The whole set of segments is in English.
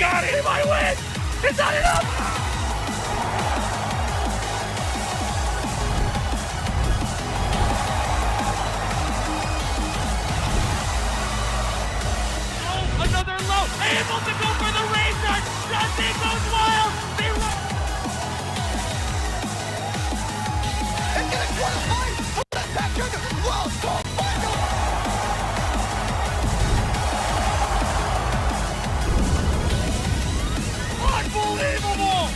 god, he might win! It's not enough! Another low, able to go for the Raef dart. Shaheen goes wild. They run. And get a qualify for the second World Cup final. Unbelievable.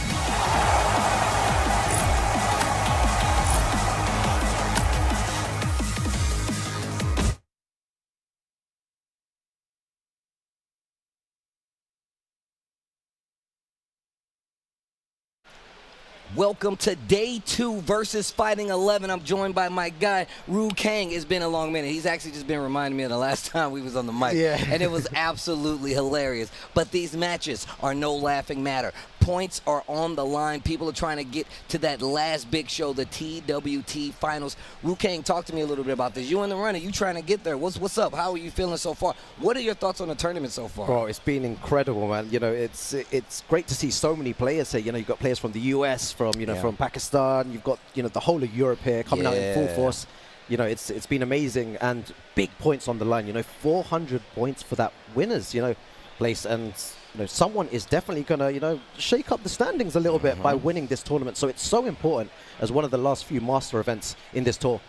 Welcome to day 2 versus Fighting 11. I'm joined by my guy, Rookang. It's been a long minute. He's actually just been reminding me of the last time we was on the mic. Yeah. And it was absolutely hilarious. But these matches are no laughing matter. Points are on the line. People are trying to get to that last big show, the TWT Finals. Rookang, talk to me a little bit about this. You in the running. You trying to get there. What's up? How are you feeling so far? What are your thoughts on the tournament so far? Bro, it's been incredible, man. You know, it's great to see so many players here. You know, you've got players from the US, from from Pakistan. You've got the whole of Europe here coming out in full force. You know, it's been amazing and big points on the line. You know, 400 points for that winners place, and someone is definitely gonna shake up the standings a little bit by winning this tournament. So it's so important as one of the last few master events in this tour.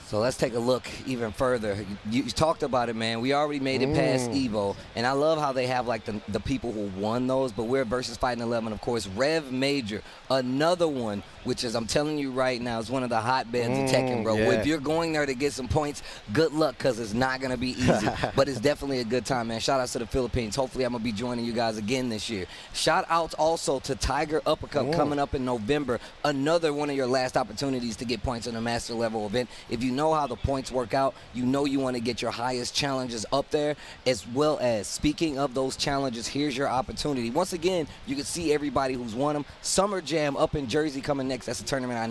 So let's take a look even further. You talked about it, man. We already made it past Evo, and I love how they have like the people who won those, but we're versus Fighting 11, of course. Rev Major, another one, which is, I'm telling you right now, is one of the hotbeds of Tekken, bro. Yeah. If you're going there to get some points, good luck, because it's not going to be easy, but it's definitely a good time, man. Shout outs to the Philippines. Hopefully I'm going to be joining you guys again this year. Shout outs also to Tiger Uppercut coming up in November, another one of your last opportunities to get points in a master level event. If you know how the points work out, you want to get your highest challenges up there, as well as, speaking of those challenges, here's your opportunity. Once again, you can see everybody who's won them. Summer Jam up in Jersey coming next. That's a tournament I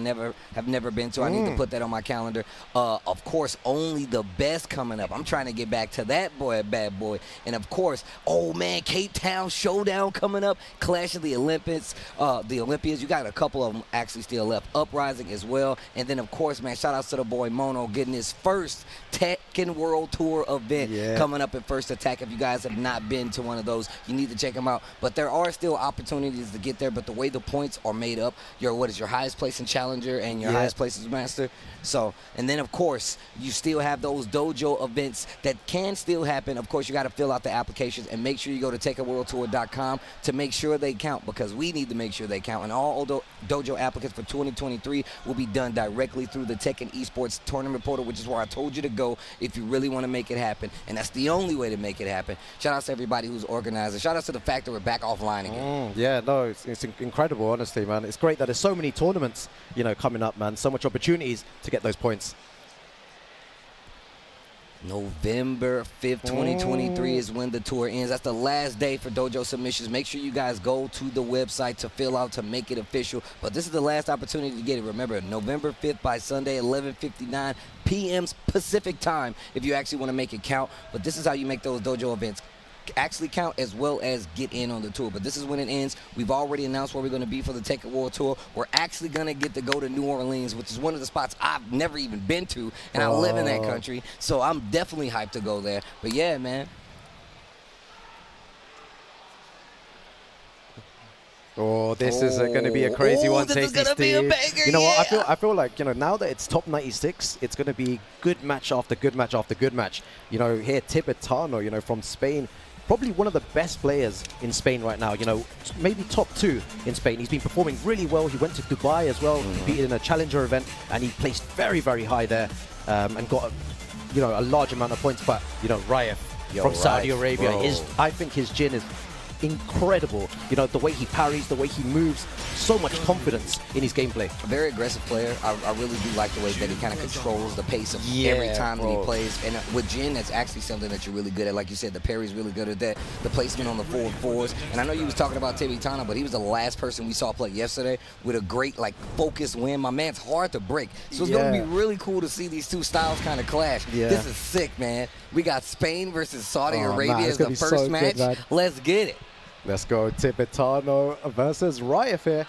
have never been to. I need to put that on my calendar. Of course, Only the Best coming up. I'm trying to get back to that bad boy. And of course, oh man, Cape Town Showdown coming up. Clash of the Olympians. You got a couple of them actually still left. Uprising as well. And then of course, man, shout outs to the boy Mono getting his first Tekken World Tour event coming up at First Attack. If you guys have not been to one of those, you need to check them out. But there are still opportunities to get there, but the way the points are made up, your highest place in Challenger and your highest place as Master. So, and then of course, you still have those dojo events that can still happen. Of course, you got to fill out the applications and make sure you go to TekkenWorldTour.com to make sure they count, because we need to make sure they count. And all dojo applicants for 2023 will be done directly through the Tekken Esports Tournament Portal, which is where I told you to go if you really want to make it happen. And that's the only way to make it happen. Shout out to everybody who's organizing. Shout out to the fact that we're back offline again. Yeah, no, it's incredible, honestly, man. It's great that there's so many tournaments, coming up, man. So much opportunities to get those points. November 5th, 2023 is when the tour ends. That's the last day for dojo submissions. Make sure you guys go to the website to fill out, to make it official. But this is the last opportunity to get it. Remember, November 5th by Sunday, 11:59 p.m. Pacific time, if you actually want to make it count. But this is how you make those dojo events actually count, as well as get in on the tour. But this is when it ends. We've already announced where we're going to be for the Tekken World Tour. We're actually going to get to go to New Orleans, which is one of the spots I've never even been to, and I live in that country, so I'm definitely hyped to go there. But yeah, man. Oh, this is going to be a crazy one. This is going to be a banger. You know what? I feel like, now that it's top 96, it's going to be good match after good match after good match. Here, Tibetand, from Spain, probably one of the best players in Spain right now. Maybe top 2 in Spain. He's been performing really well. He went to Dubai as well, competed in a challenger event, and he placed very, very high there, and got a large amount of points. But Raef from Saudi Arabia, I think his gin is incredible. You know, the way he parries, the way he moves, so much confidence in his gameplay. A very aggressive player. I really do like the way that he kind of controls the pace of every time that he plays. And with Jin, that's actually something that you're really good at. Like you said, the parry's really good at that. The placement on the forward fours. And I know you was talking about Tibetand, but he was the last person we saw play yesterday with a great, like, focused win. My man's hard to break. So it's going to be really cool to see these two styles kind of clash. This is sick, man. We got Spain versus Saudi Arabia as the first match. Let's get it. Let's go. Tibetano versus Raef here.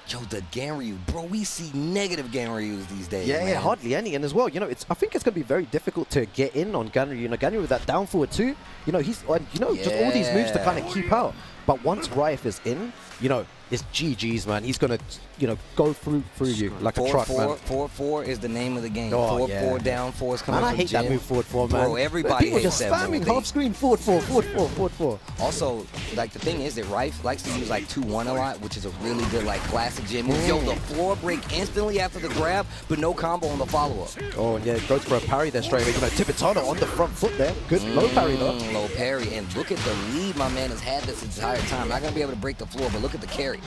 Yo, the Ganryu, bro, we see negative Ganryus these days. Yeah, hardly any. And as well, you know, I think it's going to be very difficult to get in on Ganryu. You know, Ganryu with that down forward too. You know, he's, just all these moves to kind of keep out. But once Raef is in, you know, it's GG's, man. He's going to, you know, go through you like a truck, man. 4-4 is the name of the game. 4-4 down, 4 is coming from I hate Jin. That move forward 4, man. Bro, everybody people hates just that spamming move. half screen forward 4. Also, like, the thing is that Raef likes to use like 2-1 a lot, which is a really good, like, classic Jin move. Yo, the floor break instantly after the grab, but no combo on the follow-up. Oh, and yeah, it goes for a parry there straight away. You know, Tibetano on the front foot there. Good low parry though. Low parry, and look at the lead my man has had this entire time. Not gonna be able to break the floor, but look at the carry.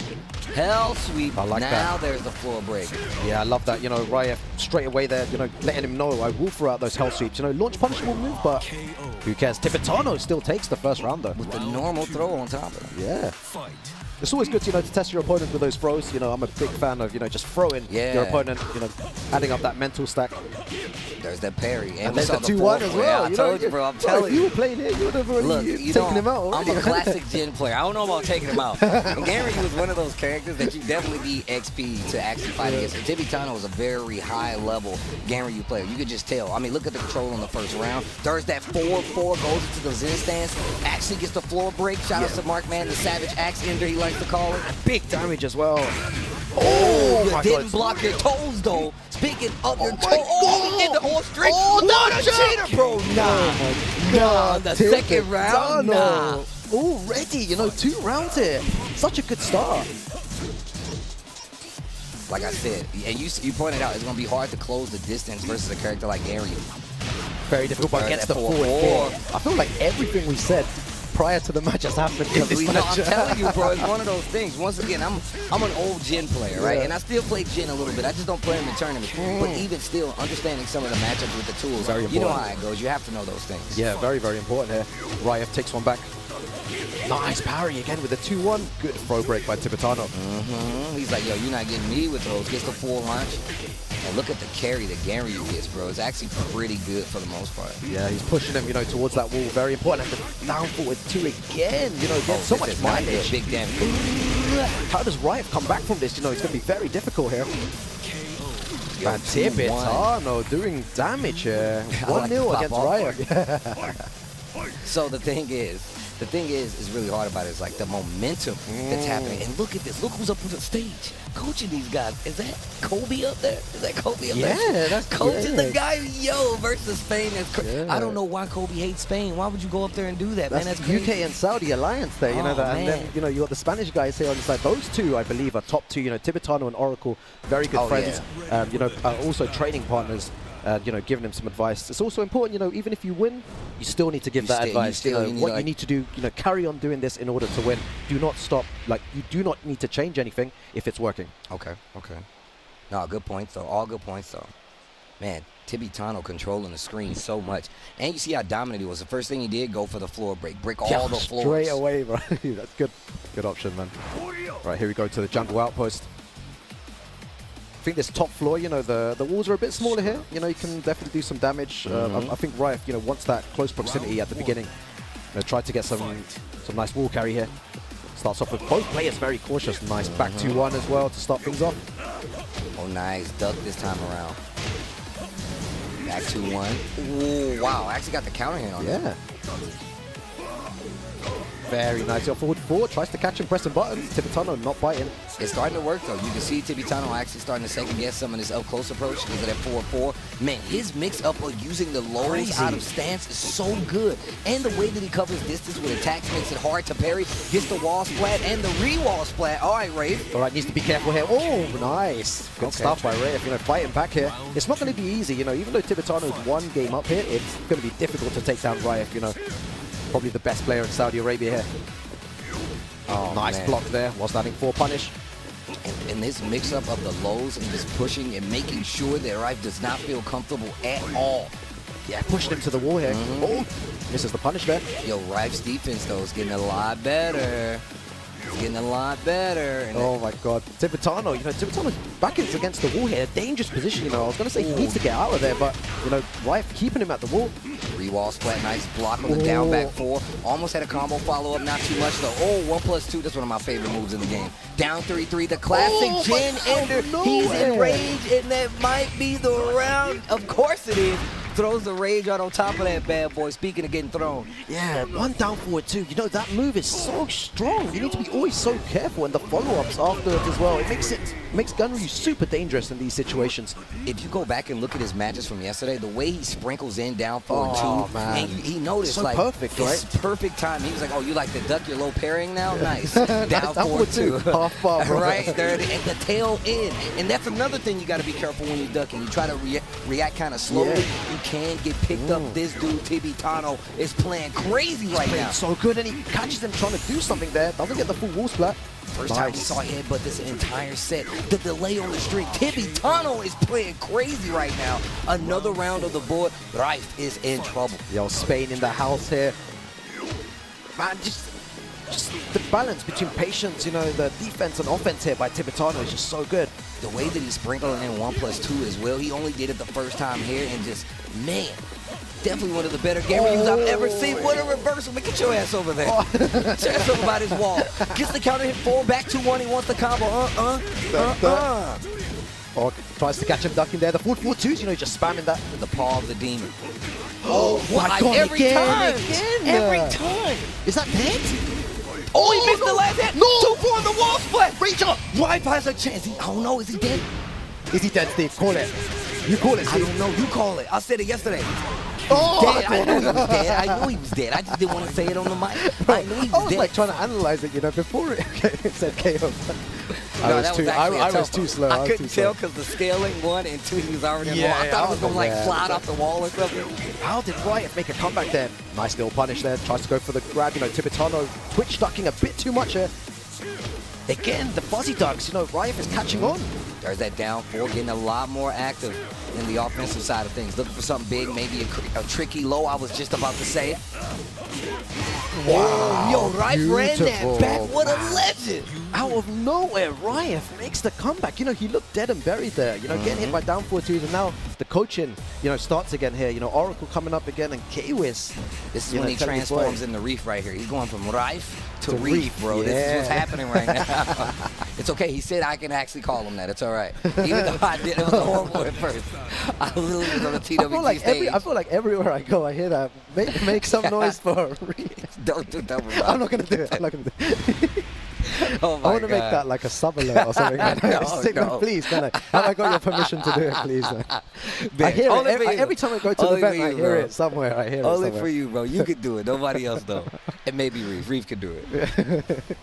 Hell sweep. I like that. Now there's the floor break. Yeah, I love that. You know, Raef straight away there, you know, letting him know I will throw out those hell sweeps. You know, launch punishable move, but who cares? Tibetano still takes the first round though. With the normal throw on top of it. Yeah. It's always good, you know, to test your opponent with those throws. You know, I'm a big fan of, you know, just throwing your opponent, you know, adding up that mental stack. There's that parry. And there's the 2-1 as well. I told you, bro. I'm telling you. If you were playing here, you would have already taken him out already. I'm a classic Jin player. I don't know about taking him out. And Ganryu was one of those characters that you definitely need XP to actually fight against. And Tibetano was a very high-level Ganryu player. You could just tell. I mean, look at the control on the first round. There's that 4-4, goes into the Zen stance, actually gets the floor break. Shout out to Markman, the Savage Axe Ender, he likes to call it. Big damage as well. Oh, you didn't block your toes, though. Speaking of your toes, he did the whole string. Oh, what a cheater, bro. Nah, the second round, nah. Already, you know, 2 rounds here. Such a good start. Like I said, and you pointed out, it's going to be hard to close the distance versus a character like Ganryu. Very difficult, but against the 4-4. I feel like everything we said prior to the match has happened. I'm telling you, bro, it's one of those things. Once again, I'm an old Jin player, right? And I still play Jin a little bit. I just don't play him in tournaments. But even still, understanding some of the matchups with the tools, you know how it goes. You have to know those things. Yeah, very, very important here. Raef takes one back. Nice parry again with a 2-1. Good throw break by Tibetano. He's like, yo, you're not getting me with those. Gets the full launch. And look at the carry that Ganryu gets, bro. It's actually pretty good for the most part. Yeah, he's pushing him, you know, towards that wall. Very important. And the down forward 2 again. You know, gets so much mileage. Big damage. How does Raef come back from this? You know, it's going to be very difficult here. And Tibetano doing damage here. 1-0 against Raef. So the thing is really hard about it is like the momentum that's happening. And look at this. Look who's up on the stage coaching these guys. Is that Kobe up there? Is that Kobe up there? Yeah, that's coaching the guy, versus Spain. I don't know why Kobe hates Spain. Why would you go up there and do that, man? That's crazy. UK and Saudi alliance there, you know that. And then, you know, you got the Spanish guys here on the side. Those two, I believe, are top 2. You know, Tibetano and Oracle, very good friends. Yeah. You know, also training partners. You know, giving him some advice. It's also important, you know, even if you win, you still need to give that advice. You need to do, you know, carry on doing this in order to win. Do not stop. Like, you do not need to change anything if it's working. Okay. No, good points, though. All good points, though. Man, Tibetano controlling the screen so much. And you see how dominant he was. The first thing he did, go for the floor break. Break all the floors. Straight away, bro. That's good. Good option, man. Right, here we go to the jungle outpost. I think this top floor, you know, the walls are a bit smaller here. You know, you can definitely do some damage. I think Raef, you know, wants that close proximity at the beginning. You know, try to get some nice wall carry here. Starts off with both players very cautious. Nice back 2-1 as well to start things off. Oh, nice duck this time around. Back 2-1. Ooh, wow, I actually got the counter hit on that. Very nice. Forward 4, tries to catch him pressing buttons. Tibetano not biting. It's starting to work, though. You can see Tibetano actually starting to second-guess some of this up-close approach because of that 4-4. Man, his mix-up of using the lows out of stance is so good. And the way that he covers distance with attacks makes it hard to parry. Gets the wall splat and the re-wall splat. All right, Raef. All right, needs to be careful here. Oh, nice. Good stuff by Raef. You know, fighting back here. It's not going to be easy. You know, even though Tibetano's 1 game up here, it's going to be difficult to take down Raef, you know. Probably the best player in Saudi Arabia here. Oh, nice man. block there while standing for punish. And this mix-up of the lows and just pushing and making sure that Raef does not feel comfortable at all. Yeah, pushed him to the wall here. Oh, misses the punish there. Yo, Raef's defense, though, is getting a lot better. It's getting a lot better. And Oh my god. Tibetano, Tibetano's back against the wall here. Dangerous position, I was going to say he needs to get out of there, but, Raef keeping him at the wall. Re-wall splat, nice block on the down back 4. Almost had a combo follow-up, not too much though. Oh, 1+2, that's one of my favorite moves in the game. Down 3-3, the classic Gen Ender. He's enraged, and that might be the round. Of course it is. Throws the rage out on top of that bad boy. Speaking of getting thrown. Yeah, one down forward two. That move is so strong. You need to be always so careful, and the follow-ups afterwards as well. It makes Ganryu super dangerous in these situations. If you go back and look at his matches from yesterday, the way he sprinkles in down forward two, man. and he noticed So like perfect, right? it's perfect time. He was like, "Oh, you like to duck your low parrying now? Nice." Down Down forward two, half bar, bro. right there, and the tail end. And that's another thing you got to be careful when you're ducking. You try to react kind of slowly. Yeah. You can get picked up. This dude Tibetano is playing crazy right now. So good, and he catches him trying to do something there. Doesn't get the full wall splat. First time we saw headbutt this entire set. The delay on the streak. Tibetano is playing crazy right now. Another round of the board. Raef is in trouble. Yo, Spain in the house here. Man, just the balance between patience, the defense and offense here by Tibetano is just so good. The way that he's sprinkling in 1+2 as well. He only did it the first time here, and just, man, definitely one of the better Ganryus I've ever seen. What a reversal. Man, get your ass over there. Get your ass over by this wall. Gets the counter hit forward, back 2-1. He wants the combo. Or tries to catch him ducking there. The forward 4-2s, just spamming that. The paw of the demon. Oh my god, every time. Every Again. time. Is that dead? Oh, he missed the last hit. No. 2-4 on the wall split. Reach up. Raef has a chance. I don't know. Is he dead? Is he dead, Steve? Call it. You call it, I Steve. don't know. You call it. I said it yesterday. Oh, Dead. I knew he was dead. I knew he was dead. I just didn't want to say it on the mic. I knew he I was was dead. like trying to analyze it, before it said KO. No, I that was actually too slow. I couldn't tell because the scaling 1 and 2 he was already in the wall. I thought it was going to fly off the wall or something. How did Raef make a comeback there? Nice little punish there. Tries to go for the grab. Tibetano twitch ducking a bit too much here. Again, the fuzzy ducks. Raef is catching on. There's that down 4, getting a lot more active in the offensive side of things. Looking for something big, maybe a tricky low, I was just about to say. Wow, yo, Raef ran beautiful. that back. What a legend. Out of nowhere, Raef makes the comeback. He looked dead and buried there. Getting hit by down 4-2s, and now the coaching, starts again here. Oracle coming up again, and K-Wiz. This is when he transforms into Raef right here. He's going from Raef to Raef, bro. Yeah. This is what's happening right now. It's okay. He said I can actually call him that. It's all right. Even though I did, it was horrible at first. I literally was on the TWT stage. I feel like everywhere I go, I hear that. Make some noise for Raef. Don't do that. I'm not gonna do it. I'm not gonna do it. Oh my I want to make God. that like a sub alert or something. No. Please, can I? Have I got your permission to do it, please? I hear Only it for you. every time I go to the Only event. for you, I hear bro. it somewhere. I hear it Only somewhere. for you, bro. You could do it. Nobody else, though. And maybe Raef. Raef could do it.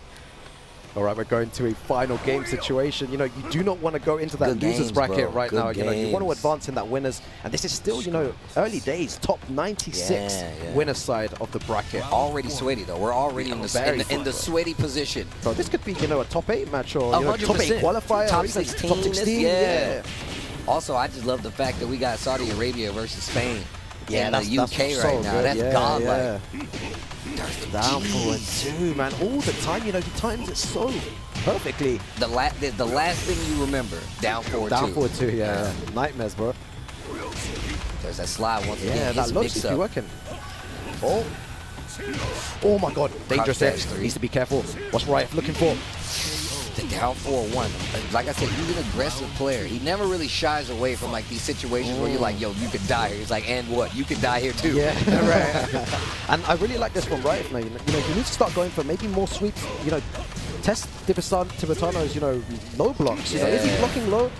All right, we're going to a final game situation. You do not want to go into that Good losers games, bracket bro. right Good now. You want to games. advance in that winners, and this is still, early days, top 96 Yeah. winner side of the bracket. Already sweaty, though. We're already in the sweaty position. So this could be, a top 8 match or top 8 100%. qualifier, Top or even 16, top 16. yeah. Also, I just love the fact that we got Saudi Arabia versus Spain. Yeah, in that's the UK so right now. good. That's Yeah, godlike. yeah. Down forward 2, man. All the time, he times it so perfectly. The last thing you remember, down forward 2. Down forward 2, yeah. Nightmares, bro. There's that slide once Yeah, again. that His looks to be mix-up. working. Oh my god, dangerous there. Crouch dash 3. Needs to be careful. What's Raef looking for? The down 4-1. Like I said, he's an aggressive player. He never really shies away from like these situations where you're like, yo, you could die here. He's like, and what? You could die here too. Yeah, right. And I really like this from Raef, man. He needs to start going for maybe more sweeps. Test Tibetano's, low blocks. Is he blocking low?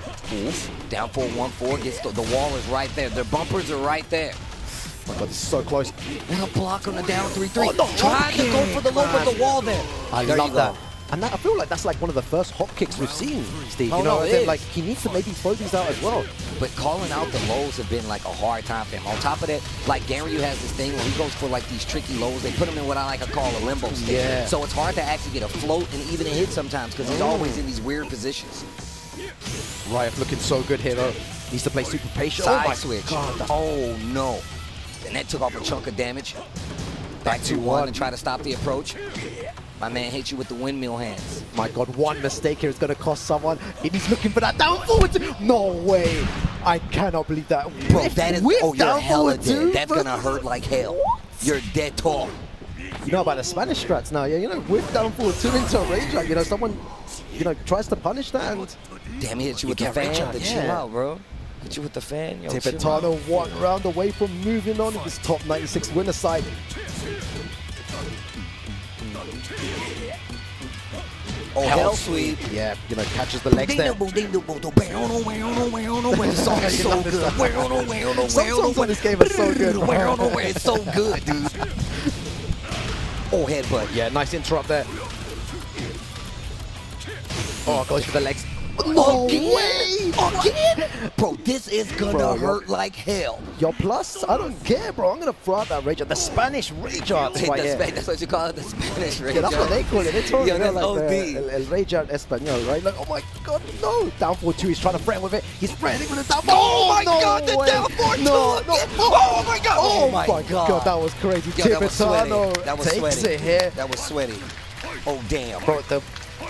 Down 4-1-4 gets the wall is right there. The bumpers are right there. Oh my god, this is so close. And a block on the down 3-3. Oh, no, Trying to go for the low, but the wall there. I There love you that. go. And that, I feel like that's like one of the first hop kicks we've seen, Steve. Oh, you know, no, and it then, is. like he needs to maybe throw these out as well. But calling out the lows have been like a hard time for him. On top of that, like Ganryu has this thing where he goes for like these tricky lows. They put him in what I like to call a limbo state. Yeah. So it's hard to actually get a float and even a hit sometimes because he's always in these weird positions. Raef looking so good here though. Needs to play super patient. Side oh my switch. God, that's Oh no. And that took off a chunk of damage. Back to 1 and try to stop the approach. My man hit you with the windmill hands. my God, one mistake here is going to cost someone. And he's looking for that down forward. No way. I cannot believe that. Bro, that is, With oh, you're down hella forward too, dead. That's but- gonna hurt like hell. You're dead tall. You know about the Spanish strats now, yeah? You know, with down forward 2 into a rage art, you know, someone, you know, tries to punish that and Damn, he hit you with the can't fan. reach out, Then yeah. chill out, bro. Hit you with the fan. Yo, chill out. Tibetano 1 round away from moving on in this top 96 winner side. Oh, hell sweep. Yeah, you know, catches the legs there. The song is so good. Some songs on this game are so good. It's so good, dude. Oh, headbutt. Yeah, nice interrupt there. Oh, goes for the legs. No way! Again? Bro, this is gonna Bro, hurt like hell. Your plus? I don't care, bro. I'm gonna throw out that rage art. The Spanish rage art Hit right the here. that's what you call it, the Spanish rage. Yeah, that's what they call it. They told me Yo, they're that's like OD. el rage art español, right? Like, oh my God, no! Down 4-2. He's trying to threaten with it. He's threatening with the down 4. Oh my no God, the way. down 4-2 No, again. no. Oh my God. Oh Oh my my God. God, that was crazy. Yo, that was sweaty. Tibetano That was takes sweaty. it here. That was sweaty. Oh, damn. Bro,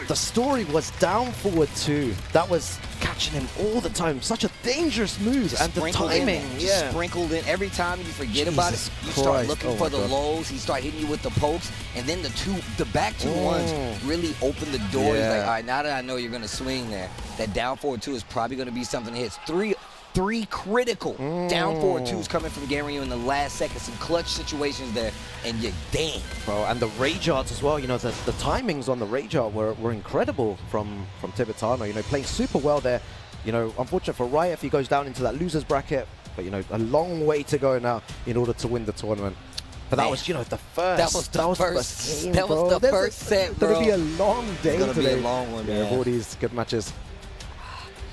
the story was down forward 2. That was catching him all the time. Such a dangerous move. And the Sprinkled timing. in, Yeah. sprinkled in. Every time you forget about it, Jesus you start Christ. looking Oh for my the God. lows. He start hitting you with the pokes, and then the back two ones really open the door. He's Yeah. like, all right, now that I know you're gonna swing there, that down forward 2 is probably gonna be something that hits. Three critical down forward 2s coming from Ganryu in the last second. Some clutch situations there, and you're damn. Bro, and the rage arts as well, you know, the timings on the rage art were incredible from Tibetano, you know, playing super well there. You know, unfortunate for Raef, he goes down into that loser's bracket, but, you know, a long way to go now in order to win the tournament. But that Man. was, you know, the first. That was the first. game, That was bro. the There's first set, It's gonna bro. be a long day gonna be today. a long one, yeah, man. all these good matches.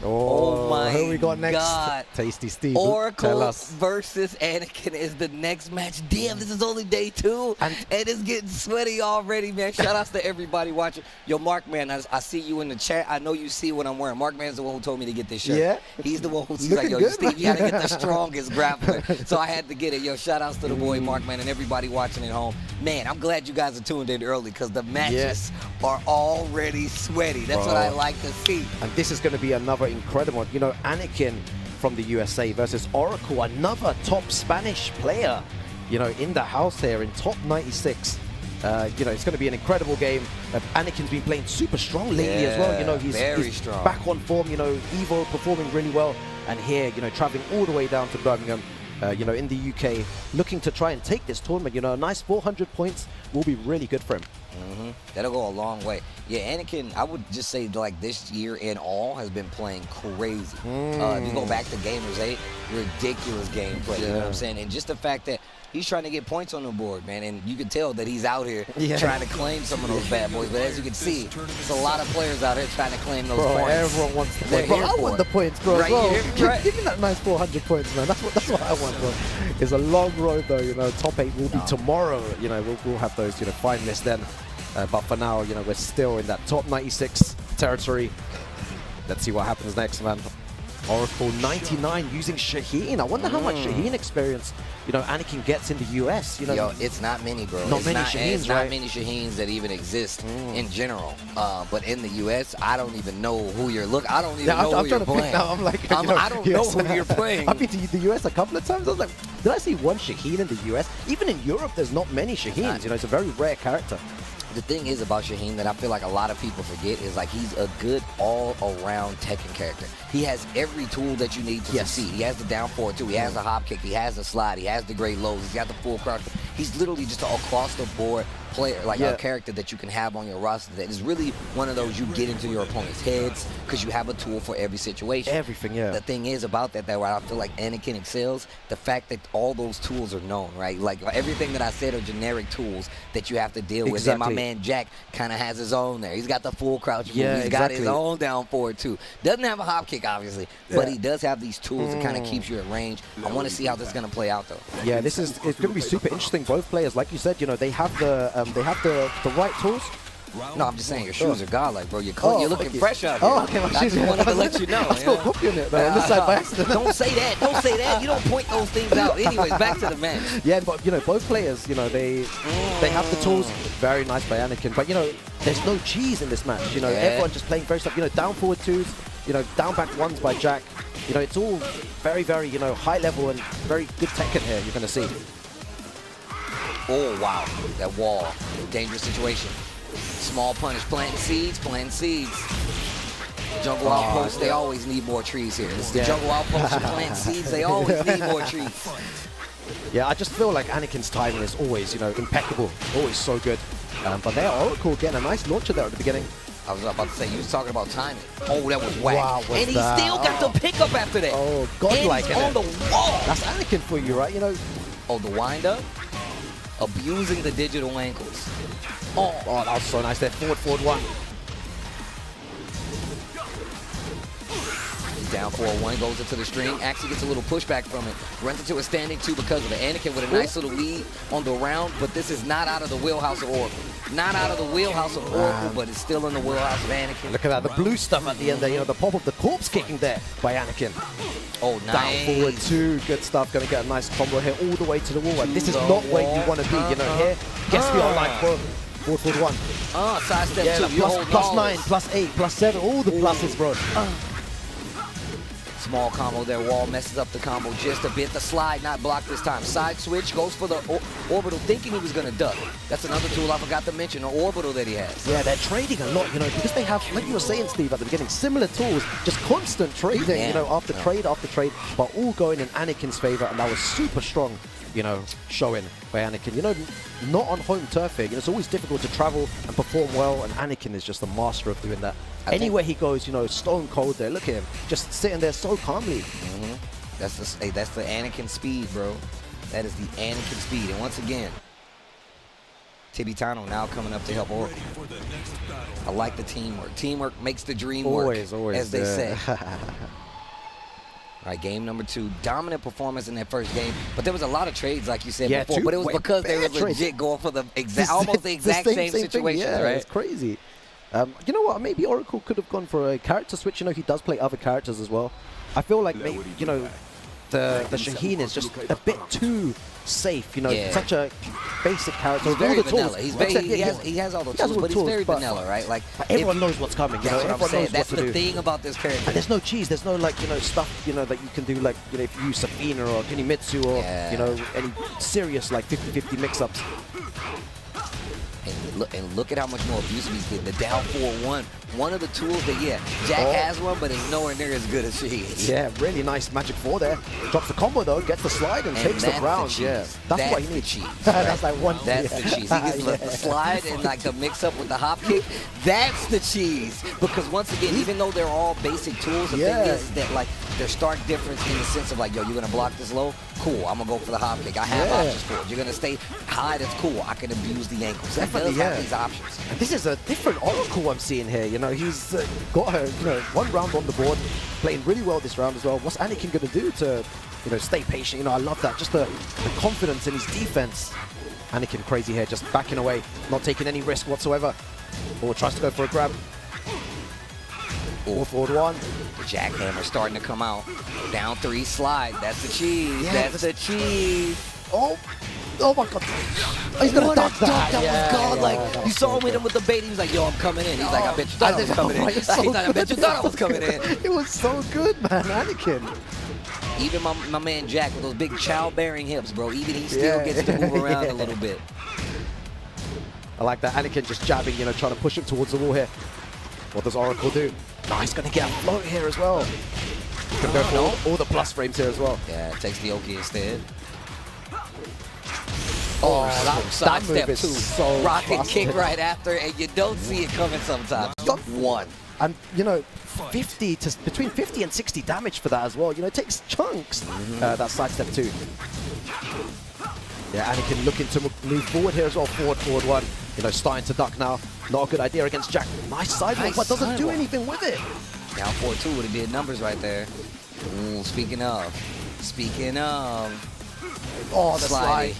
Oh my who we got next? God. Tasty Steve. Tell Oracle us. versus Anakin is the next match. Damn, this is only day 2, and it's getting sweaty already, man. Shout outs to everybody watching. Yo, Mark, man, I see you in the chat. I know you see what I'm wearing. Mark, man's the one who told me to get this shirt. Yeah? He's the one who's Looking like, yo, good, Steve, you man. gotta get the strongest grappler. So I had to get it. Yo, shout outs to the boy, Mark, man, and everybody watching at home. Man, I'm glad you guys are tuned in early because the matches are already sweaty. That's what I like to see. And this is going to be another incredible one. You know, Anakin from the USA versus Oracle, another top Spanish player, you know, in the house here in top 96. You know, it's going to be an incredible game. Anakin's been playing super strong lately as well. You know, he's strong. back on form. You know, Evo performing really well. And here, you know, traveling all the way down to Birmingham, you know, in the UK, looking to try and take this tournament. You know, a nice 400 points will be really good for him. That'll go a long way. Yeah, Anakin, I would just say like this year in all has been playing crazy. If you go back to Gamers 8, ridiculous gameplay, you know what I'm saying? And just the fact that he's trying to get points on the board, man, and you can tell that he's out here trying to claim some of those bad boys. But as you can see, there's a lot of players out here trying to claim those points. Everyone wants the They're points. Bro, here I for want it. the points, bro. Right, bro. you're right. Give me that nice 400 points, man. That's what I want, bro. It's a long road, though. You know, top 8 will be tomorrow. You know, we'll have those, you know, finalists then. But for now, you know, we're still in that top 96 territory. Let's see what happens next, man. Oracle 99 using Shaheen. I wonder how much Shaheen experience, you know, Anakin gets in the US. You know, Yo, it's not many, bro. Not It's many It's Shaheens, not right? many Shaheens that even exist in general. But in the U.S., I don't even know who you're looking. I don't even know I'm who you're trying to pick playing. now. I'm like, you know, I don't know who you're playing. I've been to the US a couple of times. I was like, did I see one Shaheen in the US? Even in Europe, there's not many Shaheens. You know, it's a very rare character. The thing is about Shaheen that I feel like a lot of people forget is like he's a good all-around Tekken character. He has every tool that you need to succeed. He has the down forward too. He has the hop kick. He has the slide. He has the great lows. He's got the full crouch. he's literally just an across-the-board player, like a character that you can have on your roster that is really one of those you get into your opponent's heads because you have a tool for every situation. Everything, yeah. The thing is about that where I feel like Anakin excels, the fact that all those tools are known, right? Like everything that I said are generic tools that you have to deal with. And my man Jack kind of has his own there. He's got the full crouch move. He's got his own down forward too. Doesn't have a hop kick, obviously, but he does have these tools that kind of keeps you at range. I want to see how this is going to play out, though. Yeah, it's going to be super interesting. Both players, like you said, you know, they have the right tools. No, I'm just saying your shoes are godlike, bro. You're looking fresh out here. Oh, okay, my shoes. I just wanted to let you know. I still copying it, man. On this side by accident. Don't say that. Don't say that. You don't point those things out. Anyways, back to the match. Yeah, but you know, both players, you know, they have the tools. Very nice by Anakin, but you know, there's no cheese in this match. You know, everyone just playing very stuff. You know, down forward twos. You know, down back ones by Jack. You know, it's all very, very, you know, high level and very good Tekken here. You're going to see. Oh wow, that wall, dangerous situation. Small punish, planting seeds, Jungle outposts, they always need more trees here. This is the jungle outposts and planting seeds, they always need more trees. Yeah, I just feel like Anakin's timing is always, you know, impeccable, always so good. But there, Oracle getting a nice launcher there at the beginning. I was about to say, you was talking about timing. Oh, that was whack. Wow, and he still got the pickup after that. Oh, godlike. And he's on the wall. That's Anakin for you, right? You know. Oh, the wind up. Abusing the digital ankles. Oh, that was so nice there. Forward one. Down 4-1, goes into the string. Actually gets a little pushback from it. Runs into a standing 2 because of it. Anakin with a nice little lead on the round, but this is not out of the wheelhouse of Oracle. Not out of the wheelhouse of Oracle, but it's still in the wheelhouse of Anakin. Look at that, the blue stuff at the end there. You know, the pop of the corpse kicking there by Anakin. Oh, nice. Down forward 2, good stuff. Going to get a nice combo here all the way to the wall. And this is not where you want to be. You know, here, guess we are like forward 1. Side step 2. Plus 9, plus 8, plus 7, all the pluses, bro. Small combo there. Wall messes up the combo just a bit. The slide not blocked this time. Side switch goes for the orbital, thinking he was going to duck. That's another tool I forgot to mention, the orbital that he has. Yeah, they're trading a lot, you know, because they have, like you were saying, Steve, at the beginning, similar tools, just constant trading, you know, after trade, but all going in Anakin's favor, and that was super strong, you know, showing by Anakin. You know, not on home turf here. You know, it's always difficult to travel and perform well, and Anakin is just a master of doing that. Anywhere he goes, you know, stone cold there. Look at him, just sitting there so calmly. That's the Anakin speed, bro. That is the Anakin speed. And once again, Tibetand now coming up to help Oracle. I like the teamwork. Teamwork makes the dream work, as they say. All right, game number 2. Dominant performance in that first game, but there was a lot of trades, like you said before. But it was because they were legit going for the almost the exact same situations, yeah, right? It's crazy. You know what? Maybe Oracle could have gone for a character switch. You know, he does play other characters as well. I feel like, maybe, you know, the Shaheen is just a bit too safe. You know, such a basic character. He's very vanilla. He has all the tools, but he's very vanilla, right? Like everyone knows what's coming. You know, everyone knows that's what to do. the thing about this character. And there's no cheese. There's no, like, you know, stuff, you know, that you can do, like, you know, if you use Safina or Kunimitsu or you know, any serious like 50-50 mix-ups. And look at how much more abusive he's getting. The down 4-1. One of the tools that, Jack has one, but it's nowhere near as good as she is. Yeah, really nice magic 4 there. Drops the combo, though, gets the slide and takes the round. Yeah, that's what he needs. Cheese, that's like one. That's the cheese. He gets the slide and like the mix up with the hop kick. That's the cheese. Because once again, even though they're all basic tools, the thing is that, like, there's stark difference in the sense of, like, yo, you're gonna block this low, cool, I'm gonna go for the hop kick. I have options for it. You're gonna stay high, that's cool. I can abuse the ankles. That does have these options. And this is a different Oracle I'm seeing here. You know, he's got her, you know, 1 round on the board, playing really well this round as well. What's Anakin gonna do to, you know, stay patient? You know, I love that. Just the confidence in his defense. Anakin crazy here, just backing away, not taking any risk whatsoever. Or tries to go for a grab. Forward 1. The jackhammer starting to come out. Down 3, slide. That's the cheese. That's the cheese. Oh my God. He's gonna duck that. That was godlike. You saw him with him with the bait. He was like, yo, I'm coming in. He's like, I bet you thought I was coming in. I bet you thought I was coming in. It was so good, man. Anakin. Even my man Jack with those big child-bearing hips, bro. Even he still gets to move around a little bit. I like that. Anakin just jabbing, you know, trying to push him towards the wall here. What does Oracle do? Oh, he's going to get a float here as well. He's going to go for all the plus frames here as well. Yeah, takes the Oki instead. Oh, that sidestep move is two. so Rocket busted. kick right after, and you don't see it coming sometimes. Stop. One. And, you know, between 50 and 60 damage for that as well. You know, it takes chunks, that sidestep too. Yeah, Anakin looking to move forward here as well. Forward one. You know, starting to duck now. Not a good idea against Jack. Nice sidewalk, but doesn't do anything with it. Down 4-2 would have did numbers right there. Ooh, speaking of. Oh, the slide.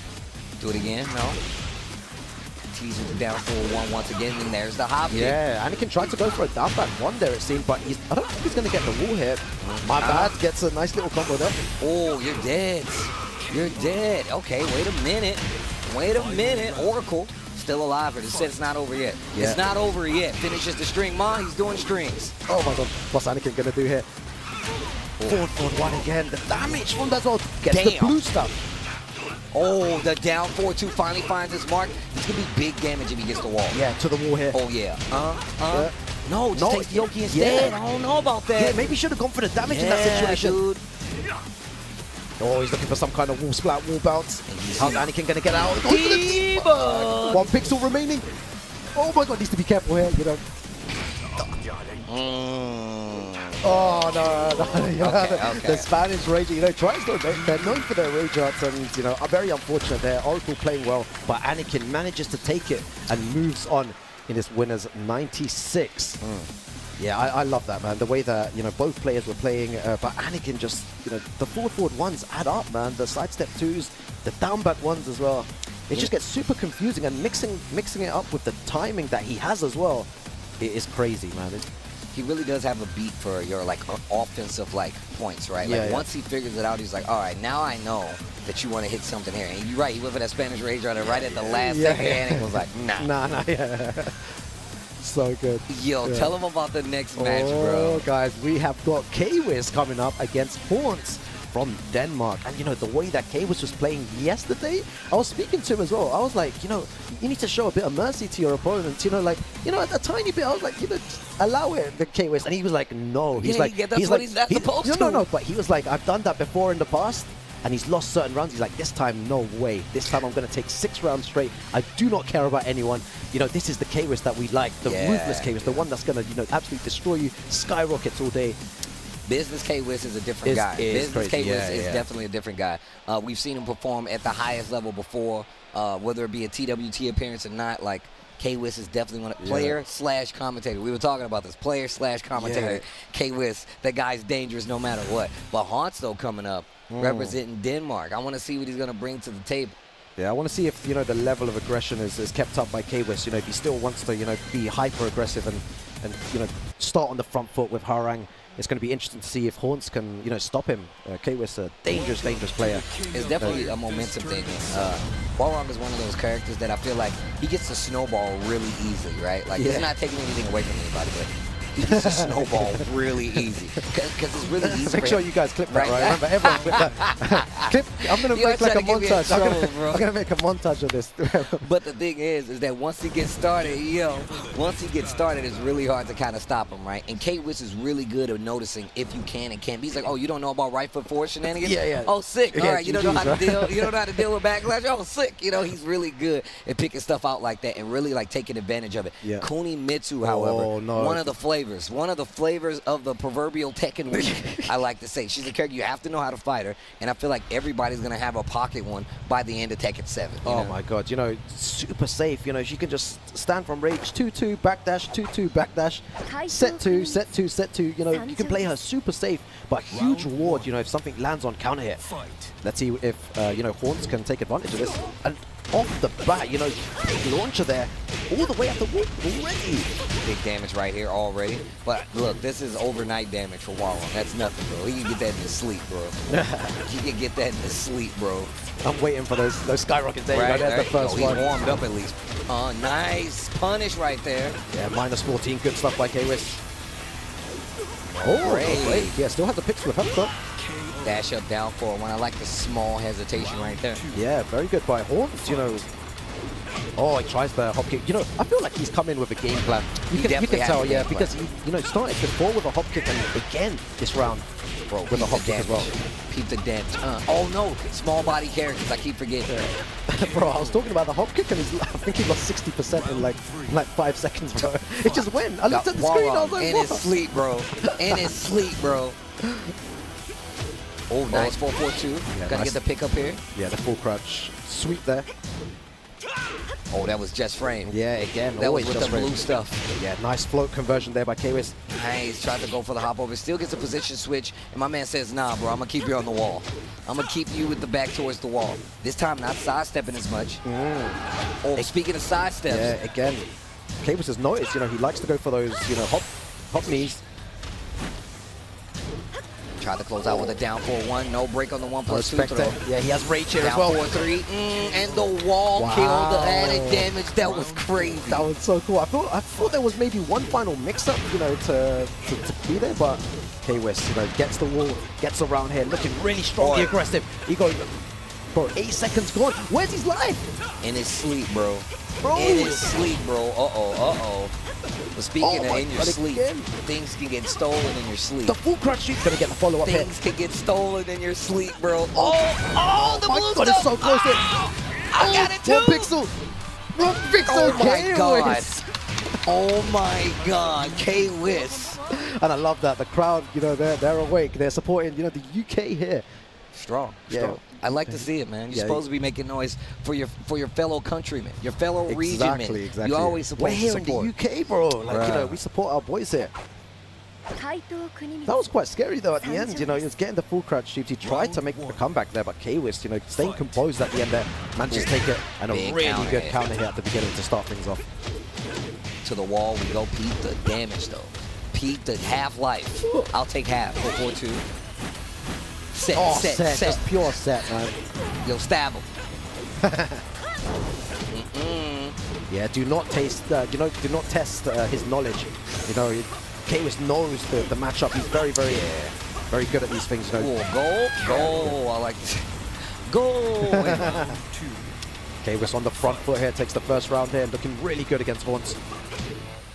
Do it again, no. Teaser to down 4-1 once again, and there's the hop kick. Yeah, Anakin tried to go for a down back one there, it seemed, but I don't think he's going to get the wall hit. My bad, gets a nice little combo there. Oh, you're dead. You're dead. Okay, wait a minute. Oracle still alive, but it said it's not over yet. Yeah. It's not over yet. Finishes the string. He's doing strings. Oh my god, what's Anakin going to do here? Forward one again. The damage from that as well. Gets the blue stuff. Oh, the down 4-2 finally finds his mark. It's going to be big damage if he gets the wall. Yeah, to the wall here. Oh, yeah. Yeah. No, just take Yoki instead. Yeah. I don't know about that. Yeah, maybe should have gone for the damage in that situation. Dude. Oh, he's looking for some kind of wall splat, wall bounce. How's Anakin going to get out? Diva! 1 pixel remaining. Oh my god, needs to be careful here, you know. Oh, no. You know, Okay. The Spanish rage, you know, tries to, they're known for their rage arts, and, you know, are very unfortunate there. Oracle playing well, but Anakin manages to take it and moves on in this winner's 96. Yeah, I love that, man. The way that, you know, both players were playing, but Anakin just, you know, the forward ones add up, man. The sidestep twos, the down back ones as well. It just gets super confusing, and mixing it up with the timing that he has as well. It is crazy, man. He really does have a beat for your like offensive like points, right? Yeah, Like yeah. once he figures it out, he's like, all right, now I know that you want to hit something here. And you're right, he went for that Spanish Rage Rider right at the last second, and he was like, nah. Yeah. So good. Yo, tell him about the next match, Oh, bro. guys, we have got K-Wiz coming up against Hauntz from Denmark. And, you know, the way that K-Wiz was playing yesterday, I was speaking to him as well. I was like, you know, you need to show a bit of mercy to your opponents. You know, like, you know, a tiny bit. I was like, you know, allow it, the K-Wiz. And he was like, no. He's like, that's what he's not supposed to. No. But he was like, I've done that before in the past. And he's lost certain rounds. He's like, this time, no way. This time I'm going to take 6 rounds straight. I do not care about anyone. You know, this is the K-Wiz that we like. The ruthless K-Wiz. The one that's going to, you know, absolutely destroy you. Skyrockets all day. Business K-Wiz is a different guy. Business K-Wiz is definitely a different guy. We've seen him perform at the highest level before, whether it be a TWT appearance or not. Like, K-Wiz is definitely one of player/commentator. We were talking about this, player/commentator. Yeah. K-Wiz, that guy's dangerous no matter what. But Hauntz, though, coming up, representing Denmark. I want to see what he's going to bring to the table. Yeah, I want to see if, you know, the level of aggression is kept up by K-Wiz. You know, if he still wants to, you know, be hyper-aggressive and you know, start on the front foot with Hwoarang. It's going to be interesting to see if Hauntz can, you know, stop him. K-Wiz a dangerous player. It's definitely a momentum thing. Hwoarang is one of those characters that I feel like he gets to snowball really easily, right? Like, he's not taking anything away from anybody, but he gets to snowball really easy. Because it's really easy. Make sure you guys clip that, right? Remember, everyone clip that. I'm going to make like a montage. I'm going to make a montage of this. But the thing is that once he gets started, it's really hard to kind of stop him, right? And K-Wiz is really good at noticing if you can and can't. He's like, oh, you don't know about right foot forward shenanigans? Yeah. Oh, sick. Yeah, All right, you don't know how to right? deal. You don't know how to deal with backlash. Oh, sick. You know, he's really good at picking stuff out like that and really like taking advantage of it. Yeah. Kunimitsu, however, no. one of the flavors of the proverbial Tekken week, I like to say. She's a character you have to know how to fight her, and I feel like everybody's gonna have a pocket one by the end of Tekken 7. Oh my god, you know, super safe. You know, she can just stand from rage, 2-2, backdash, 2-2, backdash, set 2, set 2, set 2. You know, you can play her super safe, but huge reward, you know, if something lands on counter hit. Let's see if, you know, Hauntz can take advantage of this. And off the bat, you know, big launcher there, all the way up the wall already. Big damage right here already. But look, this is overnight damage for Hwoarang. That's nothing, bro. He can get that in his sleep, bro. He can get that in his sleep, bro. I'm waiting for those skyrockets there. Right, You know, that's the first he's one. warmed up at least. Nice punish right there. Yeah, minus 14, good stuff by K-Wiz. Great. Great. Yeah, still has the picks with her, though. Dash up down for one. I like the small hesitation right there. Yeah, very good by Hauntz, you know. Oh, he tries the hop kick. You know, I feel like he's come in with a game plan. You can tell, yeah, because he, you know, started before with a hop kick and again this round, bro, with a hop kick as well. Peep the damage. Oh no, small body characters. I keep forgetting. Yeah. Bro, I was talking about the hop kick and I think he lost 60% in like 5 seconds, bro. It just went. I looked at the screen, I was like, in his sleep, bro. In his sleep, bro. Oh, nice 4-4-2. Yeah, Gotta nice. get the pick up here. Yeah, the full crouch sweep there. Oh, that was just frame. Yeah, again, That was always with just the blue frame. stuff. Yeah, nice float conversion there by Kwis. Nice, tried to go for the hop over. Still gets a position switch, and my man says, nah, bro, I'm gonna keep you on the wall. I'm gonna keep you with the back towards the wall. This time, not sidestepping as much. Oh, speaking of sidesteps. Yeah, again, Kwis has noticed, you know, he likes to go for those, you know, hop knees. Tried to close out with a down 4-1. No break on the 1+2 throw. Yeah, he has rage here Down as well. 4-3. And the wall kill, the added damage. That was crazy. That was so cool. I thought there was maybe one final mix-up, you know, to be there, but Kwis, you know, gets the wall, gets around here, looking really strongly aggressive. He goes, bro, 8 seconds gone. Where's his life? In his sleep, bro. Bro. In his sleep, bro. Uh-oh. But speaking of in your sleep, again. things can get stolen in your sleep. The full crunch shoot, gonna get the follow-up hit. Things can get stolen in your sleep, bro. Oh, the my blue God, stuff. it's so close here. I got it too. 1 pixel. 1 pixel. Oh my God. Kwis. Oh my God, Kwis. And I love that. The crowd, you know, they're awake. They're supporting, you know, the UK here. Strong. Yeah. I like to see it, man. You're Yeah. supposed to be making noise for your fellow countrymen, your fellow regionmen. Exactly. You always supposed We're here to support. in the UK, bro. Like, you know, we support our boys here. That was quite scary though at the end, you know, he was getting the full crouch shoot. He tried to make a comeback there, but Kwis, you know, staying composed at the end there, managed to take it, and a Big really counter good hit. counter hit at the beginning to start things off. To the wall we go. Peep the damage though. Peep the half-life. I'll take half. 4-4-2. Set. Just pure set, man. Yo, stab him. Yeah, do not taste, you know, do not test his knowledge. You know, Kwis knows the matchup. He's very good at these things, you know. Ooh, goal. I like this. Goal. Kwis on the front foot here, takes the first round here, looking really good against Hauntz.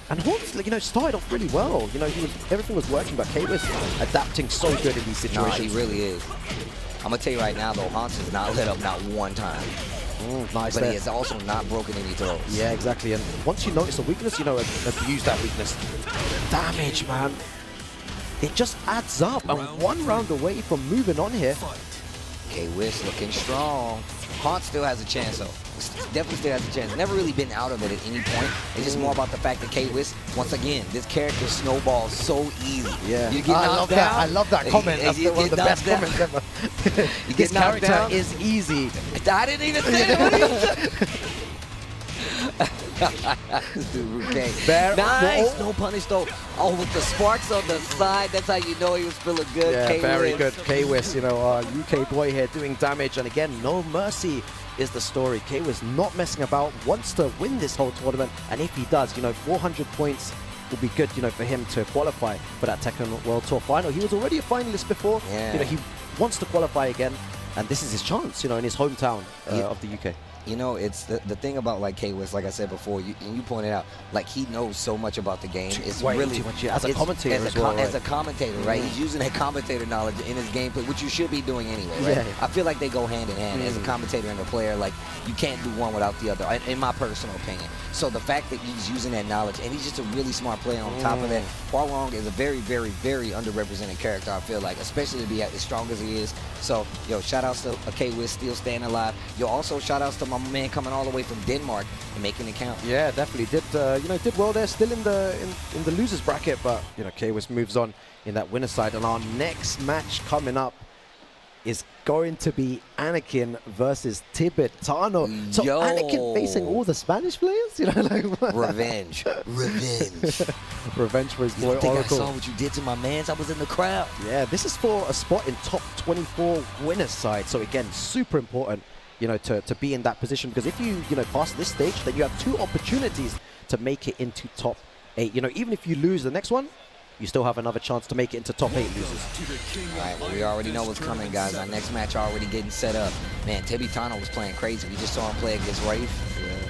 And Hauntz, you know, started off really well. You know, everything was working, but Kwis adapting so good in these situations. Nah, he really is. I'm gonna tell you right now, though, Hauntz has not lit up not one time. Nice But there. he has also not broken any throws. Yeah, exactly. And once you notice a weakness, you know, abuse that weakness. Damage, man. It just adds up. And 1 round away from moving on here. Kwis looking strong. Hauntz still has a chance, though. Definitely still has a chance. Never really been out of it at any point. It's just more about the fact that Kwis, once again, this character snowballs so easy. Yeah, You get I knocked love down, that. I love that comment. That's you one of the get best knocked comments down. ever. You This get knocked character down. is easy. I didn't even say it. What did you This dude, Rookang. Nice. No punish, though. Oh, with the sparks on the side, that's how you know he was feeling good. Yeah, very Kwis. good. Kwis, you know, our UK boy here doing damage. And again, no mercy is the story. Kwis not messing about, wants to win this whole tournament. And if he does, you know, 400 points will be good, you know, for him to qualify for that Tekken World Tour final. He was already a finalist before. Yeah. You know, he wants to qualify again. And this is his chance, you know, in his hometown of the UK. You know, it's the thing about like Kwis, like I said before, you pointed out, like he knows so much about the game. It's Way really too much, yeah, as a it's- commentator as as well, as a right? commentator, right? He's using that commentator knowledge in his gameplay, which you should be doing anyway, right? Yeah. I feel like they go hand in hand. As a commentator and a player, like you can't do one without the other, in my personal opinion. So the fact that he's using that knowledge, and he's just a really smart player on top of that. Hwoarang is a very, very, very underrepresented character, I feel like, especially to be as strong as he is. So, yo, shout outs to Kwis still staying alive. Yo, also shout outs to my man coming all the way from Denmark and making it count. Yeah, definitely did. You know, did well there. Still in the losers bracket, but you know, Kwis moves on in that winner side. And our next match coming up is going to be Anakin versus Tibetano. So Yo. Anakin facing all the Spanish players, you know, like Revenge. revenge for his You boy don't think I Oracle. saw what you did to my mans? I was in the crowd. Yeah, this is for a spot in top 24 winners side. So again, super important, you know, to be in that position, because if you know, pass this stage, then you have 2 opportunities to make it into top 8. You know, even if you lose the next one, you still have another chance to make it into top 8 losers. All right, well, we already know what's coming, guys. Our next match already getting set up. Man, Tibetand was playing crazy. We just saw him play against Raef.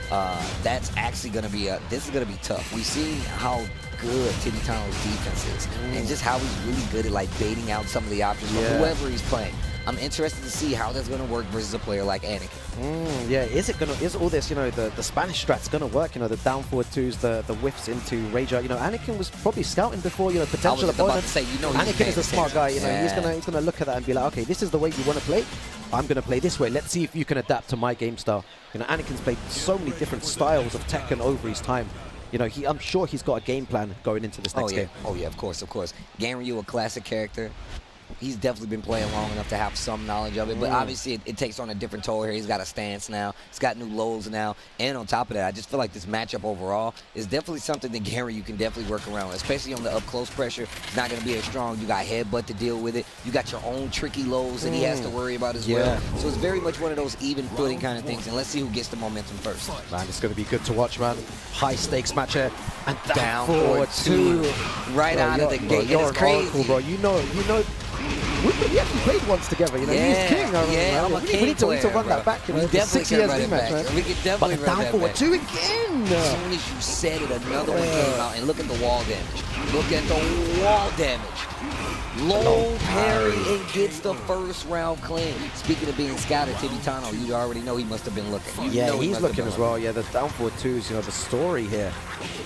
that's actually going to be this is going to be tough. We've seen how good Tibetand's defense is, and just how he's really good at like baiting out some of the options from whoever he's playing. I'm interested to see how that's going to work versus a player like Anakin. Yeah, is all this, the Spanish strat's going to work, the down forward twos, the whiffs into Rager. Anakin was probably scouting before, potential opponent. Anakin is a smart guy, he's going to look at that and be like, okay, this is the way you want to play. I'm going to play this way. Let's see if you can adapt to my game style. Anakin's played so many different styles of Tekken over his time. I'm sure he's got a game plan going into this next game. Oh yeah, of course. Ganryu, a classic character. He's definitely been playing long enough to have some knowledge of it, but obviously it takes on a different toll here. He's got a stance now. He's got new lows now. And on top of that, I just feel like this matchup overall is definitely something that Ganryu can definitely work around, especially on the up-close pressure. It's not going to be as strong. You got headbutt to deal with it. You got your own tricky lows that he has to worry about as well. So it's very much one of those even footing kind of things, and let's see who gets the momentum first. Man, it's going to be good to watch, man. High stakes match here. And down forward two. Right out of the gate. You're it's crazy. Oracle, bro. You know. We actually played once together, he's king. I'm a king we need to run that back. We definitely can run it back. We can definitely run that back. Down forward two again. As soon as you said it, another one came out, and look at the wall damage. Look at the wall damage. Low parry and gets the first round clean. Speaking of being scouted, Tibetand, you already know he must have been looking. He's looking as well. Yeah, the down forward twos, the story here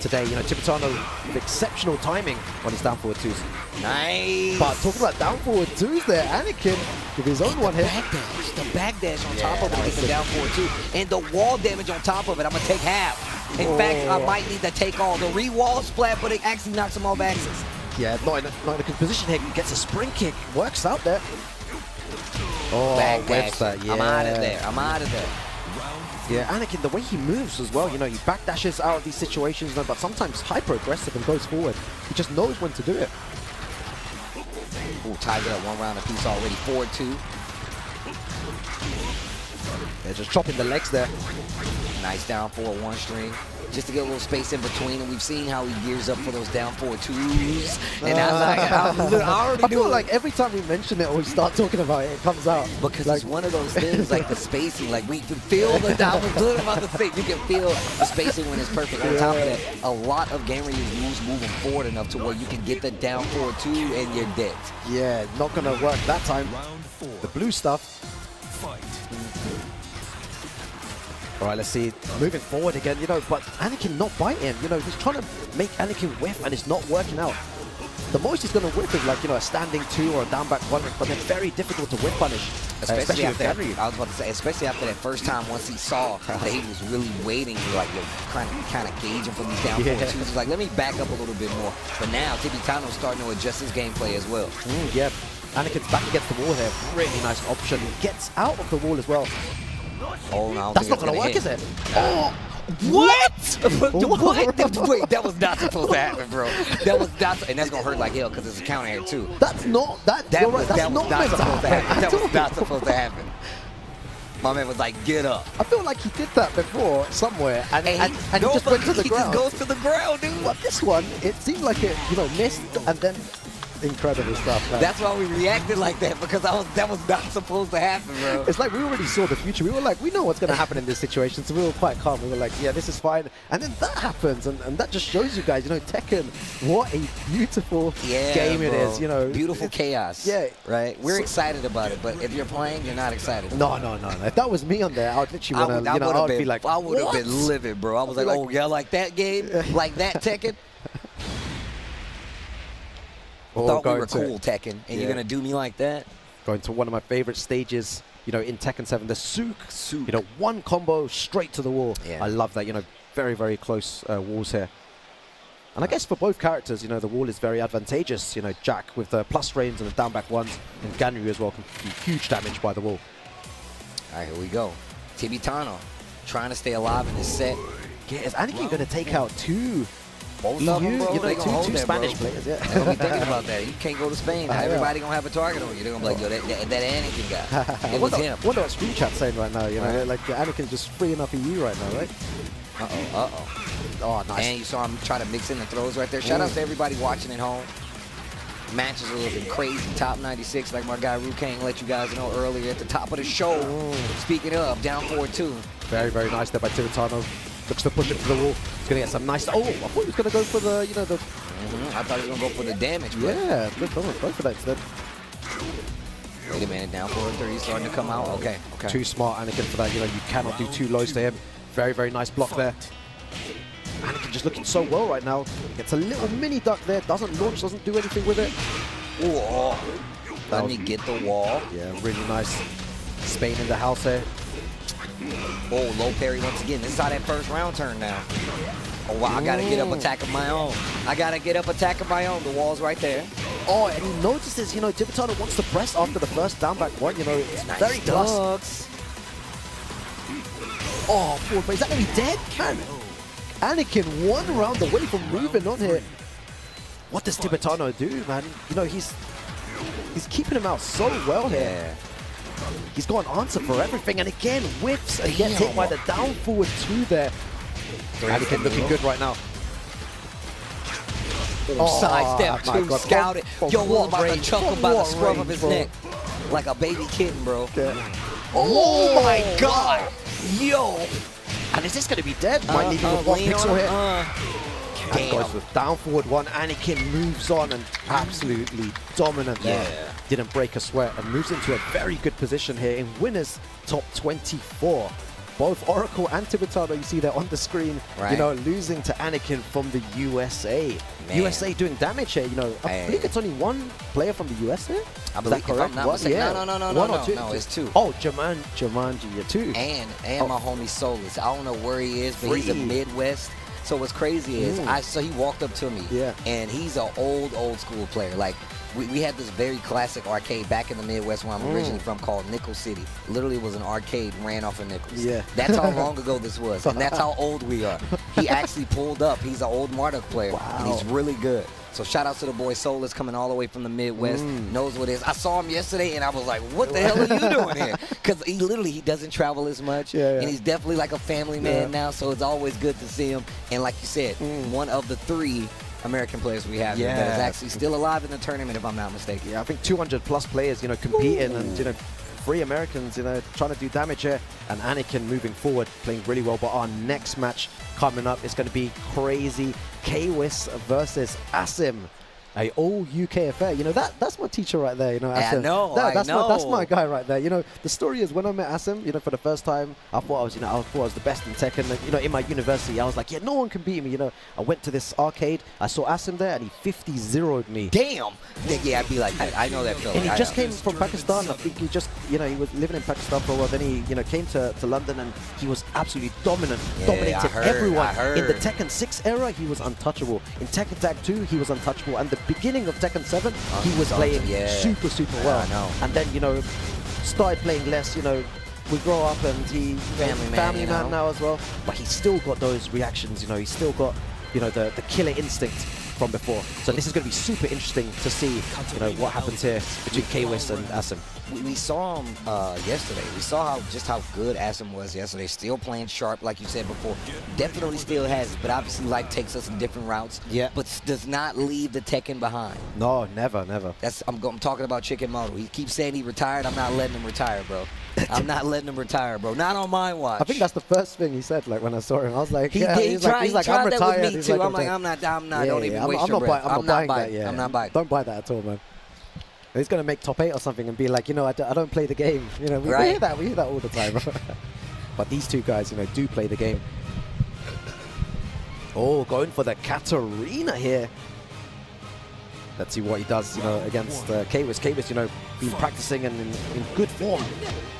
today. Tibetand with exceptional timing on his down forward twos. Nice. But talking about down forward twos there, Anakin with his own one hit. The backdash on top of it with the down forward two. And the wall damage on top of it, I'm going to take half. In fact, I might need to take all. The re-wall splat, but it actually knocks him off axis. Yeah, not in a good position here. Gets a spring kick. Works out there. Oh, backdash. That. Yeah. I'm out of there. Yeah, Anakin, the way he moves as well, he backdashes out of these situations, but sometimes hyper-aggressive and goes forward. He just knows when to do it. Ooh, Tiger at 1 round apiece already. 4-2. They're just chopping the legs there. Nice down forward 1 string. Just to get a little space in between, and we've seen how he gears up for those down forward twos. And I feel like every time we mention it or we start talking about it, it comes out. Because it's one of those things, like the spacing, like we can feel the down. Good about the thing. You can feel the spacing when it's perfect. On top of that, a lot of Ganryu's moves moving forward enough to where you can get the down forward two and you're dead. Yeah, not gonna work that time. The blue stuff. All right, let's see. Moving forward again, but Anakin not biting. He's trying to make Anakin whiff, and it's not working out. The most he's going to whiff is like, a standing 2 or a down back 1, but they're very difficult to whiff punish. Especially after that, I was about to say, especially after that first time, once he saw that he was really waiting to kind of gauge him from these down forward twos. He's like, let me back up a little bit more. But now Tibetand's starting to adjust his gameplay as well. Yeah, Anakin's back against the wall here. Really nice option. Gets out of the wall as well. Oh, no, that's not going to work, is it? Oh, what? What? Wait, that was not supposed to happen, bro. That was not, and that's going to hurt like hell because it's a counter here too. That's not, that was not supposed to happen. That was not supposed to happen. My man was like, get up. I feel like he did that before somewhere, and he just went to the ground. He just goes to the ground, dude. But this one, it seemed like it, missed, and then incredible stuff, man. That's why we reacted like that, because that was not supposed to happen, bro. It's like we already saw the future. We were like, we know what's going to happen in this situation, so we were quite calm. We were like, yeah, this is fine. And then that happens, and that just shows you guys, Tekken, what a beautiful game it is. Beautiful chaos. Yeah. Right? We're excited about it, but if you're playing, you're not excited. No. If that was me on there, I would literally want to, I would be like, I would have been livid, bro. I was like, oh, yeah, like that game? Like that Tekken? Thought we were cool, Tekken, and you're going to do me like that? Going to one of my favorite stages, in Tekken 7, the Souk. One combo straight to the wall. Yeah. I love that, very, very close walls here. And I guess for both characters, the wall is very advantageous. Jack with the plus frames and the down back ones, and Ganryu as well can do huge damage by the wall. All right, here we go. Tibetand trying to stay alive in this set. Yeah, is Anakin going to take out two? Both of them, bro. Two Spanish players, yeah. They're going to be thinking about that. You can't go to Spain. Everybody going to have a target on you. They're going to be like, yo, that Anakin guy. It was him. I wonder what Stream Chat's saying right now. Like Anakin's just freeing up EU right now, right? Oh, nice. And you saw him try to mix in the throws right there. Shout out to everybody watching at home. Matches are looking crazy. Top 96, like my guy Rookang let you guys know earlier at the top of the show. Speaking of, down 4-2. Very, very nice there by Tibetand. Looks to push it to the wall. He's going to get some nice... Oh, I thought he was going to go for the, you know, the... I thought he was going to go for the damage, but... Yeah, go for that instead. Wait a minute, down forward 3 starting to come out. Okay. Too smart, Anakin, for that. You know, you cannot do too lows to him. Very, very nice block there. Anakin just looking so well right now. Gets a little mini duck there. Doesn't launch, doesn't do anything with it. Whoa. Let me get the wall. Yeah, really nice. Spain in the house there. Oh, low parry once again. This is how that first round turned now. Oh, wow, I got to get up attack of my own. The wall's right there. Oh, and he notices, you know, Tibetand wants to press after the first down back one. You know, it's Nice very close. ducks. Oh, forward, but is that going to be dead? Man, Anakin 1 round away from moving on here. What does Tibetand do, man? You know, he's keeping him out so well here. Yeah. He's got an answer for everything, and again, whiffs and gets hit by the down forward 2 there. Anakin looking good right now. Oh, sidestep, my 2, God. scout it. Yo, what about to range, chuck him by the what scruff of range, his bro. neck. Like a baby kitten, bro. Yeah. Oh my God. Yo. And is this going to be dead? Might leave him with 1 lean pixel on here. him. And goes with down forward 1. Anakin moves on and absolutely dominant there. Yeah. Didn't break a sweat and moves into a very good position here in winners top 24. Both Oracle and Tibetand, you see there on the screen, Right. you know, losing to Anakin from the USA. Man. USA doing damage here, you know. I believe it's only 1 player from the USA. I Is that believe, if correct? I'm not What? mistaken. Yeah. No, 1 or 2? no, it's 2. Oh, Jermanji, yeah, 2. And my homie Solus. I don't know where he is, but he's a Free. Midwest. So what's crazy is, so he walked up to me, Yeah. and he's an old school player. Like, we had this very classic arcade back in the Midwest where I'm originally from called Nickel City. Literally it was an arcade, ran off of nickels. Yeah. That's how long ago this was, and that's how old we are. He actually pulled up. He's an old Marduk player, and he's really good. So shout out to the boy Solus coming all the way from the Midwest, knows what it is. I saw him yesterday, and I was like, what the hell are you doing here? Because he doesn't travel as much, and he's definitely like a family man now, so it's always good to see him. And like you said, one of the 3 American players we have here that is actually still alive in the tournament, if I'm not mistaken. Yeah, I think 200 plus players, you know, competing and, you know, 3 Americans, you know, trying to do damage here. And Anakin moving forward, playing really well. But our next match coming up is going to be crazy. Kwis versus Asim. A all UK affair. You know, that's my teacher right there, you know, Asim. That's my guy right there. You know, the story is when I met Asim, you know, for the first time, I thought I was the best in Tekken. And, you know, in my university, I was like, yeah, no one can beat me, you know. I went to this arcade, I saw Asim there, and he 50-0'd me. Damn! Yeah, I'd be like that. I know that feeling. And he just came from Pakistan. I think he just, you know, he was living in Pakistan for a while. Then he, you know, came to London, and he was absolutely dominant, dominated everyone. In the Tekken 6 era, he was untouchable. In Tekken Tag 2, he was untouchable. And the beginning of Tekken 7, he was playing super well. I know. And then, you know, started playing less, you know. We grow up, and he family man now as well. But he's still got those reactions, you know. He's still got, you know, the killer instinct from before. So this is going to be super interesting to see, you know, what happens here between Kwis and Asim. We saw him yesterday. We saw how good Asim was yesterday. Still playing sharp, like you said before. Definitely still has, but obviously life takes us in different routes. Yeah. But does not leave the Tekken behind. No, never. I'm talking about Chickenmaru. He keeps saying he retired. I'm not letting him retire, bro. I'm not letting him retire, bro. Not on my watch. I think that's the first thing he said. Like when I saw him, I was like, he tried I'm retired. That with me too. I'm like, I'm not. Yeah, don't even waste your breath. I'm not buying that. I'm not buying. Don't buy that at all, man. He's gonna make top 8 or something and be like, you know, I don't play the game. You know, we hear that all the time. But these 2 guys, you know, do play the game. Oh, going for the Katarina here. Let's see what he does, you know, against Kwis. Kwis, you know, been practicing and in good form.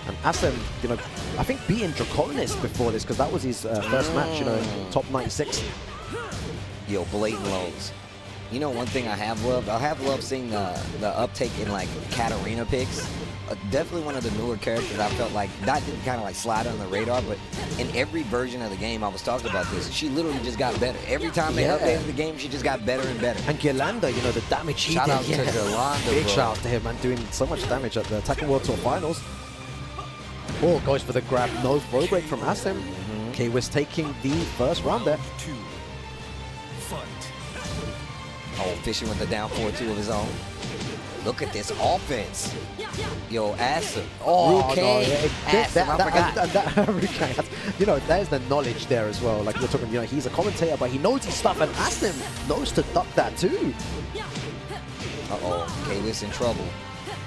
And Asim, you know, I think beating Draconis before this, because that was his first match, you know, top 96. Yo, blatant lows. You know, one thing I have loved seeing the uptake in like Katarina picks. Definitely one of the newer characters. I felt like that didn't kind of like slide on the radar, but in every version of the game, I was talking about this. She literally just got better. Every time they updated the game, she just got better and better. And Girlanda, you know, the damage he did. Shout out to Girlanda, Big bro. shout out to him, man, doing so much damage at the Tekken World Tour Finals. Oh, goes for the grab. No throw break from Asim. Kwis taking the first round there. Oh, fishing with the down 4-2 of his own. Look at this offense. Yo, Asim. Oh, Rookang. no, yeah. Asim, I forgot. Rookang, you know, there's the knowledge there as well. Like we're talking, you know, he's a commentator, but he knows his stuff, and Asim knows to duck that too. Uh-oh, K-Wiz in trouble.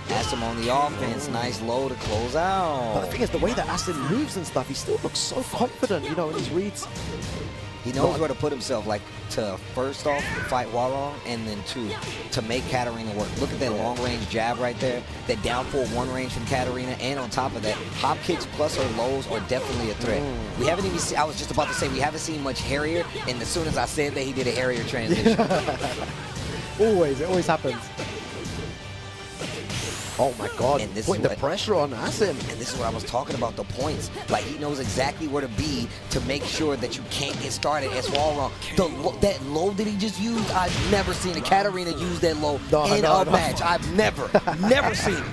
Asim on the offense, nice low to close out. But the thing is, the way that Asim moves and stuff, he still looks so confident, you know, in his reads. He knows where to put himself, like to first off fight Hwoarang, and then two, to make Katarina work. Look at that long-range jab right there, that down forward one range from Katarina, and on top of that, hop kicks plus her lows are definitely a threat. We haven't even seen, I was just about to say, we haven't seen much Harrier, and as soon as I said that, he did a Harrier transition. It always happens. Oh my God, And this putting is the what- pressure on Asim. And this is what I was talking about, the points. Like, he knows exactly where to be to make sure that you can't get started as Hwoarang. That low that he just used, I've never seen a Katarina use that low in a match. I've never seen it.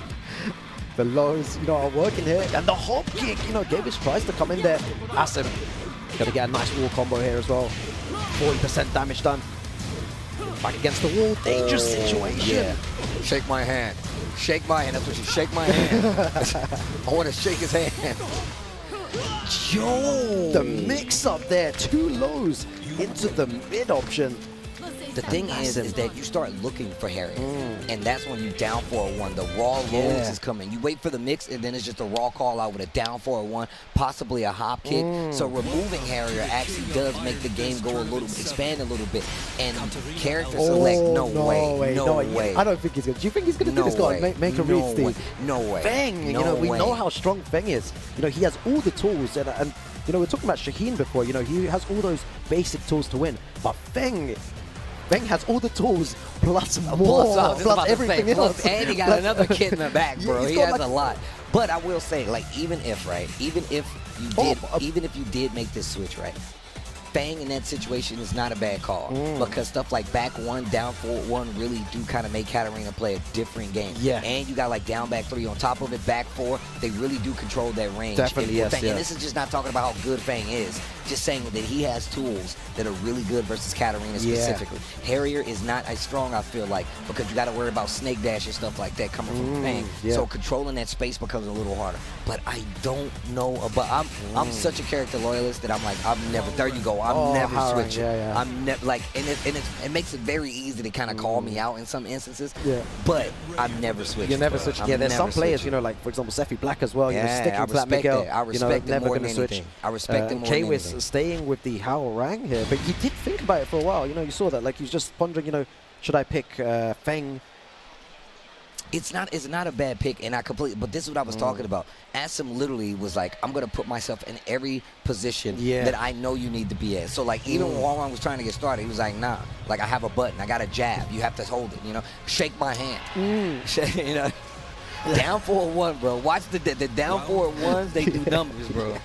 The lows, you know, are working here. And the hop kick, you know, Davis tries to come in there. Asim, gotta get a nice wall combo here as well. 40% damage done. Back against the wall, dangerous situation. Yeah. Shake my hand. Shake my hand. That's what you shake my hand. I want to shake his hand. Yo! The mix up there, 2 lows into the mid option. The thing is that you start looking for Harrier, and that's when you down 4-1. The raw lows is coming. You wait for the mix, and then it's just a raw call out with a down 4-1, possibly a hop kick. So removing Harrier actually does make the game go a little, expand a little bit. And character select, no way. I don't think he's gonna. Do you think he's gonna do this? Go on, make a read, Steve. No way. Feng, you know, we know how strong Feng is. You know, he has all the tools, and you know, we're talking about Shaheen before. You know, he has all those basic tools to win, but Feng has all the tools plus more, plus everything else. And he got another kid in the back, bro. He has like a lot. But I will say, like, even if you did make this switch, right? Feng in that situation is not a bad call because stuff like back 1, down 4-1 really do kind of make Katarina play a different game. Yeah. And you got like down back 3 on top of it, back 4. They really do control that range. Definitely, yes. And this is just not talking about how good Feng is. Just saying that he has tools that are really good versus Katarina specifically. Harrier is not as strong, I feel like, because you got to worry about snake dash and stuff like that coming from Feng. Yeah. So controlling that space becomes a little harder. But I don't know about. I'm such a character loyalist that I'm like, I'm never. There you go. I'm never Hwoarang, switching. yeah. I'm never like, and it makes it very easy to kind of call me out in some instances. Yeah. But I'm never switching. You're never switching. Yeah, there's some players, you know, like for example, Sephi Black as well. You know, sticking I to that respect Miguel. that. I respect you know, it more never than going to switch. anything. I respect it more than anything. K-Wiz staying with the Hwoarang here, but he did think about it for a while. You know, you saw that. Like he's just pondering. You know, should I pick Feng? It's not a bad pick, and I completely. But this is what I was talking about. Asim literally was like, I'm gonna put myself in every position that I know you need to be at. So like, even when Hwoarang was trying to get started, he was like, nah, like I have a button, I got a jab, you have to hold it. You know, shake my hand. You know, down 4-1, bro. Watch the down 4-1s. They do numbers, bro.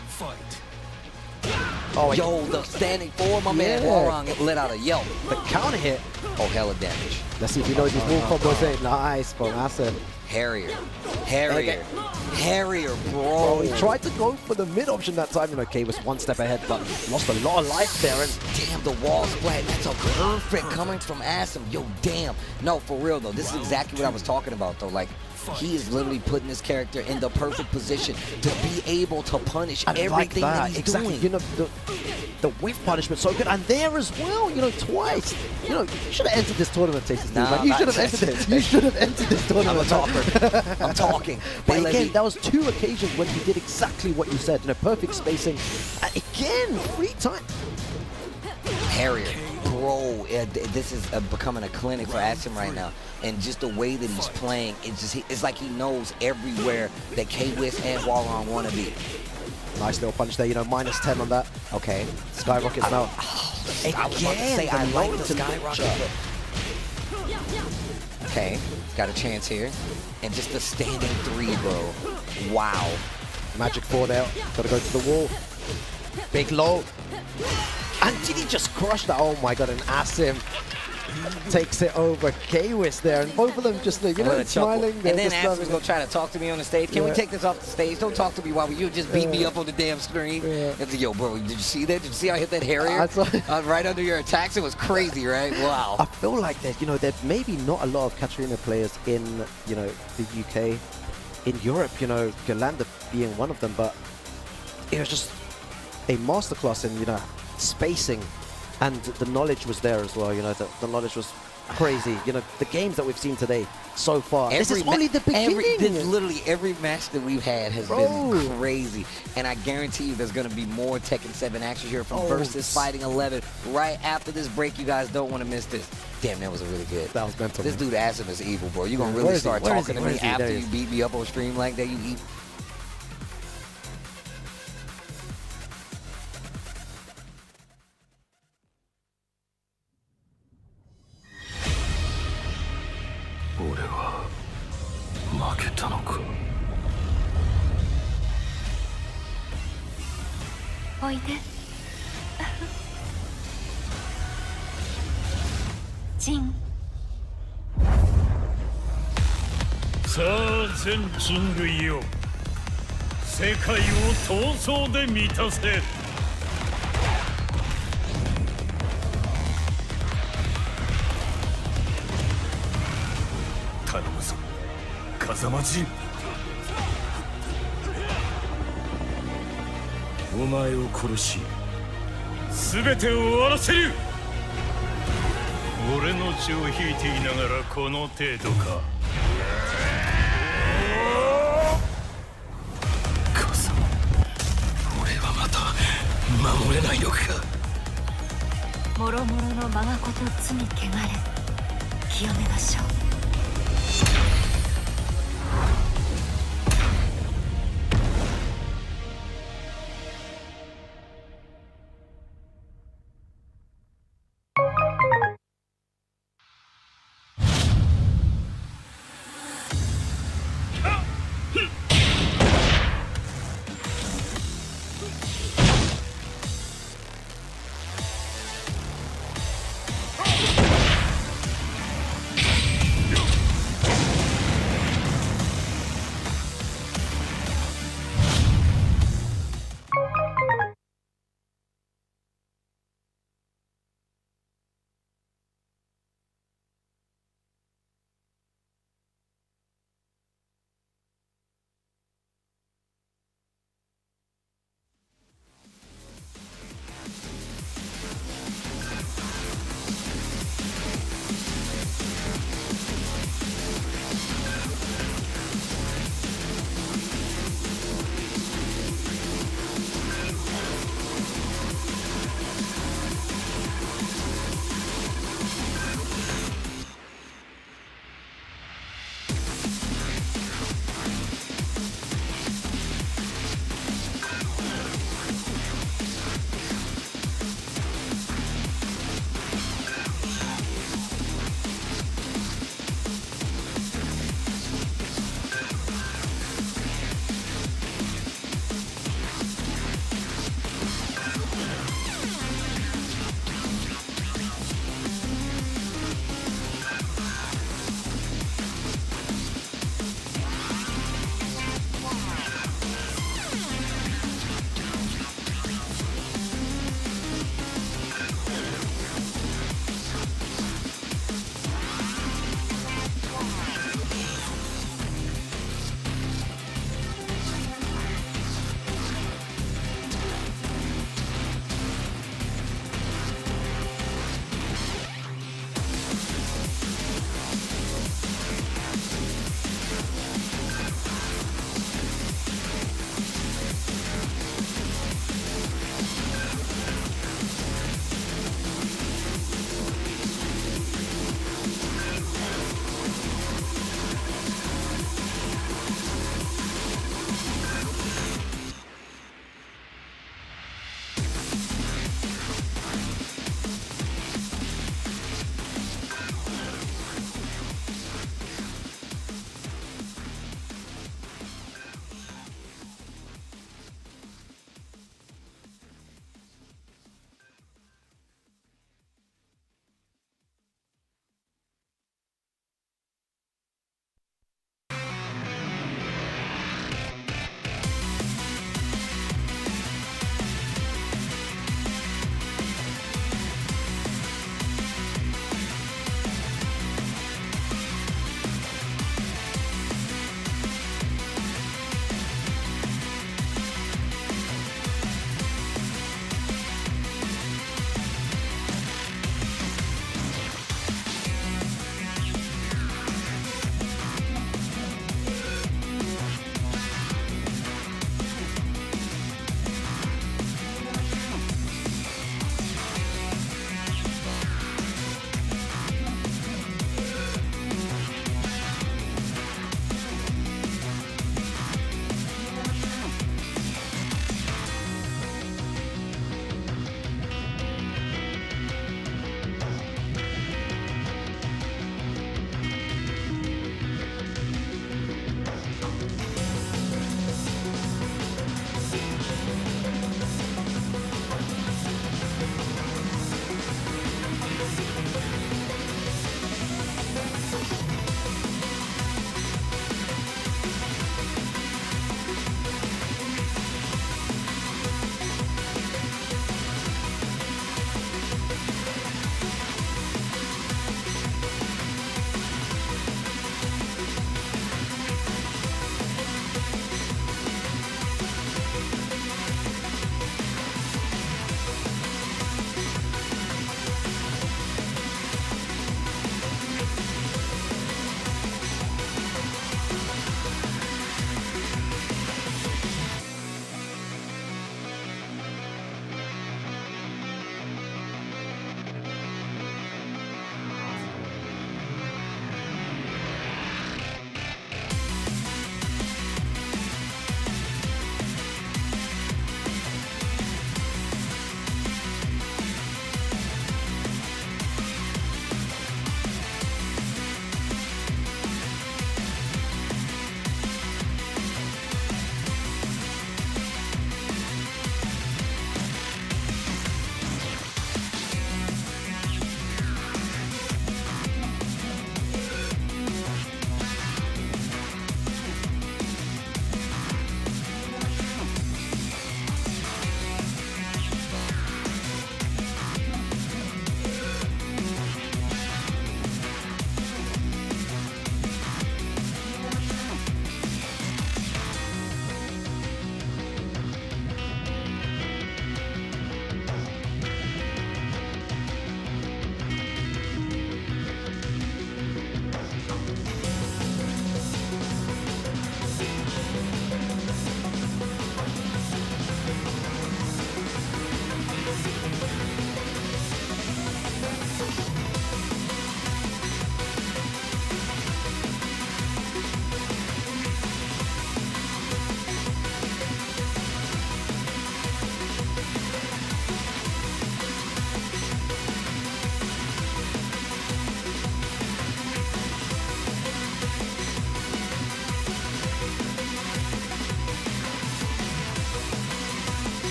Oh, yo, the standing forward, my man Hwoarang let out a yelp. The counter hit. Oh, hella damage. Let's see if he knows his wall combos. Nice from Asim. Harrier, bro. Well, he tried to go for the mid option that time. You know, K was one step ahead, but lost a lot of life there. And damn, the wall splat. That's a perfect coming from Asim. Yo, damn. No, for real though. This is exactly what I was talking about though. Like, he is literally putting this character in the perfect position to be able to punish everything that he's doing. You know, the whiff punishment so good, and there as well. You know, twice. You know, you should have entered this tournament, Tetsu. Nah, you should have entered it. You should have entered this tournament. I'm a talker. I'm talking. But again, that was 2 occasions when he did exactly what you said. You know, perfect spacing. Again, 3 times. Harrier, bro, this is becoming a clinic for Asim right now. And just the way that he's playing, it's like he knows everywhere that K-Wiz and Hwoarang want to be. Nice little punch there, you know, -10 on that. Okay. Skyrockets now. I was about to say, I like the skyrocket. Okay, got a chance here. And just the standing 3, bro. Wow. Magic 4 there. Gotta go to the wall. Big low. And did he just crush that? Oh my god, and Asim takes it over Kwis there, and both of them just smiling. And then Asim's gonna try to talk to me on the stage. Can we take this off the stage? Don't talk to me while you just beat me up on the damn screen. It's like, yo, bro, did you see that? Did you see how I hit that Harrier? Right under your attacks? It was crazy, right? Wow. I feel like that, there may be not a lot of Katarina players in, the UK, in Europe, Yolanda being one of them, but it was just a masterclass in, spacing, and the knowledge was there as well. The knowledge was crazy. The games that we've seen today so far. This is only the beginning. Literally every match that we've had has been crazy, and I guarantee you there's going to be more Tekken 7 action here from Versus Fighting 11 right after this break. You guys don't want to miss this. Damn, that was a really good. That was mental. This dude Asim is evil, bro. You're going to really start talking to me after you beat me up on stream like that. You eat.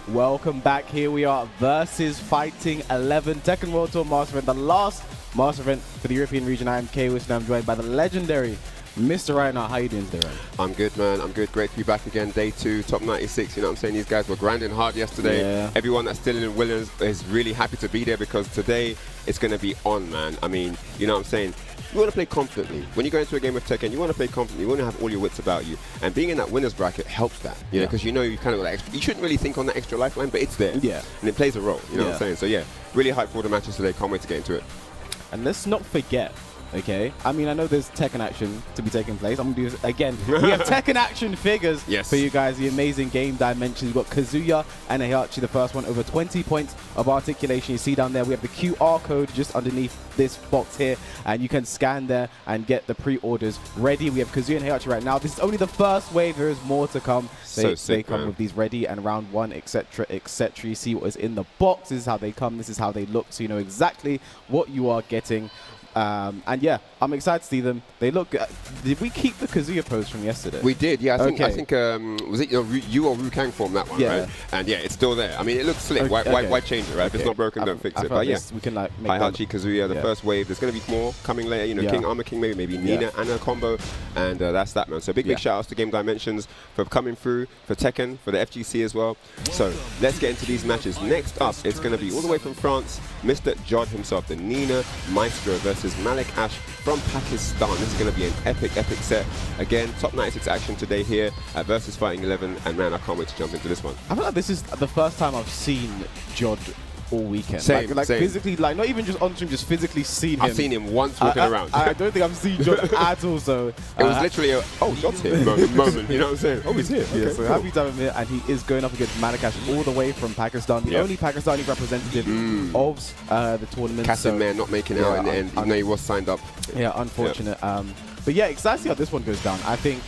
welcome back. Here we are versus Fighting 11 Tekken World Tour Master Event, the last Master Event for the European region. I am K-Wish and I'm joined by the legendary Mr. Right Now. How you doing today, Ryan? I'm good, man. I'm good. Great to be back again. Day 2, top 96. You know what I'm saying? These guys were grinding hard yesterday. Yeah. Everyone that's still in Williams is really happy to be there because today it's going to be on, man. I mean, you know what I'm saying? You want to play confidently. When you go into a game of Tekken, you want to play confidently. You want to have all your wits about you. And being in that winner's bracket helps that, you know, because you know you kind of like, you shouldn't really think on that extra lifeline, but it's there. Yeah. And it plays a role, you know what I'm saying? So yeah, really hyped for the matches today. Can't wait to get into it. And let's not forget, okay? I mean, I know there's Tekken action to be taking place. I'm going to do this again. We have Tekken action figures for you guys. The amazing game dimensions. We've got Kazuya and Heihachi, the first one, over 20 points of articulation. You see down there, we have the QR code just underneath this box here, and you can scan there and get the pre-orders ready. We have Kazuya and Heihachi right now. This is only the first wave. There is more to come. They come with these ready and round 1, etc., etc. You see what is in the box. This is how they come. This is how they look. So you know exactly what you are getting. And yeah, I'm excited to see them. They look good. Did we keep the Kazuya pose from yesterday? We did, yeah. I think was it you or Rookang formed that one, right? And yeah, it's still there. I mean, it looks slick. Why change it, right? If it's not broken, don't fix it. But yeah, we can like make Heihachi, Kazuya, the first wave. There's going to be more coming later. You know, King, Armor King, maybe Nina and a combo, and that's that, man. So big shout outs to Game Dimensions for coming through, for Tekken, for the FGC as well. So let's get into these matches. Next up, it's going to be all the way from France, Mr. Jodd himself, the Nina Maestro versus Malik Ash from Pakistan. This is going to be an epic set. Again, top 96 action today here at Versus Fighting 11, and man, I can't wait to jump into this one. I feel like this is the first time I've seen Jodd all weekend. Same. Physically, like not even just on stream, just physically seen him. I've seen him once walking around. I don't think I've seen Jodd at all. So it was literally a Jodd's here moment. You know what I'm saying? Oh, he's here. Yeah, so happy to have him here, and he is going up against Malik Ash all the way from Pakistan, the only Pakistani representative of the tournament. Kasim man not making it out in the end. He was signed up. Yeah, unfortunate. But yeah, excited to see how this one goes down. I think,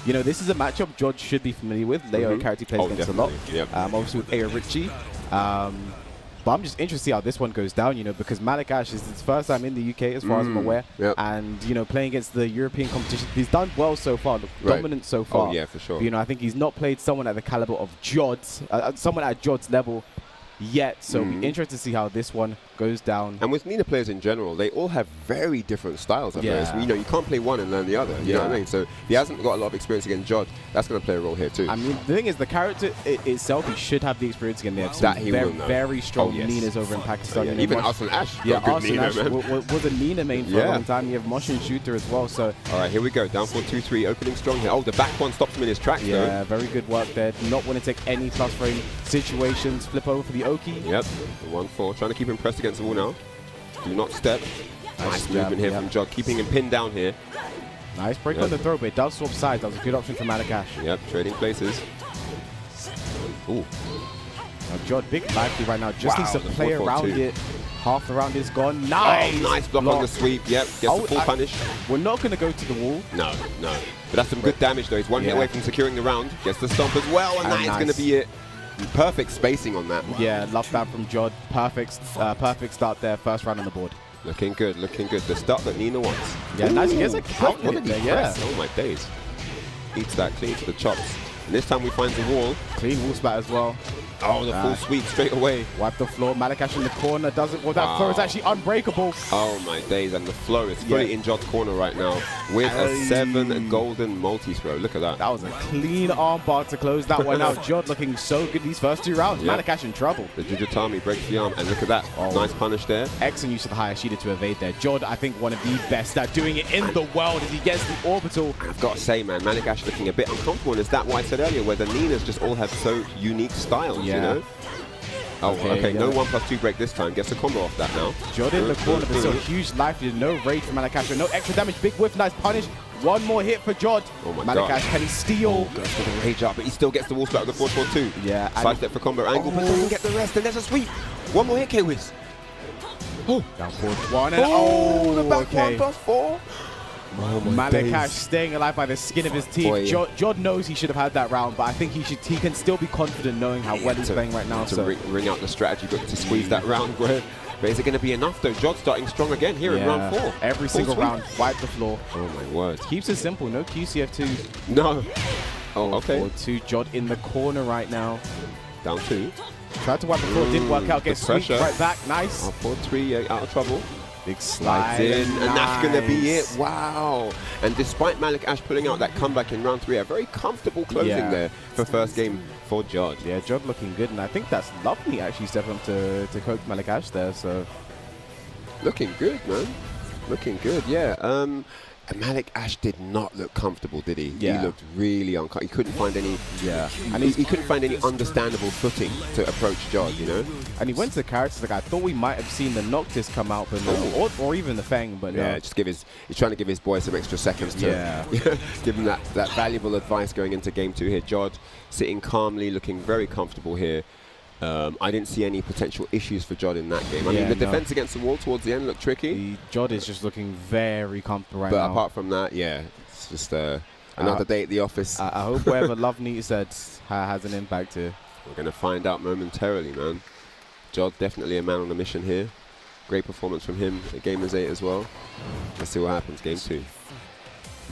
you know, this is a matchup Jodd should be familiar with. Leo character plays against a lot. Obviously with Ayorichi. But I'm just interested to see how this one goes down, you know, because Malik Ash is his first time in the UK, as far as I'm aware. And, you know, playing against the European competition, he's done well so far, dominant so far. Oh, yeah, for sure. But, you know, I think he's not played someone at the caliber of Jodd's, someone at Jodd's level yet. So it'll be interesting to see how this one goes down. And with Nina players in general, they all have very different styles. You know, you can't play one and learn the other. You know what I mean? So if he hasn't got a lot of experience against Jodd, that's going to play a role here too. I mean, the thing is, the character itself, he should have the experience again. They have some very strong Ninas over in Pakistan. You know, even Asim Ash. Asim Ash was a Nina main for a long time. You have Moshin Shooter as well. So all right, here we go. Down 4-2-3, opening strong here. Oh, the back one stops him in his tracks. Yeah, very good work there. Not want to take any plus frame situations. Flip over for the Oki. Yep, the 1-4. Trying to keep him pressed against the wall now. Do not step. Nice movement here from Jodd, keeping him pinned down here. Nice break on the throw, but it does swap sides. That was a good option for Malik Ash. Yep, trading places. Ooh. Now Jodd, big lively right now. Just needs to play around it. Half the round is gone. Nice! Oh, nice block on the sweep. Yep, gets the full punish. We're not going to go to the wall. No. But that's some good damage, though. He's one hit away from securing the round. Gets the stomp as well, and that is going to be it. Perfect spacing on that. Yeah, love that from Jodd. Perfect start there. First round on the board. Looking good. The start that Nina wants. Yeah, nice. He gets a count in there, Oh my days. Eats that clean to the chops. And this time we find the wall. Clean wall spat as well. Oh, the full sweep straight away. Wipe the floor. Malik Ash in the corner doesn't. Well, that floor is actually unbreakable. Oh my days, and the flow is fully in Jodd's corner right now with a 7 golden multi-throw. Look at that. That was a clean armbar to close that one out. Jodd looking so good these first 2 rounds. Malik Ash in trouble. The Jujutami breaks the arm, and look at that. Nice punish there. Excellent use of the Heihachi to evade there. Jodd, I think, one of the best at doing it in the world as he gets the orbital. I've got to say, man, Malik Ash looking a bit uncomfortable, and is that why I said earlier, where the Ninas just all have so unique styles, you know? Oh, okay. No 1+2 break this time. Gets a combo off that now. Jodd in the corner, but still huge life. No rage from Malik Ash. No extra damage. Big whiff, nice punish. One more hit for Jodd. Oh my Malik God. Ash, can he steal? Goes for the rage up, but he still gets the wall splat with the 4-4-2. Yeah. Side step for combo angle, but doesn't get the rest. And there's a sweep. One more hit, K-Wiz. Oh, down forward 1 and the back 1+4. Oh, Malik Ash staying alive by the skin of his teeth. Jodd knows he should have had that round, but I think he can still be confident knowing how well he's playing right now. To ring out the strategy book to squeeze that round. But is it going to be enough though? Jodd starting strong again here in round 4. Every single round, wipe the floor. Oh my word. Keeps it simple, no QCF2. No. Oh, okay. 4-4-2, Jodd in the corner right now. Down 2. Tried to wipe before, didn't work out. Gets swept right back. Nice. Up 4-3, out of trouble. Big slide in, and that's going to be it. Wow. And despite Malik Ash pulling out that comeback in round 3, a very comfortable closing there for first game for Jodd. Yeah, Jodd looking good, and I think that's Loveneet actually stepping up to coach Malik Ash there. So looking good, man. Looking good, yeah. And Malik Ash did not look comfortable, did he? Yeah. He looked really uncomfortable. He couldn't find any. Yeah. And he couldn't find any understandable footing to approach Jodd, you know. And he went to the characters like I thought we might have seen the Noctis come out, but no, or even the Feng, but yeah, no. just he's trying to give his boy some extra seconds to give him that valuable advice going into game 2 here. Jodd sitting calmly, looking very comfortable here. I didn't see any potential issues for Jodd in that game. I mean, the defense against the wall towards the end looked tricky. Jodd is just looking very comfortable right now. But apart from that, yeah, it's just another day at the office. I hope whatever Loveneet said has an impact here. We're going to find out momentarily, man. Jodd definitely a man on a mission here. Great performance from him at Gamers 8 as well. Let's see what happens, game 2.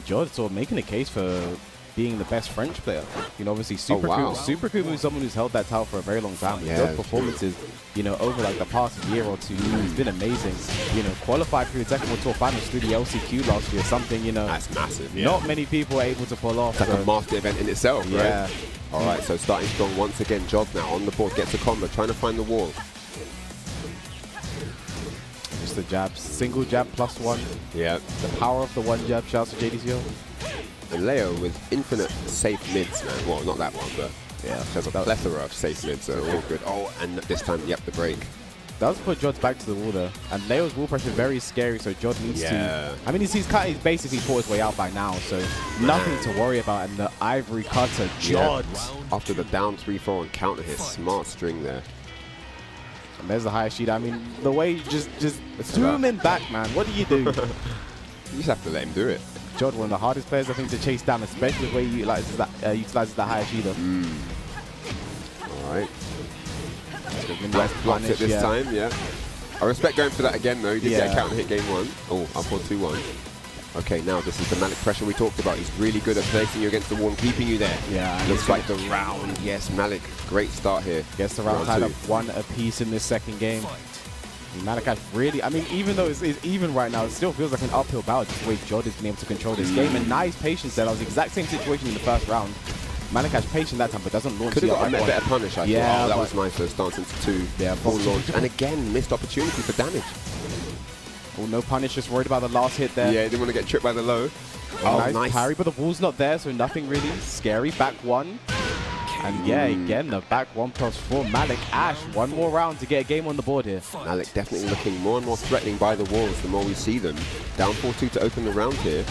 Jodd sort of making a case for being the best French player. You know, obviously Super Kuma is someone who's held that title for a very long time. Yeah, performances, you know, over like the past year or two, it's been amazing. You know, qualified for the Tekken World Tour Finals through the LCQ last year, something, you know, that's massive. Yeah. Not many people are able to pull off. It's like a master event in itself, yeah. Right? All right, so starting strong once again. Jodd now on the board, gets a combo, trying to find the wall. Just a jab, single jab +1. Yeah. The power of the one jab. Shouts to JDCO. And Leo with infinite safe mids, man. Well, not that one, but yeah, there's a plethora of safe mids, so all good. Oh, and this time, yep, the break. Does put Jodd's back to the wall there. And Leo's wall pressure very scary, so Jodd needs to... I mean, he's basically fought his way out by now, so nothing to worry about. And the ivory cutter, Jodd. Yeah. After the down 3-4 and counter hit, smart string there. And there's the Heihachi. I mean, the way you just zoom in back, man. What do you do? You just have to let him do it. Jodd, one of the hardest players, I think, to chase down, especially the way he utilizes that Heihachi, though. All right. Blocks it this time, yeah. I respect going for that again, though. He did get a counter hit game 1. Oh, up 4-2-1. Okay, now this is the Malik pressure we talked about. He's really good at placing you against the wall and keeping you there. Yeah. Looks like the round. Yes, Malik, great start here. Gets the round tied up 1 apiece in this second game. Malik Ash really, I mean, even though it's even right now, it still feels like an uphill battle just the way Jodd has been able to control this game. And nice patience there. That was the exact same situation in the first round. Malik Ash patient that time, but doesn't launch. Could have got a better punish, I thought. Oh, that was nice for stance into 2. Yeah, full launch. And again, missed opportunity for damage. Oh, no punish, just worried about the last hit there. Yeah, he didn't want to get tripped by the low. Oh, nice parry, but the wall's not there, so nothing really scary. Back 1. And yeah, again, the back 1+4. Malik Ash, 1 more round to get a game on the board here. Malik definitely looking more and more threatening by the walls the more we see them. Down 4-2 to open the round here.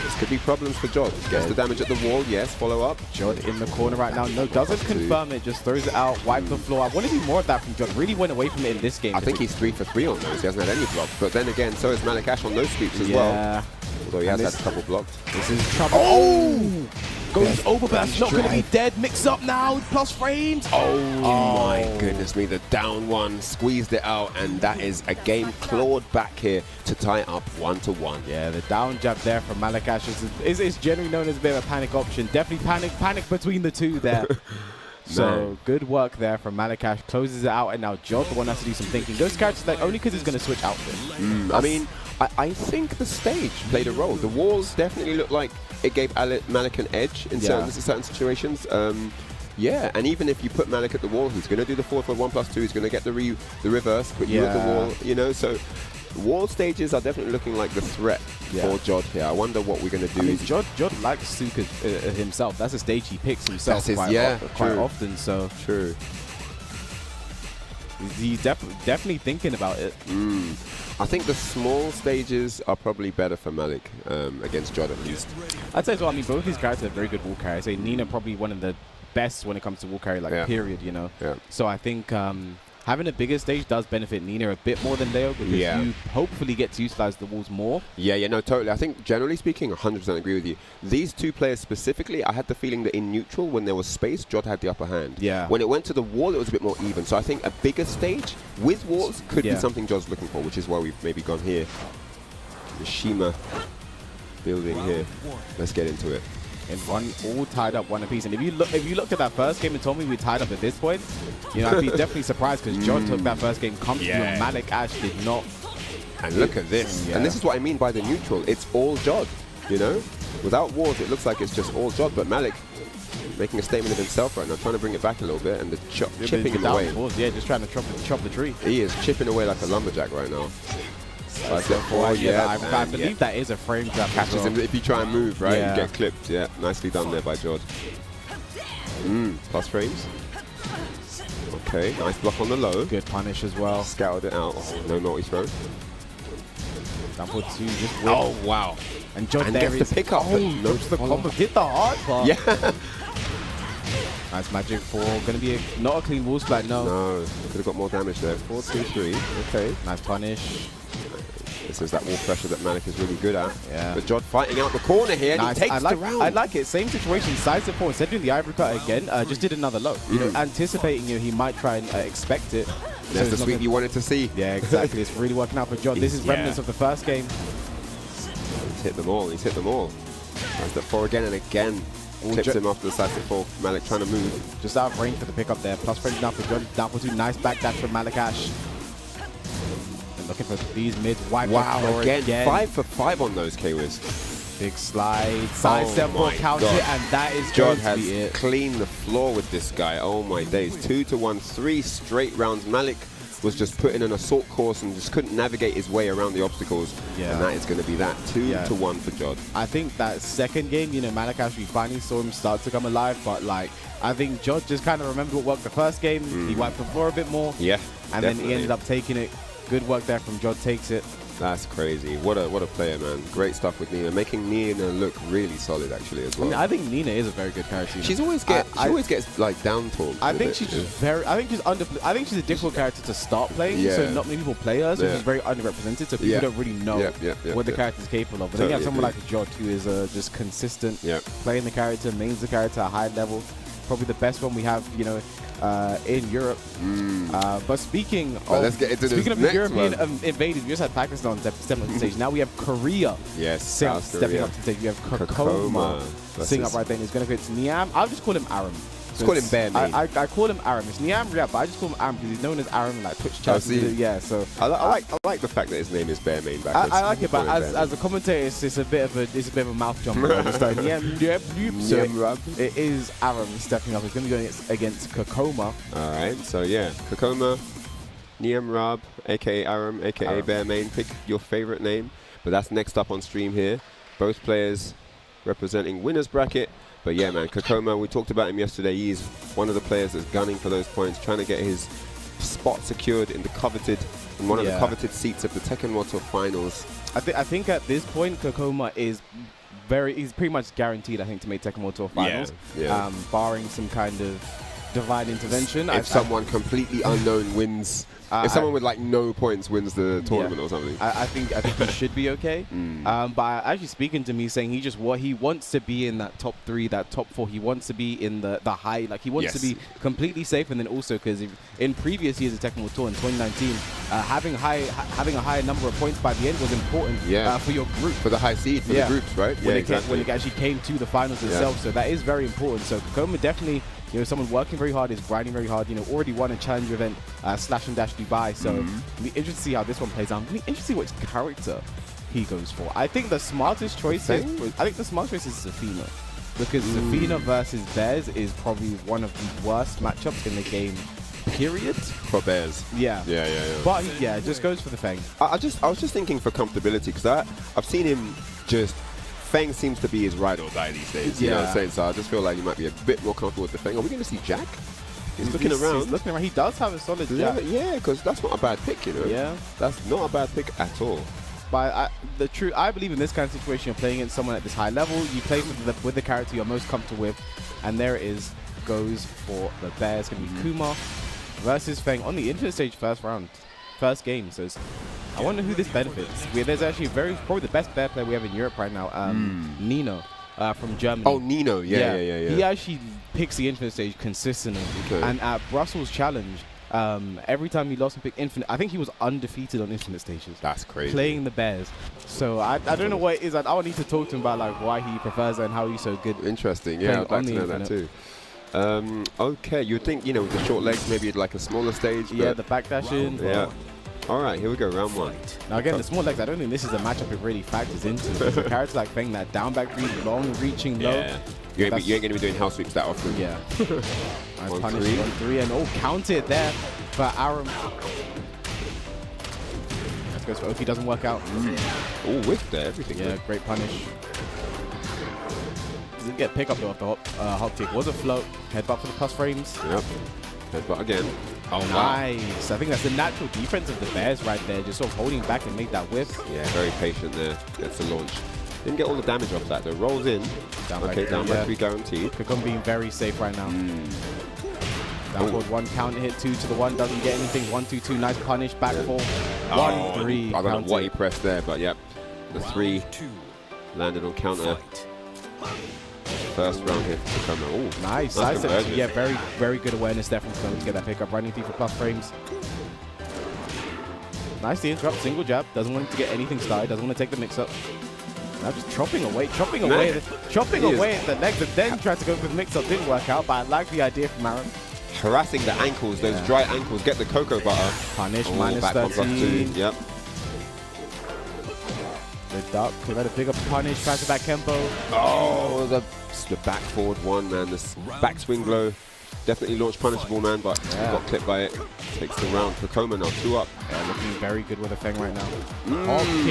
This could be problems for Jodd. Gets the damage at the wall, yes, follow up. Jodd in the corner right now. No, doesn't confirm it, just throws it out, wipe the floor. I want to do more of that from Jodd. Really went away from it in this game. I think he's 3 for 3 on those. He hasn't had any blocks. But then again, so is Malik Ash on those sweeps as well. Although he has had a couple blocked. This is trouble. Oh! Goes overburst, not going to be dead. Mix up now, plus frames. Oh my goodness me, the down 1 squeezed it out, and that is a game clawed back here to tie up 1-1. Yeah, the down jab there from Malik Ash is generally known as a bit of a panic option. Definitely panic between the two there. So good work there from Malik Ash. Closes it out, and now Jodd, the one has to do some thinking. Those characters, like, only because he's going to switch outfit. I mean, I think the stage played a role. The walls definitely looked like it gave Malik an edge in certain situations. Yeah, and even if you put Malik at the wall, he's going to do the 4 for 1+2. He's going to get the reverse, put you at the wall, you know. So wall stages are definitely looking like the threat for Jodd here. I wonder what we're going to do. I mean, Jodd likes Suka himself. That's a stage he picks himself quite often. So true. He's definitely thinking about it. I think the small stages are probably better for Malik against Jodd at least. I'd say as well. I mean, both these guys are very good wall carry. I'd say Nina probably one of the best when it comes to wall carry, period, you know. So I think having a bigger stage does benefit Nina a bit more than Leo because you hopefully get to utilize the walls more. Yeah, no, totally. I think generally speaking, 100% agree with you. These two players specifically, I had the feeling that in neutral, when there was space, Jodd had the upper hand. Yeah. When it went to the wall, it was a bit more even. So I think a bigger stage with walls could be something Jodd's looking for, which is why we've maybe gone here. The Shima building here. Let's get into it. in one, all tied up one apiece. And if you looked at that first game and told me we tied up at this point, you know, I'd be definitely surprised because Jodd took that first game comfortably and Malik Ash did not. And look at this. And this is what I mean by the neutral. It's all Jodd, you know? Without wards, it looks like it's just all Jodd, but Malik making a statement of himself right now, trying to bring it back a little bit and the chipping him away. Yeah, just trying to chop the tree. He is chipping away like a lumberjack right now. I believe that is a frame trap. Catches him if you try and move, right? You get clipped. Yeah, nicely done there by Jodd. Plus frames. Okay, nice block on the low. Good punish as well. Scouted it out. No multi-throw. Down for 2, just whip. Oh, wow. And Jodd there gets the pick up. Oh, notes the combo. Hit the hard part. Yeah. Nice magic for going to be not a clean wall splat, no. No, could have got more damage there. 4, 2, 3. Okay. Nice punish. This is that wall pressure that Malik is really good at. Yeah. But Jodd fighting out the corner here, and he takes the round. I like it. Same situation, side support. Instead of doing the ivory cut again, just did another low. You know, anticipating he might try and expect it. That's the sweep you wanted to see. Yeah, exactly. It's really working out for Jodd. This is remnants of the first game. He's hit them all. He's hit them all. Tries that 4 again and again. Clips him off to the side to 4. Malik trying to move. Just out of range for the pickup there. Plus frame down for Jodd. Down for 2. Nice backdash from Malik Ash. Looking for these mid wipe. Wow, again 5 for 5 on those K-Wiz. Big slide, side step or counter, and that is Jodd has cleaned the floor with this guy. Oh my days. 2-1, 3 straight rounds. Malik was just put in an assault course and just couldn't navigate his way around the obstacles. And that is going to be that 2-1 for Jodd. I think that second game, you know, Malik actually finally saw him start to come alive, but like, I think Jodd just kind of remembered what worked the first game. He wiped the floor a bit more. Yeah, and then he ended up taking it. Good work there from Jodd, takes it. That's crazy. What a player, man. Great stuff with Nina. Making Nina look really solid, actually, as well. I mean, I think Nina is a very good character. She always gets like down talked. I think she's just I think she's a difficult character to start playing. So not many people play her. So she's very underrepresented. So people don't really know what the character's capable of. But then you have someone like Jodd who is just consistent, playing the character, mains the character at a high level. Probably the best one we have, you know, in Europe. But speaking of the European invaders, we just had Pakistan stepping up the stage. Now we have Korea stepping up to the stage. We have Kkokkoma sitting up right there. And he's going to go to Niam. I'll just call him Aram. Just call him Bear Main. I call him Aram. It's Niam, but I just call him Aram because he's known as Aram, like Twitch chat. Yeah, so I like the fact that his name is Bear Main. I like it, but as a commentator, it's a bit of a mouth jumper. It is Aram stepping up. He's going to be going against Kkokkoma. All right, so yeah, Kkokkoma, Niam Raeb, aka Aram, aka Bear Main. Pick your favorite name, but that's next up on stream here. Both players representing winners bracket. But yeah, man, Kkokkoma, we talked about him yesterday. He's one of the players that's gunning for those points, trying to get his spot secured in the coveted, in one of the coveted seats of the Tekken World Tour finals. I think at this point, Kkokkoma is he's pretty much guaranteed, I think, to make Tekken World Tour finals. Barring some kind of divine intervention. If someone completely unknown wins, if someone with like no points wins the tournament or something, I think he should be okay. But actually speaking to me, saying he wants to be in that top 3, that top 4. He wants to be in the high, like he wants to be completely safe. And then also because in previous years of Tekken World Tour in 2019, having a higher number of points by the end was important for your group, for the high seed, for the groups, right? When it actually came to the finals itself. So that is very important. So Kkokkoma definitely, you know, someone working very hard, is grinding very hard, you know, already won a challenger event, Slash and Dash Dubai. So it'll be interesting to see how this one plays out. It'll be interesting to see which character he goes for. I think the smartest choice is Zafina. Because Zafina versus Bears is probably one of the worst matchups in the game, period. For Bears. Yeah. But yeah, just goes for the Feng. I was just thinking for comfortability, because I've seen him just, Feng seems to be his ride or die these days. You know what I'm saying? So I just feel like he might be a bit more comfortable with the Feng. Are we going to see Jack? He's looking around. He's looking around. He does have a solid Jack. Yeah, because that's not a bad pick, you know? Yeah. That's not a bad pick at all. But I believe in this kind of situation, you're playing against someone at this high level, you play with the character you're most comfortable with, and there it is, goes for the Bear. It's going to be Kuma versus Feng on the Infinite Stage first game. So I wonder who this benefits. There's actually probably the best Bear player we have in Europe right now, Nino from Germany. Oh, Nino, yeah. He actually picks the Infinite Stage consistently. And at Brussels Challenge, Every time he lost and picked Infinite, I think he was undefeated on Infinite stages. That's crazy. Playing the Bears. So I don't know what it is. I would need to talk to him about like why he prefers it and how he's so good. Interesting. Yeah, I'd like to know that too. Okay, you'd think, you know, with the short legs, maybe like a smaller stage. Yeah, the backdashing. Yeah. All right, here we go, round 1. Now again, the small legs, I don't think this is a matchup it really factors into. Because a character like Feng, that down back read, long reaching low. Yeah. You ain't going to be doing house sweeps that often. Yeah. Nice 1-3. punish, 1-3, and counted there for Aram. Let's go for Oki, doesn't work out. Oh, whiff there, everything. Yeah, great punish. Didn't get pick up though off the hop kick. Was a float. Headbutt for the plus frames. Yep. Headbutt again. Oh, nice. I think that's the natural defense of the Bears right there. Just sort of holding back and make that whiff. Yeah, very patient there. Gets the launch. Didn't get all the damage off that though. Rolls in. Down by 3 guaranteed. Kkokkoma being very safe right now. Downward 1 counter hit, 2 to the 1. Doesn't get anything. 1-2-2. Nice punish. Back 4. 1-3. I don't know what he pressed there, but yep. The 3 landed on counter. First round here for Kkokkoma. Oh, nice. Yeah, very good awareness there from Kkokkoma to get that pickup. Running through for plus frames. Nicely interrupt. Single jab. Doesn't want to get anything started. Doesn't want to take the mix up. Now just chopping away at the legs, and then tried to go for the mix up. Didn't work out, but I like the idea from Aram. Harassing the ankles, those dry ankles. Get the cocoa butter. Punish, minus 13. Yep. The duck, let a big up punish, tries to back Kempo. Oh, the back forward 1, man. This back swing blow. Definitely launch punishable, man, but got clipped by it. Takes the round. Kkokkoma now 2 up. Yeah, looking very good with a Feng right now.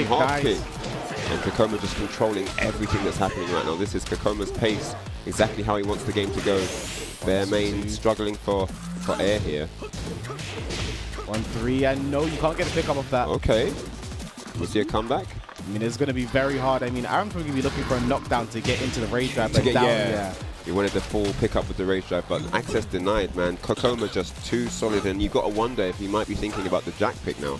Hard kick. And Kkokkoma just controlling everything that's happening right now. This is Kokkoma's pace, exactly how he wants the game to go. Bear main struggling for air here. 1-3, and no, you can't get a pick up of that. Okay. We see a comeback. I mean, it's going to be very hard. I mean, Aram's going to be looking for a knockdown to get into the rage drive. He wanted the full pickup with the rage drive, but access denied, man. Kkokkoma just too solid, and you got to wonder if he might be thinking about the jack pick now.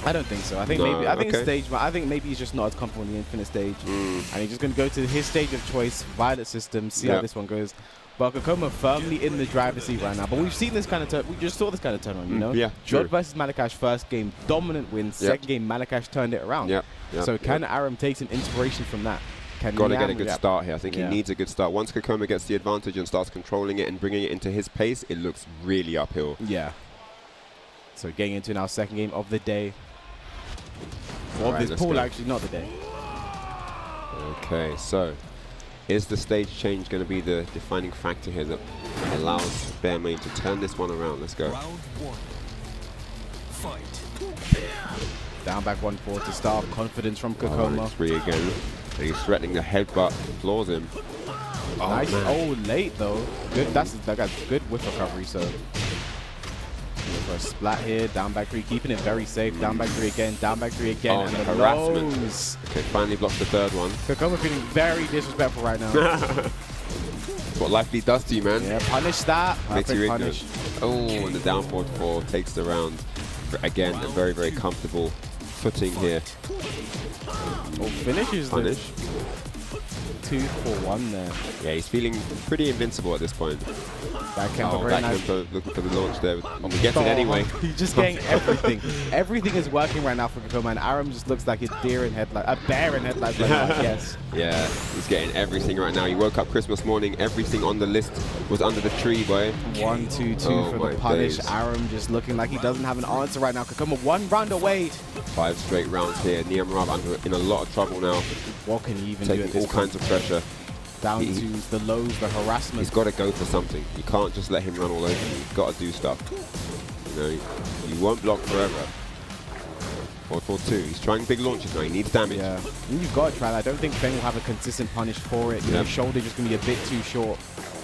I don't think so. I think I think maybe he's just not as comfortable in the infinite stage, and he's just going to go to his stage of choice, Violet system, see how this one goes. But Kkokkoma firmly in the driver's seat right now. But we've seen this kind of turn. We just saw this kind of turn on, you know? Yeah. Jodd versus Malakash first game, dominant win. Second game, Malakash turned it around. So can Aram take some inspiration from that? Got to get a good start here. I think he needs a good start. Once Kkokkoma gets the advantage and starts controlling it and bringing it into his pace, it looks really uphill. Yeah. So getting into now second game of the day. Well, right, this pool actually not the day. Okay, so is the stage change going to be the defining factor here that allows Bear Main to turn this one around? Let's go. Round 1. Fight. Down back 1-4 to start. Confidence from Kkokkoma. 3 again. And he's threatening the headbutt. Floors him. Oh, nice. Oh, late though. Good. That guy's good whiff recovery. So for a splat here. Down back 3, keeping it very safe. Down back 3 again. Down back 3 again. Oh, and the the harassment. lows. Okay, finally blocks the 3rd one. Kkokkoma feeling very disrespectful right now. That's what Life Lead does to you, man. Yeah, punish that. Makes you punish. Oh, and the down forward 4 takes the round. Again, a very, very comfortable footing here. Oh, finishes punish. 2-for-1 there. Yeah, he's feeling pretty invincible at this point. Back Kempo, very nice. Kempo looking for the launch there. He gets it anyway. He's just getting everything. Everything is working right now for Kkokkoma, and Aram just looks like a bear in headlights right now, I guess. Yeah, he's getting everything right now. He woke up Christmas morning, everything on the list was under the tree, boy. 1-2-2 for the punish. Days. Aram just looking like he doesn't have an answer right now. Kkokkoma 1 round away. 5 straight rounds here. Niam in a lot of trouble now. What can he even do at Taking this all kinds of pressure. Down to the lows, the harassment. He's got to go for something. You can't just let him run all over you. You've got to do stuff. You know, you won't block forever. 4-4-2. He's trying big launches now. He needs damage. Yeah, and you've got to try that. I don't think Feng will have a consistent punish for it. His shoulder just going to be a bit too short.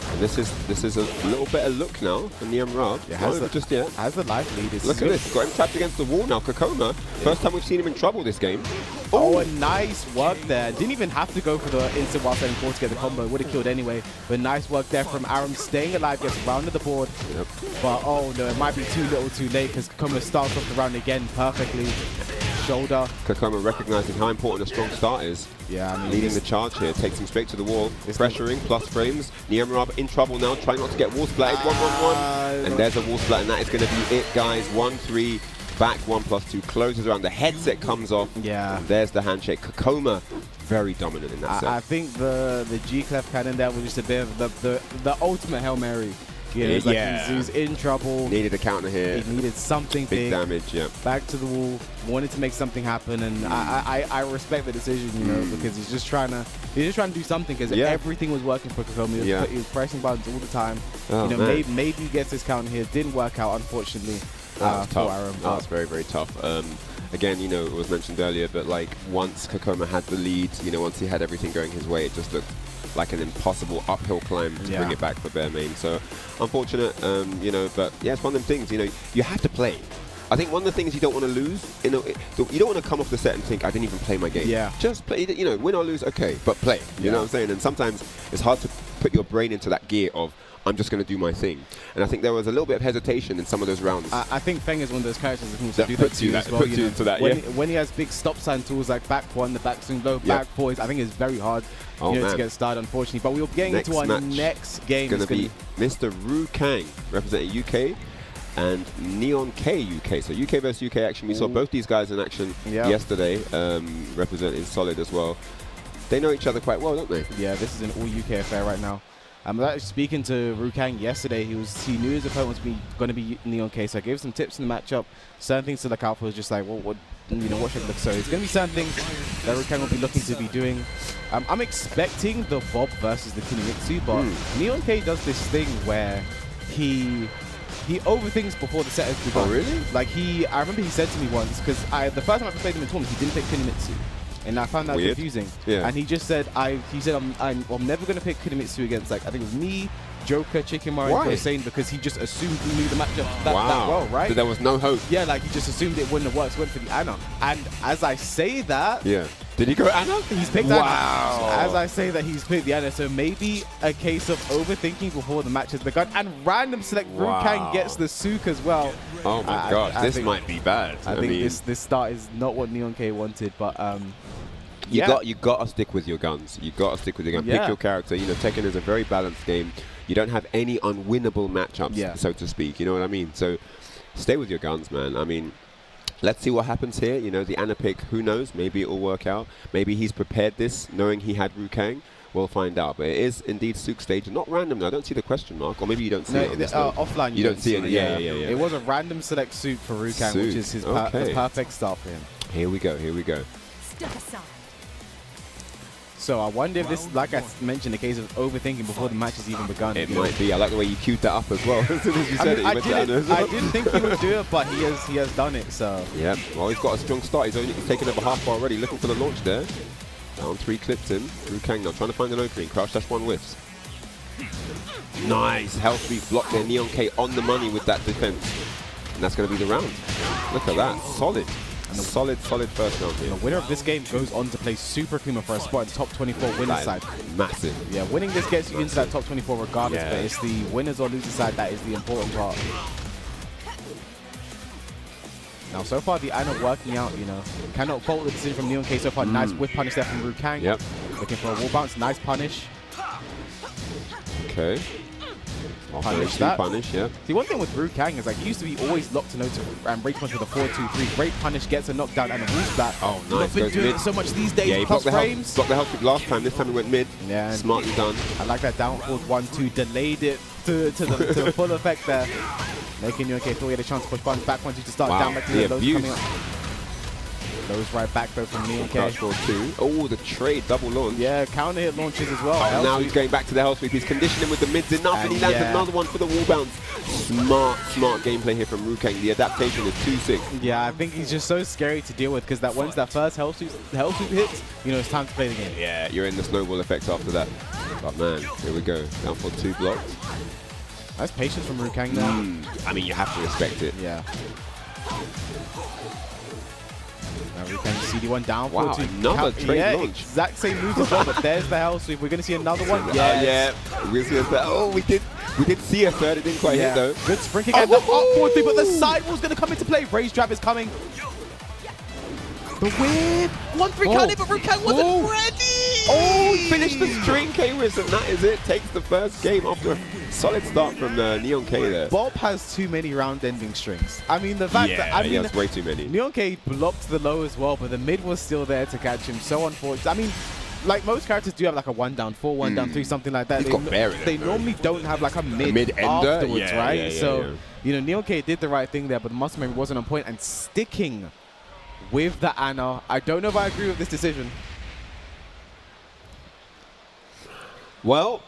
And this is a little better look now for Niam. Yeah, has the life lead. Look at this. Got him trapped against the wall now. Kkokkoma. First time we've seen him in trouble this game. Oh, a nice work there. Didn't even have to go for the instant while setting 4 to get the combo. Would have killed anyway. But nice work there from Aram. Staying alive, gets rounded the board. But oh no, it might be too little too late because Kkokkoma starts off the round again perfectly. shoulder. Kkokkoma recognizing how important a strong start is. Yeah, I mean, leading the charge here, takes him straight to the wall, pressuring, plus frames. Niam in trouble now, trying not to get wall splatted. 1-1-1. And there's a wall splat, and that is going to be it, guys. 1-3, back 1+2, closes around. The headset comes off. Yeah. And there's the handshake. Kkokkoma, very dominant in that set. I think the G-clef cannon there was just a bit of the ultimate Hail Mary. Yeah, he's in trouble. Needed a counter here. He needed something big. Damage, yeah. Back to the wall, wanted to make something happen, and I respect the decision, you know, because he's just trying to do something, because everything was working for Kkokkoma. He was pressing buttons all the time. Oh, you know, maybe he gets this counter here. Didn't work out, unfortunately. That was tough. That was very, very tough. Again, you know, it was mentioned earlier, but like once Kkokkoma had the lead, you know, once he had everything going his way, it just looked like an impossible uphill climb to bring it back for bare main. So unfortunate, you know, but yeah, it's one of them things, you know, you have to play. I think one of the things you don't want to lose, you know, you don't want to come off the set and think, I didn't even play my game. Yeah. Just play, you know, win or lose, okay, but play. You know what I'm saying? And sometimes it's hard to put your brain into that gear of, I'm just going to do my thing. And I think there was a little bit of hesitation in some of those rounds. I think Feng is one of those characters that can do that to you as well. Puts you into that, when he has big stop sign tools like back one, the back swing low, back four, I think it's very hard to get started, unfortunately. But we're getting into our next game. It's going to be Mr. Rookang representing UK and Neon K UK. So UK versus UK action. We saw both these guys in action yesterday, representing Solid as well. They know each other quite well, don't they? Yeah, this is an all UK affair right now. I was actually speaking to Rookang yesterday. He knew his opponent was going to be Neon K, so I gave some tips in the matchup. Certain things to look out for. Was just like, well, what should I look? So it's going to be certain things that Rookang will be looking to be doing. I'm expecting the Bob versus the Kunimitsu, but Neon K does this thing where he overthinks before the set has begun. Oh, really? Like I remember he said to me once, because the first time I played him in tournament, he didn't pick Kunimitsu. And I found that confusing. Yeah. And he just said, I'm never going to pick Kunimitsu against, like, I think it was me, Joker, Chickenmaru, and Gosain, because he just assumed he knew the matchup that well, right? So there was no hope. Yeah, like, he just assumed it wouldn't have worked, went for the Ana. And as I say that... Yeah. Did he go Ana? He's picked Ana. As I say that, he's picked the Ana. So maybe a case of overthinking before the match has begun. And random select Rookang gets the Sook as well. Oh my gosh, this might be bad. I think this start is not what Neon K wanted, but... You got to stick with your guns. You got to stick with your gun. Pick your character. You know, Tekken is a very balanced game. You don't have any unwinnable matchups, so to speak. You know what I mean? So stay with your guns, man. I mean, let's see what happens here. You know, the Ana pick, who knows? Maybe it will work out. Maybe he's prepared this, knowing he had Rookang. We'll find out. But it is indeed Sook stage. Not random, though. I don't see the question mark. Or maybe you don't see it. Offline, you don't see it. Yeah. It was a random select Sook for Rookang, which is his perfect start for him. Here we go. Step aside. So I wonder if this, like I mentioned, a case of overthinking before the match has even begun. It might be. I like the way you queued that up as well. As soon as you said I didn't think he would do it, but he has done it. So yeah. Well, he's got a strong start. He's taken over half bar already. Looking for the launch there. Down 3 clips in. Rookang now trying to find an opening. Crouch dash 1 whiffs. Nice health beat block there. Neon K on the money with that defense, and that's going to be the round. Look at that. Solid. Solid first round here. The winner of this game goes on to play Super Kuma for a spot in the top 24 winner's side. Massive. Yeah, winning this gets you into that top 24 regardless, but it's the winners or losers side that is the important part. Now, so far, the Ana working out, you know. Cannot fault the decision from Neon K so far. Nice whip punish there from Rookang. Yep. Looking for a wall bounce. Nice punish. Okay. Punish that. Punish, yeah. See, one thing with Rookang is like he used to be always locked to no to break punch with a 4-2-3. Great punish, gets a knockdown and a boost back. Oh, nice. Not been doing it so much these days. Yeah, he blocked the health kick last time. This time he went mid. Yeah, smartly done. I like that down forward 1-2, delayed it to the full effect there. Making you okay. Thought he had a chance to push buttons back once you to start down back to the lows coming up. Lows right back though from Neon K. Oh, the trade double launch. Yeah, counter hit launches as well. Oh, now he's going back to the hell sweep. He's conditioning with the mids enough, and he lands another one for the wall bounce. Smart gameplay here from Rookang. The adaptation is too sick. Yeah, I think he's just so scary to deal with because that once that first hell sweep hits, you know it's time to play the game. Yeah, you're in the snowball effect after that. But man, here we go. Down for 2 blocks. Nice patience from Rookang now. I mean, you have to respect it. Yeah. Now Rookang CD1 down wow, to another trade launch. Exact same move as well, but there's the hell sweep. We're going to see another one. Yeah. We'll see a third. Oh, we did see a third. It didn't quite hit though. Good sprint kick and the up forward three, but the sidewall's going to come into play. Raise jab is coming. The whip! 1-3 counter, but Rookang wasn't ready! Oh, he finished the string K-Wiz, and that is it. Takes the first game after a solid start from Neon K there. Bob has too many round-ending strings. I mean, the fact that... I mean, he has way too many. Neon K blocked the low as well, but the mid was still there to catch him. So unfortunate. I mean, like most characters do have like a 1 down 4, 1 down 3, something like that. They normally don't have like a mid ender afterwards, right? So, you know, Neon K did the right thing there, but the muscle memory wasn't on point, and sticking with the Ana. I don't know if I agree with this decision. Well,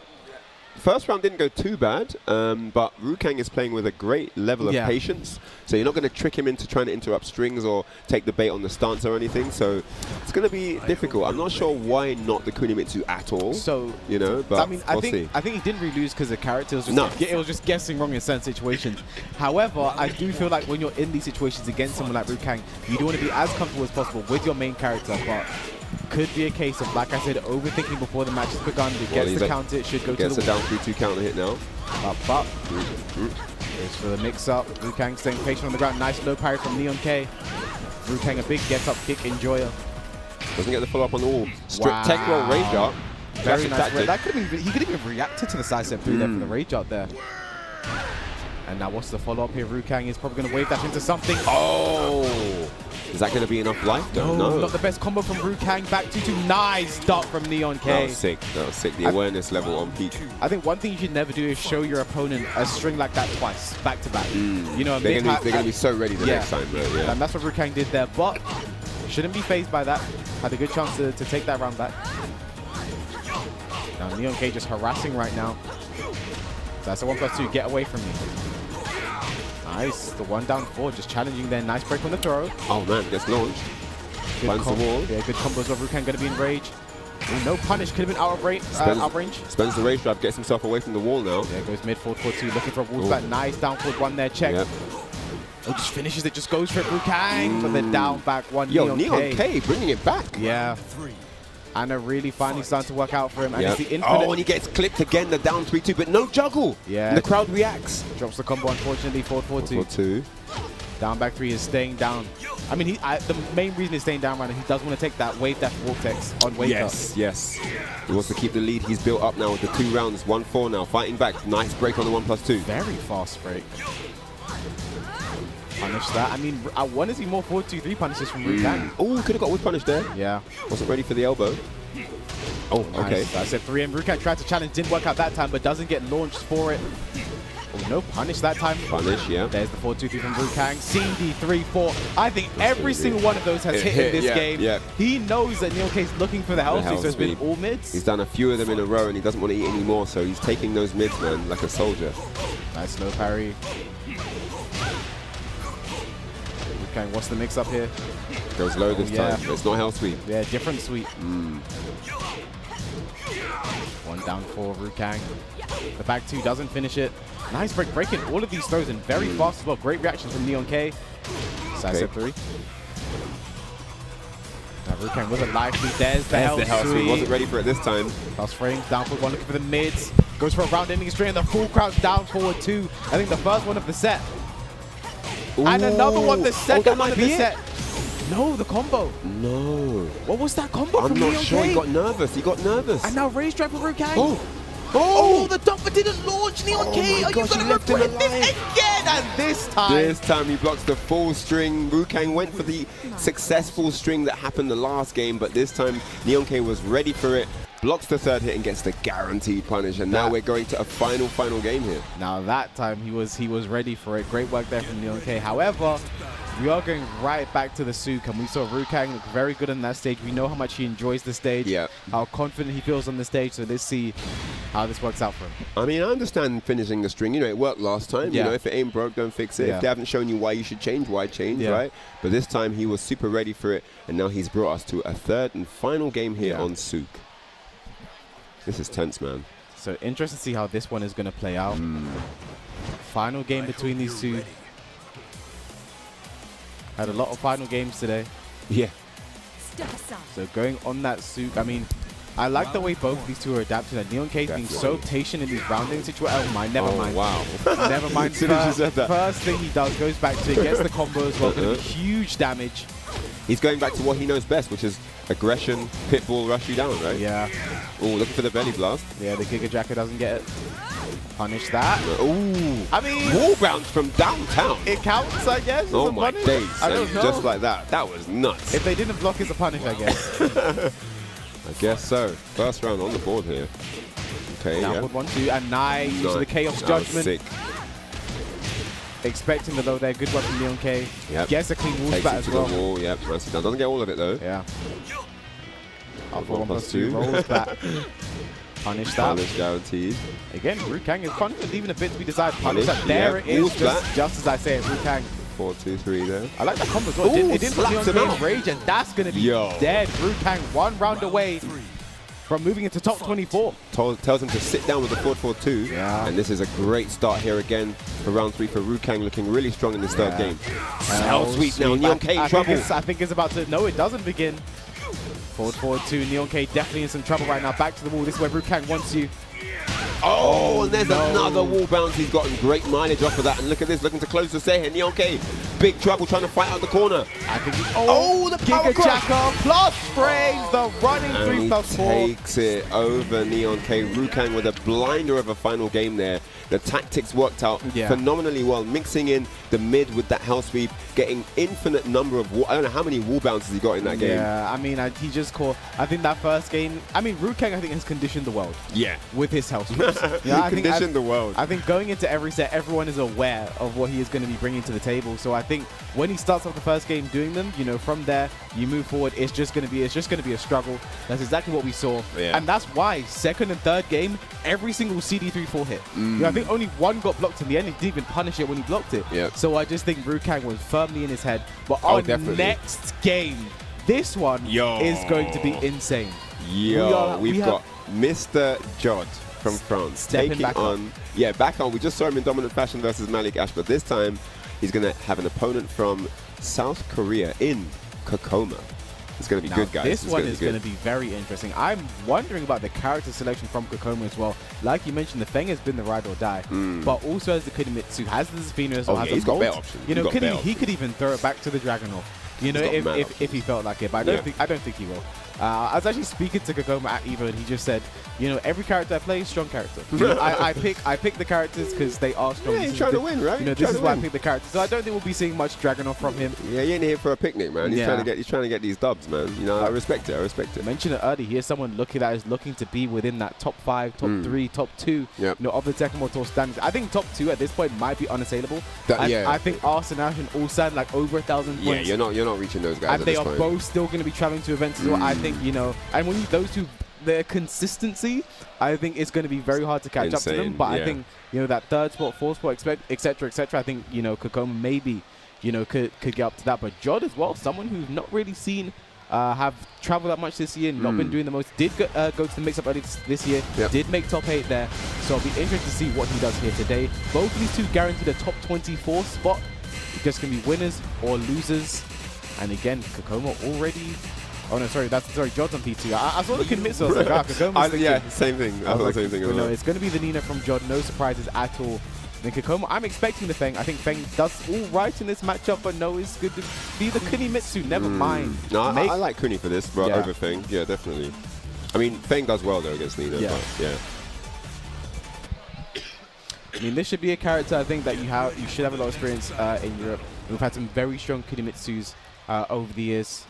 first round didn't go too bad, but Rookang is playing with a great level of patience. So you're not going to trick him into trying to interrupt strings or take the bait on the stance or anything. So it's going to be difficult. I'm not sure why not the Kunimitsu at all. So, you know, but I mean, we'll see. I think he didn't really lose because the character was just, it was just guessing wrong in certain situations. However, I do feel like when you're in these situations against someone like Rookang, you do want to be as comfortable as possible with your main character, but could be a case of, like I said, overthinking before the match has begun. It gets the counter, it should go to the wall. Gets a down 3-2 counter hit now. Up. Goes for the mix-up. Rookang staying patient on the ground. Nice low parry from Neon K. Rookang a big get-up kick enjoyer. Doesn't get the follow-up on the wall. Strict tech roll rage art. Very nice. That could have been, he could have even reacted to the side step through there for the rage art there. And now what's the follow-up here? Rookang is probably going to wave that into something. Oh! Is that going to be enough life? No, not the best combo from Rookang. Back to nice dot from Neon K. That was sick. That was sick. The awareness level on peak. I think one thing you should never do is show your opponent a string like that twice, back to back. You know, they're going to be so ready the next time. Though, and that's what Rookang did there, but shouldn't be phased by that. Had a good chance to take that round back. Now Neon K just harassing right now. So that's a 1+2. Get away from me. Nice. The 1 down 4 just challenging there. Nice break on the throw. Oh man, gets launched. Finds the wall. Yeah, good combos of Rookang going to be in rage. Ooh, no punish. Could have been out of range. Spends the rage grab, gets himself away from the wall now. Yeah, goes mid forward 4-2, looking for a wall back. Nice down forward 1 there. Check. Yep. Oh, just finishes it. Just goes for it. Rookang for the down back 1. Yo, Neon K bringing it back. Yeah. Ana really finally starting to work out for him. And it's the infinite. Oh, and he gets clipped again, the down 3-2, but no juggle. Yeah. And the crowd reacts. Drops the combo, unfortunately, 4-4-2. 4-2. Down back 3 is staying down. I mean, the main reason he's staying down right now, he does want to take that wave dash vortex on wake up. Yes. He wants to keep the lead. He's built up now with the 2 rounds, 1-4 now, fighting back. Nice break on the 1+2. Very fast break. Punish that. I mean, I want to see more 4-2-3 punishes from Rookang. Oh, could have got with punish there. Yeah. Wasn't ready for the elbow. Oh, okay. Nice. I said 3M. Rookang tried to challenge, didn't work out that time, but doesn't get launched for it. Oh, no punish that time. Punish, yeah. There's the 4-2-3 from Rookang. CD 3-4. I think every single one of those has hit in this game. Yeah. He knows that Neon K's looking for the health, so it's been all mids. He's done a few of them in a row, and he doesn't want to eat any more, so he's taking those mids, man, like a soldier. Nice low parry. Rookang, what's the mix-up here? Goes low this time. It's not health sweep. Yeah, different sweep. 1 down 4, Rookang. The back 2 doesn't finish it. Nice break, breaking all of these throws and very fast as well. Great reaction from Neon K. Side step 3. Now Rookang was a lively. There's the health sweep. Wasn't ready for it this time. Last frame, down forward 1, looking for the mids. Goes for a round ending string and the full crowd down forward 2. I think the first one of the set. Ooh. And another one, the second one of the set. No, the combo. No. What was that combo from I'm Neon not sure. K? He got nervous. And now rage drag for Rookang. Oh, the dumper didn't launch. Neon K, are you going to regret this again? And this time he blocks the full string. Rookang went for the successful string that happened the last game, but this time Neon K was ready for it. Blocks the 3rd hit and gets the guaranteed punish. And now we're going to a final game here. Now that time he was ready for it. Great work there from Neon K. However, we are going right back to the Souk, and we saw Rookang look very good on that stage. We know how much he enjoys the stage, how confident he feels on the stage, so let's see how this works out for him. I mean, I understand finishing the string. You know, it worked last time. You know, if it ain't broke, don't fix it. If they haven't shown you why you should change, why change, right? But this time he was super ready for it, and now he's brought us to a 3rd and final game here on Souk. This is tense, man. So interesting to see how this one is going to play out. Final game between these two. Had a lot of final games today. Yeah. So going on that Souk, I mean, I like the way both these two are adapting. And Neon K being so patient in these rounding situations. Oh, never mind. Wow. Never mind. As soon as you said that. First thing he does, goes back to it, gets the combo as well. Going to be huge damage. he's going back to what he knows best, which is aggression, pitbull, rush you down, right? Yeah. Oh, looking for the belly blast. Yeah, the Giga Jacker doesn't get it. Punish that. Ooh. I mean, wall bounce from downtown. it counts, I guess. Oh as a my punish. days. I don't And know. just like that. That was nuts. If they didn't block, it's a punish, I guess. I guess so. First round on the board here. Okay, Downward 1-2, and nice. Using the Chaos That was Judgment. sick. Expecting the low there. Good work from Neon K. Yep. Gets a clean wall Takes spat it as to well. the wall. Yep, nicely done. Doesn't get all of it though. Yeah. Up for 1+2. 1+2. Rolls back. Punish that. Punish guaranteed. Again, Rookang is confident, leaving a bit to be decided. Punish Punish, that. There yeah. it is. Wall's back. Just as I say it, Rookang. 4-2-3 there. I like that combo as well. Ooh, It didn't put slaps Neon him K out. in rage, and that's going to be Yo. dead. Rookang 1 round away from moving into top 24. Tells him to sit down with the 4-4-2. Yeah. And this is a great start here again for round 3 for Rookang, looking really strong in this third game. Hell sweep now. Neon K in trouble. I think it's about to. No, it doesn't begin. Forward 2. Neon K definitely in some trouble right now. Back to the wall. This is where Rookang wants you. Oh, and there's no. another wall bounce. He's gotten great mileage off of that. And look at this, looking to close the set here. Neon K, big trouble trying to fight out the corner. I think he, Oh, the power Giga crush. Jacker plus frames the running And 3+4. he takes it over Neon K. Rookang with a blinder of a final game there. The tactics worked out phenomenally well, mixing in the mid with that hell sweep, getting infinite number of I don't know how many wall bounces he got in that game. Yeah, I mean, he just caught. I think that first game. I mean, Rookang, I think, has conditioned the world. Yeah. With his health sweeps. Yeah, Conditioned the world. I think going into every set, everyone is aware of what he is going to be bringing to the table. So I think when he starts off the first game doing them, you know, from there you move forward. It's just going to be a struggle. That's exactly what we saw, and that's why second and third game, every single CD3-4 hit. You know, I think only one got blocked in the end. He didn't even punish it when he blocked it. Yep. So I just think Rookang was firmly in his head. But our definitely. next game, this one is going to be insane. We've got Mr. Jodd from France Stepping back on. Yeah, back on. We just saw him in dominant fashion versus Malik Ash, but this time he's going to have an opponent from South Korea in Kkokkoma. It's going to be good, guys. This one is going to be very interesting. I'm wondering about the character selection from Kkokkoma as well. Like you mentioned, the Feng has been the ride or die, but also as the Kunimitsu, has the Zafina as well. Has he's got better options. You know, he could even throw it back to the Dragunov. You know, if he felt like it, but I don't think he will. I was actually speaking to Kkokkoma at EVO, and he just said, you know, every character I play is strong character. You know, I pick the characters because they are strong. Yeah, he's trying to win, right? You know, this is why I pick the characters. So I don't think we'll be seeing much Dragunov from him. Yeah, he ain't here for a picnic, man. He's trying to get these dubs, man. You know, I respect it. I respect it. Mentioned it early. Here's someone looking to be within that top 5, top 3, top 2. Yep. You know, of the Tekken Tour standings. I think top 2 at this point might be unassailable. I think Arsenal and Ash and all stand like over 1,000 points. Yeah, you're not reaching those guys. And at they this are point. both still going to be traveling to events as well. I think, you know, and when those two, their consistency, I think it's going to be very hard to catch up to them. But I think, you know, that third spot, fourth spot, etc., etc. I think, you know, Kkokkoma maybe, you know, could get up to that. But Jodd as well, someone who's not really seen have traveled that much this year, not been doing the most. Did go to the mix-up early this year. Did make top 8 there. So I'll be interested to see what he does here today. Both of these two guaranteed a top 24 spot. It's just going to be winners or losers. And again, Kkokkoma already... Oh no, sorry, Jodd's on P2. I saw the Kunimitsu, I was like, Kkokoma's thinking. Yeah, same thing. I thought the same thing as well. No, it's going to be the Nina from Jodd, no surprises at all. Then Kkokkoma, I'm expecting the Feng. I think Feng does all right in this matchup, but no, it's good to be the Kunimitsu, never mind. No, I like Kuni for this, but over Feng. Yeah, definitely. I mean, Feng does well though against Nina, but yeah. I mean, this should be a character I think that you should have a lot of experience in Europe. We've had some very strong Kunimitsus over the years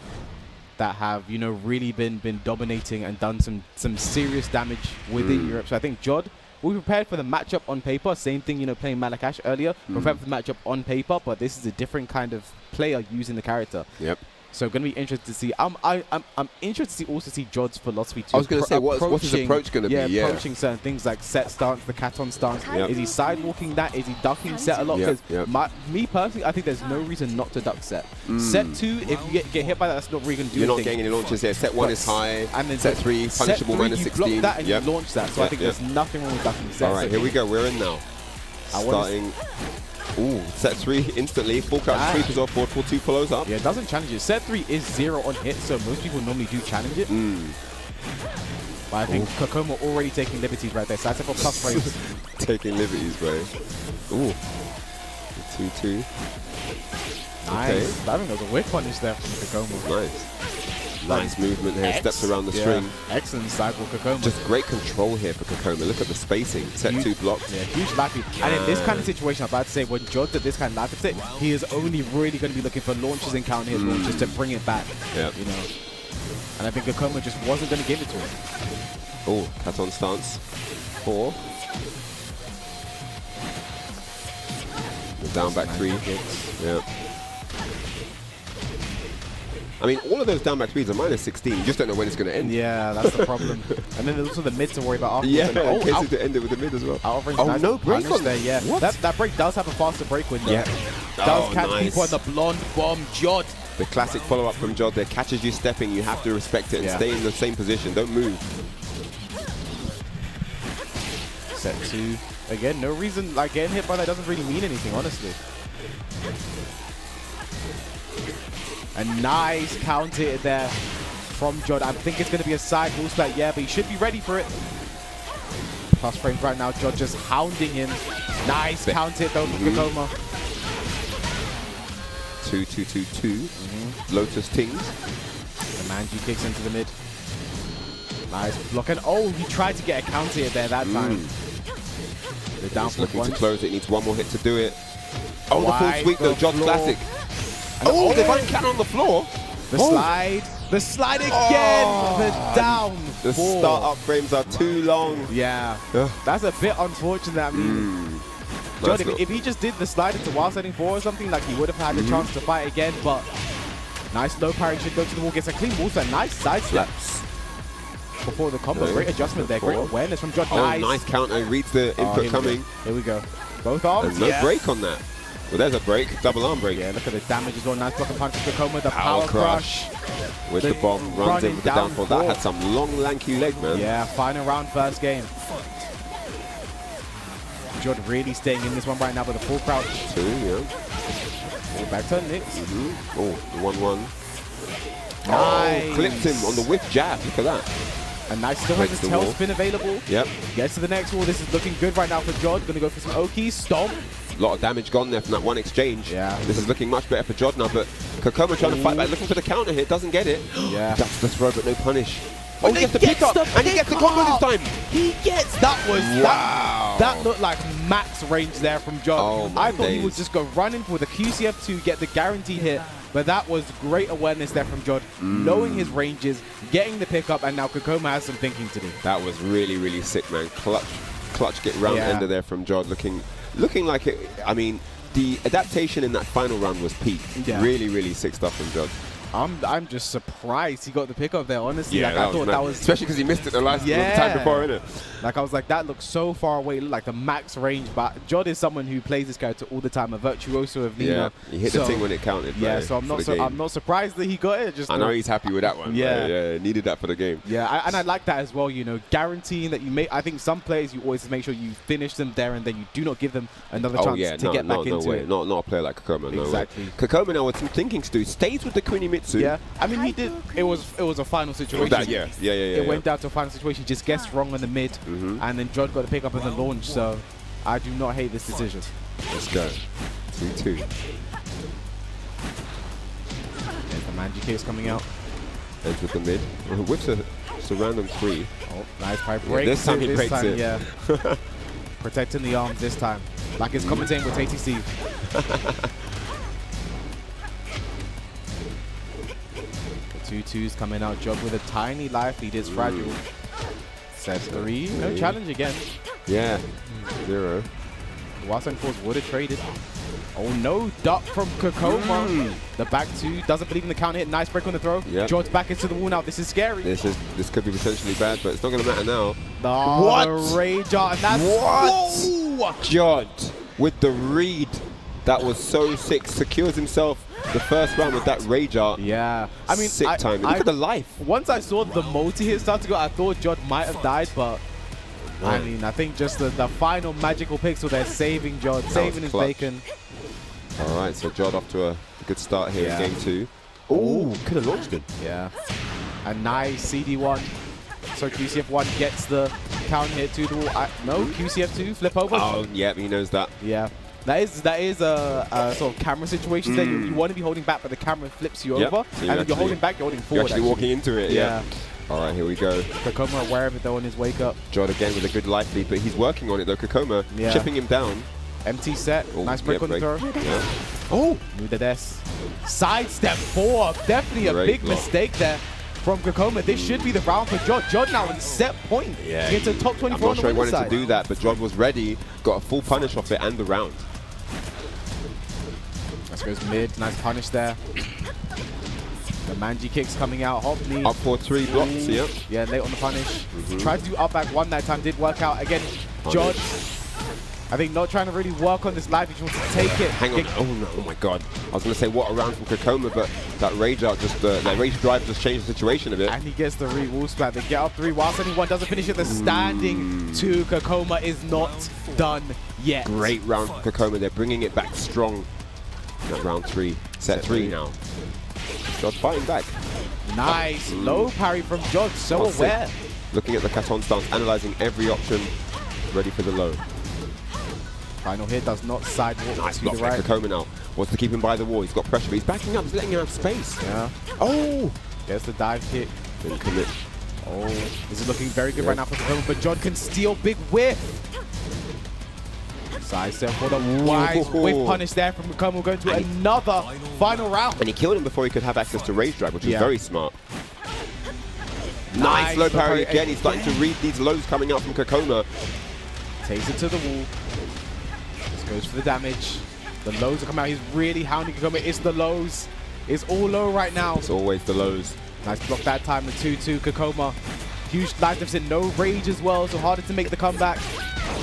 that have, you know, really been dominating and done some serious damage within Europe. So I think Jodd, we prepared for the matchup on paper. Same thing, you know, playing Malik Ash earlier. Prepared for the matchup on paper, but this is a different kind of player using the character. Yep. So going to be interested to see. I'm interested to also see Jodd's philosophy too. I was going to say, what's his approach going to be? Yeah, approaching certain things like set stance, the Katon stance. Yep. Is he sidewalking that? Is he ducking set a lot? Because me personally, I think there's no reason not to duck set. Set 2, if you get hit by that, that's not really going to do anything. You're not getting any launches here. Set 1 is high, and then set 3, punishable minus 16. You block that and you launch that. So I think there's nothing wrong with ducking set. All right, here we go. We're in now. Starting... Ooh, set 3 instantly. Full crouch sweep is off. 4-4-2 follows up. Yeah, it doesn't challenge it. Set 3 is 0 on hit, so most people normally do challenge it. But I think Kkokkoma already taking liberties right there. So that's for plus frames. Taking liberties, bro. Ooh. 2-2. Nice. I think there was a whip punish there from Kkokkoma. Nice. Nice movement here. Steps around the string. Excellent cycle, Kkokkoma. Just great control here for Kkokkoma. Look at the spacing. Set 2 blocks. Yeah, huge lappy. And in this kind of situation, I'm about to say, when Jodd at this kind of lappy set, he is only really going to be looking for launches and counter hit launches to bring it back. Yeah. You know. And I think Kkokkoma just wasn't going to give it to him. Oh, Katon stance. 4. The down back 3. Yeah. I mean, all of those down back 3s are minus 16. You just don't know when it's going to end. Yeah, that's the problem. And then there's also the mid to worry about afterwards. Yeah, in case to end it with the mid as well. Oh, no break on there, yeah. What? That break does have a faster break window. Yeah. Does catch people on the blonde bomb, Jodd. The classic follow-up from Jodd there. Catches you stepping, you have to respect it and stay in the same position. Don't move. Set 2. Again, no reason, like, getting hit by that doesn't really mean anything, honestly. A nice counter there from Jodd. I think it's going to be a side wall splat, yeah, but he should be ready for it. Plus frames right now, Jodd just hounding him. Nice counter though from Kkokkoma. 2-2-2-2. Lotus Tings. The Manji kicks into the mid. Nice block. And oh, he tried to get a counter hit there that time. The down looking to close it. Needs one more hit to do it. Oh, the full sweep though. Jodd classic. Oh, they've only counter on the floor. The slide. The slide again. The down. The start-up frames are too long. Yeah. That's a bit unfortunate. I mean, Jodd, if he just did the slide into while setting 4 or something, like he would have had the chance to fight again, but nice low parry should go to the wall. Gets a clean wall set. Nice side slaps before the combo. Great adjustment there. Great awareness from Jodd. Oh, nice counter. Reads the input coming. Here we go. Both arms. There's no break on that. Well, there's a break. Double arm break. Yeah, look at the damage as well. Nice block and punch from Kkokkoma. The power crush. With the bomb. Runs in with the downfall. That had some long, lanky leg, man. Yeah, final round, first game. Jodd really staying in this one right now with a full crouch. 2, yeah. All back turn, Nix. Oh, 1-1. Nice. Oh, clipped him on the whiff jab. Look at that. A nice still has his tail spin available. Yep. Gets to the next wall. This is looking good right now for Jodd. Going to go for some Oki. Stomp. A lot of damage gone there from that one exchange. Yeah. This is looking much better for Jodd now, but Kkokkoma trying to fight back, looking for the counter hit, doesn't get it. Yeah. That's the throw, but no punish. Oh, he gets the pick up, and he gets the combo this time. He gets that was wow. That looked like max range there from Jodd. Oh, I thought he would just go running for the QCF to get the guaranteed hit, but that was great awareness there from Jodd, knowing his ranges, getting the pickup, and now Kkokkoma has some thinking to do. That was really, really sick, man. Clutch get round ender there from Jodd, looking like it. I mean, the adaptation in that final round was peak. Yeah. Really, really sick stuff from Jodd. I'm just surprised he got the pickup there, honestly. Yeah, like, I thought that was especially because he missed it the last time before, innit? Like, I was like, that looks so far away, like the max range. But Jodd is someone who plays this character all the time, a virtuoso of Nina. Yeah, he hit the thing when it counted. Yeah, so I'm not surprised that he got it. Just I know he's happy with that one. Yeah, needed that for the game. Yeah, and I like that as well. You know, guaranteeing that you make. I think some players you always make sure you finish them there, and then you do not give them another chance to get back into it. Not a player like Kkokkoma. Exactly. No way. Kkokkoma now with some thinking to do. Stays with the Kunimitsu. Yeah, I mean he did. It was a final situation. It went down to a final situation. Just guessed wrong on the mid, and then Jodd got to pick up in the launch. So I do not hate this decision. Let's go. 2-2. There's the Manji case coming out. Ends with the mid. Whips a random 3. Oh, nice pipe break. This time he breaks it. Yeah. Protecting the arms this time. Like his commentating with ATC. The 2-2s coming out. Jodd with a tiny life lead. It's fragile. Set 3. No challenge again. Yeah. 0. Gosain Force would have traded. Oh no, duck from Kkokkoma. The back 2 doesn't believe in the counter hit. Nice break on the throw. Yep. Jodd's back into the wall now. This is scary. This could be potentially bad, but it's not going to matter now. Oh, what? The rage art, and that's what? Jodd with the read. That was so sick. Secures himself the first round with that rage art. Yeah. I mean, sick timing. Look at the life. Once I saw the multi-hit start to go, I thought Jodd might have died, but I mean, I think just the final magical pixel there saving Jodd, saving his bacon. All right, so Jodd off to a good start here in game 2. Oh, could have launched him. Yeah. A nice CD1. So QCF1 gets the counter hit to the wall. No, QCF2, flip over. Oh, yeah, he knows that. Yeah. That is a sort of camera situation there. You want to be holding back, but the camera flips you over. So And you're holding back, you're holding forward. You're actually walking into it, yeah. All right, here we go. Kkokkoma aware of it though on his wake up. Jodd again with a good life lead, but he's working on it though. Kkokkoma chipping him down. Empty set. Nice break on the throw. Yeah. Oh! With the sidestep 4. Definitely a big mistake there from Kkokkoma. This should be the round for Jodd. Jodd now on set point. Yeah. Gets a top 24 I'm on not the sure he winner's wanted side. to do that, but Jodd was ready. Got a full punish off it and the round. Let's goes mid. Nice punish there. The Manji kicks coming out. Hop knee. Up for 3 blocks, yep. Yeah, late on the punish. Tried to do up back 1 that time. Did work out. Again, Jodd, I think not trying to really work on this life. He just wants to take it. Hang on. Oh, no. Oh, my God. I was going to say what a round from Kkokkoma, but that rage out just, that rage drive just changed the situation a bit. And he gets the wall splat. They get up 3 whilst anyone doesn't finish it. The standing to Kkokkoma is not done yet. Great round from Kkokkoma. They're bringing it back strong. That round 3. Set 3 now. Jodd fighting back. Nice. Low parry from Jodd. So aware. Looking at the Katon stance, analyzing every option. Ready for the low. Final hit does not sidewalk. Nice to block the from right. Kkokkoma now. Wants to keep him by the wall. He's got pressure, but he's backing up. He's letting him have space. Yeah. Oh! Gets the dive kick. Didn't commit. Oh, this is looking very good right now for Kkokkoma, but Jodd can steal big whiff. Side step for the wise whiff punish there from Kkokkoma. We're going to another final round. And he killed him before he could have access to rage drive, which is very smart. Nice low parry again. He's starting to read these lows coming out from Kkokkoma. Takes it to the wall. This goes for the damage. The lows are coming out. He's really hounding Kkokkoma. It's the lows. It's all low right now. It's always the lows. Nice block that time. The 2-2 Kkokkoma. Huge life deficit. No rage as well, so harder to make the comeback.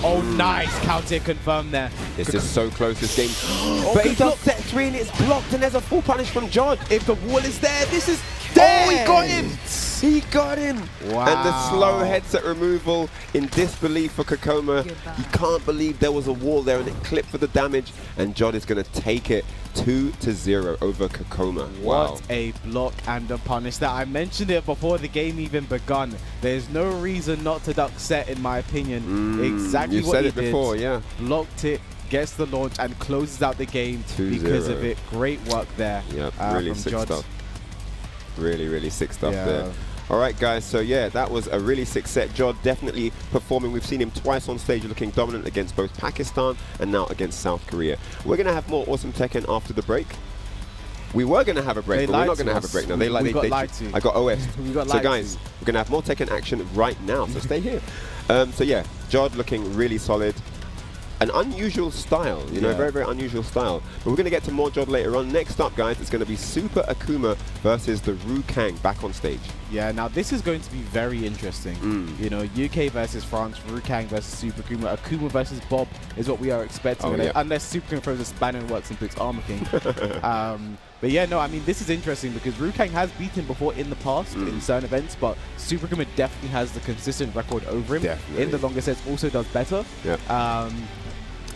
Oh, nice counter confirmed there. It's just so close, this game. But he does set 3 and it's blocked, and there's a full punish from Jodd. If the wall is there, this is dead. Oh, he got him! He got him! Wow. And the slow headset removal in disbelief for Kkokkoma. He can't believe there was a wall there and it clipped for the damage, and Jodd is going to take it 2-0 over Kkokkoma. Wow. What a block and a punish that. I mentioned it before the game even begun. There's no reason not to duck set, in my opinion. Exactly You've what said he it before, did. yeah. Blocked it, gets the launch, and closes out the game 2-0. because of it. Great work there. Yep, really sick Jodd. stuff. Really, really sick stuff there. All right, guys, so yeah, that was a really sick set. Jodd definitely performing. We've seen him twice on stage looking dominant against both Pakistan and now against South Korea. We're going to have more awesome Tekken after the break. We were going to have a break, but we're not going to have a break now. We got lied to. I got OS. So guys, to. we're going to have more Tekken action right now, so stay here. So yeah, Jodd looking really solid. An unusual style, you know, very, very unusual style. But we're going to get to more Jodd later on. Next up, guys, it's going to be Super Akuma versus the Rookang back on stage. Yeah, now this is going to be very interesting. You know, UK versus France, Rookang versus Super Akuma, Akuma versus Bob is what we are expecting. Unless Super Akuma throws a spanner and works and picks Armor King. But yeah, no, I mean, this is interesting because Rookang has beaten before in the past in certain events, but Super Akuma definitely has the consistent record over him. In the longer sets, also does better.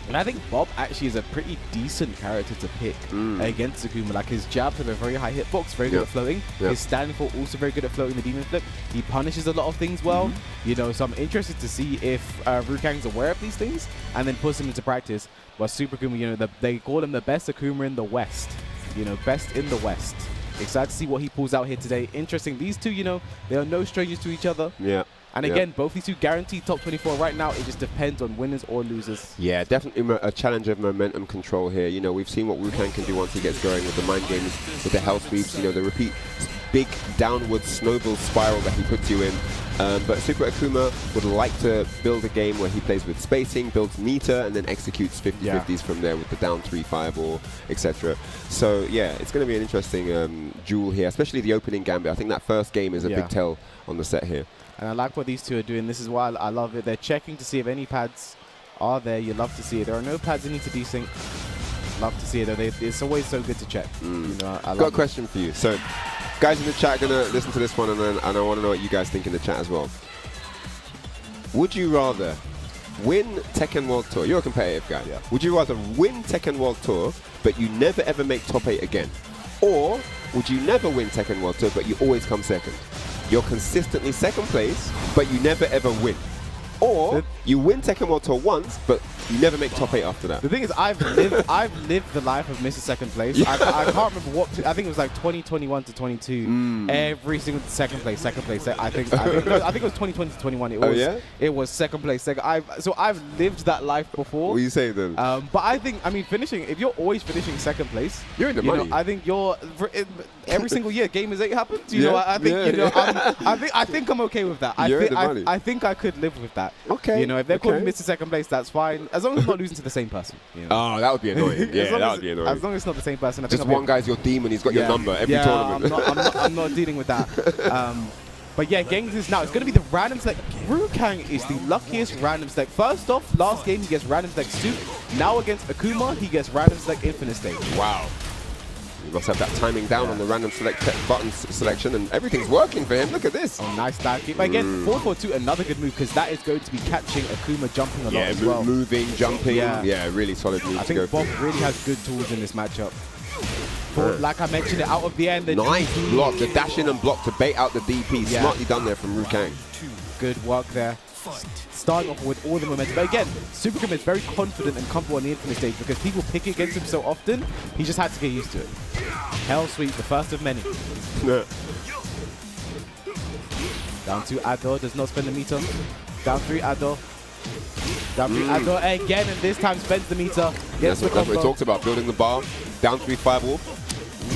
And I think Bob actually is a pretty decent character to pick against Akuma. Like, his jabs have a very high hitbox, very good at floating. His standing for also very good at floating the demon flip. He punishes a lot of things well. You know, so I'm interested to see if Rookang's aware of these things and then puts them into practice. But Super Akuma, you know, they call him the best Akuma in the West. You know, best in the West. Excited to see what he pulls out here today. Interesting. These two, you know, they are no strangers to each other. And again, both these two guaranteed top 24 right now. It just depends on winners or losers. Yeah, definitely a challenge of momentum control here. You know, we've seen what Rookang can do once he gets going with the mind games, with the hell sweeps, you know, the repeat big downward snowball spiral that he puts you in. But Super Akuma would like to build a game where he plays with spacing, builds meter, and then executes 50-50s from there with the down 3-5 or etc. So yeah, it's going to be an interesting duel here, especially the opening gambit. I think that first game is a big tell on the set here. And I like what these two are doing. This is why I love it. They're checking to see if any pads are there. You love to see it. There are no pads that need to desync. Love to see it, though. It's always so good to check. You know, I got a question for you. So, guys in the chat are going to listen to this one, and I want to know what you guys think in the chat as well. Would you rather win Tekken World Tour? You're a competitive guy. Would you rather win Tekken World Tour, but you never ever make top 8 again? Or would you never win Tekken World Tour, but you always come second? You're consistently second place, but you never ever win. Or you win Tekken World Tour once, but You never make top 8 after that. The thing is, I've lived the life of Mr. Second Place. I can't remember what. I think it was like 2021 to 22. Every single second place. I think it was 2020 to 21. It was. It was second place. So I've lived that life before. What do you say then? But I mean, finishing. If you're always finishing second place, you're in the money. I think you're every single year. Game is 8 happens. I think I'm okay with that. I think I could live with that. Okay. If they're calling Mr. Second Place, that's fine. As long as I'm not losing to the same person. Oh, that would be annoying. Yeah, that would be annoying. As long as it's not the same person. Just one guy's your demon. He's got your number every tournament. I'm not dealing with that. But yeah, Genghis is now. It's going to be the random select. Rookang is the luckiest random select. First off, last game he gets random select Soup. Now against Akuma, he gets random select Infinite Stage. Wow. You must have that timing down on the random select button selection, and everything's working for him. Look at this. Oh, nice dive kick. But again, 4-4-2, another good move, because that is going to be catching Akuma jumping a lot as well. Moving, jumping. Yeah, really solid move. I think Bob really has good tools in this matchup. Like I mentioned, out of the end. Nice block, the dash in and block to bait out the DP. Smartly done there from Rookang. Good work there. Starting off with all the momentum. But again, Super Kuma is very confident and comfortable on the Infinite Stage because people pick against him so often, he just had to get used to it. Hell Sweep, the first of many. Down 2, Ado does not spend the meter. Down 3, Ado. Down 3, Ado again, and this time spends the meter. That's what we talked about, building the bar. Down 3, Fireball.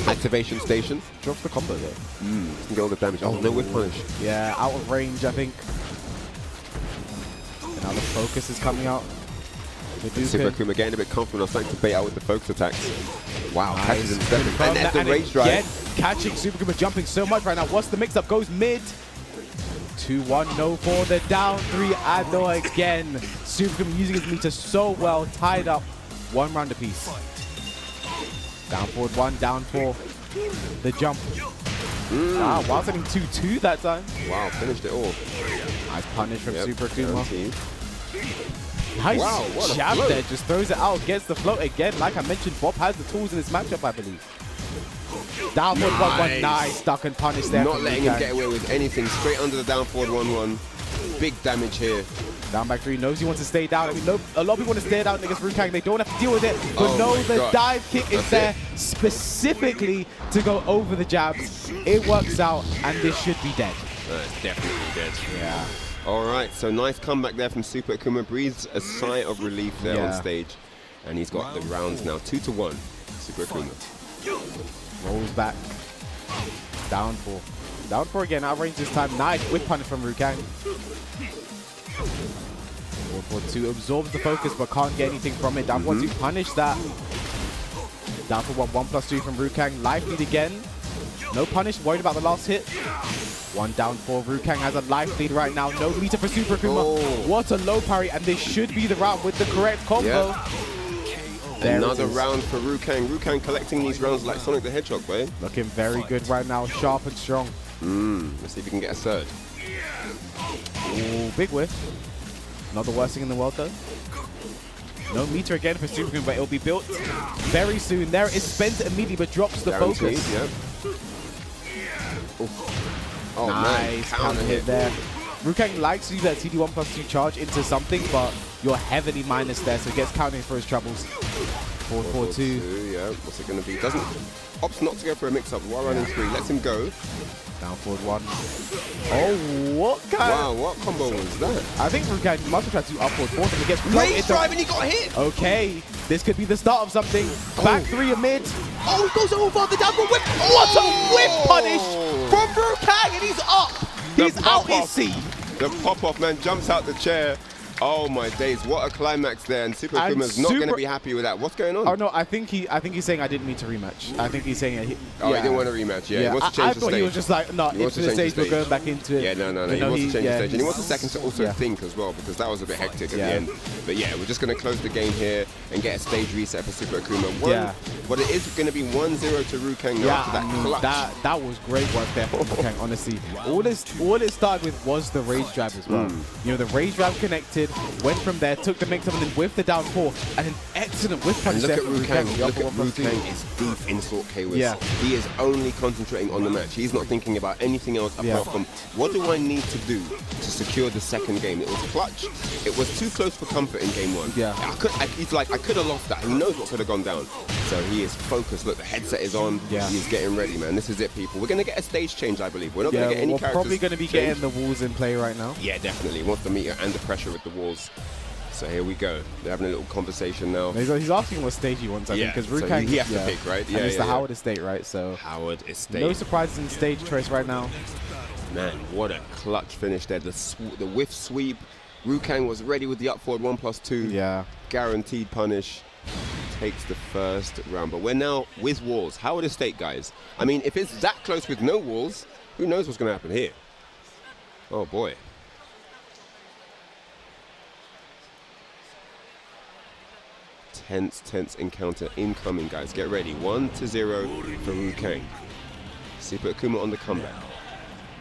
Activation station. Drops the combo there. Can get all the damage. Oh, no whiff punish. Yeah, out of range, I think. And now the focus is coming out. Super Kuma getting a bit confident. I'm starting to bait out with the focus attacks. Wow, nice. Catches him stepping. And that's the rage drive. Again, catching Super Kuma jumping so much right now. What's the mix-up? Goes mid. 2-1, no for the down 3. Ado again. Super Kuma using his meter so well. Tied up. 1 round apiece. Down forward 1, down 4. The jump. Wow, while setting 2-2 that time. Wow, finished it all. Nice punish from Super Kuma. Nice what jab there, just throws it out, gets the float again. Like I mentioned, Bob has the tools in this matchup, I believe. Down forward 1-1, nice duck and punish there. Not letting him get away with anything. Straight under the down forward 1-1. Big damage here. Down back 3, knows he wants to stay down. I mean, a lot of people want to stay down against Rookang. They don't have to deal with it. But the dive kick is there specifically to go over the jabs. It works out, and this should be dead. It's definitely dead. Yeah. All right, so nice comeback there from Super Akuma. Breathes a sigh of relief there on stage. And he's got the rounds now 2-1. Super Akuma. Rolls back. Down 4. Down 4 again, out of range this time. Nice whip punish from Rookang. 4-4-2 absorbs the focus but can't get anything from it. Down 4-2, punish that. Down for 1+2 from Rookang. Life lead again. No punish, worried about the last hit. 1 down 4. Rookang has a life lead right now. No meter for Super Akuma. What a low parry, and this should be the round with the correct combo. Another round for Rookang. Rookang collecting these rounds like Sonic the Hedgehog, babe. Looking very good right now, sharp and strong. Let's see if we can get a third. Ooh, big whiff. Not the worst thing in the world, though. No meter again for Super Akuma, but it'll be built very soon. There it is spent immediately, but drops the focus. Oh, nice counter hit there. Rookang likes to use that CD1+2 charge into something, but you're heavily minus there, so he gets counting for his troubles. 4-4-2. Yeah, what's it going to be? Opts not to go for a mix-up. While running 3, lets him go. Down forward 1. Oh, what kind Wow, what combo was that? I think Rookang must have tried to do upward 4, and he gets Rage drive and he got hit! Okay, this could be the start of something. Back 3 amid. Oh, he goes over the downward whip. What a whip punish from Rookang, and he's up. He's out his seat. The pop-off, man, jumps out the chair. Oh my days, what a climax there, and Super Akuma's not going to be happy with that. What's going on? Oh no, I think he's saying I didn't mean to rematch. I think he's saying he didn't want to rematch. Yeah, he wants to change the stage. I thought he was just like, no, it's the stage, we're going back into it. Yeah, no, he wants to change the stage, and he wants a second to also think as well, because that was a bit hectic at the end. But yeah, we're just going to close the game here and get a stage reset for Super Akuma. But it is going to be 1-0 to Rookang now after that clutch. That was great work there from Rookang, honestly. All it started with was the rage drive as well. You know, the rage drive connected. did. Went from there, took the mix-up, and then whiffed the down 4, and an excellent whiff punch And look there at from Rookang. The Look upper at 1+2. Rookang is deep in Sort KOs. Yeah. He is only concentrating on the match. He's not thinking about anything else apart from what do I need to do to secure the second game. It was clutch. It was too close for comfort in game 1. Yeah. He's like, I could have lost that. He knows what could have gone down. So he is focused. Look, the headset is on. Yeah. He's getting ready, man. This is it, people. We're going to get a stage change, I believe. We're not going to get any we're characters probably going to be change. getting the walls in play right now. Yeah, definitely. He wants the meter and the pressure with the walls. So here we go. They're having a little conversation now. He's asking what stage he wants, I think, because so Rookang... he has to pick, right? and it's the Howard Estate, right? So Howard Estate. no surprises in stage choice right now. Man, what a clutch finish there. The whiff sweep. Rookang was ready with the up forward 1+2. Yeah. Guaranteed punish. Takes the first round. But we're now with walls. Howard Estate, guys. I mean, if it's that close with no walls, who knows what's going to happen here? Oh, boy. Tense encounter incoming, guys. Get ready. 1-0 for Rookang. Super Akuma on the comeback.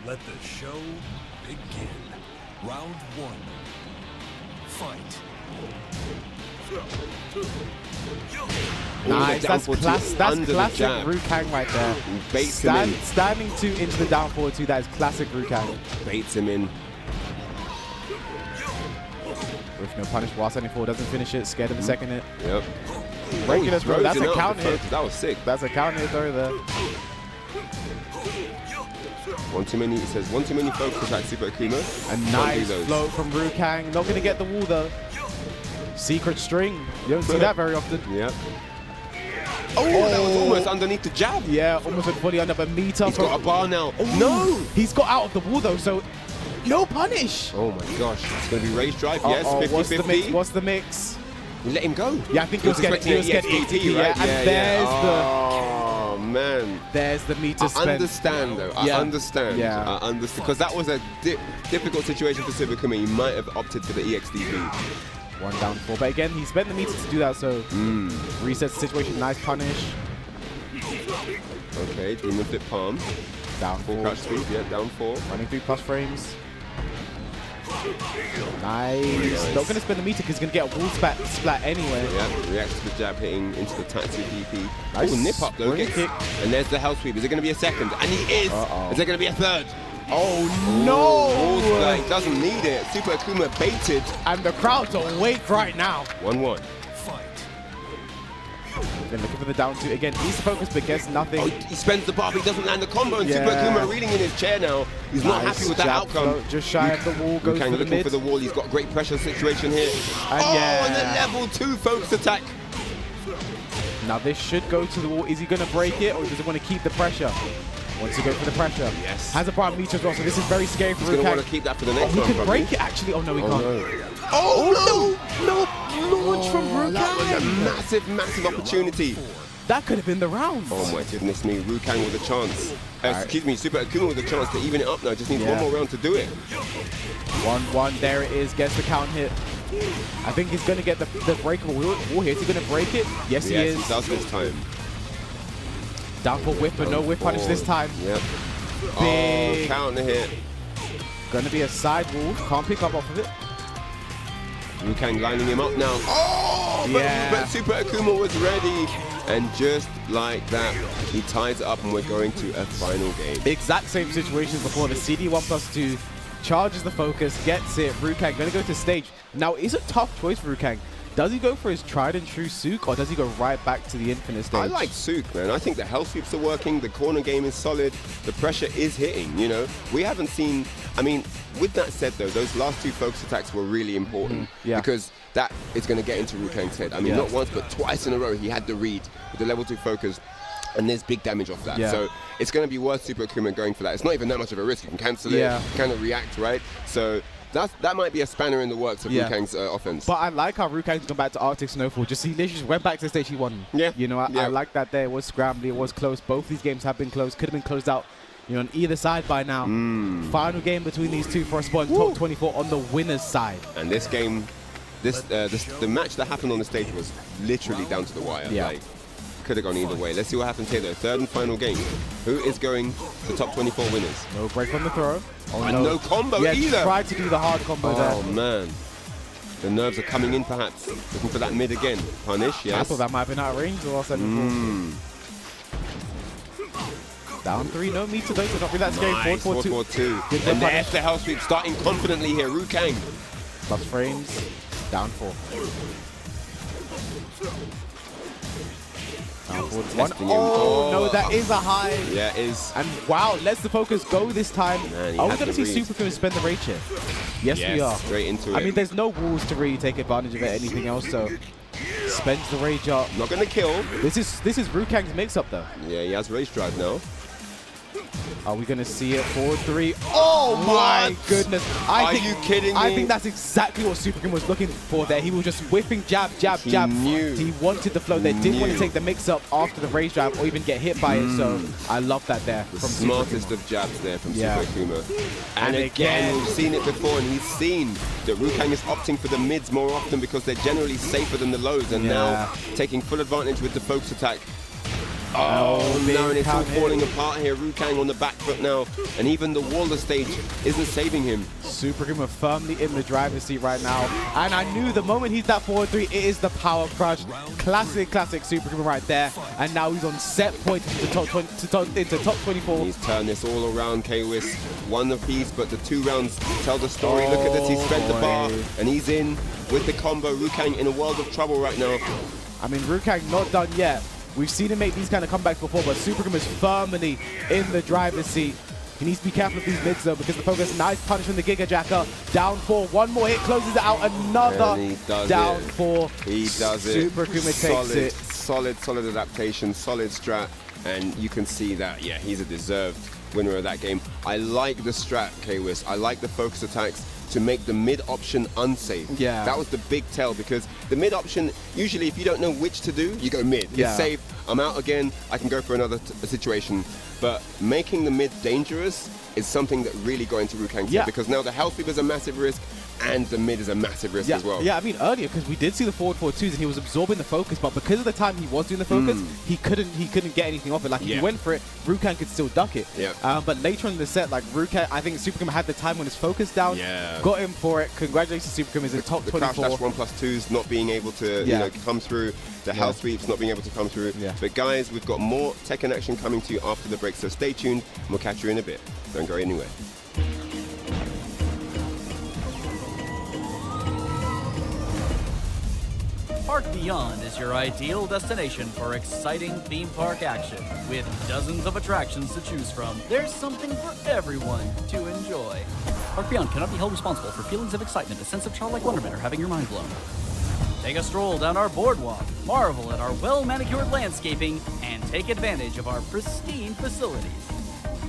Let the show begin. Round 1. Fight. Nice, that's classic Rookang right there. Baits him in. Standing 2 into the down forward 2, that is classic Rookang. Baits him in. With no punish while standing forward, doesn't finish it, scared of the second hit. Yep. Regular throw, that's a counter hit. That was sick. That's a counter hit throw there. One too many, it says one too many focus attacks, Super Akuma. A nice float from Rookang. Not going to get the wall though. Secret string. You don't see that very often. Yep. Oh, that was almost underneath the jab. Yeah, almost went fully under, but meter. He's got a bar now. No! He's got out of the wall though, so no punish. Oh my gosh. It's going to be raised drive. Yes, 50-50. What's the mix? You let him go. Yeah, I think he was getting ATP, right? And there's Oh, man. There's the meter spent. I understand, though. I understand. Yeah. I understand. Because that was a difficult situation for Super Kuma. He might have opted for the EXDB. 1 down 4. But again, he spent the meter to do that, so resets the situation. Nice punish. Okay, Demon Flip Palm. Down 4. Crouch speed, yeah, down 4. Running 3+ frames. Nice. Not going to spend the meter because he's going to get a wall splat anyway. Yeah, reacts to the jab hitting into the Tetsu DP. Nice. Oh, nip up though. Kick. And there's the hell sweep. Is it going to be a second? And he is. Is there going to be a third? Oh no! He doesn't need it. Super Akuma baited. And the crowd's awake right now. 1-1. Then looking for the down 2 again. Needs to focus, but gets nothing. Oh, he spends the bar, but he doesn't land the combo. And Super Akuma reeling in his chair now. He's not happy with that outcome. Float, just shy of the wall. Goes for the looking mid. for the wall. He's got a great pressure situation here. And and the level 2 focus attack. Now this should go to the wall. Is he going to break it, or does he want to keep the pressure? Wants to go for the pressure. Yes. Has a prime meter as well, so this is very scary for Rookang. He's going to want to keep that for the next one. one. He can break it actually. Oh no, he can't. No. No launch from Rookang. That was a massive opportunity. That could have been the round. Oh my goodness me, Rookang with a chance. Excuse me, Super Akuma with a chance to even it up now. Just needs one more round to do it. 1-1, there it is, gets the count hit. I think he's going to get the breakable wall here. Is he going to break it? Yes, he is. He does this time. Down for whiff, but no whiff punish this time. Yep. Big. Counter hit. Going to be a side wall. Can't pick up off of it. Rookang lining him up now. Oh, but Super Akuma was ready. And just like that, he ties it up and we're going to a final game. Exact same situation as before. The CD 1+2 charges the focus, gets it. Rookang going to go to stage. Now, it's a tough choice for Rookang. Does he go for his tried and true Sook, or does he go right back to the infinite stage? I like Sook, man. I think the hell sweeps are working. The corner game is solid. The pressure is hitting, you know. We haven't seen... I mean, with that said, though, those last 2 focus attacks were really important. Because that is going to get into Rookang's head. I mean, not once, but twice in a row, he had the read with the level 2 focus. And there's big damage off that. So it's going to be worth Super Akuma going for that. It's not even that much of a risk. You can cancel it, kind of react, right? So... That might be a spanner in the works of Rookang's offense. But I like how Rookang's gone back to Arctic Snowfall. Just he literally just went back to the stage he won. Yeah. You know, I like that there. It was scrambly, it was close. Both these games have been close. Could have been closed out, you know, on either side by now. Final game between these two for a spot in top 24 on the winner's side. And this game, the match that happened on the stage was literally down to the wire. Like, could have gone either way. Let's see what happens here, though. Third and final game. Who is going to top 24 winners? No break from the throw. Oh, and no combo either. Tried to do the hard combo there. Oh, man. The nerves are coming in, perhaps. Looking for that mid again. Punish, yes. I thought that might have been out of range or something. Down 3, no meter though, so not be that scary. Nice, 4-4-2. And there's the hell sweep starting confidently here. Rookang. Plus frames, down 4. One. Oh, no, that is a high. Yeah, it is. And wow, lets the focus go this time. Man, are we going to see Super Kuma spend the rage here? Yes, we are. Straight into it. I mean, there's no walls to really take advantage of it, anything else, so spends the rage up. Not going to kill. This is Rookang's mix-up, though. Yeah, he has rage drive now. Are we going to see it? 4-3. Oh my goodness. Are you kidding me? I think that's exactly what Super Kuma was looking for there. He was just whipping jab, jab, jab. He wanted the flow there. Didn't want to take the mix-up after the rage drive or even get hit by it. So I love that there. The smartest of jabs there from Super Kuma. And again, we've seen it before, and he's seen that Rookang is opting for the mids more often because they're generally safer than the lows, and now taking full advantage with the focus attack. Oh no, and it's all falling apart here. Rookang on the back foot now, and even the Waller stage isn't saving him. Super Kuma firmly in the driver's seat right now, and I knew the moment he's that 4-3, it is the power crush. Classic Super Kuma right there, and now he's on set point into top 24. He's turned this all around, Kwis. One apiece, but the 2 rounds tell the story. Look at this, he's spent the bar, and he's in with the combo. Rookang in a world of trouble right now. I mean, Rookang not done yet. We've seen him make these kind of comebacks before, but Super Kuma is firmly in the driver's seat. He needs to be careful of these mids though, because the focus, nice punish from the Giga Jacker. Down 4, one more hit, closes it out, another down 4. He does it. Super Kuma takes it. Solid adaptation, solid strat, and you can see that, yeah, he's a deserved winner of that game. I like the strat, Kwis. I like the focus attacks to make the mid option unsafe. Yeah. That was the big tell, because the mid option, usually if you don't know which to do, you go mid. Yeah. It's safe, I'm out again, I can go for another situation. But making the mid dangerous is something that really got into Rookang's head, because now the health sweep is a massive risk, and the mid is a massive risk as well. Yeah, I mean earlier, because we did see the forward 4-2s and he was absorbing the focus, but because of the time he was doing the focus, he couldn't get anything off it. Like if he went for it, Rookang could still duck it. But later on in the set, like Rookang, I think Super Kuma had the time when his focus down, got him for it. Congratulations, Super Kuma is in top 24. The crouch dash 1+2s not being able to you know, come through. The health sweeps not being able to come through. But guys, we've got more Tekken action coming to you after the break, so stay tuned and we'll catch you in a bit. Don't go anywhere. Park Beyond is your ideal destination for exciting theme park action. With dozens of attractions to choose from, there's something for everyone to enjoy. Park Beyond cannot be held responsible for feelings of excitement, a sense of childlike wonderment, or having your mind blown. Take a stroll down our boardwalk, marvel at our well-manicured landscaping, and take advantage of our pristine facilities.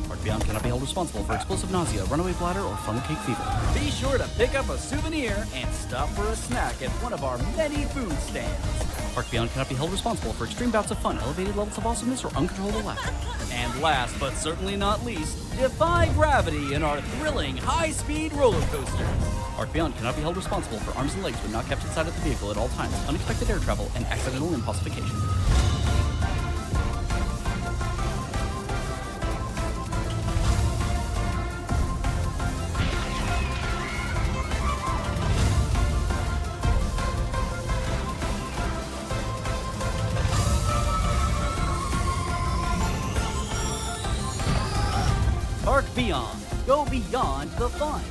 Park Beyond cannot be held responsible for explosive nausea, runaway bladder, or funnel cake fever. Be sure to pick up a souvenir and stop for a snack at one of our many food stands. Park Beyond cannot be held responsible for extreme bouts of fun, elevated levels of awesomeness, or uncontrollable laughter. And last but certainly not least, defy gravity in our thrilling high-speed roller coasters. Park Beyond cannot be held responsible for arms and legs when not kept inside of the vehicle at all times, unexpected air travel, and accidental impossification. Park Beyond. Go beyond the fun.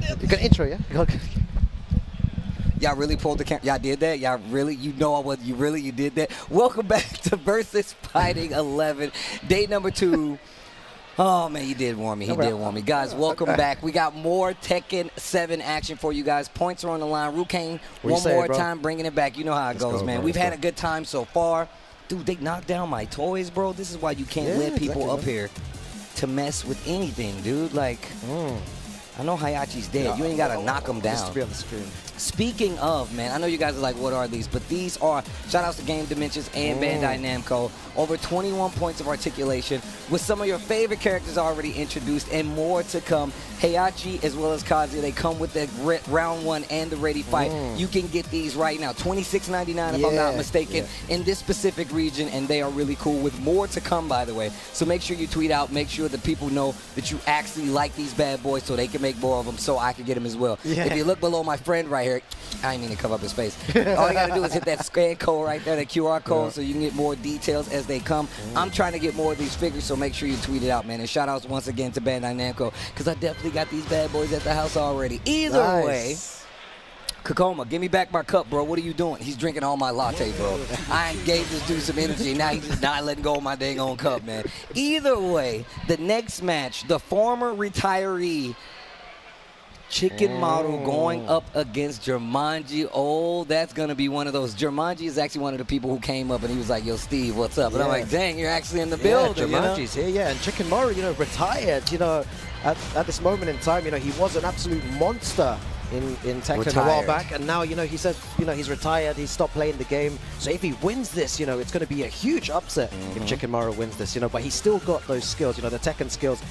You got intro, yeah? Y'all really pulled the camera. Y'all did that? Y'all really? You know I was. You did that? Welcome back to Versus Fighting 11, day number 2. Oh, man, he did warm me. He did warm me. Guys, welcome back. We got more Tekken 7 action for you guys. Points are on the line. Rookang, one more time, bringing it back. You know how it goes, man. We've had a good time so far. Dude, they knocked down my toys, bro. This is why you can't let people up here to mess with anything, dude. Like, I know Heihachi's dead. You ain't got to knock him down. Just to be on the screen. Speaking of, man, I know you guys are like, what are these? But these are, shout outs to Game Dimensions and Bandai Namco. Over 21 points of articulation with some of your favorite characters already introduced and more to come. Heihachi as well as Kazuya, they come with the round 1 and the ready fight. You can get these right now. $26.99 if I'm not mistaken in this specific region, and they are really cool with more to come, by the way. So make sure you tweet out, make sure that people know that you actually like these bad boys so they can make more of them so I can get them as well. If you look below my friend right here, I didn't mean to cover up his face. All you got to do is hit that scan code right there, that QR code, so you can get more details as they come. I'm trying to get more of these figures, so make sure you tweet it out, man. And shout outs once again to Bandai Namco, because I definitely got these bad boys at the house already. Either way, Kkokkoma, give me back my cup, bro. What are you doing? He's drinking all my latte, bro. I gave this dude some energy. Now he's just not letting go of my dang own cup, man. Either way, the next match, the former retiree Chickenmaru going up against Jermanji. Oh, that's going to be one of those. Jermanji is actually one of the people who came up and he was like, yo, Steve, what's up? And I'm like, dang, you're actually in the building. Jermanji's here, and Chickenmaru, retired, at this moment in time, he was an absolute monster in Tekken a while back, and now, he said, he's retired, he's stopped playing the game. So if he wins this, it's going to be a huge upset if Chickenmaru wins this, but he's still got those skills, the Tekken skills.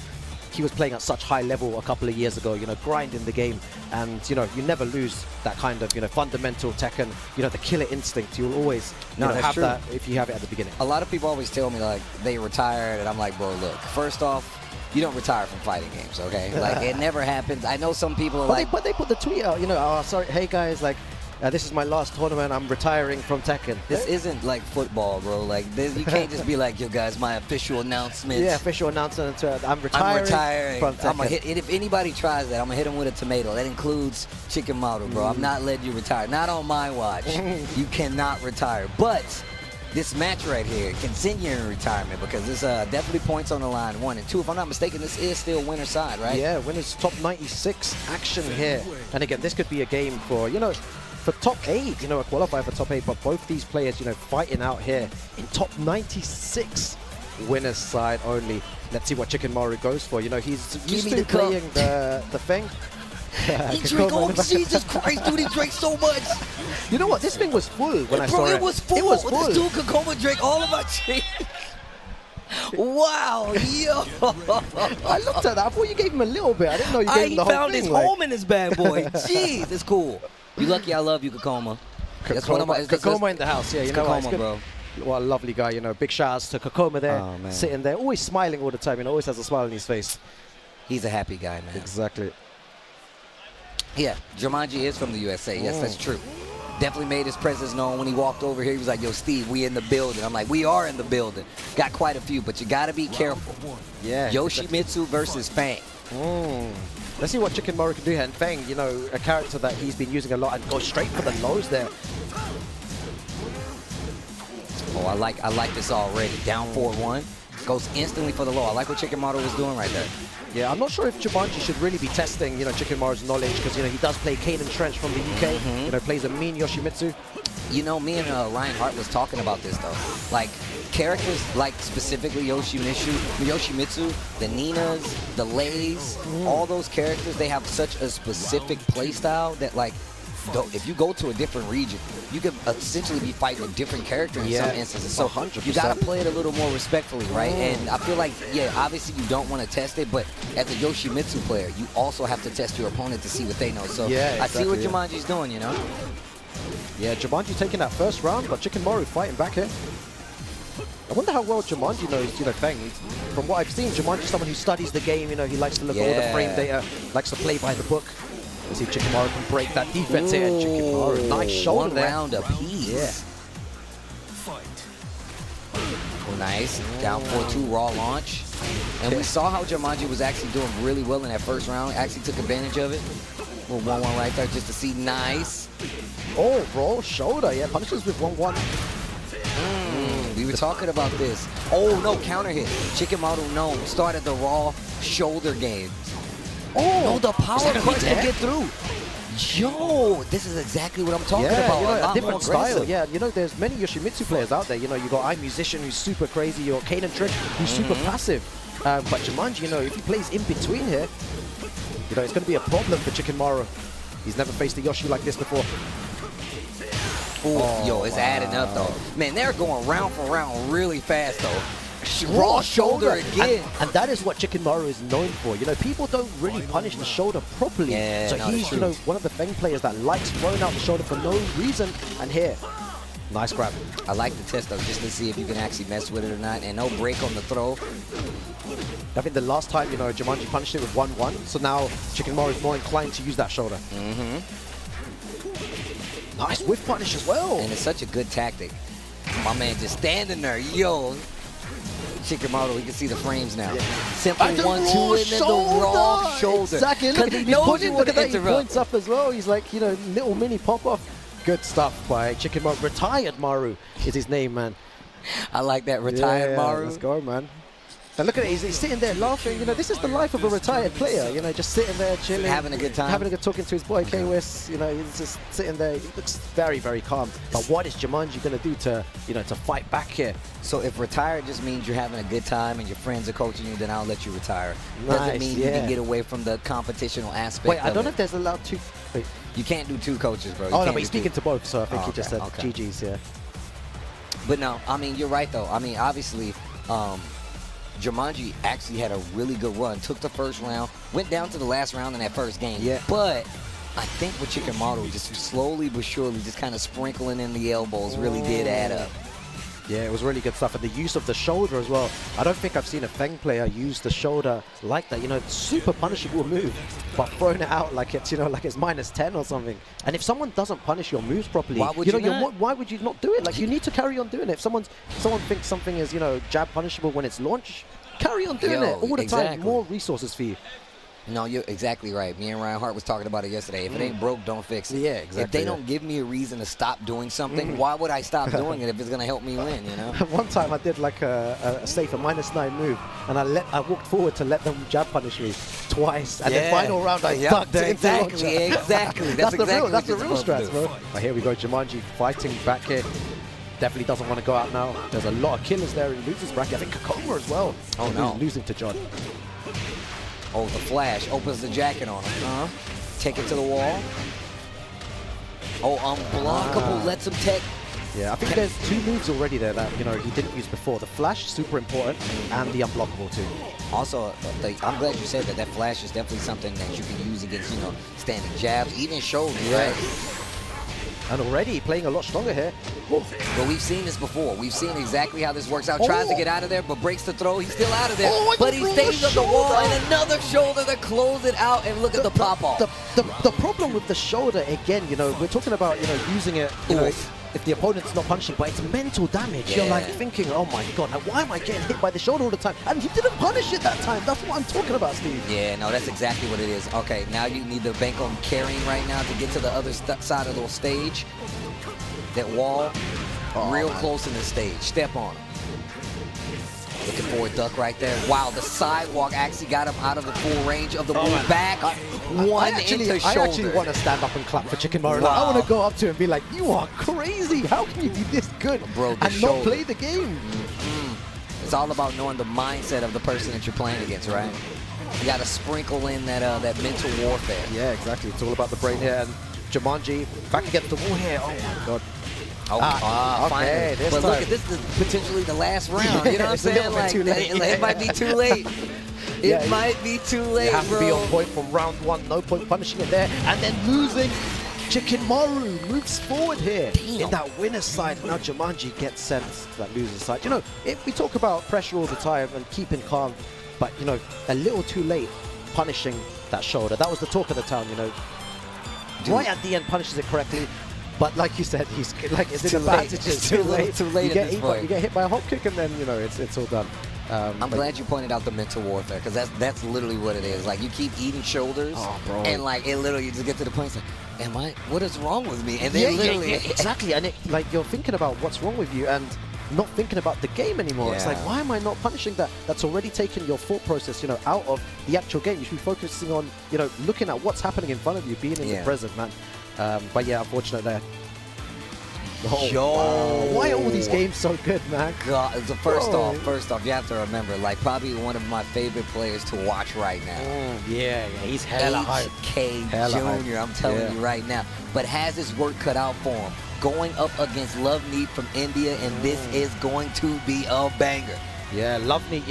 He was playing at such high level a couple of years ago, grinding the game, and you never lose that kind of fundamental Tekken, the killer instinct. You'll always have that if you have it at the beginning. A lot of people always tell me like they retired, and I'm like, bro, look, first off, you don't retire from fighting games, okay? Like, it never happens. I know some people are but they put the tweet out, oh, sorry, hey guys, like, this is my last tournament. I'm retiring from Tekken. This isn't like football, bro. Like, you can't just be like, yo, guys, my official announcement. Yeah, official announcement. I'm retiring from Tekken. I'm gonna hit, and if anybody tries that, I'm going to hit them with a tomato. That includes Chickenmaru, bro. I'm not letting you retire. Not on my watch. You cannot retire. But this match right here can send you in retirement because there's definitely points on the line, 1 and 2. If I'm not mistaken, this is still winner's side, right? Yeah, winner's top 96 action here. And again, this could be a game for, for top 8, a qualifier for top 8, but both these players, fighting out here in top 96 winner's side only. Let's see what Chickenmaru goes for. He's used to playing the Feng. He drank all, Jesus Christ, dude, he drank so much. You know what? This thing was full when I saw it. It was full. This dude Kkokkoma drank all of my cheese. Wow, yo. I looked at that. I thought you gave him a little bit. I didn't know you gave him the whole thing. He found his home in this bad boy. Jeez, it's cool. You lucky I love you, Kkokkoma. Kkokkoma in the house, yeah. Kkokkoma, bro. What a lovely guy, Big shout outs to Kkokkoma there, sitting there, always smiling all the time, always has a smile on his face. He's a happy guy, man. Exactly. Yeah, Jermanji is from the USA. Yes, that's true. Definitely made his presence known when he walked over here. He was like, yo, Steve, we in the building. I'm like, we are in the building. Got quite a few, but you got to be careful. Yeah. Yoshimitsu versus Feng. Let's see what Chickenmaru can do here. And Feng, a character that he's been using a lot, and goes straight for the lows there. Oh, I like this already. Down 4-1. Goes instantly for the low. I like what Chickenmaru was doing right there. Yeah, I'm not sure if Jermanji should really be testing, Chickenmaru's knowledge, because, he does play Kanandtrench from the UK, plays a mean Yoshimitsu. Me and Ryan Hart was talking about this, though. Like, characters like specifically Yoshimitsu, the Ninas, the Leis, all those characters, they have such a specific play style that, like, if you go to a different region, you could essentially be fighting a different character in some instances. So 100%. You got to play it a little more respectfully, right? And I feel like, obviously you don't want to test it, but as a Yoshimitsu player, you also have to test your opponent to see what they know. So I see what Jermanji's doing, Yeah, Jermanji taking that first round, but Chickenmaru fighting back here. I wonder how well Jermanji knows, Feng. From what I've seen, Jermanji's someone who studies the game, he likes to look at all the frame data, likes to play by the book. Let's see if Chickenmaru can break that defense here. Chickenmaru, nice shoulder there. 1 round apiece. Yeah. Oh, nice. Down 4-2 raw launch. And we saw how Jermanji was actually doing really well in that first round. Actually took advantage of it. Well, 1-1 right there just to see. Nice. Oh, bro, shoulder. Yeah, punishes with 1-1. We were talking about this. Oh, no, counter hit. Chickenmaru, no, started the raw shoulder game. Oh, no, the power punch to get through. Yo, this is exactly what I'm talking about. You know, a lot different more style. aggressive. Yeah, you know, there's many Yoshimitsu players out there. You know, you got iMusician who's super crazy. You got Kanandtrench who's super passive. But Jermanji, you know, if he plays in between here, you know, it's going to be a problem for Chickenmaru. He's never faced a Yoshi like this before. Ooh, yo, it's adding up though. Man, they're going round for round really fast though. Raw shoulder again. And that is what Chickenmaru is known for. You know, people don't really punish the shoulder properly. Yeah, so no, he's, you know, one of the Feng players that likes throwing out the shoulder for no reason. And here, nice grab. I like the test though, just to see if you can actually mess with it or not. And no break on the throw. I think the last time, you know, Jermanji punished it with 1-1. So now Chickenmaru is more inclined to use that shoulder. Nice whiff punish as well. And it's such a good tactic. My man just standing there, yo. Chickenmaru, you can see the frames now. Simple 1-2 and then the raw shoulder. Exactly. Look, Because he knows you want to he interrupt. points up as well. He's like, you know, little mini pop-off. Good stuff by Chickenmaru. Retired Maru is his name, man. I like that, retired Maru. Let's go, man. And look at it, he's sitting there laughing. You know, this is the life of a retired player. You know, just sitting there, chilling. Having a good time. Having a good talking to his boy, K-Wis. You know, he's just sitting there. He looks very, very calm. But what is Jermanji going to do to, you know, to fight back here? So if retired just means you're having a good time and your friends are coaching you, then I'll let you retire. Doesn't Nice, mean you can get away from the competitional aspect. Wait, I don't of know it. if there's allowed two. Wait. You can't do two coaches, bro. You Oh, no, can't but he's do speaking to both, so I think Oh, he just said okay. GG's, yeah. But no, I mean, you're right, though. I mean, obviously, Jermanji actually had a really good run. Took the first round, went down to the last round in that first game. Yeah. But I think with Chickenmaru, just slowly but surely, just kind of sprinkling in the elbows really did add up. Yeah, it was really good stuff. And the use of the shoulder as well. I don't think I've seen a Feng player use the shoulder like that. You know, super punishable move, but throwing it out like it's, you know, like it's -10 or something. And if someone doesn't punish your moves properly, Why would you not? why would you not do it? Like, you need to carry on doing it. If someone thinks something is, you know, jab punishable when it's launched, carry on doing it all the time. More resources for you. No, you're exactly right. Me and Ryan Hart was talking about it yesterday. If it ain't broke, don't fix it. Yeah, exactly. If they don't give me a reason to stop doing something, why would I stop doing it if it's going to help me win, you know? One time I did like a safer -9 move, and I walked forward to let them jab punish me twice, and then final round I ducked into Exactly. That's the exactly real strats, bro. But here we go, Jermanji fighting back here. Definitely doesn't want to go out now. There's a lot of killers there in losers bracket. I think Kkokkoma as well. Oh, no. Losing to Jodd. Oh, the flash opens the jacket on him. Take it to the wall. Oh, unblockable. Lets him take. Yeah, I think there's two moves already there that, you know, he didn't use before. The flash, super important, and the unblockable too. Also, I'm glad you said that. That flash is definitely something that you can use against, you know, standing jabs, even shoulders, right? And already playing a lot stronger here. But we've seen this before. We've seen exactly how this works out. Tries to get out of there, but breaks the throw. He's still out of there. But he stays on the wall, and another shoulder to close it out, and look at the pop-off. The problem with the shoulder, again, you know, we're talking about, you know, using it, you know, if the opponent's not punching, but it's mental damage. You're like thinking, oh my god, like, why am I getting hit by the shoulder all the time? And he didn't punish it that time. That's what I'm talking about, Steve. Yeah, no, that's exactly what it is. Okay, now you need to bank on carrying right now to get to the other side of the stage. That wall, real close in the stage. Step on him. Looking for a duck right there. Wow, the sidewalk actually got him out of the full range of the move back. I actually want to stand up and clap for Chickenmaru. Wow. Like, I want to go up to him and be like, you are crazy. How can you be this good and not play the game? It's all about knowing the mindset of the person that you're playing against, right? You got to sprinkle in that mental warfare. Yeah, exactly. It's all about the brain here. And Jermanji back against the wall here. Oh my god. Okay, but look at this is potentially the last round. You know what I'm saying? Like, it might be too late. It might be too late, you have to be on point from round one. No point punishing it there. And then losing. Chickenmaru moves forward here in that winner's side. Now Jermanji gets sent to that loser's side. You know, we talk about pressure all the time and keeping calm, but, you know, a little too late punishing that shoulder. That was the talk of the town, you know. Right at the end punishes it correctly. But like you said, it's in advantages. Too late at this point. You get hit by a hop kick, and then, you know, it's all done. I'm glad you pointed out the mental warfare, because that's literally what it is. Like, you keep eating shoulders, and like it literally, you just get to the point, it's like, what is wrong with me? And then literally, exactly, and like you're thinking about what's wrong with you and not thinking about the game anymore. It's like, why am I not punishing that? That's already taken your thought process, out of the actual game. You should be focusing on, looking at what's happening in front of you, being in the present, man. But yeah, unfortunately. Why are all these games so good, man? God, first off, you have to remember, like, probably one of my favorite players to watch right now. He's hella hype. HK Jr., I'm telling you right now. But has his work cut out for him. Going up against Loveneet from India, and this is going to be a banger. Yeah, Loveneet,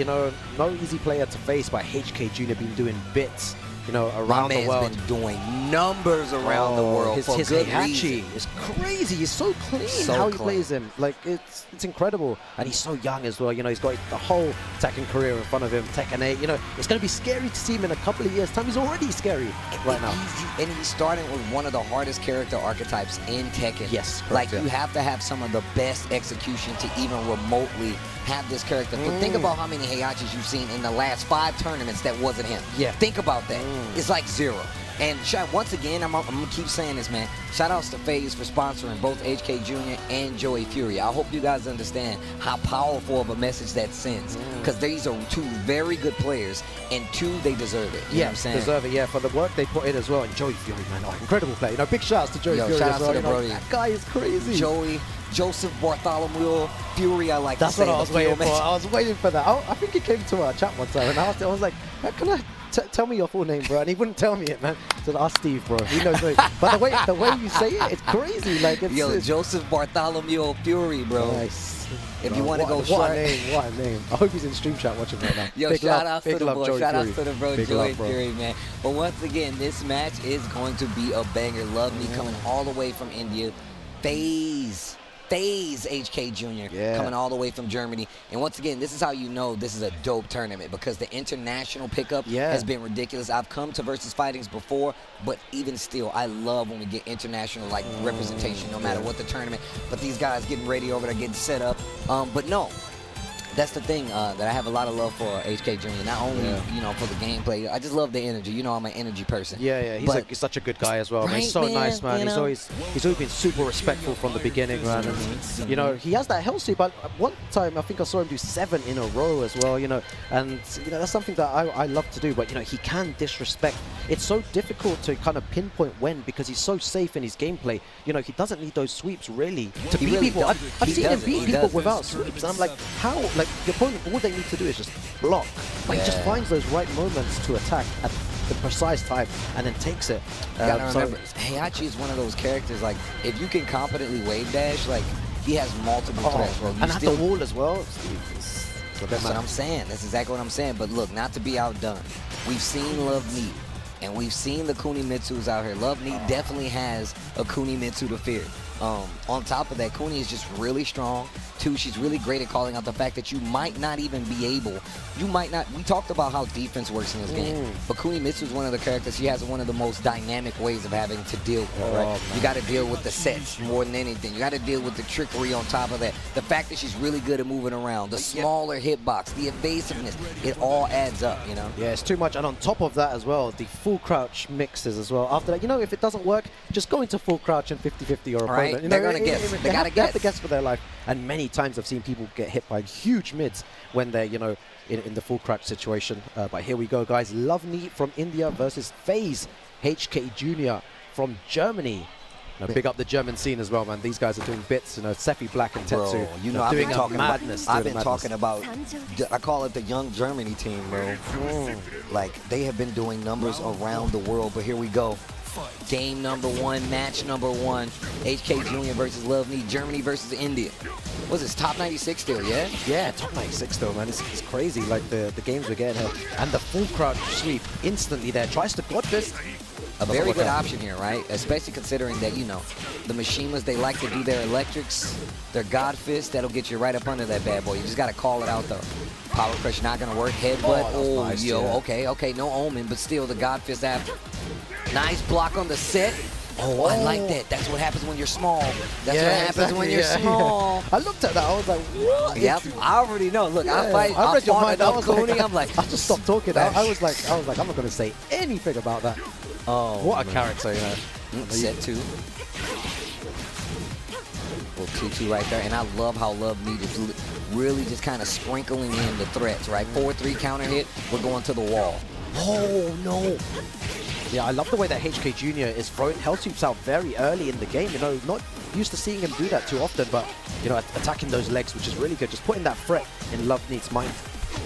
no easy player to face, but HK Jr. been doing bits. Around the world. Been doing numbers around the world for his good Heihachi reason. is crazy. He's so clean how he plays him. Like, it's incredible. And he's so young as well. He's got the whole Tekken career in front of him. Tekken 8. It's going to be scary to see him in a couple of years' time. He's already scary right now. And he's starting with one of the hardest character archetypes in Tekken. Yes, correct, like, you have to have some of the best execution to even remotely have this character. But think about how many Heihachis you've seen in the last 5 tournaments that wasn't him. Yeah. Think about that. It's like 0. And once again, I'm going to keep saying this, man. Shout outs to FaZe for sponsoring both HK Jr. and Joey Fury. I hope you guys understand how powerful of a message that sends. Because these are 2 very good players, and 2, they deserve it. You know what I'm saying? Deserve it, yeah, for the work they put in as well. And Joey Fury, man, incredible player. Big shout outs to Joey Fury as well. That guy is crazy. Joseph Bartholomew Fury, I like That's to say. That's what I was waiting for. I was waiting for that. I think he came to our chat one time, and I was like, can I tell me your full name, bro? And he wouldn't tell me it, man. So ask Steve, bro. He knows me. But the way you say it, it's crazy. Like, it's Joseph Bartholomew Fury, bro. Nice. If you want to go what a name. I hope he's in stream chat watching right now. Yo, shout out to the boy. Shout out to the bro, Joey bro. Fury, man. But once again, this match is going to be a banger. Loveneet coming all the way from India. FaZe HK Jr. coming all the way from Germany. And once again, this is how you know this is a dope tournament, because the international pickup has been ridiculous. I've come to Versus Fightings before, but even still, I love when we get international representation, no matter what the tournament. But these guys getting ready over there, getting set up. But no. That's the thing that I have a lot of love for HK Jr. Not only for the gameplay, I just love the energy. I'm an energy person. He's such a a good guy as well. Right, he's so nice, man. He's always been super respectful from the beginning, man. And he has that hell sweep. But one time I think I saw him do 7 in a row as well. And that's something that I love to do. But he can disrespect. It's so difficult to kind of pinpoint when, because he's so safe in his gameplay. He doesn't need those sweeps really to beat people. I've seen him beat people without sweeps, and I'm like, how? Like, the opponent, all they need to do is just block. But he just finds those right moments to attack at the precise time and then takes it. You gotta remember, Heihachi is one of those characters, like, if you can competently wave dash, like, he has multiple threats, bro. And at the wall as well. That's what I'm saying. That's exactly what I'm saying. But look, not to be outdone, we've seen Loveneet, and we've seen the Kunimitsus out here. Loveneet definitely has a Kunimitsu to fear. On top of that, Kuni is just really strong. 2, she's really great at calling out the fact that you might not even be able, we talked about how defense works in this game, but Kunimitsu is one of the characters, she has one of the most dynamic ways of having to deal with it, right? You got to deal with the sets more than anything. You got to deal with the trickery on top of that. The fact that she's really good at moving around, the smaller hitbox, the evasiveness, it all adds up, Yeah, it's too much. And on top of that as well, the full crouch mixes as well. After that, if it doesn't work, just go into full crouch and 50-50 your opponent. They're going to guess. They have to guess for their life. And many times I've seen people get hit by huge mids when they're, in the full crouch situation. But here we go, guys. Loveneet from India versus FaZe HK Jr. from Germany. Big up the German scene as well, man. These guys are doing bits, Sephi Black and Tetsu. I've doing been talking madness. I've been talking about, I call it the young Germany team, bro. Like, they have been doing numbers around the world, but here we go. Game number 1, match number 1, HK Jr. versus Loveneet, Germany versus India. What's this, top 96 still, yeah? Yeah, top 96 still, man. It's crazy, like the games we're getting here. And the full crouch sweep instantly there. Tries to God fist. A very good option here, right? Especially considering that, the Mashimas, they like to do their electrics, their God Fist, that'll get you right up under that bad boy. You just got to call it out, though. Power Crush not going to work. Headbutt. Nice, okay, no omen, but still the God Fist after. Nice block on the set. Oh, I like that. That's what happens when you're small. That's what happens when you're small. I looked at that. I was like, what? Yep, I already know. Look, I read your mind. I was Kuni. like, I'm like, I just stopped talking. I was like, I'm not going to say anything about that. oh, What a character, you know. Set 2. Little 2-2 right there. And I love how Loveneet is really just kind of sprinkling in the threats, right? 4-3 counter hit. We're going to the wall. Oh, no. Yeah, I love the way that HK Jr. is throwing hell tubes out very early in the game. You know, not used to seeing him do that too often, but, you know, attacking those legs, which is really good. Just putting that threat in Loveneet's mind.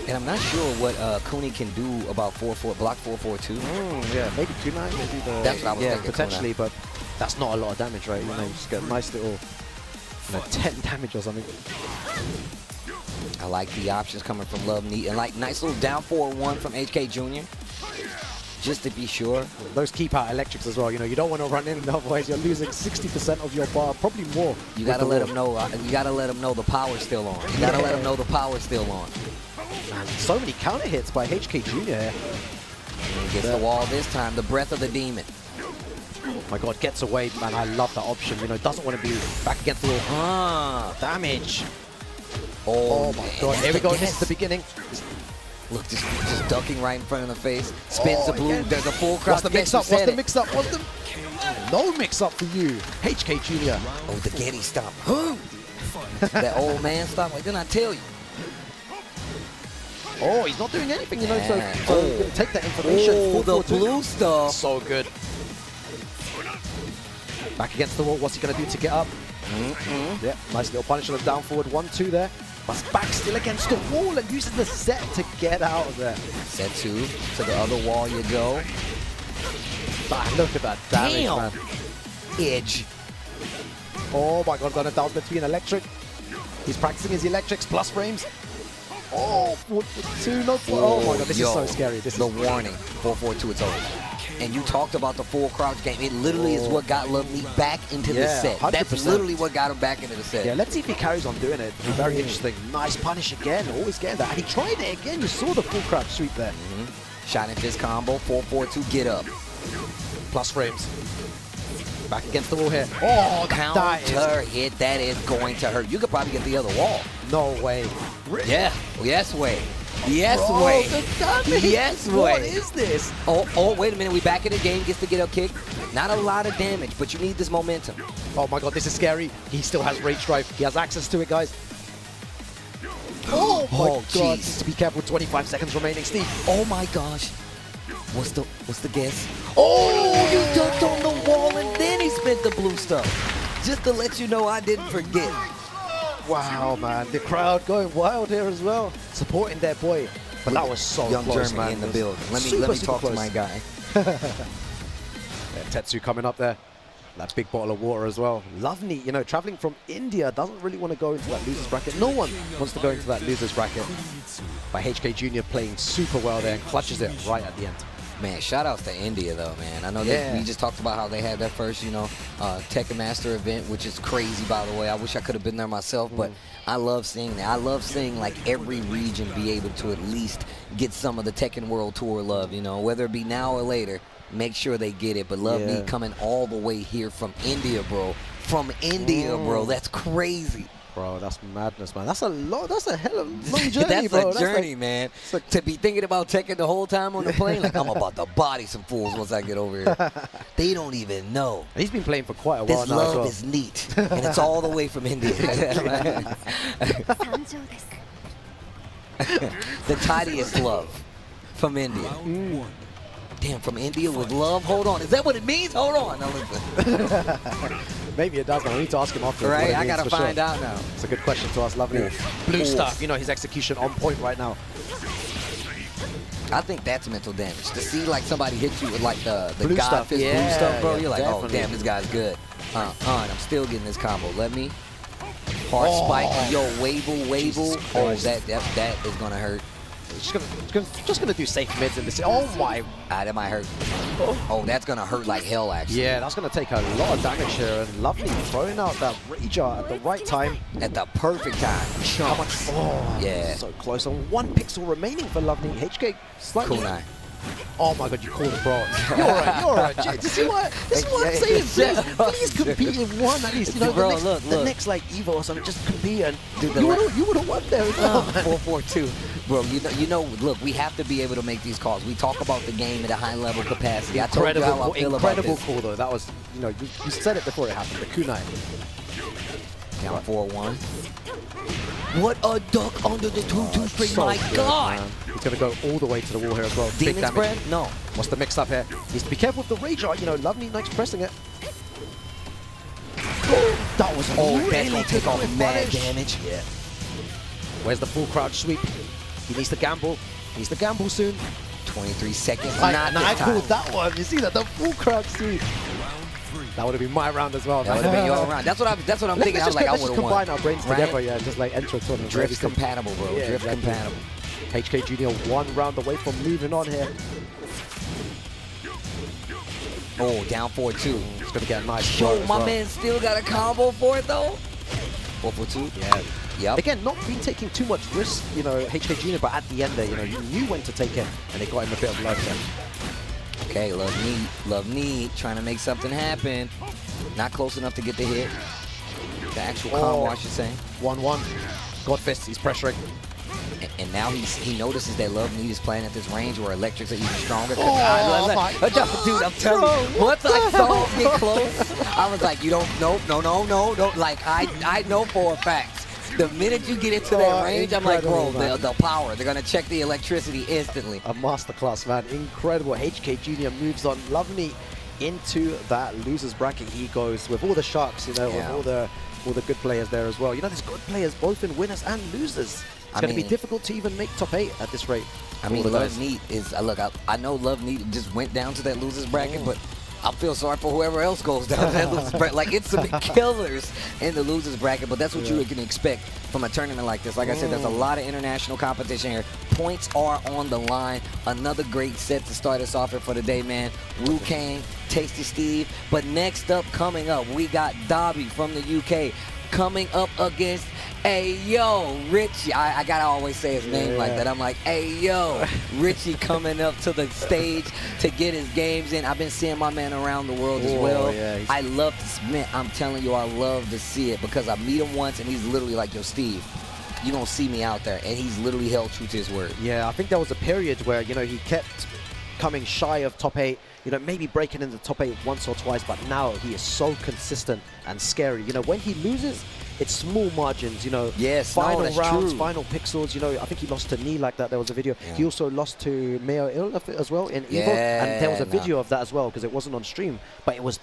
And I'm not sure what Kuni can do about 4-4, block 4-4-2. Yeah, maybe kunai, maybe the... That's what I was thinking, potentially, but that's not a lot of damage, right? You know, you just get a nice little, 10 damage or something. I like the options coming from Loveneet. And like, nice little down 4-1 from HK Jr. Just to be sure. Those keep out electrics as well. You know, you don't want to run in, otherwise you're losing 60% of your bar, probably more. You gotta let them know. You gotta let them know the power's still on. You gotta let them know the power's still on. Man, so many counter hits by HK Jr. And gets the wall this time. The breath of the demon. Oh my God, gets away, man. I love that option. You know, doesn't want to be back against the wall. Damage. Oh my God. Here we go. This is the beginning. Look, just ducking right in front of the face. Spins the blue. There's a full crowd. What's the mix-up? What's the mix-up? What's the... No mix-up for you, HK Jr. Oh, the Getty stomp. That old man stomp. Like, didn't I tell you? Oh, he's not doing anything, you know, so we're going to take that information. Oh, the blue stuff. So good. Back against the wall. What's he going to do to get up? Yeah, nice little punish on the down forward. 1-2 there. But back still against the wall and uses the set to get out of there. Set 2 to the other wall you go. Man, look at that damage, man. Edge. Oh my God, gonna down between electric. He's practicing his electrics plus frames. Oh, 4-2, not 4. Oh my God, this is so scary. This is warning. 4-4-2, it's over. And you talked about the full crouch game. It literally is what got Loveneet back into the set. 100%. That's literally what got him back into the set. Yeah, let's see if he carries on doing it. It'll be very interesting. Nice punish again. Always getting that. And he tried it again. You saw the full crouch sweep there. Shot in fist combo. 4-4-2, get up. Plus frames. Back against the wall here. Oh, counter hit. That is going to hurt. You could probably get the other wall. No way. Yeah. Yes way. Yes Bro, way. Yes way. What is this? Oh, wait a minute. We back in the game. Gets to get a kick. Not a lot of damage, but you need this momentum. Oh my God, this is scary. He still has rage drive. He has access to it, guys. Oh my God. Just be careful. 25 seconds remaining, Steve. Oh my gosh. What's the guess? Oh, you ducked on the wall and then he spent the blue stuff. Just to let you know I didn't forget. Wow, man. The crowd going wild here as well. Supporting their boy. But that was so Young close, Germany man. in the building. Let me talk to my guy. Tetsu coming up there. That big bottle of water as well. Loveneet, you know, traveling from India, doesn't really want to go into that loser's bracket. No one wants to go into that loser's bracket. But HK Jr. playing super well there and clutches it right at the end. Man, shout outs to India though, man. I know we just talked about how they had their first, Tekken Master event, which is crazy, by the way. I wish I could have been there myself, but I love seeing that. I love seeing like every region be able to at least get some of the Tekken World Tour love, whether it be now or later. Make sure they get it. But Loveneet coming all the way here from India, bro. From India, bro. That's crazy. Bro, that's madness, man. That's a hell of a long journey, that's bro. That's a journey, man. To be thinking about Tekken the whole time on the plane, like, I'm about to body some fools once I get over here. They don't even know. He's been playing for quite a while now. This love is neat, and it's all the way from India. The tidiest love from India. Damn, from India with love? Hold on. Is that what it means? Hold on. Now listen. Maybe it does, man. We need to ask him after. Right? I got to find out now. It's a good question to ask Loveneet. Blue stuff. His execution on point right now. I think that's mental damage. To see like somebody hit you with like the blue God stuff. fist blue stuff, bro. You're like, definitely. oh, damn, this guy's good. And I'm still getting this combo. Let me. Hard spike. Yo, wable. Oh, that is going to hurt. Just gonna do safe mids in this. Oh my! That might hurt. Oh, that's gonna hurt like hell, actually. Yeah, that's gonna take a lot of damage here. And Loveneet throwing out that Rager at the right time. At the perfect time. How much? Oh, yeah. So close. On 1 pixel remaining for Loveneet. HK slightly. Kunai. Oh my god, you called it, bro. You're alright. This is what I'm saying. Please compete in one at least. You know, bro, the next like Evo or something, just compete and Dude, you would have won there as well, man. 4-4-2. Bro, you know, look, we have to be able to make these calls. We talk about the game at a high level capacity. I told you how I feel about this. Incredible call though. That was, you know, you said it before it happened. The kunai. Down 4-1. What a duck under the 2-2 string, my God! Man. He's going to go all the way to the wall here as well. Demon spread? No. What's the mix up here? Needs to be careful with the rage art. You know, Loveneet next pressing it. That was really take off mad damage. Yeah. Where's the full crouch sweep? He needs to gamble. He needs to gamble soon. 23 seconds. I called that one. You see that? The full crouch sweep. That would have been my round as well. That would have been your round. That's what I'm thinking. I was like, I would have won. Combine our brains together, yeah, just like enter a tournament. Drift compatible, bro. Yeah, Drift exactly. compatible. HK Jr. 1 round away from moving on here. Oh, down 4-2. It's going to get a nice Yo, my man still got a combo for it, though. 4-4-2? Yeah. Yep. Again, not been taking too much risk, you know, HK Jr., but at the end there, you know, you knew when to take it, and they got him a bit of life there. Okay, Loveneet, trying to make something happen. Not close enough to get the hit. The actual combo, I should say. 1-1. Godfist, he's pressuring. And now he notices that Loveneet is playing at this range where electrics are even stronger. Dude, I'm telling you, once I saw him get close, I was like, you don't, no. Like, I know for a fact. The minute you get into that range, I'm like, bro, the power. They're going to check the electricity instantly. A masterclass, man. Incredible. HK Jr. moves on. Loveneet into that loser's bracket. He goes with all the sharks, you know, with all the good players there as well. You know, there's good players both in winners and losers. It's going to be difficult to even make top 8 at this rate. I mean, Loveneet is, look, I know Loveneet just went down to that loser's bracket, but I feel sorry for whoever else goes down to that loser's bracket. Like, it's some killers in the loser's bracket, but that's what you can expect from a tournament like this. Like I said, there's a lot of international competition here. Points are on the line. Another great set to start us off here for the day, man. Rookang, Tasty Steve. But next up, coming up, we got Dabby from the UK coming up against Richie. I gotta always say his name like that. I'm like, Richie coming up to the stage to get his games in. I've been seeing my man around the world as well. Yeah, I love to, man, I'm telling you, I love to see it because I meet him once and he's literally like, yo, Steve, you don't see me out there. And he's literally held true to his word. Yeah, I think there was a period where, you know, he kept coming shy of top 8, you know, maybe breaking into top 8 once or twice, but now he is so consistent and scary. You know, when he loses, it's small margins, you know. Yes, final rounds, true. Final pixels, you know. I think he lost to Knee like that. There was a video. Yeah. He also lost to Mayo Ill as well in Evo. And there was a video of that as well because it wasn't on stream. But it was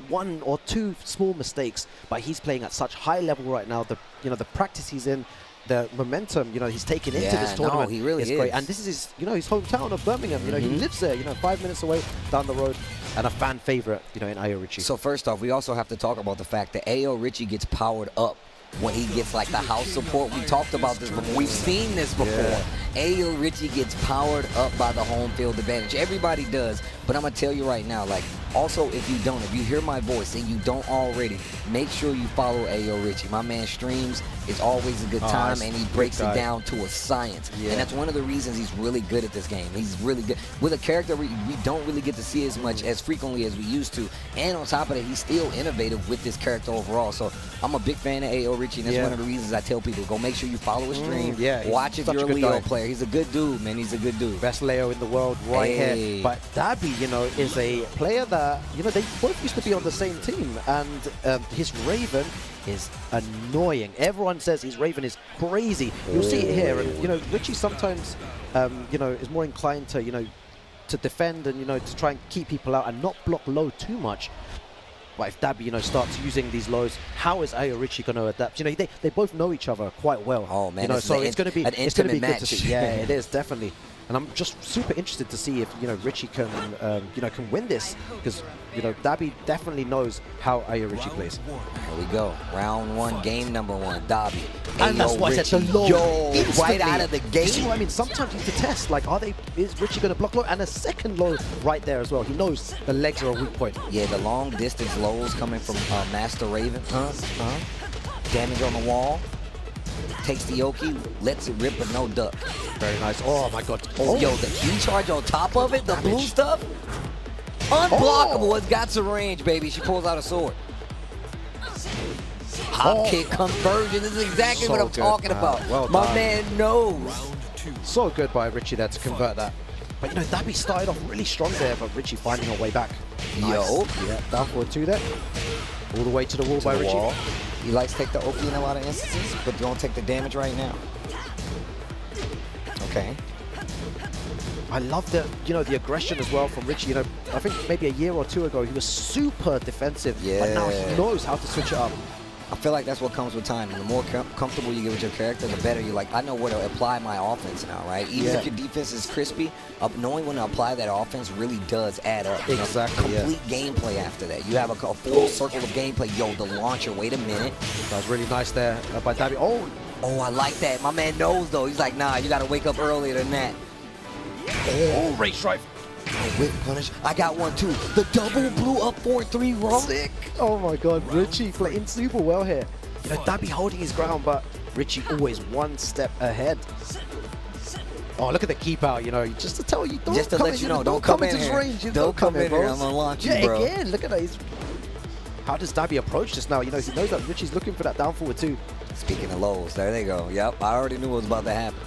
1 or 2 small mistakes. But he's playing at such high level right now. The, you know, the practice he's in, the momentum, you know, he's taken into this tournament. He really is great. And this is his, you know, his hometown of Birmingham. You know, he lives there, you know, 5 minutes away down the road. And a fan favorite, you know, in Ayorichi. So first off, we also have to talk about the fact that Ayorichi gets powered up when he gets like the house support. We talked about this before. We've seen this before. Yeah. Ayorichi gets powered up by the home field advantage. Everybody does. But I'm going to tell you right now, like, also, if you hear my voice and you don't already, make sure you follow Ayorichi. My man streams. It's always a good time, and he breaks it down to a science. Yeah. And that's one of the reasons he's really good at this game. He's really good. With a character we don't really get to see as much, as frequently as we used to. And on top of that, he's still innovative with this character overall. So I'm a big fan of Ayorichi, and that's one of the reasons I tell people, go make sure you follow his stream. Watch if you're a Leo player. He's a good dude, man. He's a good dude. Best Leo in the world here. But Dabby, you know, is a player that, you know, they both used to be on the same team. And his Raven is annoying. Everyone says his Raven is crazy. You'll see it here. And, you know, Richie sometimes, you know, is more inclined to, you know, to defend and, you know, to try and keep people out and not block low too much. But if Dabby, you know, starts using these lows, how is Ayorichi going to adapt? You know, they both know each other quite well. Oh man, you know, so it's going to be good to see. Yeah, it is definitely. And I'm just super interested to see if, you know, Richie can, you know, can win this because, you know, Dabby definitely knows how Ayorichi plays. Here we go. Round 1, game number 1, Dabby. And that's why I said the low. Right out of the gate. You see what I mean? Sometimes you have to test, like, is Richie going to block low? And a second low right there as well. He knows the legs are a weak point. Yeah, the long distance lows coming from Master Raven. Damage on the wall. Takes the Oki, lets it rip, but no duck. Very nice. Oh my god. Oh, yo, the key charge on top of it, the blue stuff. Unblockable. It's got some range, baby. She pulls out a sword. Hop kick conversion. This is exactly what I'm talking about. Well My done. man knows. So good by Richie there to convert that. But you know, Dabby started off really strong there, but Richie finding her way back. Nice. Yo. Yeah, down forward 2 there. All the way to the wall by Richie. Wall. He likes to take the Oki in a lot of instances, but don't take the damage right now. Okay. I love the, you know, the aggression as well from Richie. You know, I think maybe a year or 2 ago, he was super defensive. Yeah. But now he knows how to switch it up. I feel like that's what comes with time. And the more comfortable you get with your character, the better you're like, I know where to apply my offense now, right? Even if your defense is crispy, knowing when to apply that offense really does add up. Exactly, Complete gameplay after that. You have a full circle of gameplay. Yo, the launcher, wait a minute. That was really nice there by Dabby. Oh, I like that. My man knows, though. He's like, nah, you got to wake up earlier than that. oh, race drive. Whip punish. I got one, too. The double blue up 4-3 roll. Sick. Oh my god, Richie playing super well here. You know, Dabby holding his ground, but Richie always one step ahead. Oh, look at the keep out, you know, just to tell you, don't Just to come let in, you know, don't come into in his here. range. Don't come in bro. here, I'm gonna launch you, yeah, bro. again, look at that. How does Dabby approach this now? You know, he knows that Richie's looking for that down forward too. Speaking of lows, there they go. Yep, I already knew what was about to happen.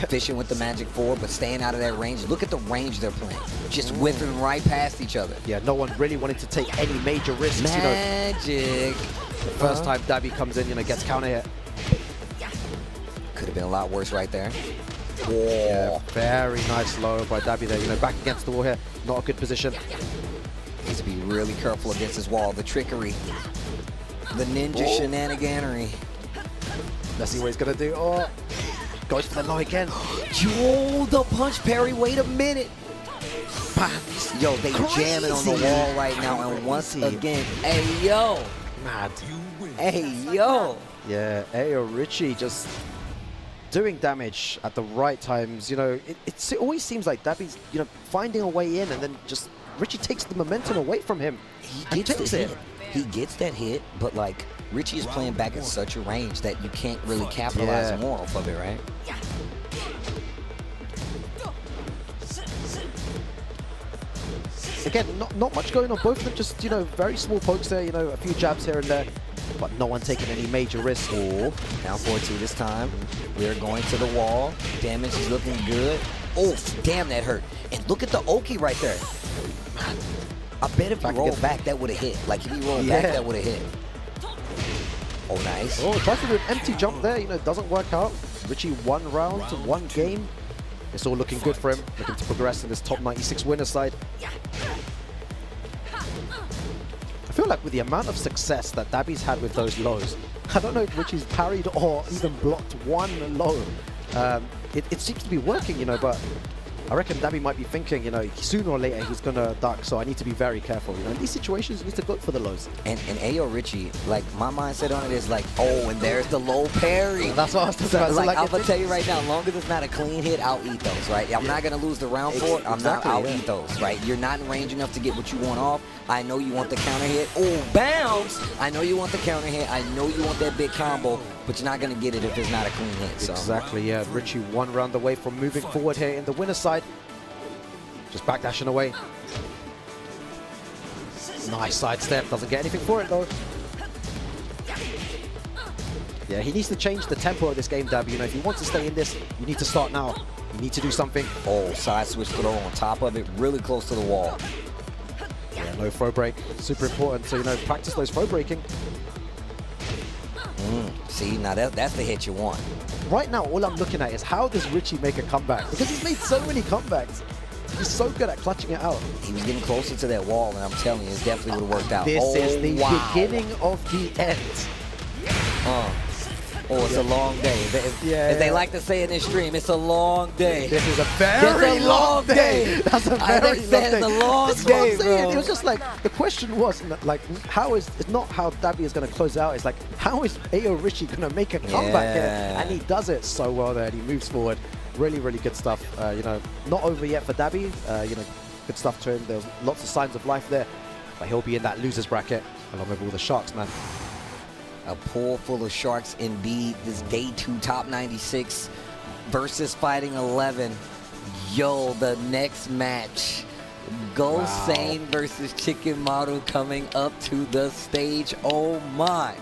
Fishing with the magic 4, but staying out of that range. Look at the range they're playing. Just whipping right past each other. Yeah, no one really wanted to take any major risks. Magic. You know, the first time Dabby comes in, you know, gets counter hit. Could have been a lot worse right there. Yeah, very nice low by Dabby there. You know, back against the wall here. Not a good position. Needs to be really careful against this wall. The trickery. The ninja shenaniganery. Let's see what he's gonna do. Oh, goes for the low again. Yo, the punch parry. Wait a minute. Yo, they jamming on the wall right now. And once again, hey, yo. Mad. Hey, yo. Yeah, Ayorichi just doing damage at the right times. You know, it always seems like Dabby's, you know, finding a way in, and then just Richie takes the momentum away from him. He gets the hit. He gets that hit, but like Richie is playing back at such a range that you can't really capitalize more off of it, right? Again, not much going on. Both of them just, you know, very small pokes there, you know, a few jabs here and there, but no one taking any major risks. Oh, down 4-2 this time. We're going to the wall. Damage is looking good. Oh, damn, that hurt. And look at the Oki right there. I bet if he rolled back, that would have hit. Like, if he rolled back, that would have hit. Oh, nice. Oh, tries to do an empty jump there. You know, doesn't work out. Richie 1 round to 1 game. It's all looking good for him. Looking to progress in this top 96 winner side. I feel like with the amount of success that Dabby's had with those lows, I don't know if Richie's parried or even blocked 1 low. It seems to be working, you know, but I reckon Dabby might be thinking, you know, sooner or later he's going to duck, so I need to be very careful. You know, in these situations, you need to look for the lows. And Ayorichi, like, my mindset on it is like, oh, and there's the low parry. That's what I was talking about. Like, I'm going to tell you right now, as long as it's not a clean hit, I'll eat those, right? I'm not going to lose the round for it. I'll eat those, right? You're not in range enough to get what you want off. I know you want the counter hit. Oh, bounce! I know you want the counter hit. I know you want that big combo, but you're not going to get it if it's not a clean hit. So. Exactly, yeah. Richie 1 round away from moving forward here in the winner's side. Just backdashing away. Nice sidestep. Doesn't get anything for it, though. Yeah, he needs to change the tempo of this game, Dabby. You know, if he wants to stay in this, you need to start now. You need to do something. Oh, side switch throw on top of it, really close to the wall. Yeah, no throw break. Super important to, you know, practice those throw breaking. See, now that's the hit you want. Right now, all I'm looking at is how does Richie make a comeback? Because he's made so many comebacks. He's so good at clutching it out. He was getting closer to that wall, and I'm telling you, it definitely would have worked out. This is the beginning of the end. Oh, it's a long day. As they like to say in this stream, it's a long day. This is a very long day. That's a very long day. It's a long day, bro. It was just like, the question was, like, how is, it's not how Dabby is going to close out. It's like, how is Ayorichi going to make a comeback here? And he does it so well there, and he moves forward. Really, really good stuff. You know, not over yet for Dabby. You know, good stuff to him. There's lots of signs of life there. But he'll be in that loser's bracket, along with all the sharks, man. A pool full of sharks indeed. This day 2 top 96 versus fighting 11. Yo, the next match. Gosain versus Chickenmaru coming up to the stage. Oh my.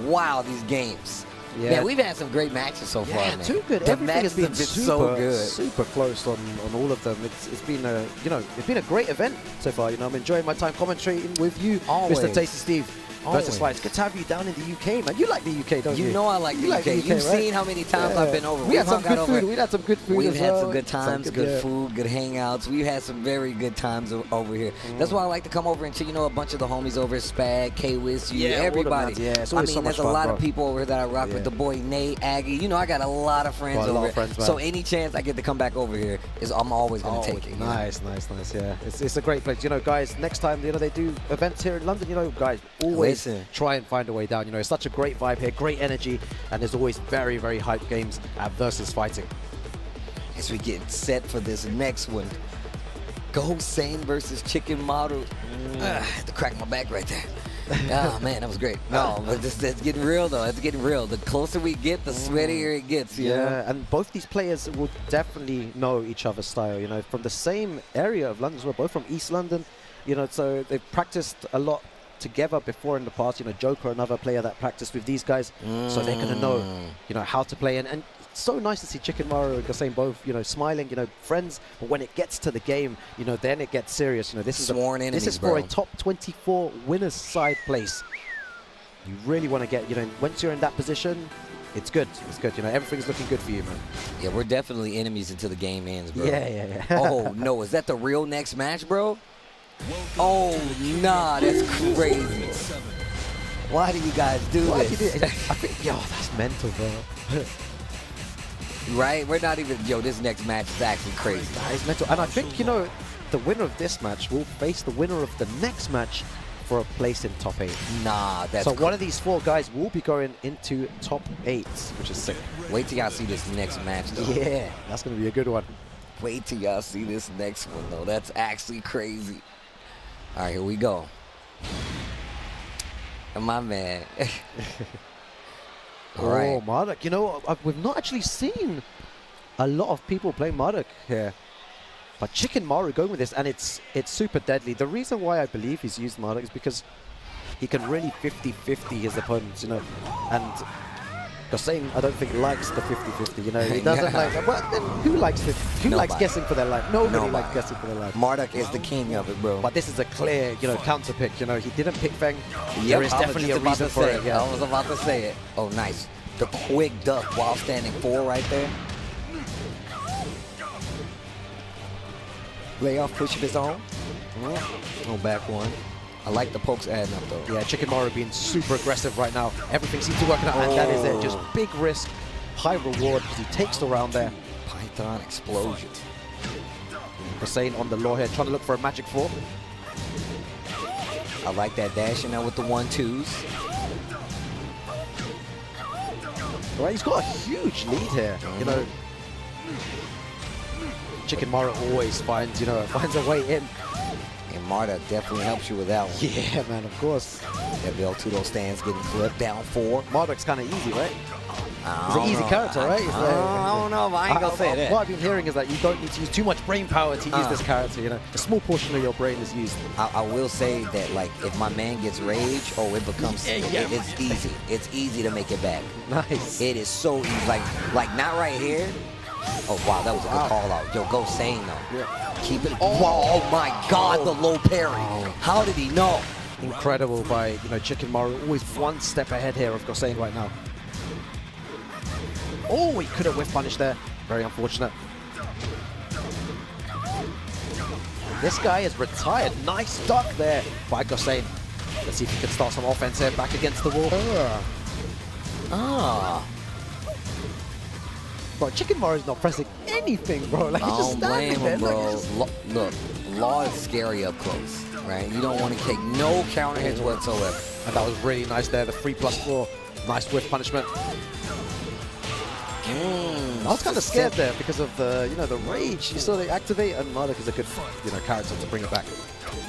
Wow, these games. Yeah, man, we've had some great matches so far, man. Too good. The Everything has been so good. Super close on all of them. It's been a it's been a great event so far. I'm enjoying my time commentating with you, Always. Mr. Tasty Steve. Versus Fight. It's good to have you down in the UK, man. You like the UK, don't you? You know I like the UK. You've right? seen how many times I've been over. We had some good food. We had some good food. We've as had well. some good times, good food, good hangouts. We've had some very good times over here. That's why I like to come over and chill. A bunch of the homies over, Spag, K-Wiz, everybody. It's I always mean, so much there's a fun, lot bro. of people over here that I rock with. The boy Nate, Aggie. I got a lot of friends over here. So any chance I get to come back over here, I'm always going to take it. Nice. Yeah, it's a great place. Guys, next time they do events here in London. Guys, always try and find a way down. It's such a great vibe here, great energy, and there's always very, very hype games at Versus Fighting. As we get set for this next one, Gosain versus Chickenmaru. I had to crack my back right there. Oh man, that was great. No, but it's getting real though. It's getting real. The closer we get, the sweatier it gets. You know? And both these players will definitely know each other's style. From the same area of London as well, both from East London. So they've practiced a lot together before in the past. Joker, another player that practiced with these guys, so they're gonna know, how to play. And it's so nice to see Chickenmaru and Gosain both, smiling, friends. But when it gets to the game, then it gets serious. This is sworn enemies, this is for a top 24 winners side place. You really want to get, once you're in that position, it's good. It's good. Everything's looking good for you, man. Yeah, we're definitely enemies until the game ends, bro. Yeah. Oh no, is that the real next match, bro? Oh, nah, that's crazy. Why do you guys do this? I think, that's mental, bro. Right? We're not even, this next match is actually crazy. That is mental. And I think, the winner of this match will face the winner of the next match for a place in top 8. Nah, that's so one of these 4 guys will be going into top 8, which is sick. Wait till y'all see this next match, though. Yeah, that's going to be a good one. Wait till y'all see this next one, though. That's actually crazy. All right, here we go. My man. All right. Marduk. We've not actually seen a lot of people play Marduk here. But Chickenmaru going with this, and it's super deadly. The reason why I believe he's used Marduk is because he can really 50-50 his opponents, and Gosain, I don't think, likes the 50-50, He doesn't like. Well, then who likes guessing for their life? Nobody likes guessing for their life. Marduk is the king of it, bro. But this is a clear, counter pick. He didn't pick Feng. Yep, There is definitely a reason for it. I was about to say it. Oh, nice. The quick duck while standing 4 right there. Layoff push of his own. No back one. I like the pokes adding up, though. Yeah, Chickenmaru being super aggressive right now. Everything seems to work out, and that is it. Just big risk, high reward, because he takes the round there. Python explosion. Gosain on the low here, trying to look for a magic 4. I like that dash in there with the 1-2s. Right, he's got a huge lead here. Chickenmaru always finds a way in. And Marduk definitely helps you with that one. Yeah, man, of course. That L2 stands getting flipped down 4. Marduk's kind of easy, right? He's an easy character, right? I don't know, but I ain't gonna say that. What I've been hearing is that you don't need to use too much brain power to use this character, A small portion of your brain is used. I will say that, if my man gets rage, it becomes, it's easy. It's easy to make it back. Nice. It is so easy. Like not right here. Oh, wow, that was a good call out. Yo, Gosain, though. Yeah. Keep it. Oh my God, the low parry. How did he know? Incredible by, Chickenmaru. Always one step ahead here of Gosain right now. Oh, he could have whiff punished there. Very unfortunate. This guy is retired. Nice duck there by Gosain. Let's see if he can start some offense here. Back against the wall. Bro, Chickenmaru's not pressing anything, bro. He's just standing there. Bro. Look, Law is scary up close, right? You don't want to take no counter hits whatsoever. And that was really nice there. The 3+4. Nice whiff punishment. I was kind of scared there because of the, the rage. You saw they activate, and Marduk is a good, character to bring it back.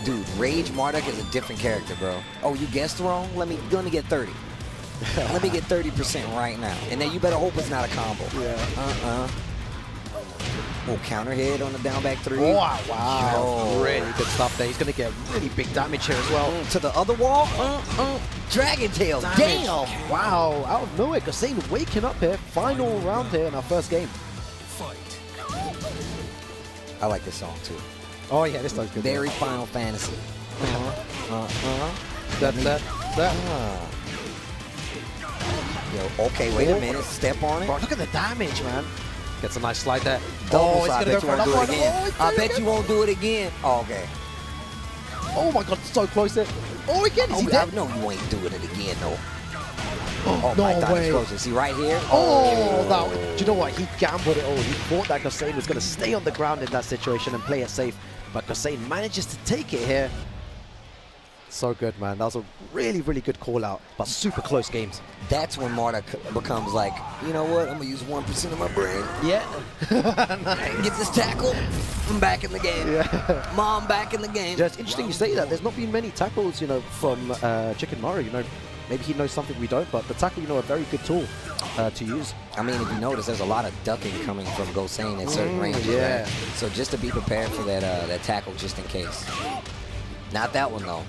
Dude, Rage Marduk is a different character, bro. Oh, you guessed wrong? Let me get 30. Let me get 30% right now. And then you better hope it's not a combo. Yeah. Oh, counter hit on the down back 3. Oh, wow. Really good stuff there. He's going to get really big damage here as well. To the other wall. Dragon Tail. Damn. Wow. Out of nowhere, Gosain waking up here. Final round here in our first game. Fight. I like this song too. Oh, yeah, this song's good. Very Final Fantasy. Yo, okay, wait a minute. Step on it. Bro, look at the damage, man. Gets a nice slide there. Double he's slide. going to go for I bet you won't do it again. Oh, I bet you won't do it again. Oh, okay. Oh, my God, so close there. Oh, again, is he dead? I know you ain't doing it again, though. Oh, my no God, way. explosion. See, right here? Do you know what? He gambled it all. He thought that Gosain was going to stay on the ground in that situation and play it safe. But Gosain manages to take it here. So good, man. That was a really, really good call out, but super close games. That's when Marduk becomes like, you know what? I'm going to use 1% of my brain. Yeah. Nice. Get this tackle. I'm back in the game. Yeah. Mom, back in the game. Yeah, it's interesting you say that. There's not been many tackles, you know, from Chickenmaru. You know, maybe he knows something we don't, but the tackle, you know, a very good tool to use. I mean, if you notice, there's a lot of ducking coming from Gosain at certain ranges. Yeah. Right? So just to be prepared for that tackle just in case. Not that one, though.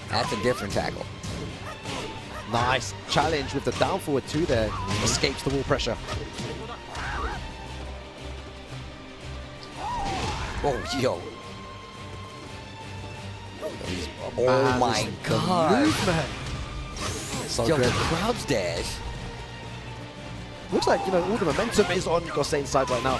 That's a different tackle. Nice challenge with the down forward too there. Escapes the wall pressure. Oh, yo. Oh, Man, my God. Movement. So Yo, good. the crouch dash. Looks like, you know, all the momentum is on Gosain's side right now.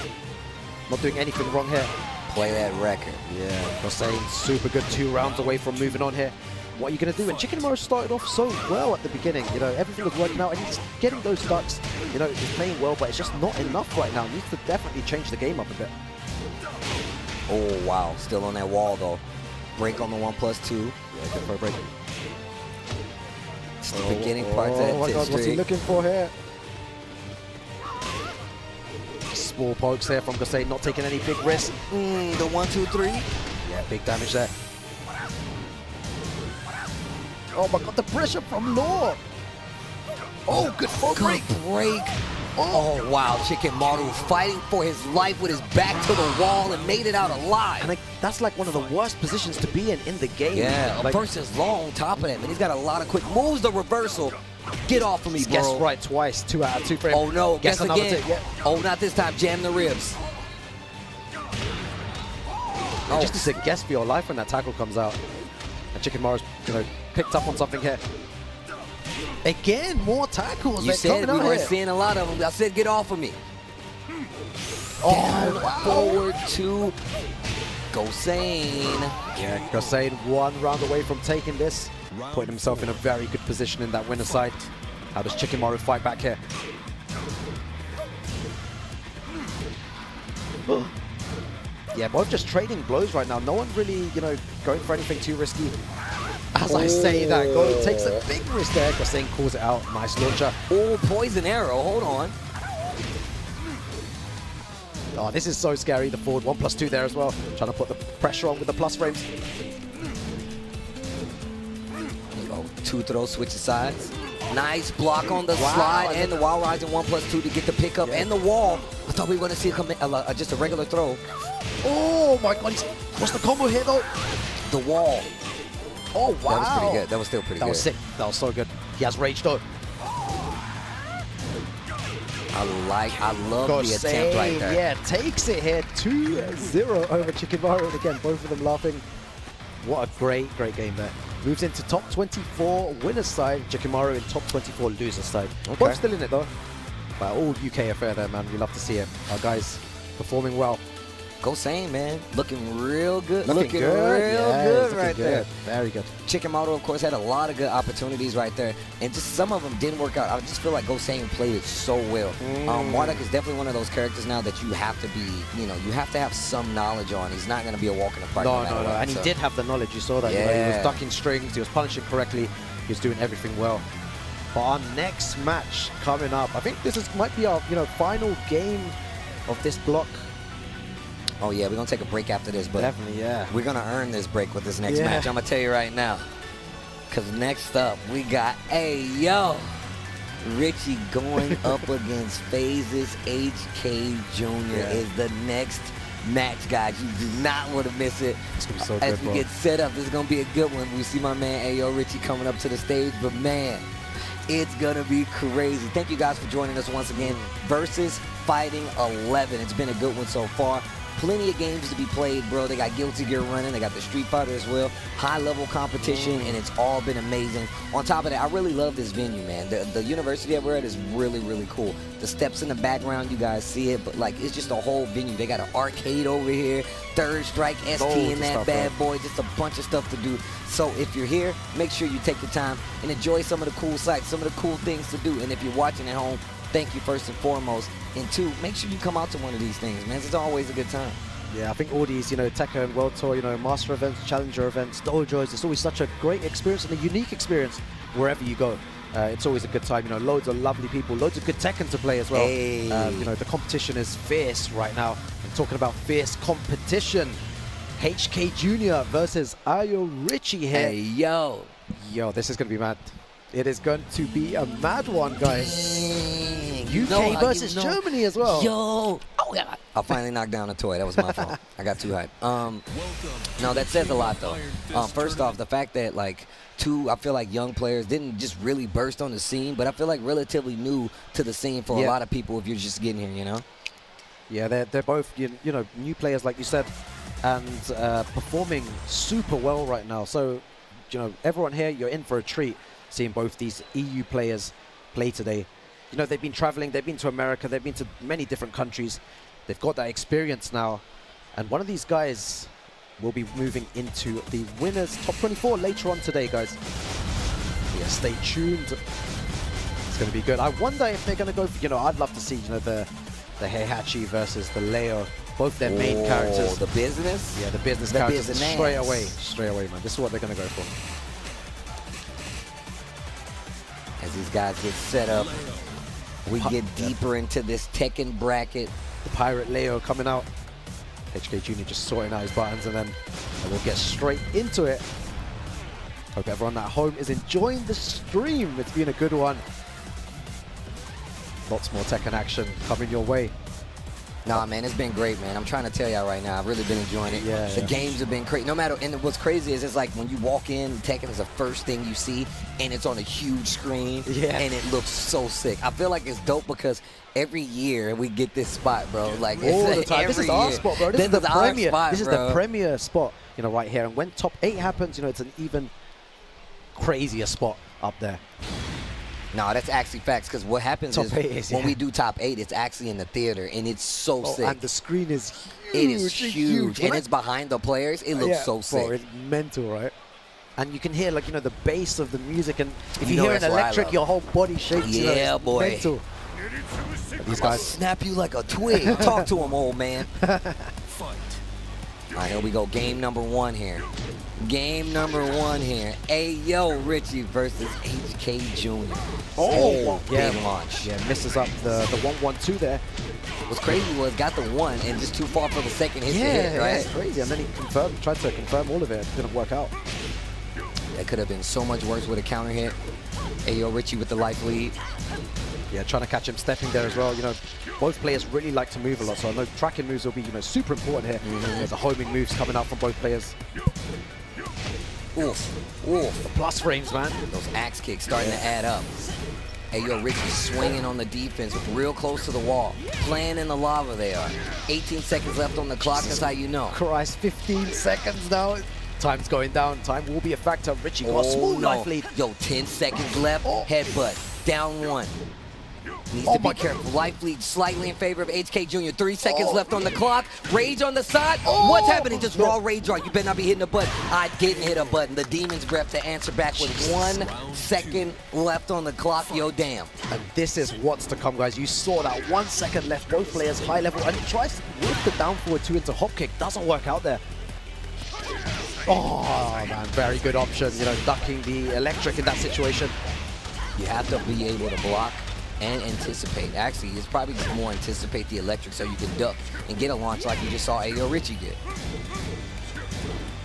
Not doing anything wrong here. Play that record. Yeah, Gosain super good, 2 rounds away from moving on here. What are you going to do? And Chickenmaru started off so well at the begining. You know, everything was working out and he's getting those ducks. You know, he's playing well, but it's just not enough right now. Needs to definitely change the game up a bit. Oh, wow. Still on that wall, though. Break on the 1+2. Yeah, good for a break. It's the beginning parts of that Oh my God, what's he looking for here? Small pokes there from Gosain, not taking any big risks. The 1, 2, 3. Yeah, big damage there. Oh my God, the pressure from Law. Oh, good full break. Break. Oh, wow. Chickenmaru fighting for his life with his back to the wall and made it out alive. And that's like one of the worst positions to be in the game. Yeah, like, a person's long on top of that, man. He's got a lot of quick moves. The reversal. Get off of me, bro. Guess right twice, 2 out of 2 for him. Oh, no. Guess again. Yeah. Oh, not this time. Jam the ribs. Oh. Just as a guess for your life when that tackle comes out. And Chickenmaru's, you know, picked up on something here. Again, more tackles. You said we weren't seeing a lot of them. I said, get off of me. Oh, wow. Forward to Gosain. Yeah, Gosain 1 round away from taking this. Putting himself in a very good position in that winner side. How does Chickenmaru fight back here? Yeah, both just trading blows right now. No one really, you know, going for anything too risky. As I say that, Gold takes a big risk there. Gosain calls it out. Nice launcher. Oh, poison arrow. Hold on. Oh, this is so scary. The forward 1+2 there as well. Trying to put the pressure on with the plus frames. 2 throws, switches sides. Nice block on the slide and the wall rising 1+2 to get the pickup and the wall. I thought we were going to see just a regular throw. Oh my God, what's the combo here though? The wall. Oh wow. That was pretty good. That was still pretty good. That was sick. That was so good. He has rage though. I love the attempt right there. Yeah, takes it here. 2-0 over Chickenmaru. And again, both of them laughing. What a great game there. Moves into top 24 winners side. Chickenmaru in top 24 losers side. Okay. Both still in it though. But all UK affair there, man. We love to see it. Our guys performing well. Gosain, man, looking real good. Looking good right there. Very good. Chickenmaru, of course, had a lot of good opportunities right there, and just some of them didn't work out. I just feel like Gosain played it so well. Marduk is definitely one of those characters now that you have to be, you know, you have to have some knowledge on. He's not going to be a walk in the park. No. What, and he did have the knowledge. You saw that. Yeah. You know, he was ducking strings. He was punishing correctly. He was doing everything well. But our next match coming up, I think this might be our, you know, final game of this block. Oh yeah, we're gonna take a break after this, but definitely, yeah, we're gonna earn this break with this next match. I'm gonna tell you right now, Because next up, we got, Richie going up against FaZe's HK Jr. is the next match, guys. You do not want to miss it. It's going to be so As good, we bro. get set up, this is going to be a good one. We see my man Ayorichi coming up to the stage, but man, it's going to be crazy. Thank you guys for joining us once again. Versus Fighting 11. It's been a good one so far. Plenty of games to be played, bro. They got Guilty Gear running. They got the Street Fighter as well. High-level competition, and it's all been amazing. On top of that, I really love this venue, man. The university that we're at is really, really cool. The steps in the background, you guys see it, but, like, it's just a whole venue. They got an arcade over here, Third Strike ST in that bad boy, just a bunch of stuff to do. So if you're here, make sure you take the time and enjoy some of the cool sights, some of the cool things to do. And if you're watching at home, thank you first and foremost. And two, make sure you come out to one of these things, man. It's always a good time. Yeah, I think all these, Tekken World Tour, Master events, Challenger events, dojos, it's always such a great experience and a unique experience wherever you go. It's always a good time, loads of lovely people, loads of good Tekken to play as well. Hey. The competition is fierce right now. I'm talking about fierce competition. HK Jr. versus Ayorichi here. Hey, yo. Yo, this is going to be mad. It is going to be a mad one, guys. Dang, UK versus Germany as well. Yo. Oh, yeah. I finally knocked down a toy. That was my fault. I got too hyped. No, that says a lot, though. First off, the fact that, like, I feel like young players didn't just really burst on the scene, but I feel like relatively new to the scene for a lot of people if you're just getting here, Yeah, they're both, new players, like you said, and performing super well right now. So, everyone here, you're in for a treat seeing both these EU players play today. They've been traveling, they've been to America, they've been to many different countries. They've got that experience now. And one of these guys will be moving into the winners top 24 later on today, guys. Yeah, stay tuned. It's going to be good. I wonder if they're going to go for, I'd love to see, the Heihachi versus the Leo. Both their main characters. The business? Yeah, the business characters. Straight away, man. This is what they're going to go for. As these guys get set up, we get deeper into this Tekken bracket. The Pirate Leo coming out. HK Jr. just sorting out his buttons, and then we'll get straight into it. Hope everyone at home is enjoying the stream. It's been a good one. Lots more Tekken action coming your way. Nah, man, it's been great, man. I'm trying to tell y'all right now, I've really been enjoying it. Yeah, the games have been crazy. No matter, and what's crazy is it's like when you walk in, Tekken is the first thing you see, and it's on a huge screen, and it looks so sick. I feel like it's dope because every year we get this spot, bro. Like all the time. This is our spot, bro. This is the premier. Spot, this is the premier spot, right here. And when top 8 happens, it's an even crazier spot up there. No, that's actually facts, because what happens is when we do top 8, it's actually in the theater, and it's so sick. And the screen is huge. It is huge. And it's behind the players. It looks so sick. Bro, it's mental, right? And you can hear, the bass of the music, and if you hear an electric, your whole body shakes. Yeah, boy. Mental. These guys snap you like a twig. Talk to him, old man. All right, here we go. Game number 1 here. Game number 1 here. Richie versus HK Jr. Oh, big launch. Yeah, misses up the 1-1-2 there. What's crazy was got the 1 and just too far for the second hit to hit, right? That's crazy. And then he tried to confirm all of it. It didn't work out. That could have been so much worse with a counter hit. Richie with the life lead. Yeah, trying to catch him stepping there as well. Both players really like to move a lot, so I know tracking moves will be, super important here. There's a homing moves coming out from both players. Oof. The plus frames, man. Those axe kicks starting to add up. Richie swinging on the defense, real close to the wall. Playing in the lava they are. 18 seconds left on the clock, that's how you know. Christ, 15 seconds now. Time's going down. Time will be a factor. Richie got a small life lead. Yo, 10 seconds left. Headbutt. Down 1. Needs to be careful. Life lead slightly in favor of HK Jr. 3 seconds left on the clock. Rage on the side. What's happening? Just raw rage on. You better not be hitting a button. I didn't hit a button. The Demon's Breath to answer back with 1 second left on the clock. Yo, damn. And this is what's to come, guys. You saw that 1 second left. Both players high level. And he tries to whip the down forward 2 into hop kick. Doesn't work out there. Oh, man. Very good option. Ducking the electric in that situation. You have to be able to block and anticipate. Actually, it's probably just more anticipate the electric so you can duck and get a launch like you just saw Ayorichi get.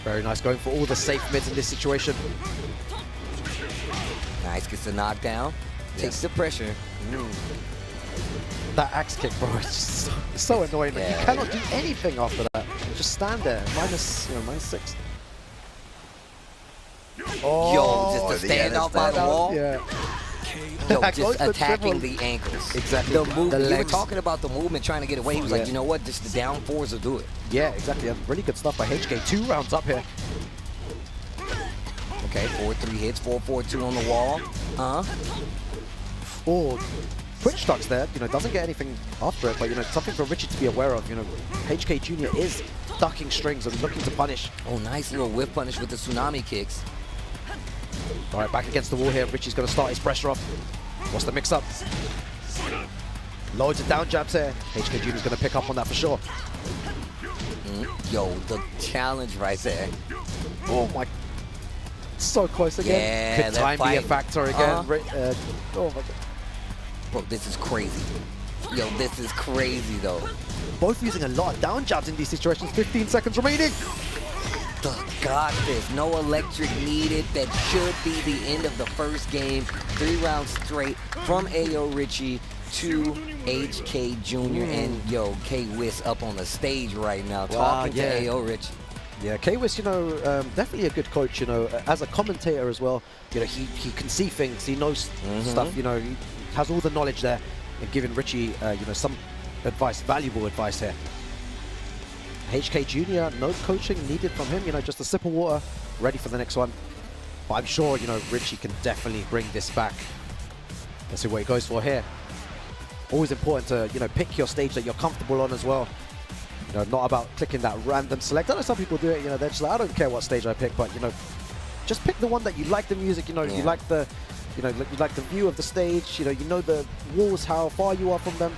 Very nice, going for all the safe mids in this situation. Nice, gets the knockdown. Takes the pressure. That axe kick, bro, it's just so annoying. Like, you cannot do anything after that. Just stand there, -6. Oh, Yo, just a standoff by the wall. Yeah. Yo, Goes just to attacking triple. the ankles. Exactly. The movement. The You were legs. talking about the movement, trying to get away. He was like, you know what? Just the down fours will do it. Yeah, exactly. And really good stuff by HK. 2 rounds up here. Okay, 4-3 hits, 4-4-2 on the wall. Oh, quick stocks there. You know, doesn't get anything after it, but you know, something for Richie to be aware of. You know, HK Jr. is ducking strings and looking to punish. Oh, nice little whip punish with the tsunami kicks. All right, back against the wall here. Richie's going to start his pressure off. What's the mix-up? Loads of down jabs here. HK Jr. is going to pick up on that for sure. Yo, the challenge right there. Oh my. So close again. Yeah, could that time be a fight. factor again? Oh my god. Bro, this is crazy. Yo, this is crazy though. Both using a lot of down jabs in these situations. 15 seconds remaining. Got this. No electric needed. That should be the end of the first game. 3 rounds straight from Ayorichi to HK Jr. And yo, K-Wiz up on the stage right now talking to Ayorichi. Yeah, K-Wiz, you know, definitely a good coach, you know, as a commentator as well. You know, he can see things, he knows stuff, you know, he has all the knowledge there and giving Richie, you know, some advice, valuable advice here. HK Jr., no coaching needed from him, you know, just a sip of water, ready for the next one. But I'm sure, you know, Richie can definitely bring this back. Let's see what he goes for here. Always important to, you know, pick your stage that you're comfortable on as well. You know, not about clicking that random select. I know some people do it, you know, they're just like, I don't care what stage I pick, but, you know, just pick the one that you like the music, you know, you like the, you know, you like the view of the stage, you know the walls, how far you are from them.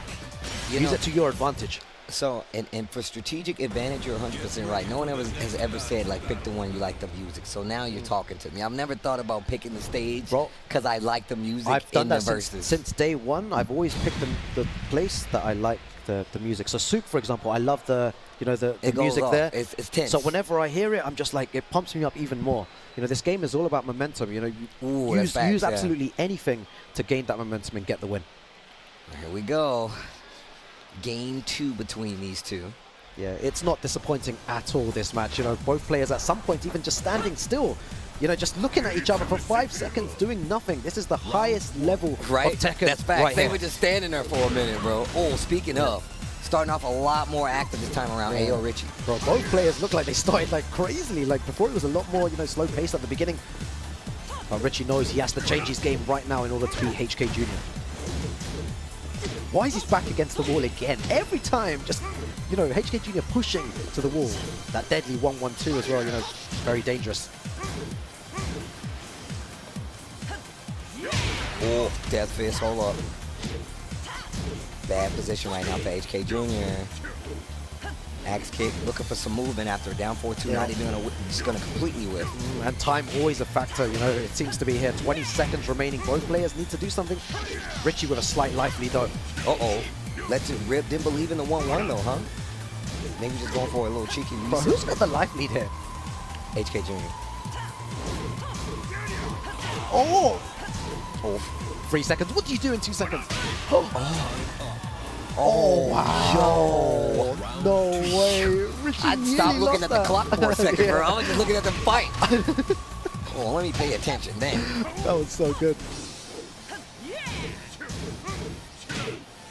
Use it to your advantage. So, and for strategic advantage, you're 100% right. No one has ever said, like, pick the one you like the music. So now you're talking to me. I've never thought about picking the stage because I like the music I've done that verses. Since day one. I've always picked the place that I like the music. So Soup, for example, I love the, you know, the music there. It's tense. So whenever I hear it, I'm just like, it pumps me up even more. You know, this game is all about momentum. You know, you use absolutely anything to gain that momentum and get the win. Here we go. Game 2 between these two. Yeah, it's not disappointing at all, this match. You know, both players at some point even just standing still. You know, just looking at each other for 5 seconds, doing nothing. This is the highest level of Tekken. That's fact. Right They here. were just standing there for a minute, bro. Oh, speaking of, starting off a lot more active this time around, Ayorichi. Bro, both players look like they started like crazily. Like before it was a lot more, you know, slow paced at the beginning. But Richie knows he has to change his game right now in order to beat HK Jr. Why is he back against the wall again? Every time, just, you know, HK Jr. pushing to the wall. That deadly 1-1-2 as well, you know, very dangerous. Oh, Death Fist, hold up. Bad position right now for HK Jr. Axe kick, looking for some movement after down 4-2, not even just gonna completely whip. And time always a factor, you know, it seems to be here. 20 seconds remaining, both players need to do something. Richie with a slight life lead though. Uh-oh, lets it rip, didn't believe in the 1-1 though, huh? Maybe just going for a little cheeky reset. Bro, who's got the life lead here? HK Jr. Oh! 3 seconds, what do you do in 2 seconds? Oh, wow. Yo. No way. Richie I'd stop looking at the clock for a second, bro. I was just looking at the fight. Oh, let me pay attention. Damn. That was so good.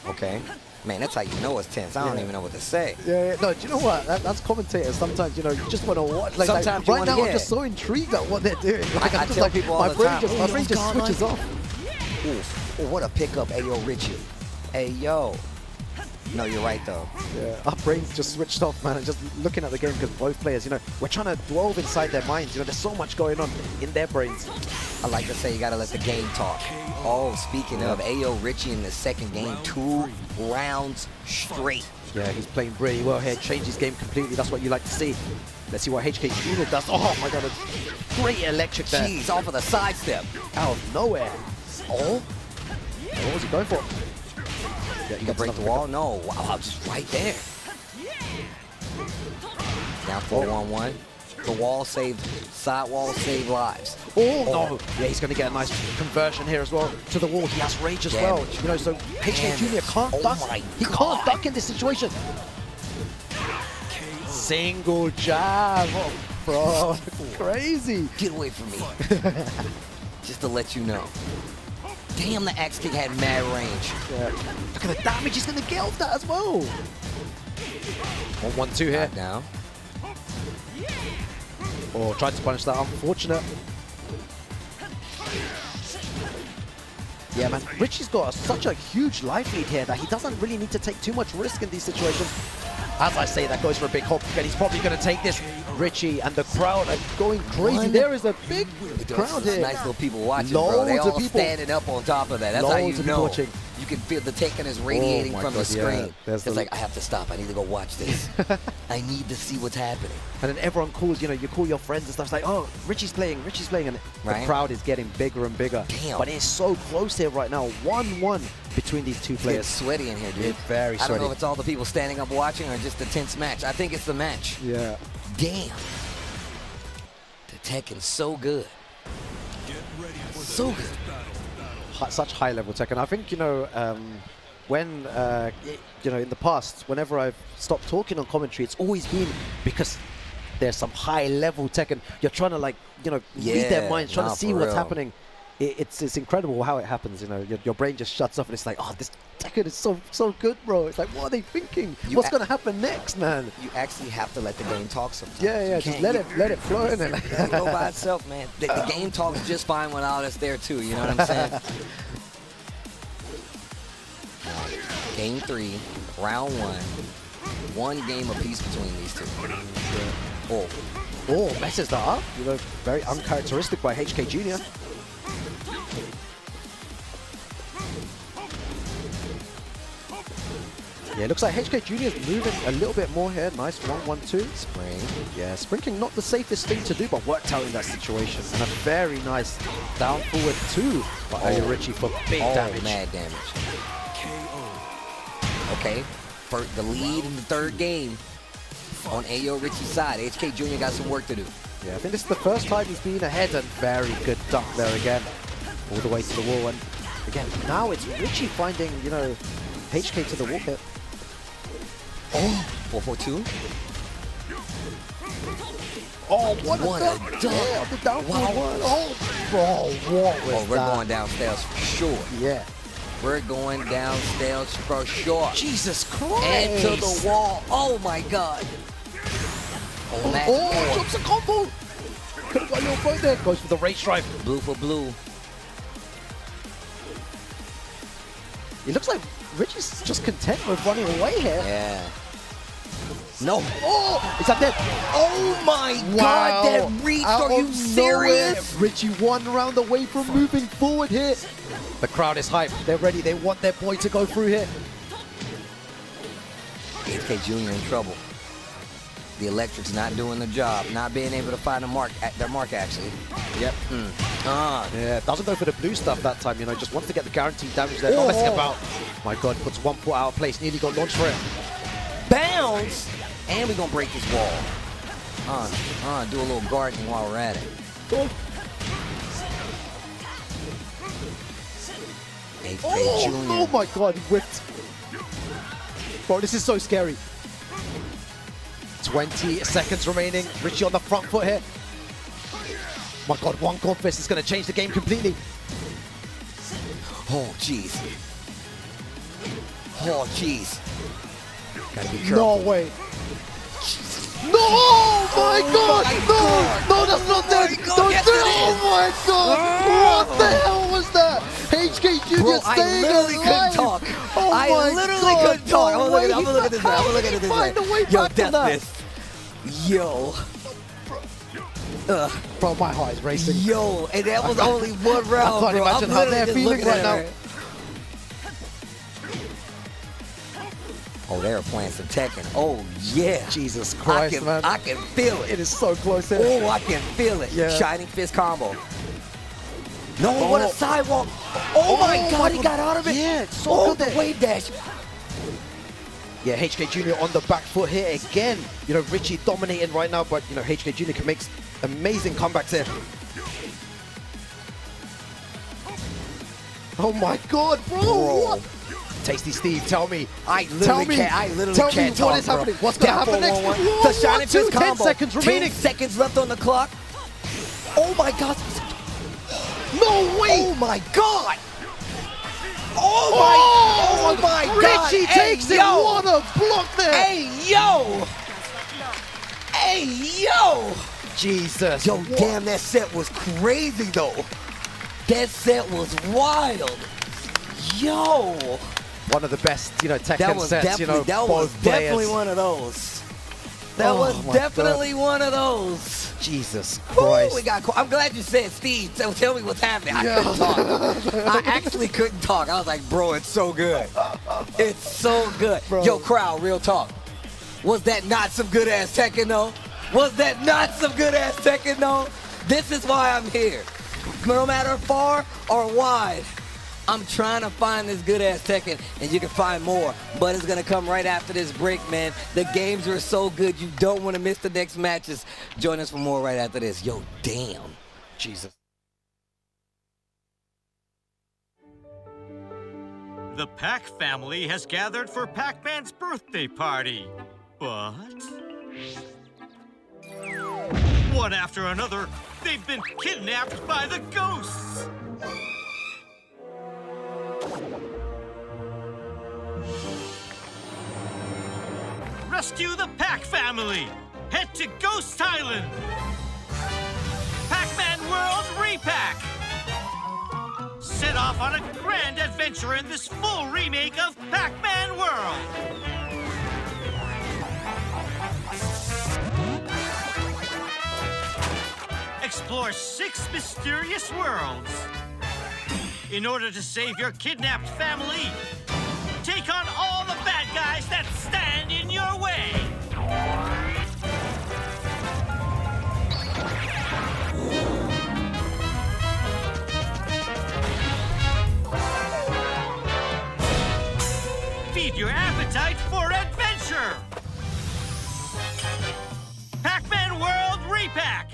Okay. Man, that's how you know it's tense. I don't even know what to say. Yeah. No, do you know what? That's commentators. Sometimes, you know, you just want to watch. Like, Sometimes right now, I'm just so intrigued at what they're doing. Like, I I'm just tell like, people all my the brain time. my brain just switches off. Ooh, what a pickup, Ayorichi. Hey, yo. No, you're right, though. Yeah, our brains just switched off, man, and just looking at the game because both players, you know, we're trying to delve inside their minds. You know, there's so much going on in their brains. I like to say you got to let the game talk. Oh, speaking of, Ayorichi in the second game, 2 rounds straight. Yeah, he's playing really well here. Changed his game completely. That's what you like to see. Let's see what HK Jr. does. Oh, my God. A great electric there. Jeez, off of the sidestep. Out of nowhere. Oh. What was he going for? Yeah, You can break the wall? No. Wow, just right there. Down 4-1-1. The wall saved, side wall saved lives. Oh, no. Yeah, he's going to get a nice conversion here as well. To the wall, he has rage as well. You know, so HK Jr. can't duck. He can't duck in this situation. Single jab. Oh, bro, crazy. Get away from me. Just to let you know. Damn, the axe kick had mad range. Yeah. Look at the damage he's going to get off that as well. 1-1-2 here. Down. Oh, tried to punish that. Unfortunate. Yeah, man. Richie's got such a huge life lead here that he doesn't really need to take too much risk in these situations. As I say, that goes for a big hop, and he's probably going to take this. Richie and the crowd are going crazy. There is a big crowd here. Nice little people watching, bro. They all standing up on top of that. That's how you know. You can feel the Tekken is radiating from the screen. Yeah. It's like, I have to stop. I need to go watch this. I need to see what's happening. And then everyone calls, you know, you call your friends and stuff. It's like, oh, Richie's playing. And the crowd is getting bigger and bigger. Damn. But it's so close here right now. 1-1 between these two players. It's sweaty in here, dude. It's very sweaty. I don't know if it's all the people standing up watching or just the tense match. I think it's the match. Yeah. Damn. The Tekken's so good. So good. Such high level Tekken. I think, you know, when, you know, in the past, whenever I've stopped talking on commentary, it's always been because there's some high level Tekken. You're trying to, like, you know, read their minds, trying to see what's happening. It's incredible how it happens, you know. Your brain just shuts off and it's like, oh, this Tekken is so good, bro. It's like, what are they thinking? What's going to happen next, man? You actually have to let the game talk sometimes. Yeah, just let it flow in it. Go by itself, man. The game talks just fine without us there, too. You know what I'm saying? Game 3, round 1. One game apiece between these two. Oh, messes that up. You know, very uncharacteristic by HK Jr. Yeah, it looks like HK Jr. is moving a little bit more here. Nice 1-1-2. Spring. Yeah, sprinting not the safest thing to do, but worked out in that situation. And a very nice down forward 2 by Ayorichi for big damage. Mad damage. Okay, for the lead in the third game on Ayorichi's side. HK Jr. got some work to do. Yeah, I think this is the first time he's been ahead, and very good duck there again. All the way to the wall. And again, now it's Richie finding, you know, HK to the wall hit. Oh, 4-4-2. Oh, what a duck. Yeah, the down forward one. Oh, bro, what was that? We're going downstairs for sure. Yeah. We're going downstairs for sure. Jesus Christ. And to the wall. Oh, my God. Oh, drops a combo. Could have got a little point there. Goes for the rage drive. Blue for blue. It looks like Richie's just content with running away here. Yeah. No. Oh, is that dead? Oh my God, that reach, are you serious? Richie 1 round away from moving forward here. The crowd is hyped. They're ready. They want their boy to go through here. HK Jr. in trouble. The electric's not doing the job, not being able to find their mark actually. Yep. Yeah, doesn't go for the blue stuff that time, you know, just wants to get the guaranteed damage there. Not messing about. My God, puts 1 foot out of place, nearly got launched for it. Bounce! And we're gonna break this wall. Do a little gardening while we're at it. Oh my God, he whipped. Bro, this is so scary. 20 seconds remaining. Richie on the front foot here. My God, 1 gold fist is going to change the game completely. Oh, jeez. Oh, jeez. Gotta be careful. No way. No! Oh my God! No, that's not that! Don't do it! Oh my God! What the hell was that? HK Jr. Bro, staying I literally couldn't talk. Oh I literally couldn't talk. I'm gonna look at this. I'm gonna look at this. Find a way Yo, back to that. Yo. Bro, my heart is racing. Yo, and that was only 1 round, I can't imagine how they're feeling right now. Oh, they're playing some Tekken. Oh, yeah. Jesus Christ, man. I can feel it. It is so close here. Oh, I can feel it. Yeah. Shining Fist combo. No, what a sidewalk. Oh, my God, he got out of it. Yeah, it's so good the wave dash. Yeah, HK Jr. on the back foot here again. You know, Richie dominating right now, but you know, HK Jr. can make amazing comebacks here. Oh my God, bro! What? Tasty Steve, tell me. I literally can't talk, what is happening. What's gonna happen next? The Shining Fist combo. 10 seconds remaining. 10 seconds left on the clock. Oh my God! No way! Oh my God! Oh my God! Richie takes it. What a block there! Hey yo! Hey yo! Jesus! Yo, damn, that set was crazy though. That set was wild. Yo! One of the best, you know, Tekken That was sets. You know, that was both definitely players. one of those. That was my definitely one of those. Jesus Ooh, Christ! we got. I'm glad you said Steve. Tell me what's happening. I couldn't talk. I actually couldn't talk. I was like, bro, it's so good. It's so good. Bro. Yo, crowd, real talk. Was that not some good ass Tekken though? Was that not some good ass Tekken though? This is why I'm here. No matter far or wide, I'm trying to find this good ass Tekken, and you can find more. But it's gonna come right after this break, man. The games are so good, you don't want to miss the next matches. Join us for more right after this. Yo, damn. Jesus. The Pac family has gathered for Pac-Man's birthday party. But one after another, they've been kidnapped by the ghosts. Rescue the Pac family. Head to Ghost Island. Pac-Man World Repack. Set off on a grand adventure in this full remake of Pac-Man World. Explore 6 mysterious worlds. In order to save your kidnapped family, take on all the bad guys that stand in your way. Feed your appetite for adventure. Pac-Man World Repack.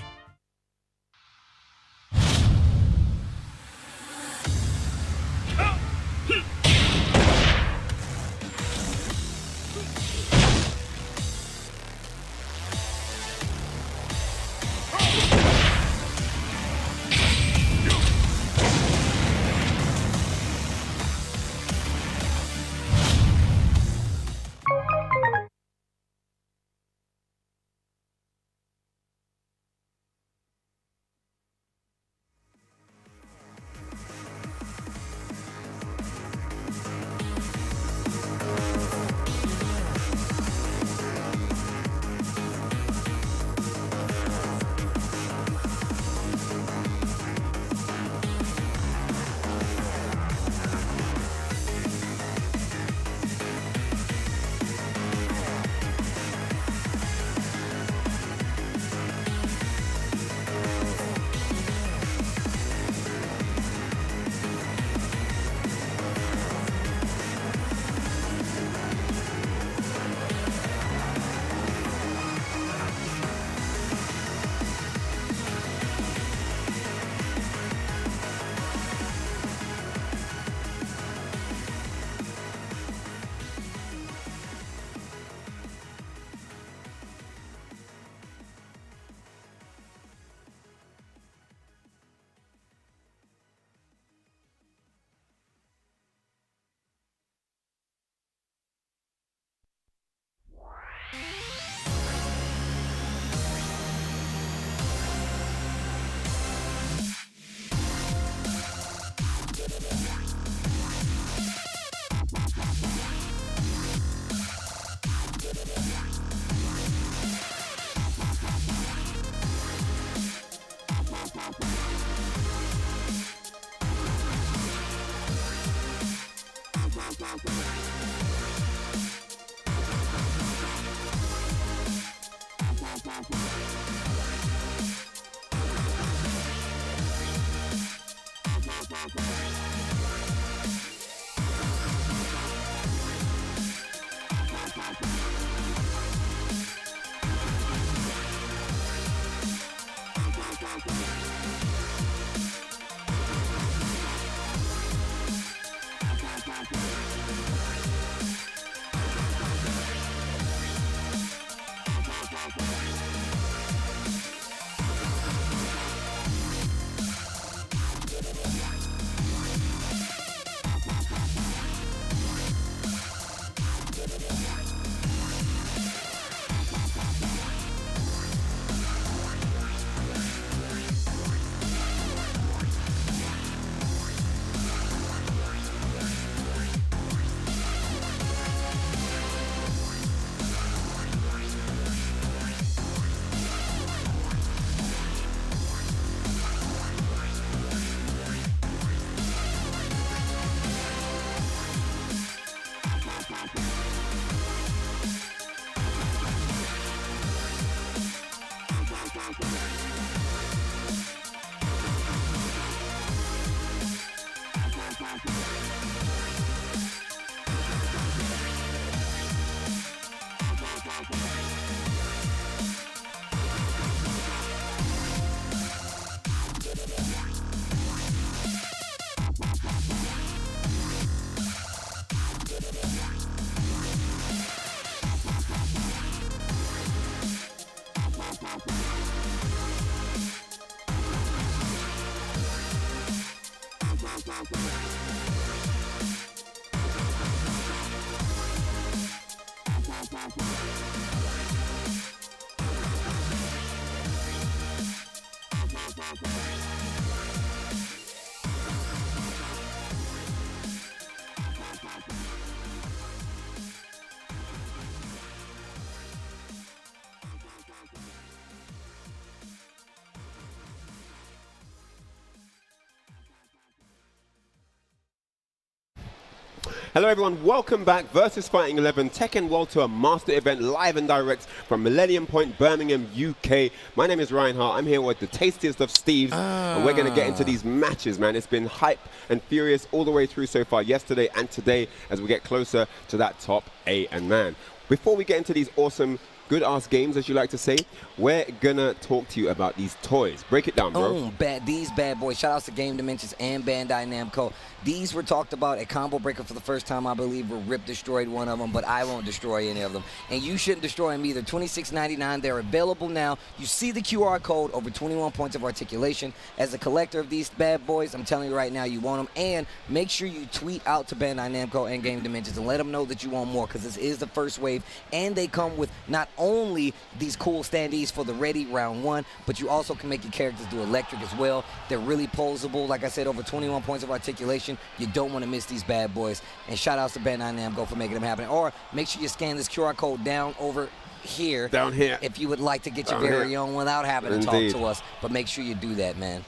Hello everyone, welcome back. Versus Fighting 11 Tekken World Tour Master Event live and direct from Millennium Point, Birmingham, UK. My name is Ryan Hart. I'm here with the tastiest of Steves, and we're going to get into these matches, man. It's been hype and furious all the way through so far yesterday and today as we get closer to that top 8. And man, before we get into these awesome good-ass games, as you like to say, we're gonna talk to you about these toys. Break it down, bro. These bad boys. Shout outs to Game Dimensions and Bandai Namco. These were talked about at Combo Breaker for the first time, I believe. Rip destroyed one of them, but I won't destroy any of them. And you shouldn't destroy them either. $26.99. They're available now. You see the QR code, over 21 points of articulation. As a collector of these bad boys, I'm telling you right now, you want them. And make sure you tweet out to Bandai Namco and Game Dimensions and let them know that you want more, because this is the first wave. And they come with not only these cool standees for the ready round 1, but you also can make your characters do electric as well. They're really posable. Like I said, over 21 points of articulation. You don't want to miss these bad boys. And shout outs to Bandai Namco for making them happen. Or make sure you scan this QR code down over here. Down here. If you would like to get your very own without having to talk to us. But make sure you do that, man.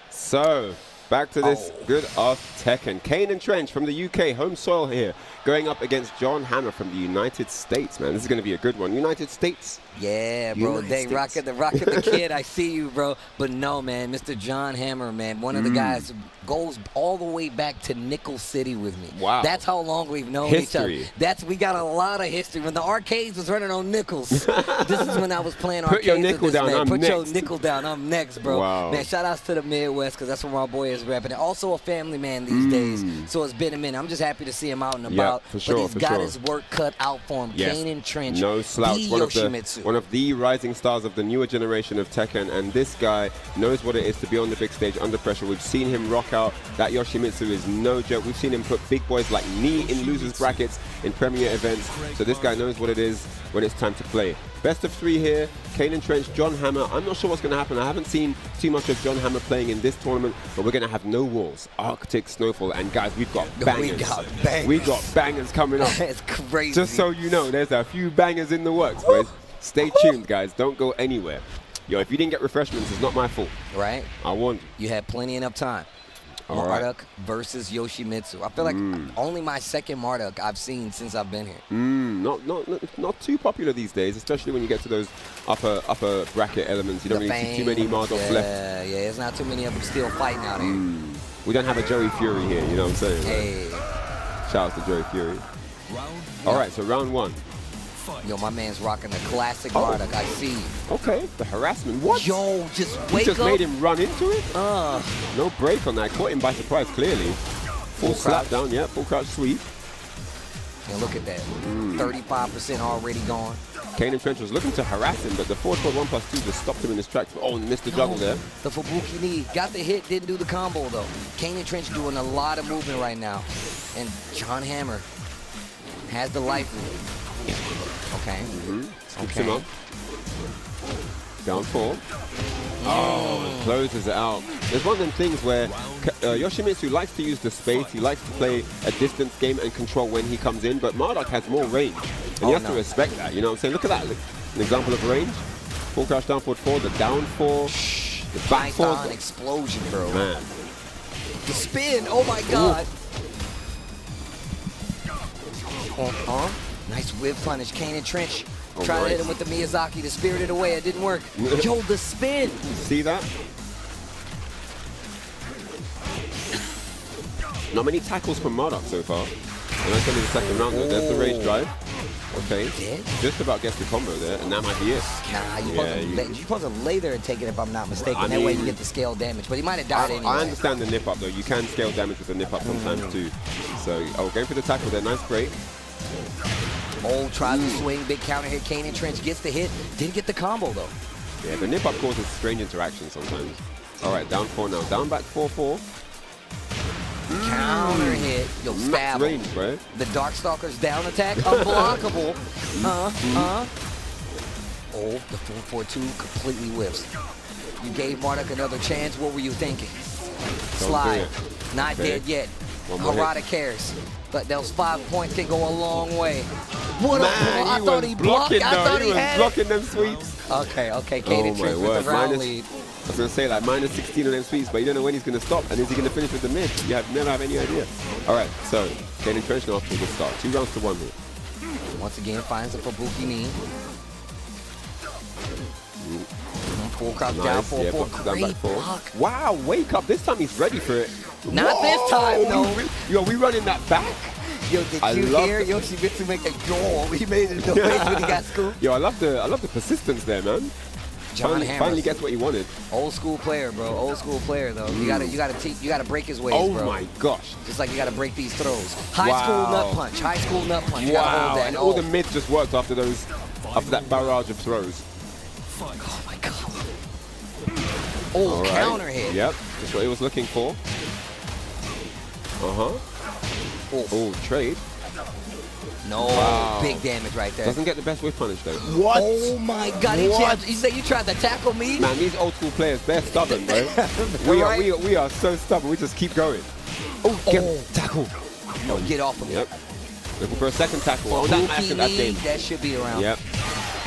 So, back to this good ass Tekken. Kanandtrench from the UK, home soil here, going up against John Hammer from the United States, man. This is going to be a good one. United States. Yeah, bro. They rocking the kid. I see you, bro. But no, man, Mr. John Hammer, man, one of the guys who goes all the way back to Nickel City with me. Wow. That's how long we've known each other. We got a lot of history. When the arcades was running on nickels, this is when I was playing arcades. Put your nickel down, I'm next. Put your next. nickel down, I'm next, bro. Wow. Man, shout outs to the Midwest, because that's where my boy is repping. And also a family man these days, so it's been a minute. I'm just happy to see him out and about. For sure, but he's got his work cut out for him. Yes. Kanandtrench, No slouch. Yoshimitsu. One of the rising stars of the newer generation of Tekken, and this guy knows what it is to be on the big stage under pressure. We've seen him rock out. That Yoshimitsu is no joke. We've seen him put big boys like me in losers brackets in premier events. So this guy knows what it is when it's time to play. Best of 3 here. Kanandtrench, John Hammer. I'm not sure what's going to happen. I haven't seen too much of John Hammer playing in this tournament, but we're going to have no walls. Arctic Snowfall. And guys, we've got bangers. We've got bangers coming up. It's crazy. Just so you know, there's a few bangers in the works, boys. Stay tuned, guys. Don't go anywhere. Yo, if you didn't get refreshments, it's not my fault. Right? I warned you. You had plenty enough time. Marduk versus Yoshimitsu. I feel like only my second Marduk I've seen since I've been here. Not too popular these days, especially when you get to those upper bracket elements. You don't really see too many Marduks left. Yeah, there's not too many of them still fighting out here. We don't have a Joey Fury here, you know what I'm saying? Hey. Shout out to Joey Fury. All right, so round 1. Yo, my man's rocking the classic Marduk. I see. Okay, the harassment. What? Yo, just wake up. Just made him run into it? No break on that. Caught him by surprise, clearly. Full slap down, yeah, full crouch sweep. And look at that. 35% already gone. Kanandtrench was looking to harass him, but the forward 1+2 just stopped him in his tracks. Oh, and missed the juggle there. The Fubuki knee. Got the hit, didn't do the combo, though. Kanandtrench doing a lot of movement right now. And John Hammer has the life lead. Okay. Scoops him up. Down 4. Oh, closes it out. There's one of them things where Yoshimitsu likes to use the space. He likes to play a distance game and control when he comes in, but Marduk has more range. And you have to respect that, you know what I'm saying? Look at that. Look, an example of range. Full crouch down forward 4, the down 4, the back 4. Explosion, bro. Man. The spin, oh my God. Nice whip punish. Kanandtrench trying to hit him with the Miyazaki to spirit it away. It didn't work. Yo, the spin. See that? Not many tackles from Marduk so far. And that's only the second round though. There's the rage drive. Okay. Just about gets the combo there, and that might be it. Nah, you're supposed to lay there and take it if I'm not mistaken. That way you get the scale damage. But he might have died anyway. I understand the nip up though. You can scale damage with the nip up sometimes too. So, going for the tackle there. Nice break. Tries to swing, big counter hit. Kanandtrench gets the hit. Didn't get the combo though. Yeah, the nip up causes strange interactions sometimes. All right, down 4 now. Down back 4-4. Counter hit. Yo, stab range, bro. The Darkstalker's down attack. Unblockable. Oh, the 4-4-2 completely whiffs. You gave Marduk another chance. What were you thinking? Slide. Not dead yet. Harada cares. But those 5 points can go a long way. What Man, I thought he blocked. I thought he had blocking them sweeps. Okay. Kanandtrench with the round lead. I was going to say like minus 16 on them sweeps, but you don't know when he's going to stop. And is he going to finish with the mid? You never have any idea. All right, so Kanandtrench now off to a good start. 2 rounds to 1 here. Once again, finds a Fubuki knee. Full crop down 4-4. Great block. Wow, wake up. This time he's ready for it. Not this time, no. Yo, we running that back. Yo, did you hear Yoshimitsu make a jaw? He made it no face when he got scooped. Yo, I love the persistence there, man. Finally gets what he wanted. Old school player, bro. Old school player, though. You gotta break his ways, bro. Oh my gosh. Just like you gotta break these throws. High school nut punch. High school nut punch. You gotta hold that. And all the mids just worked after that barrage of throws. Oh my god. Oh, counter hit. Yep, that's what he was looking for. Oh, trade. No, big damage right there. Doesn't get the best whiff punish though. What? Oh my god, you say you tried to tackle me? Man, these old school players, they're stubborn, bro. we are so stubborn, we just keep going. Tackle. No, get off of me. Yep. Looking for a second tackle. Oh, that should be around. Yep.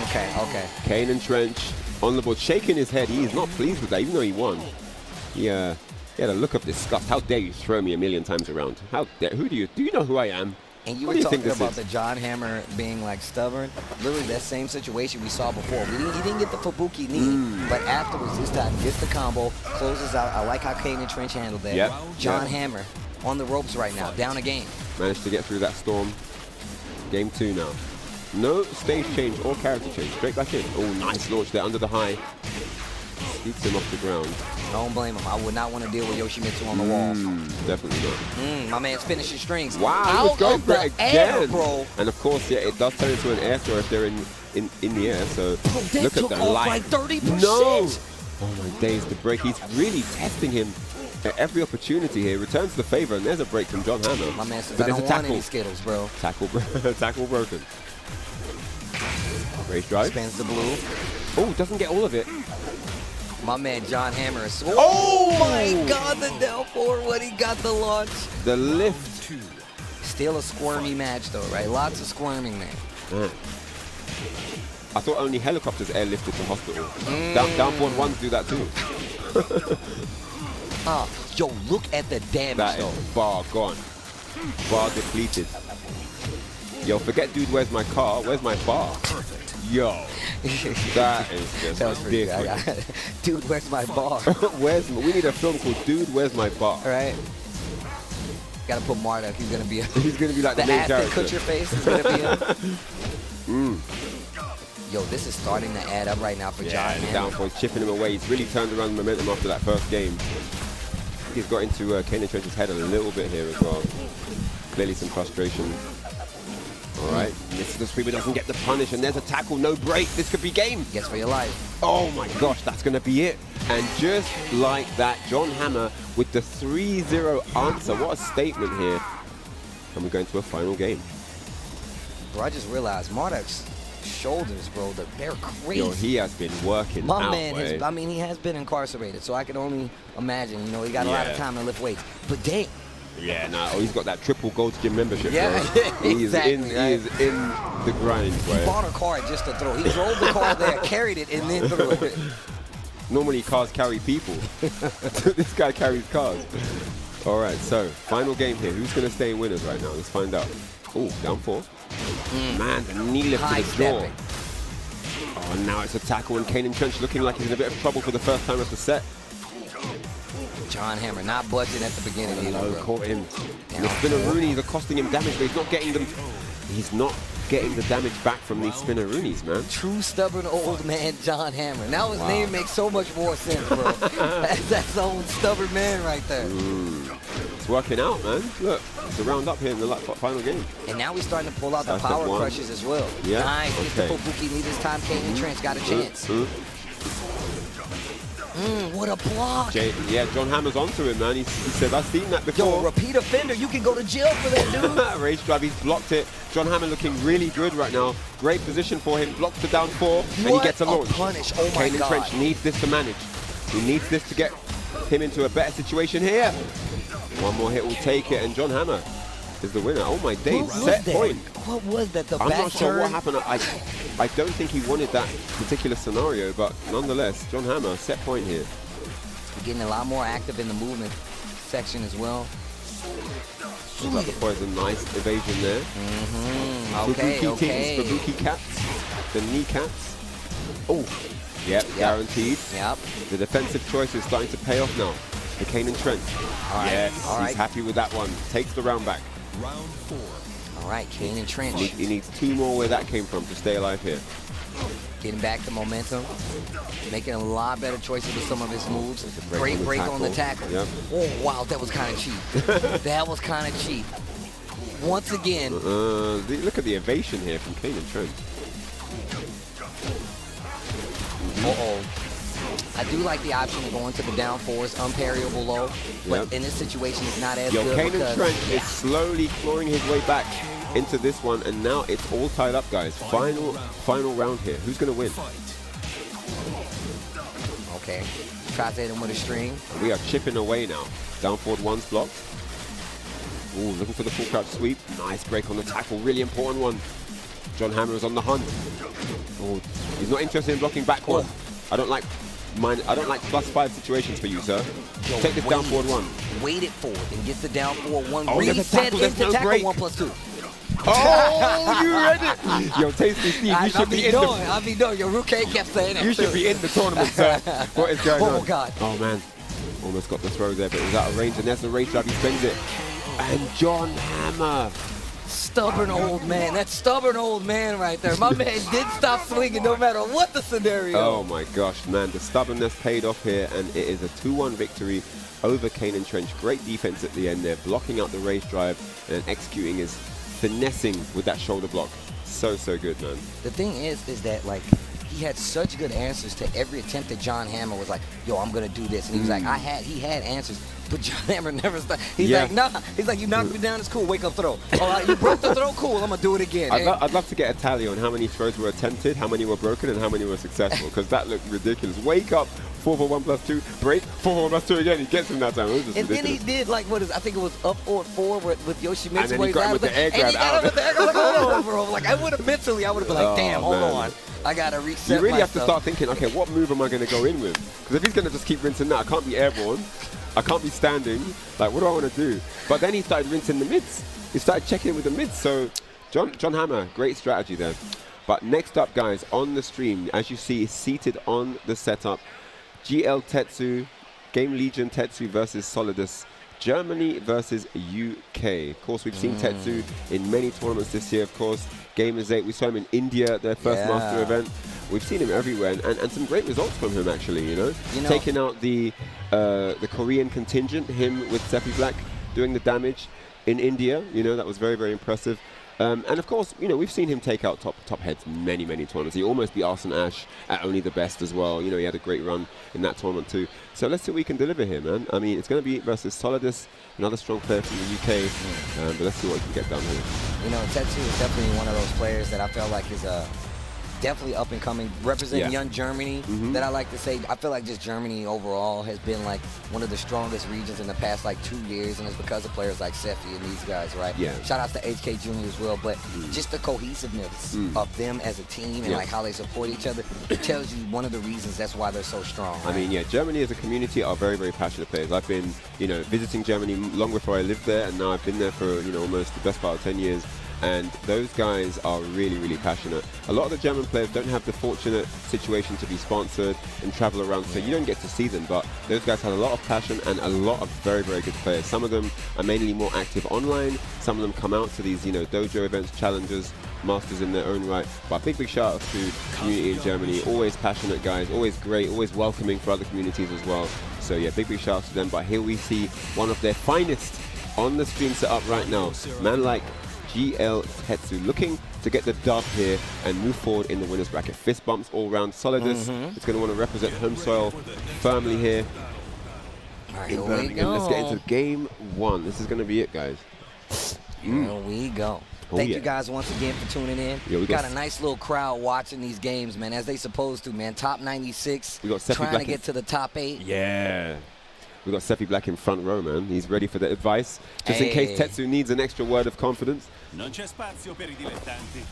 Okay. Kanandtrench on the board, shaking his head. He is not pleased with that, even though he won. He had a look of disgust. How dare you throw me a million times around? How dare? Do you know who I am? And you were talking about the John Hammer being like stubborn. Literally that same situation we saw before. He didn't get the Fubuki knee, but afterwards this time gets the combo, closes out. I like how Kanandtrench handled that. Yep. John Hammer on the ropes right now, down a game. Managed to get through that storm. Game 2 now. No stage change or character change. Straight back in. Oh, nice launch there under the high. Scoots him off the ground. Don't blame him. I would not want to deal with Yoshimitsu on the wall. Definitely not. My man's finishing strings. Wow, he was going for it again. Air, bro. And of course, yeah, it does turn into an air throw if they're in the air. So look at the light. Like 30%. No! Oh my days, the break. He's really testing him at every opportunity here. Returns the favor, and there's a break from John Hammer. My man says, I don't want any Skittles, bro. Tackle broken. Race drive. Spins the blue. Oh, doesn't get all of it. My man John Hammer is... Oh my god, the down forward when he got the launch. The lift. Still a squirmy match though, right? Lots of squirming there. I thought only helicopters airlifted to hospital. Downboard ones do that too. Yo, look at the damage that though. Is bar gone. Bar depleted. Yo, forget dude, where's my car? Where's my bar? Yo, that is just that was pretty different. good. Dude, where's my bar? We need a film called Dude, Where's My Bar? Right. Gotta put Marduk. He's gonna be like the main character. Kutcher face is gonna be him. Yo, this is starting to add up right now for John Hammer. Downfall, chipping him away. He's really turned around the momentum after that first game. He's got into Kanandtrench's head a little bit here as well. Clearly some frustration. All right, misses the sweep, but doesn't get the punish, and there's a tackle, no break. This could be game. Guess for your life. Oh my gosh, that's gonna be it. And just like that, John Hammer with the 3-0 answer. What a statement here. And we're going to a final game. Bro, I just realized Marduk's shoulders, bro, they're crazy. Yo, he has been working My out, man, he has been incarcerated, so I can only imagine, he got a lot of time to lift weights. But dang. Yeah, he's got that triple Gold's Gym membership. Yeah, He is in the grind, bro. He bought a car just to throw. He drove the car there, carried it, and then threw it. Normally cars carry people. This guy carries cars. All right, so final game here. Who's going to stay in winners right now? Let's find out. Oh, down 4. Man, the knee lift to the jaw. Oh, now it's a tackle, and Kanandtrench looking like he's in a bit of trouble for the first time of the set. John Hammer not budging at the beginning either, bro. Caught him. The spinneroonies are costing him damage, but he's not getting them. He's not getting the damage back from these spinneroonies, man. True stubborn old man John Hammer. Now his name makes so much more sense, bro. That's the old stubborn man right there. It's working out, man. Look, it's a round up here in the final game. And now he's starting to pull out the power crushes as well. Yeah. Nice. Gets the Fubuki knee this time. Kanandtrench got a chance. What a block. Yeah, John Hammer's onto him, man. He said, I've seen that before. Yo, repeat offender. You can go to jail for that, dude. Race drive, he's blocked it. John Hammer looking really good right now. Great position for him. Blocks the down 4, and he gets a launch. Punish. Oh my God. Kanandtrench needs this to manage. He needs this to get him into a better situation here. One more hit will take it, and John Hammer is the winner. Oh my days, set point. What was that? I'm not sure what happened. I don't think he wanted that particular scenario, but nonetheless, John Hammer, set point here. Getting a lot more active in the movement section as well. Pulls out the poison, nice evasion there. Okay, Fubuki cats, the kneecaps. Oh, yep, guaranteed. Yep. The defensive choice is starting to pay off now. The Kanandtrench. All right. Yes, he's happy with that one. Takes the round back. Round 4. All right, Kanandtrench. He needs 2 more where that came from to stay alive here. Getting back the momentum, making a lot better choices with some of his moves. Great break on the tackle. Yep. Oh, wow, that was kind of cheap. That was kind of cheap. Once again. Look at the evasion here from Kanandtrench. I do like the option of going to the down 4s, unparryable low, but in this situation, it's not as good. Kanandtrench is slowly clawing his way back into this one, and now it's all tied up, guys. Final round here. Who's going to win? Okay. Tries to hit him with a string. We are chipping away now. Down forward 1's blocked. Ooh, looking for the full crouch sweep. Nice break on the tackle. Really important one. John Hammer is on the hunt. Oh, he's not interested in blocking backward. I don't like +5 situations for you, sir. Take this down forward 1. Wait it forward and get the down forward 1. Oh, Reset into tackle break. 1+2. Oh, you read it! Yo, Tasty Steve, you should be in I be doing. Your Rookang kept saying that. You should be in the tournament, sir. What is going on? Oh, God. Oh, man. Almost got the throw there, but it was out of range, and there's the race drive. He spends it. And John Hammer. Stubborn old man. That stubborn old man right there. My man did stop swinging no matter what the scenario. Oh, my gosh, man. The stubbornness paid off here, and it is a 2-1 victory over Kanandtrench. Great defense at the end there, blocking out the race drive and executing his finessing with that shoulder block. So good, man. The thing is that, like, he had such good answers to every attempt that John Hammer was like, yo, I'm going to do this. And he was like, he had answers. But John Hammer never stopped. He's like, nah. He's like, you knocked me down, it's cool. Wake up, throw. All right, you broke the throw, cool. I'm going to do it again. I'd love to get a tally on how many throws were attempted, how many were broken, and how many were successful, because that looked ridiculous. Wake up, 4 for 1+2, break, 4 for 1+2 again. He gets him that time. It was just ridiculous. Then he did, like, I think it was up or 4 with Yoshimitsu. And then he got him with the air grab and he got him with the air grab. Hold on, bro. Like, I would have been like, damn, hold on. I got to reset You really myself. have to start thinking, okay, what move am I going to go in with? Because if he's going to just keep rinsing that, I can't be airborne. I can't be standing. Like, what do I want to do? But then he started rinsing the mids. He started checking in with the mids. So, John Hammer, great strategy there. But next up, guys, on the stream, as you see, seated on the setup, GL Tetsu, Game Legion Tetsu versus Solidus. Germany versus UK. Of course, we've seen Tetsu in many tournaments this year, of course. Gamers 8, we saw him in India, their first Master event. We've seen him everywhere, and some great results from him, actually, you know? Taking out the Korean contingent, him with Seppi Black doing the damage in India, you know, that was very, very impressive. And of course, you know, we've seen him take out top heads many tournaments. He almost beat Arsene Ash at only the best as well. You know, he had a great run in that tournament too. So let's see what we can deliver here, man. I mean, it's going to be versus Solidus, another strong player from the UK. But let's see what we can get done here. You know, Tetsu is definitely one of those players that I felt like is definitely up and coming, representing young Germany. That I like to say, I feel like just Germany overall has been like one of the strongest regions in the past like 2 years, and it's because of players like Seppi and these guys, right? Shout out to HK Jr. as well, but just the cohesiveness of them as a team and like how they support each other, it tells you one of the reasons that's why they're so strong. Right? I mean, Germany as a community are very, very passionate players. I've been, you know, visiting Germany long before I lived there, and now I've been there for, you know, almost the best part of 10 years. And those guys are really, really passionate. A lot of the German players don't have the fortunate situation to be sponsored and travel around, so you don't get to see them. But those guys have a lot of passion and a lot of very, very good players. Some of them are mainly more active online. Some of them come out to these, you know, dojo events, challenges, masters in their own right. But big shout out to the community in Germany. Always passionate guys, always great, always welcoming for other communities as well. So yeah, big shout out to them. But here we see one of their finest on the stream set up right now. Man like GL Tetsu looking to get the dub here and move forward in the winner's bracket. Fist bumps all round. Solidus is going to want to represent home soil firmly here. All right, here we go. Let's get into game 1. This is going to be it, guys. Here we go. Thank you guys once again for tuning in. Yeah, we got a nice little crowd watching these games, man, as they supposed to, man. Top 96, we got trying to get to the top 8. Yeah. We got Sephi Black in front row, man. He's ready for the advice, just in case Tetsu needs an extra word of confidence. Non c'è spazio per I dilettanti.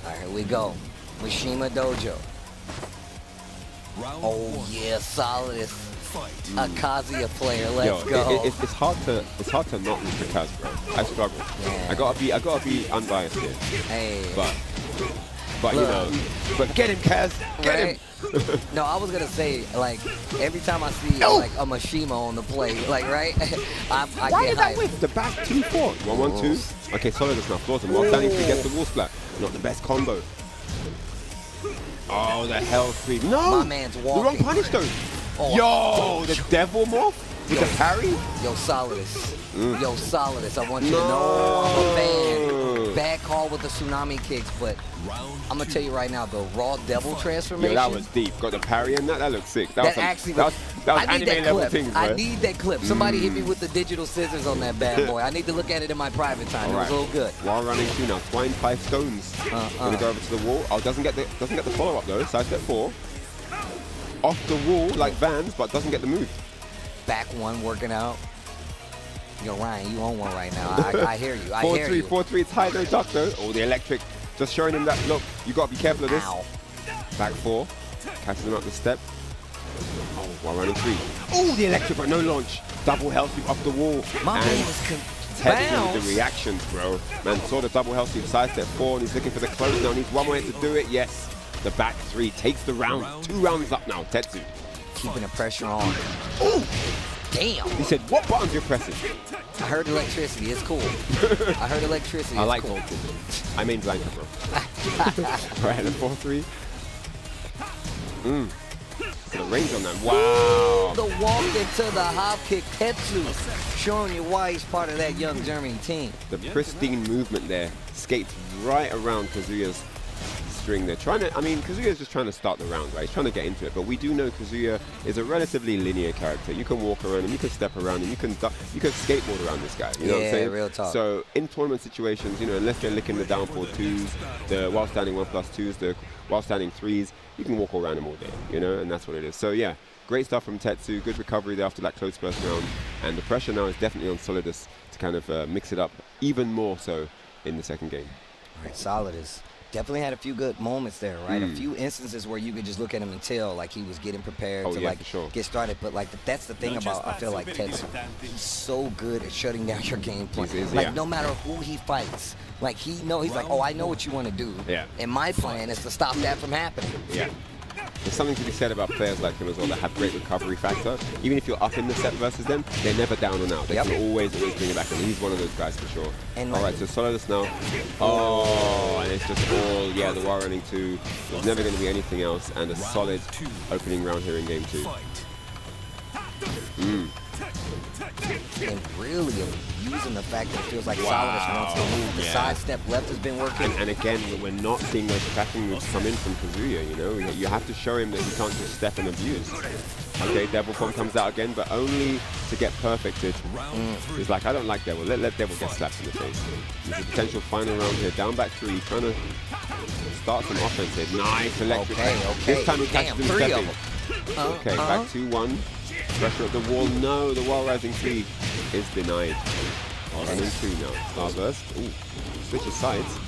All right, here we go. Mishima Dojo. Oh yeah, Solidus. A Kazuya player. Let's go. It's hard to not root for Kaz, bro. I struggle. Yeah. I gotta be unbiased here. Hey. But you know, but get him, Kaz. Get him. No, I was gonna say, like, every time I see like a Mishima on the play, like, right? I Why get is that hyped. with the back 2-4? 1-1-2. Okay, Solidus now floors him. While standing to get the wall splat. Not the best combo. Oh, the hell sweep. No! My man's walking. The wrong punish though. Yo, the devil morph with the parry. Yo, Solidus. Yo, Solidus. I want you to know I'm a fan. Bad call with the tsunami kicks, but I'm gonna tell you right now, the raw devil transformation. Yeah, that was deep. Got the parry in that. That looks sick. That was I need anime that level clip. things, bro. I need that clip. Somebody hit me with the digital scissors on that bad boy. I need to look at it in my private time. It was a little good. While running 2 now, Twine 5 stones. Gonna go over to the wall. Oh, doesn't get the follow up though. Side step 4. Off the wall like Vans, but doesn't get the move. Back 1 working out. Yo, Ryan, you own one right now. I hear you. I hear 4-3, you. 4-3. It's high no duck though. Oh, the electric. Just showing him that, look, you got to be careful of this. Ow. Back 4. Catches him up the step. Oh, while running 3. Oh, the electric, but no launch. Double health sweep off the wall. My and man is Tetsu with the reactions, bro. Man saw the double health sweep, side step 4, and he's looking for the close now. Needs one more hit to do it. Yes. The back 3 takes the round. 2 rounds up now. Tetsu. Keeping the pressure on. Ooh. Damn. He said, what buttons you're pressing? I heard electricity. It's cool. I heard electricity. I like cool. voltage. I mean Blanca, bro. Right, the 4-3. The range on that. Wow. The walk into the hop kick. Tetsu showing you why he's part of that young German team. The pristine movement there. Skates right around Kazuya's string there. Kazuya's just trying to start the round, right? He's trying to get into it. But we do know Kazuya is a relatively linear character. You can walk around him, you can step around him, you can skateboard around this guy. You know what I'm saying? Real talk. So in tournament situations, you know, unless they're licking the down 4-2s, the while standing 1+2s, the while standing 3s, you can walk around him all day, you know, and that's what it is. So yeah, great stuff from Tetsu. Good recovery there after that close first round. And the pressure now is definitely on Solidus to kind of mix it up even more so in the second game. All right, Solidus. Definitely had a few good moments there, right? A few instances where you could just look at him and tell, like, he was getting prepared to get started. But like that's the thing about, I feel like, Tetsu. He's so good at shutting down your game plan. No matter who he fights, like he's like, oh, I know what you want to do. Yeah. And my plan is to stop that from happening. Yeah. There's something to be said about players like him as well that have great recovery factor. Even if you're up in the set versus them, they're never down and out. They can always bring it back, and he's one of those guys for sure. And all right, so Solidus now. Oh, and it's just all, the wire running 2. There's never going to be anything else, and a solid opening round here in game 2. And really using the fact that it feels like Solidus wants to move. The sidestep left has been working. And again, we're not seeing those attacking moves come in from Kazuya, you know? You have to show him that he can't just step and abuse. Okay, Devil Form comes out again, but only to get perfected. He's like, I don't like Devil. Let Devil get slapped in the face. There's a potential final round here. Down back 3, trying to start some offense here. Nice electric. Okay. This time he catches him stepping. Okay, back 2-1. Pressure at the wall. No, the wall rising 3 is denied. Running 2 now. Starburst. Ooh, switches sides.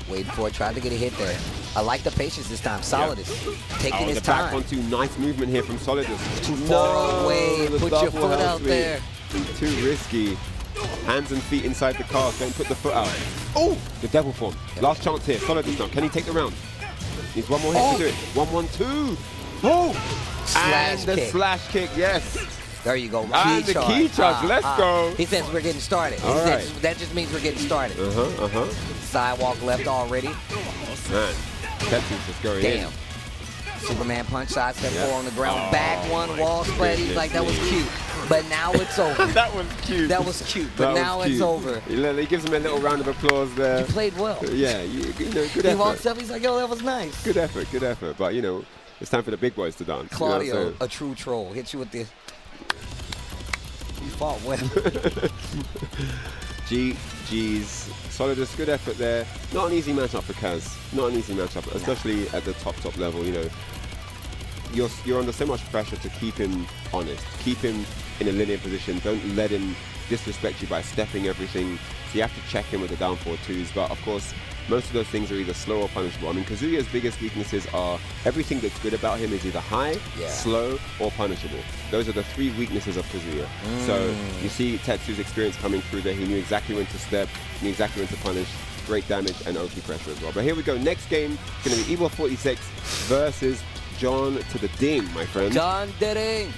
Waiting for it, tried to get a hit there. I like the patience this time. Solidus taking his time. Back on 2, nice movement here from Solidus. Too far away. Put your foot out there. Too risky. Hands and feet inside the cast. Don't put the foot out. Oh, the devil form. Last chance here. Solid this now. Can he take the round? Needs one more hit to do it. 1-1-2. Oh! And the slash kick, yes. There you go. And the key charge. Let's go. He says we're getting started. All right. That just means we're getting started. Sidewalk left already. Man, Tetsu's just going in. Damn. Superman punch, side step 4 on the ground. Back one, wall spread. He's like, that was cute. But now it's over. That was cute. That was cute. But now it's over. He gives him a little round of applause there. You played well. Yeah, you know, good effort. He walks up, he's like, yo, that was nice. Good effort, good effort. But, you know, it's time for the big boys to dance. Claudio, you know a true troll. Hit you with the... You fought well. GG's. Solidus, good effort there. Not an easy matchup for Kaz. Not an easy matchup, especially at the top level. You know, you're under so much pressure to keep him honest, keep him in a linear position. Don't let him disrespect you by stepping everything. So you have to check him with the down 4-2s. But of course, most of those things are either slow or punishable. I mean, Kazuya's biggest weaknesses are everything that's good about him is either high, slow, or punishable. Those are the 3 weaknesses of Kazuya. So you see Tetsu's experience coming through there. He knew exactly when to step, knew exactly when to punish. Great damage and Oki pressure as well. But here we go. Next game is going to be Evil 46 versus John to the Ding, my friend. John Ding.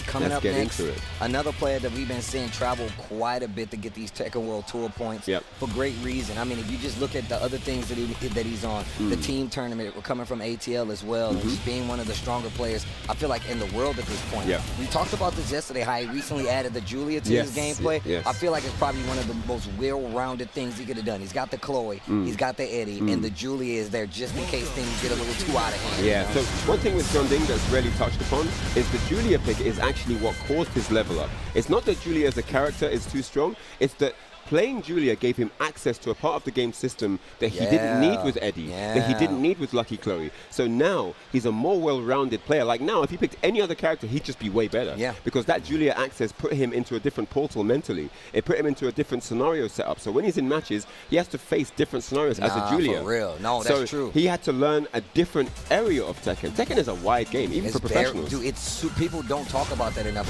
Coming up next, into it. Another player that we've been seeing travel quite a bit to get these Tekken World Tour points for great reason. I mean, if you just look at the other things that he's on, the team tournament, we're coming from ATL as well, and just being one of the stronger players, I feel like, in the world at this point. We talked about this yesterday, how he recently added the Julia to his gameplay. I feel like it's probably one of the most well-rounded things he could have done. He's got the Chloe, he's got the Eddie, and the Julia is there just in case things get a little too out of hand. So one thing with John Ding that's rarely touched upon is the Julia pick is actually what caused his level up. It's not that Julia as a character is too strong, it's that playing Julia gave him access to a part of the game system that he didn't need with Eddie, that he didn't need with Lucky Chloe. So now he's a more well-rounded player. Like now, if he picked any other character, he'd just be way better. Because that Julia access put him into a different portal mentally. It put him into a different scenario setup. So when he's in matches, he has to face different scenarios as a Julia. For real. No, that's true. He had to learn a different area of Tekken. Tekken is a wide game, even for professionals. Dude, people don't talk about that enough.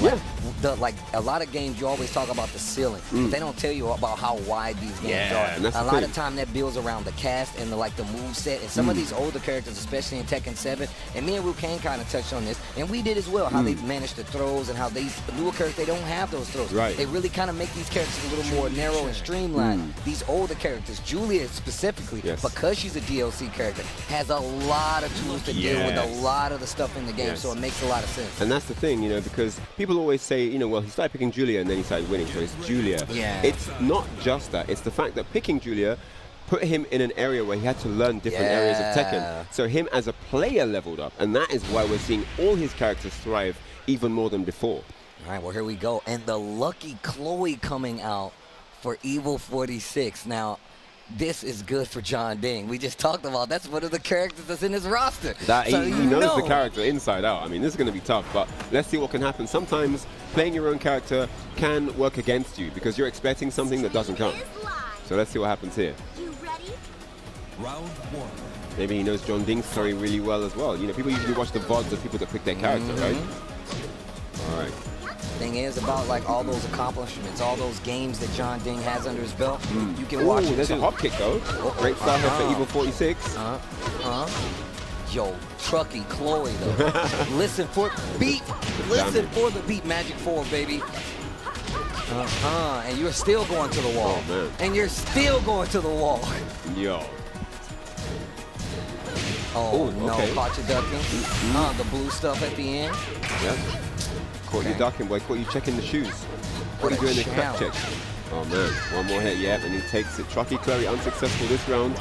Like a lot of games, you always talk about the ceiling, but they don't tell you about how wide these games are. And that's a lot of time that builds around the cast and the move set. And some of these older characters, especially in Tekken 7, and me and Rookang kind of touched on this, and we did as well, how they manage the throws and how these newer characters, they don't have those throws. They really kind of make these characters a little more narrow and streamlined. These older characters, Julia specifically, because she's a DLC character, has a lot of tools to deal with a lot of the stuff in the game, so it makes a lot of sense. And that's the thing, you know, because people always say, you know, well, he started picking Julia and then he started winning, so it's Julia. It's not just that. It's the fact that picking Julia put him in an area where he had to learn different areas of Tekken. So him as a player leveled up, and that is why we're seeing all his characters thrive even more than before. All right, well, here we go. And the Lucky Chloe coming out for Evil 46. Now, this is good for John Ding. We just talked about that's one of the characters that's in his roster. He knows the character inside out. I mean, this is going to be tough, but let's see what can happen. Sometimes playing your own character can work against you because you're expecting something that doesn't come. So let's see what happens here. You ready? Round 1. Maybe he knows John Ding's story really well as well. You know, people usually watch the VODs of people that pick their character, right? All right. Thing is about all those accomplishments, all those games that John Ding has under his belt. You can watch it there's too. a hop kick though. Great start here for Evil 46. Yo, Trucky Chloe though. Listen for beat. Listen for the beat. Magic 4, baby. And you're still going to the wall. Oh, man. And you're still going to the wall. Yo. Oh, no, caught you ducking. The blue stuff at the end. Caught you ducking, boy. Caught you checking the shoes. What are you doing the crack check? Oh, man. One more hit, and he takes it. Trucky Chloe unsuccessful this round.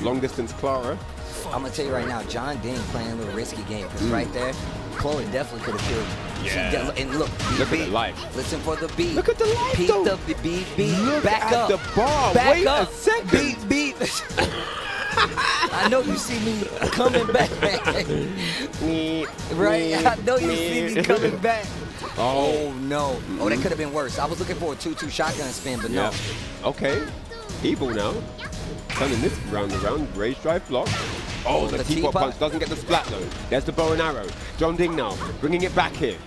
Long distance Clara. I'm going to tell you right now, John Ding playing a little risky game. Because right there, Chloe definitely could have killed you. And look at the life. Listen for the beat. Look at the life, Peek though. The beat. Look Back at up. the bar. Back Wait up. a second. Beat. I know you see me coming back. Right? I know you see me coming back. Oh, no. Oh, that could have been worse. I was looking for a 2-2 shotgun spin, but no. Okay. Evil now. Turning this round around. Rage drive block. Oh, the teapot punch doesn't get the splat though. There's the bow and arrow. John Ding now, bringing it back here.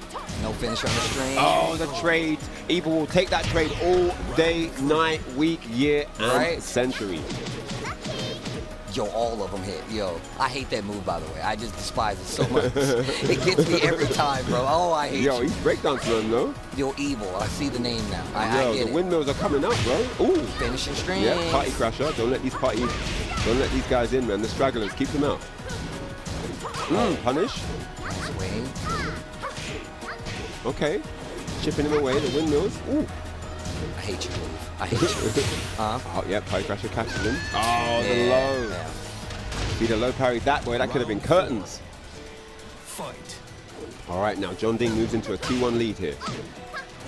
No finish on the string. Oh, the trade. Evil will take that trade all day, night, week, year, and century. Yo, all of them hit. Yo, I hate that move, by the way. I just despise it so much. It gets me every time, bro. Oh, I hate Yo, he's breakdancing them, though. Yo, Evil. I see the name now. I get the it. windmills are coming out, bro. Ooh. Finishing string. Yeah, party crasher. Don't let these guys in, man. The stragglers, keep them out. Punish. Nice wing. Okay. Chipping him away, the windmills. Ooh. I hate you, move. I hate you. Oh, yeah, party crasher catches him. Oh, the low. Yeah. Be the low parry that way. That could have been curtains. Fight. All right, now John Ding moves into a 2-1 lead here.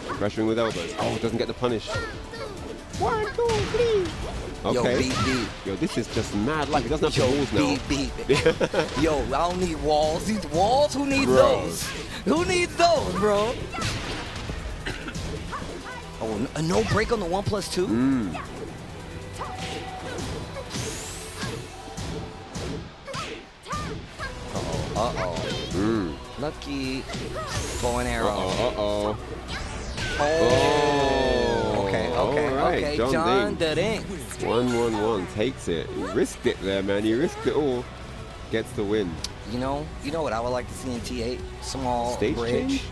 Pressuring with elbows. Oh, doesn't get the punish. 1, 2, 3. Okay. Yo, beat. Yo, this is just mad. Like, it doesn't have walls now. Beat. Yo, I don't need walls. These walls, who needs those? Who needs those, bro? Oh, no break on the 1+2? Uh-oh. Lucky. Bow and arrow. Uh-oh. Oh. Okay. All right. Okay. John Ding. 1-1-1 takes it. He risked it there, man. He risked it all. Gets the win. You know what I would like to see in T8? Small Stage bridge. change?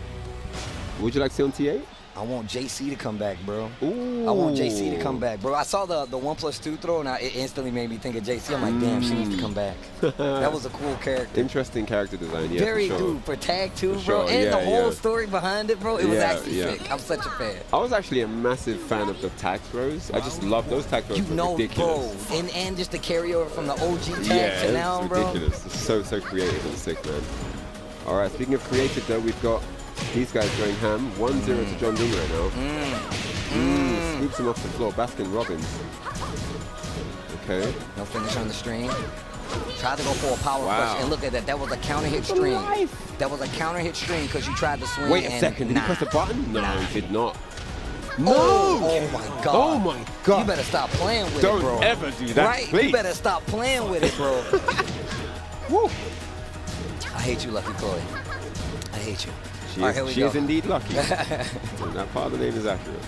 Would you like to see on T8? I want JC to come back, bro. Ooh. I want JC to come back, bro. I saw the 1+2 throw, and it instantly made me think of JC. I'm like, damn, she needs to come back. That was a cool character. Interesting character design, yeah. Very, for sure. dude, for tag 2, For bro. sure, And yeah, the whole yeah. story behind it, bro, it was actually yeah. sick. I'm such a fan. I was actually a massive fan of the tag throws. I just love those tag throws. You know, ridiculous. bro. And just the carryover from the OG tag Yeah, to now, it's bro. ridiculous. It's so creative and sick, man. All right, speaking of creative, though, we've got these guys going ham. 1-0 to John Ding right now. Scoops him off the floor. Baskin Robbins. Okay. No finish on the string. Tried to go for a power Wow. push, and look at that. That was a counter hit string. That was a counter hit string because you tried to swing. Wait a and second. Did nah. he press the button? No, he did not. No! Oh my God. Oh my God. You better stop playing with Don't it, bro. ever do that, Right? please. You better stop playing with it, bro. Woo. I hate you, Lucky Chloe. I hate you. She, All right, here we she go. is indeed lucky. That part of the name is accurate.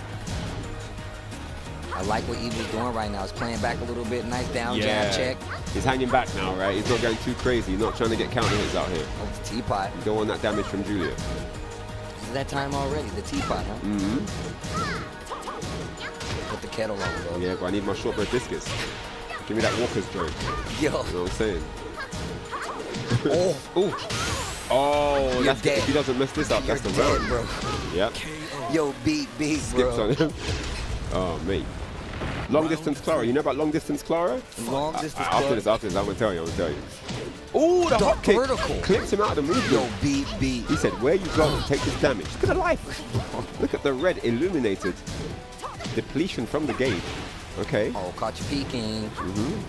I like what Evil's doing right now. He's playing back a little bit. Nice down jab check. He's hanging back now, right? He's not going too crazy. He's not trying to get counter hits out here. Oh, the teapot. You don't want that damage from Julia. Is that time already? The teapot, huh? Put the kettle on, bro. Yeah, but I need my shortbread biscuits. Give me that Walker's joint. Yo. You know what I'm saying? Oh. Ooh. Oh, You're that's dead. if he doesn't mess this up, You're that's the dead, round. bro. Yep. Yo, beat, Skips bro. on him. Oh, mate. Long distance Clara. You know about long distance Clara? Long distance After this, I'm gonna tell you. Ooh, the hop kick vertical. clips him out of the movement. Yo, beat. He said, "Where you going? Take this damage." Look at the life. Look at the red illuminated depletion from the gauge. Okay. Oh, caught you peeking.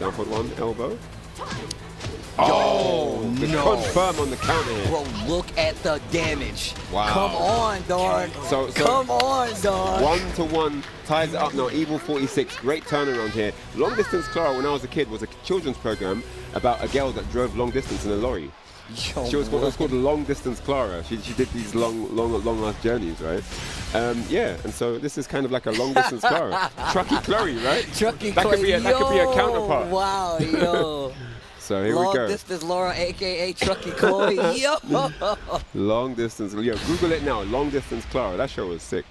Down for 1 elbow. Yo, the no. confirm on the counter here. Bro, look at the damage. Wow. Come on, dog. So Come on, dog. 1-1 ties it up now. Evil 46. Great turnaround here. Long distance Clara, when I was a kid, was a children's program about a girl that drove long distance in a lorry. Yo, It was called Long Distance Clara. She did these long last journeys, right? Yeah, and so this is kind of like a long distance Clara. Trucky Chloe, right? Trucky that could be a counterpart. Wow, yo. So here Long we go. distance Laura, aka Trucky Chloe. Yo. Long distance. Yo, Google it now. Long distance Clara. That show was sick.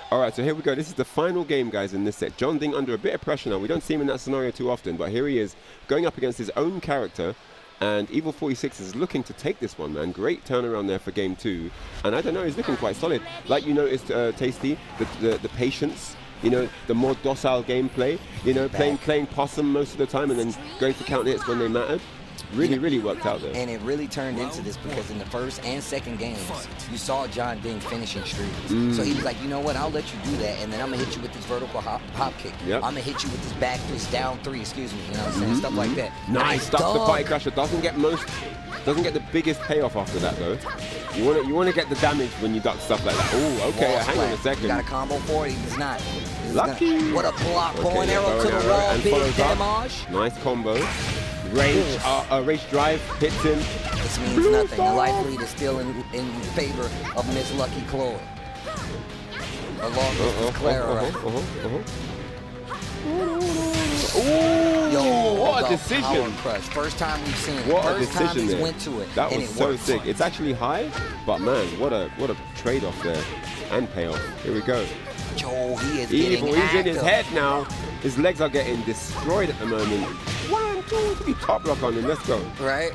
All right, so here we go. This is the final game, guys, in this set. John Ding under a bit of pressure now. We don't see him in that scenario too often, but here he is going up against his own character. And Evil 46 is looking to take this one, man. Great turnaround there for game 2. And I don't know, he's looking quite solid. Like you noticed, Tasty, the patience, you know, the more docile gameplay, you know, playing possum most of the time and then going for counter hits when they mattered. Really worked out there. And it really turned into this because in the first and second games, you saw John Ding finishing streaks. So he was like, you know what, I'll let you do that, and then I'm going to hit you with this vertical hop kick. Yep. I'm going to hit you with this back three, down 3, excuse me, you know what I'm saying? Stuff like that. Nice stuff. The party crasher doesn't get the biggest payoff after that though. You want to get the damage when you duck stuff like that. Oh, okay. Hang on a second. You got a combo for it. He's not. Lucky. What a block. Okay, Bow and arrow to the and wall. Big follows up. damage. Nice combo. Rage drive hits him. This means nothing. The life lead is still in favor of Miss Lucky Chloe. Along with Clara. Ooh, what a decision. Crush. First time we've seen it. What a First time decision he's there. went to it. That and was it so worked. sick. It's actually high, but man, what a trade-off there and payoff. Here we go. Yo, he is Evil, getting he's in his active. head now. His legs are getting destroyed at the moment. 1, 2, 3, top block on him. Let's go. Right?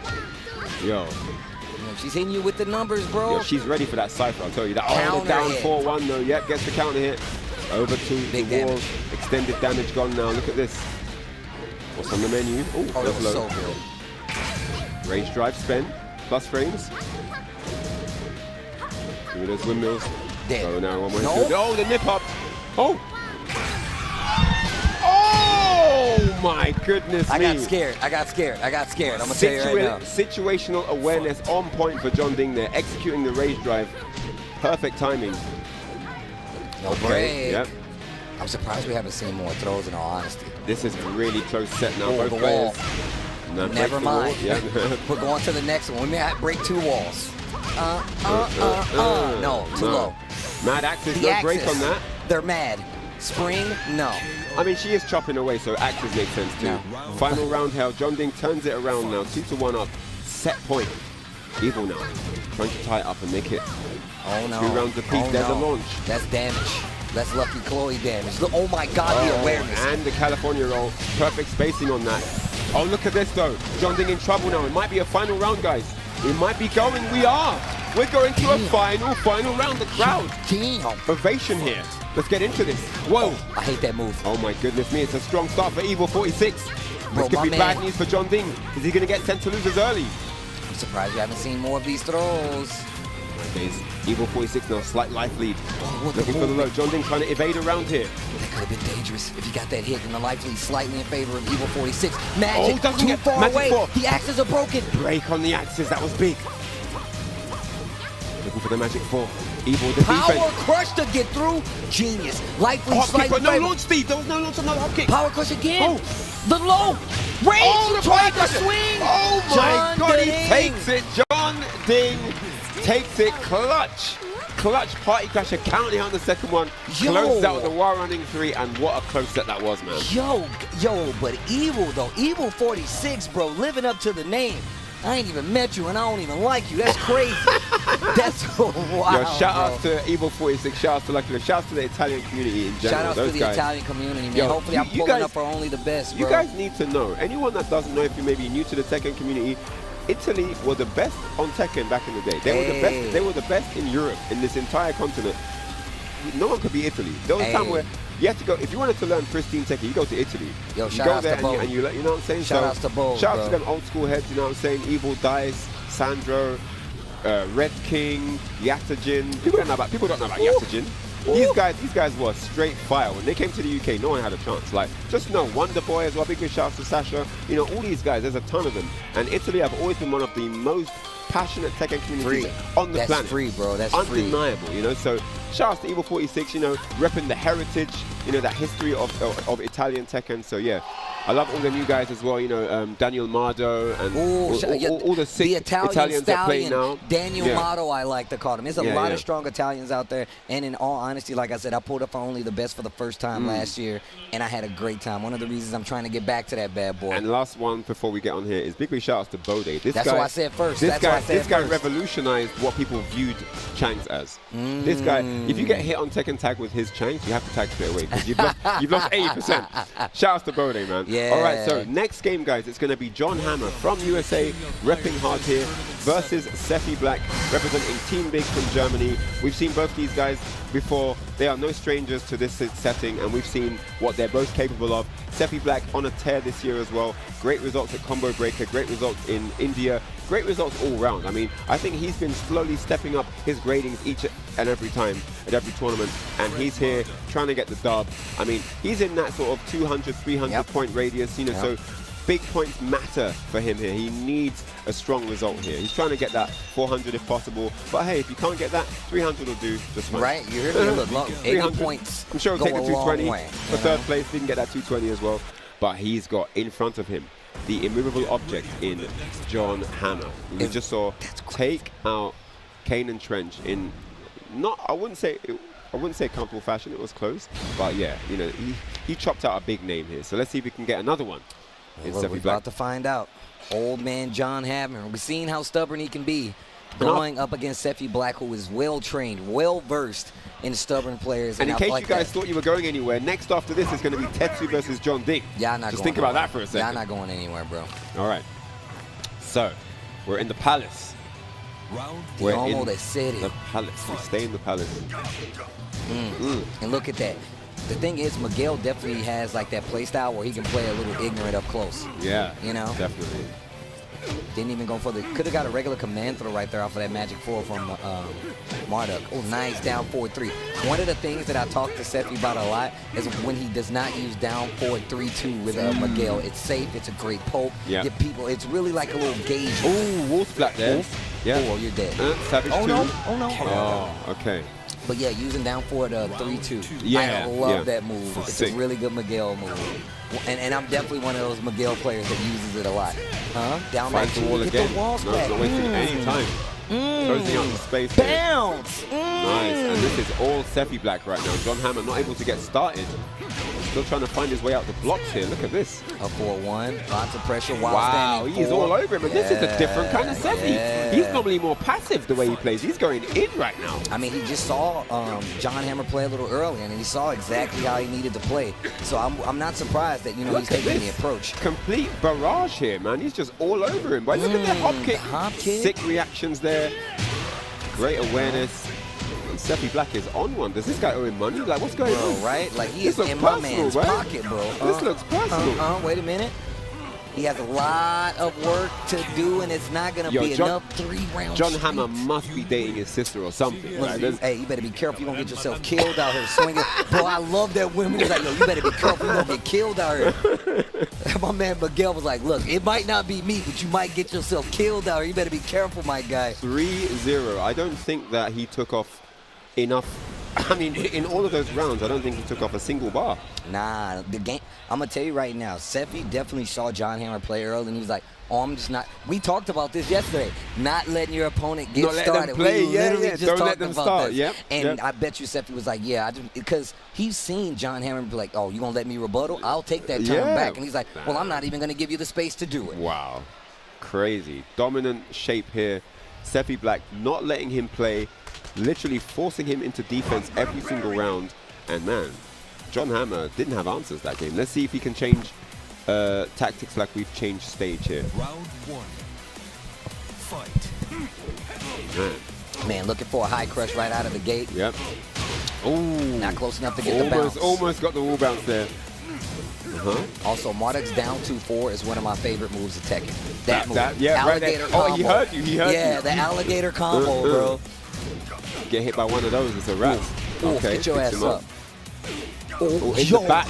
Yo. She's hitting you with the numbers, bro. Yo, she's ready for that cypher, I'll tell you that. Oh, Counter down hit. 4-1 though. Yep, gets the counter hit. Over to Big the wall. damage. Extended damage gone now. Look at this. What's on the menu? Oh, that that's was low. so good. Rage drive spend. Plus frames. Give me those windmills. Dead. So now one more. Nope. Oh, the nip up. Oh. Oh my goodness I me. got scared. I'm gonna tell you right now. Situational awareness on point for John Ding there, executing the rage drive. Perfect timing. No break. Yep. I'm surprised we haven't seen more throws in all honesty. This is a really close set now. Oh, Both the players. wall. No, break Never the wall. mind. Yeah. We're going to the next one. We may have to break 2 walls. No, too low. Mad Axis, The no break Axis, on that. They're mad. Spring, no. I mean, she is chopping away, so Axis makes sense too. No. Final round hell. John Ding turns it around now. 2-1 up. Set point. Evil now. Trying to tie it up and make it Oh no. 2 rounds apiece. Oh, There's no. a launch. That's damage. That's Lucky Chloe damage. Look, oh my God, the awareness. And the California roll. Perfect spacing on that. Oh, look at this though. John Ding in trouble now. It might be a final round, guys. We might be going. We are. We're going to a final round. The crowd. Damn. Ovation here. Let's get into this. Whoa. I hate that move. Oh my goodness me. It's a strong start for Evil 46. Bro, This could my be man. bad news for John Ding. Is he going to get sent to losers early? I'm surprised we haven't seen more of these throws. Days. Evil 46 now, slight life lead. what the Looking for the low. movement. John Ding trying to evade around here. That could have been dangerous if you got that hit and the life lead slightly in favor of Evil 46. Oh, Magic, doesn't too get- far Magic away. 4. The axes are broken. Break on the axis. That was big. Looking for the Magic 4. Evil the Power defense. crush to get through. Genius. Life lead Hop kick, slightly but no in favor. launch speed. There was no launch on the hop kick. Power crush again. Oh. The low. Rage. Oh, the tried power to crusher. swing. Oh my John God, he Ding. takes it. John Ding takes it. Clutch. Clutch party crasher counting out the second one. Yo. Closed out the Hwoarang 3, and what a close set that was, man. Yo, but Evil though. Evil 46, bro, living up to the name. I ain't even met you and I don't even like you. That's crazy. That's wild. Yo, shout out bro. to Evil 46, shout out to Lucky, shout out to the Italian community in general. Shout out to Those the guys. Italian community, man. Yo, Hopefully I'm you pulling guys- up for only the best, bro. You guys need to know, anyone that doesn't know, if you may be new to the Tekken community, Italy were the best on Tekken back in the day. They were the best. They were the best in Europe, in this entire continent. No one could beat Italy. There was a time where you had to go, if you wanted to learn pristine Tekken, you go to Italy. Yo, you shout go outs there to Bo. and you know what I'm saying? Shout outs to Bo, Shout out bro. to them old school heads, you know what I'm saying? Evil Dice, Sandro, Red King, Yatajin. People don't know about Yatajin. These guys were straight fire. When they came to the UK, no one had a chance. Like, just know Wonder Boy as well. Big shouts to Sasha. You know, all these guys, there's a ton of them. And Italy have always been one of the most passionate Tekken communities on the planet. That's free, bro. That's undeniable, you know. So shout out to Evil 46, you know, repping the heritage, you know, that history of Italian Tekken. So yeah, I love all the new guys as well, you know, Daniel Mardo and all the sick Italians that play now. Daniel Mardo, I like to call him. There's a lot of yeah. strong Italians out there. And in all honesty, like I said, I pulled up for only the best for the first time last year, and I had a great time. One of the reasons I'm trying to get back to that bad boy. And last one before we get on here is big shout outs to Bode. That's what I said first. This guy revolutionized what people viewed Changs as. This guy, if you get hit on Tekken tag with his Changs, you have to tag straight away because you've lost 80%. Shout outs to Bode, man. Yeah. All right, so next game, guys, it's going to be John Hammer from USA, repping hard here, versus Sephi Black, representing Team Big from Germany. We've seen both these guys before. They are no strangers to this setting, and we've seen what they're both capable of. Sephi Black on a tear this year as well. Great results at Combo Breaker, great results in India, great results all round. I mean, I think he's been slowly stepping up his gradings each and every time at every tournament, and he's here trying to get the dub. I mean, he's in that sort of 200, 300 point radius, you know, so big points matter for him here. He needs a strong result here. He's trying to get that 400 if possible, but hey, if you can't get that, 300 will do just fine. Right, you heard me. Look, 80 points. I'm sure he'll take the go a long 220 way, for third place. Didn't get that 220 as well, but he's got in front of him the immovable object in John Hammer. We just saw take out Kanandtrench in I wouldn't say comfortable fashion. It was close, but yeah, you know, he chopped out a big name here. So let's see if we can get another one. Well, we're about to find out. Old man John Hammer. We've seen how stubborn he can be. Going up against Sephi Black, who is well-trained, well-versed in stubborn players. And in case you guys thought you were going anywhere, next after this is going to be Tetsu versus John Ding. Yeah, not Just going think about that for a second. Yeah, not going anywhere, bro. All right. So, we're in the palace. We're in the city. The palace. We stay in the palace. And look at that. The thing is, Miguel definitely has like that play style where he can play a little ignorant up close. Yeah, you know? Definitely. Didn't even go for the, could have got a regular command throw right there off of that magic 4 from Marduk. Oh, nice down 4-3. One of the things that I talk to Sephi about a lot is when he does not use down 4-3-2 with Miguel. It's safe, it's a great poke. Yeah. Get people, it's really like a little gauge. Oh, Wolf Black there. Wolf? Yeah. Oh, you're dead. Savage oh, 2. No. Oh, no. Oh, okay. But yeah, using down 4-3-2. Yeah, I love that move. It's sick. a really good Miguel move. And I'm definitely one of those Miguel players that uses it a lot. Huh? Down back the wall again. The walls no, back. It's not wasting any time. Closing out the space here. Bounce! Nice. And this is all Sephi Black right now. John Hammer not able to get started. Still trying to find his way out the blocks here. Look at this. A 4-1. Lots of pressure while wow, standing. He's all over him. And this is a different kind of Sephi. He's normally more passive the way he plays. He's going in right now. I mean, he just saw John Hammer play a little earlier, and he saw exactly how he needed to play. So I'm not surprised that, you know, he's taking the approach. Complete barrage here, man. He's just all over him. But look at that hop kick. Sick reactions there. Great awareness. Sephi Black is on one. Does this guy owe him money? Like, what's going on? Right? Like, he is in my man's pocket, bro. This looks personal. Wait a minute. He has a lot of work to do, and it's not going to be enough 3 rounds. John Hammer must be dating his sister or something. Right? Hey, you better be careful. You're going to get yourself killed out here swinging. Bro, I love that women. He's like, yo, you better be careful. You're going to get killed out here. My man Miguel was like, look, it might not be me, but you might get yourself killed out here. You better be careful, my guy. 3-0. I don't think that he took off enough. I mean, in all of those rounds, I don't think he took off a single bar. Nah, the game, I'm going to tell you right now, Sephi definitely saw John Hammer play early, and he was like, oh, I'm just not. We talked about this yesterday. Not letting your opponent get started. Let them play. We literally just don't talked let them about start. this. Yep. And I bet you Sephi was like, yeah, because he's seen John Hammer be like, oh, you going to let me rebuttal? I'll take that turn back. And he's like, well, I'm not even going to give you the space to do it. Wow. Crazy. Dominant shape here. Sephi Black not letting him play, literally forcing him into defense every single round. And man, John Hammer didn't have answers that game. Let's see if he can change tactics like we've changed stage here. Round 1. Fight. Man, looking for a high crush right out of the gate. Yep. Oh, not close enough to get the bounce. Almost got the wall bounce there. Also, Marduk's down 2-4 is one of my favorite moves of Tekken. That move. Alligator right combo. Oh, he heard you. Yeah, the alligator combo, bro. Get hit by one of those, it's a wrap. Okay, get your ass up. In the back.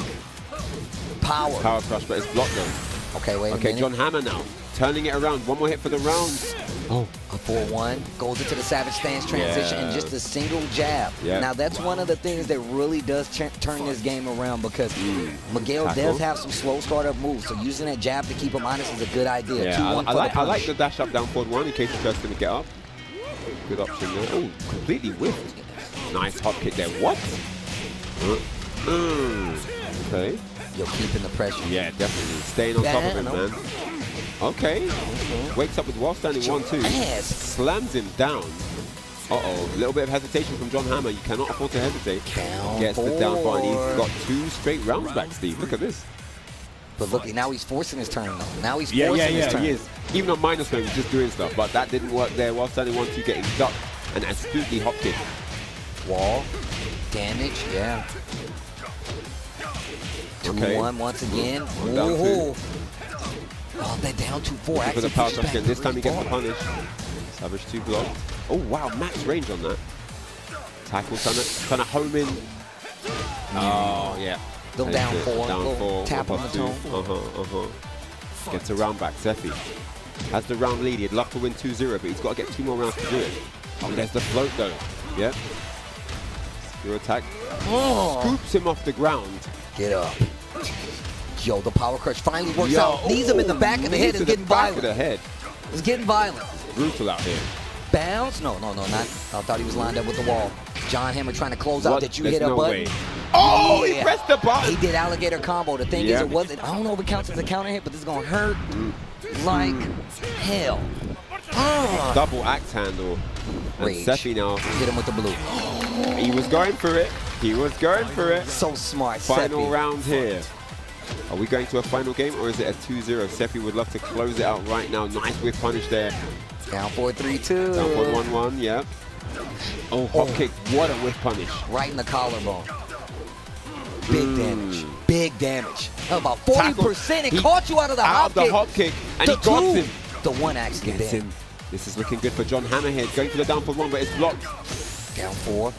Power crush, but it's blocked though. Okay, wait a minute. John Hammer now. Turning it around. One more hit for the round. Oh, a 4-1. Goes into the Savage Stance transition and just a single jab. Yeah. Now, that's one of the things that really does turn this game around because Miguel does have some slow startup moves. So using that jab to keep him honest is a good idea. Yeah, I like the dash up down forward 1 in case the first going to get up. Good option there. Oh, completely whiffed. Nice hop kick there. What? Okay. You're keeping the pressure. Yeah, definitely. Staying on top of him, man. Okay. Wakes up with while standing 1-2. Slams him down. Uh-oh. A little bit of hesitation from John Hammer. You cannot afford to hesitate. Gets the down bar, and he's got 2 straight rounds back, Steve. Look at this. But look, now he's forcing his turn, though. Now he's forcing his turn. He is. Even on minus game, he's just doing stuff. But that didn't work there. While standing 1-2, getting ducked and astutely hop kick. Wall. Damage, yeah. 2-1 once again. Whoa. Oh, they're down 2-4. For the power touch again. This time he gets the punish. Savage 2 block. Oh, wow. Max range on that. Tackle trying to home in. Oh, yeah. Little down 4. Down 4. Tap on the toe. Gets a round back. Sephi has the round lead. He'd love to win 2-0, but he's got to get 2 more rounds to do it. Oh, there's the float, though. Yep. Your attack. Scoops him off the ground. Get up. Yo, the power crush finally works out. Knees him in the back of the head. It's getting violent. It's getting violent. Brutal out here. Bounce? No, not. I thought he was lined up with the wall. John Hammer trying to close out that you hit a button. Way. Oh, he pressed the button. He did alligator combo. The thing is, it wasn't. I don't know if it counts as a counter hit, but this is gonna hurt like hell. Double axe handle. And Sephi now hit him with the blue. He was going for it. He was going for it. So smart. Final Sephi. round here. Are we going to a final game or is it a 2-0? Sephi would love to close it out right now. Nice whiff punish there. Down 4-3-2. Down 4-1-1, yeah. Oh, hop kick. What a whiff punish. Right in the collarbone. Big damage. Big damage. About 40%. It caught you out of the hop kick. And he got him. The one axe gets him. This is looking good for John Hammer here. Going for the down for 1, but it's blocked. Down 4.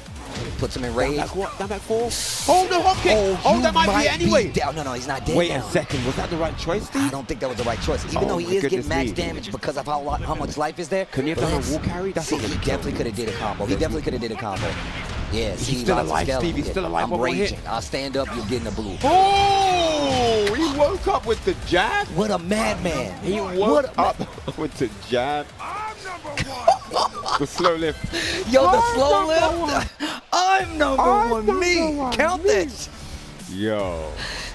Puts him in rage. Down back 4. Oh, no hop kick. Oh, that might be anyway. No, he's not dead. Wait a second. Was that the right choice, Steve? I don't think that was the right choice. Even though he is getting max damage because of how much life is there. Couldn't he have done a wall carry? He definitely could have did a combo. He definitely could have did a combo. Yeah, he's still alive, Steve. He's still alive. I'm raging. I'll stand up. You're getting a blue. Oh, he woke up with the jab. What a madman. He woke up with the jab. The slow lift. Yo, the slow lift. I'm number one. Me. Count this. Yo.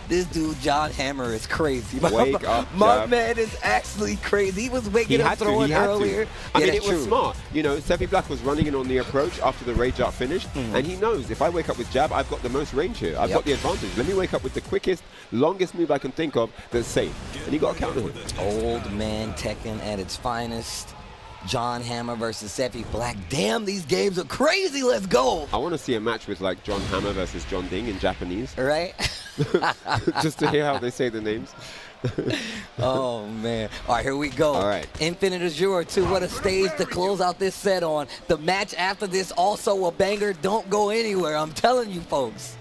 This dude, John Hammer, is crazy. Wake up, my man is actually crazy. He was waking up throwing earlier. I mean, it was smart. You know, Sephi Black was running in on the approach after the rage art finished, and he knows if I wake up with jab, I've got the most range here. I've got the advantage. Let me wake up with the quickest, longest move I can think of that's safe. And he got a counter hit. Old man Tekken at its finest. John Hammer versus Sephi Black. Damn, these games are crazy. Let's go. I want to see a match with like John Hammer versus John Ding in Japanese. Right? Just to hear how they say the names. Oh, man. All right, here we go. All right. Infinite Azure 2. What a stage to close out this set on. The match after this, also a banger. Don't go anywhere. I'm telling you, folks.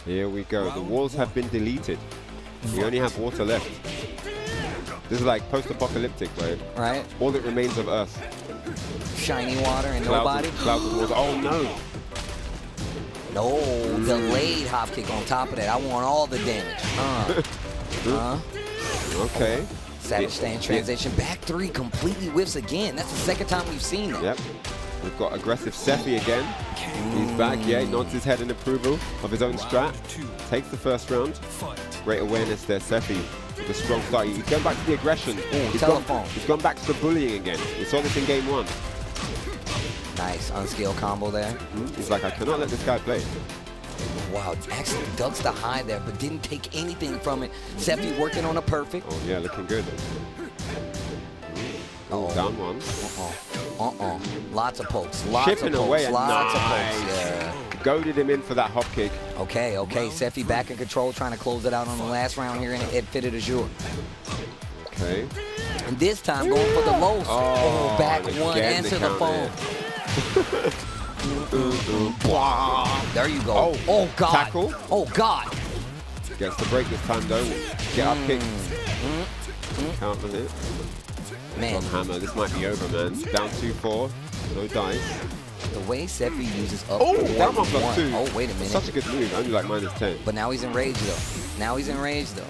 Here we go. The walls have been deleted. We only have water left. This is like post-apocalyptic, bro. Right. All that remains of Earth. Shiny water and clouds nobody. Clouds of water. Oh, no. No, delayed hop kick on top of that. I want all the damage. Okay. Savage stand transition. Back 3 completely whiffs again. That's the second time we've seen that. Yep. We've got aggressive Sephi again. He's back, yeah, nods his head in approval of his own strat. Takes the first round. Great awareness there, Sephi. With a strong start. He's going back to the aggression. He's gone back to the bullying again. We saw this in game 1. Nice unskilled combo there. He's like, I cannot let this guy play. Wow, actually ducks the high there, but didn't take anything from it. Sephi working on a perfect. Oh, yeah, looking good. Oh, down 1. Lots of pokes. Lots Chipping of pokes. away. Lots of nice. pokes. Yeah. Goaded him in for that hop kick. Okay. Sephi back in control, trying to close it out on the last round here in Infinite Azure. Okay. And this time going for the lows. Oh, back one, answer the phone. There you go. Oh, God. Tackle. Oh, God. Gets the break this time, though. Get up kick. Count on it. Man. John Hammer, this might be over, man. Down 2-4. No dice. The way Sephi uses up down 1+2. Oh, wait a minute. Such a good move. Only like -10. But now he's in rage, though.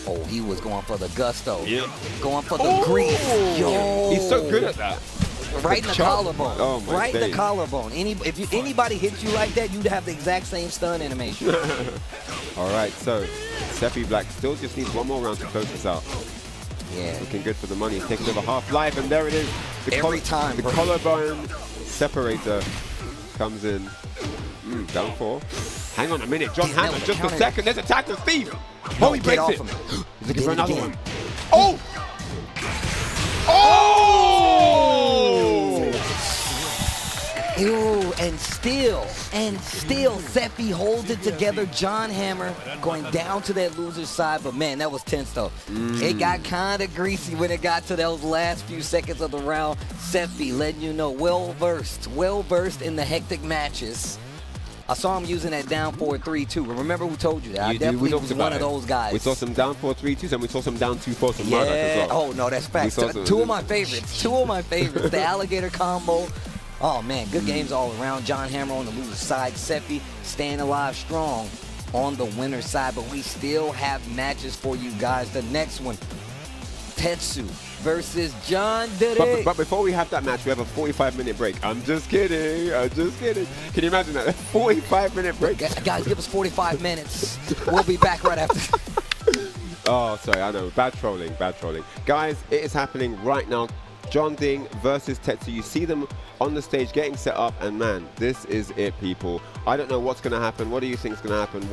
Oh, he was going for the gusto. Yeah. Going for the grease. Yo. He's so good at that. Right in the collarbone. Oh, my right in days. the collarbone. If anybody hits you like that, you'd have the exact same stun animation. All right, so Sephi Black still just needs one more round to close this out. Yeah. Looking good for the money. He's taking over half life, and there it is. Every time. The collarbone separator comes in. Down 4. Hang on a minute. John Hammer, just a second. There's a tackle, Steve. Oh, he breaks it. He's looking for another one. Oh! Oh! Ew, and still, Sephi holds it together. John Hammer going down to that loser's side, but man, that was tense though. It got kind of greasy when it got to those last few seconds of the round. Sephi letting you know, well versed in the hectic matches. I saw him using that down 4-3 too. Remember who told you that? I definitely was one of those guys. We saw some down 4-3-2s and we saw some down 2-4 from Marduk as well. Oh no, that's facts. Two of my favorites. The alligator combo. Oh man, good games all around. John Hammer on the loser's side. Sephi staying alive strong. on the winner's side, but we still have matches for you guys. The next one, Tetsu versus John Diddy. But before we have that match, we have a 45-minute break. I'm just kidding. I'm just kidding. Can you imagine that? A 45-minute break. Guys, give us 45 minutes. We'll be back right after. Oh, sorry, I know. Bad trolling, bad trolling. Guys, it is happening right now. John Ding versus Tetsu. You see them on the stage getting set up, and man, this is it, people. I don't know what's going to happen. What do you think is going to happen?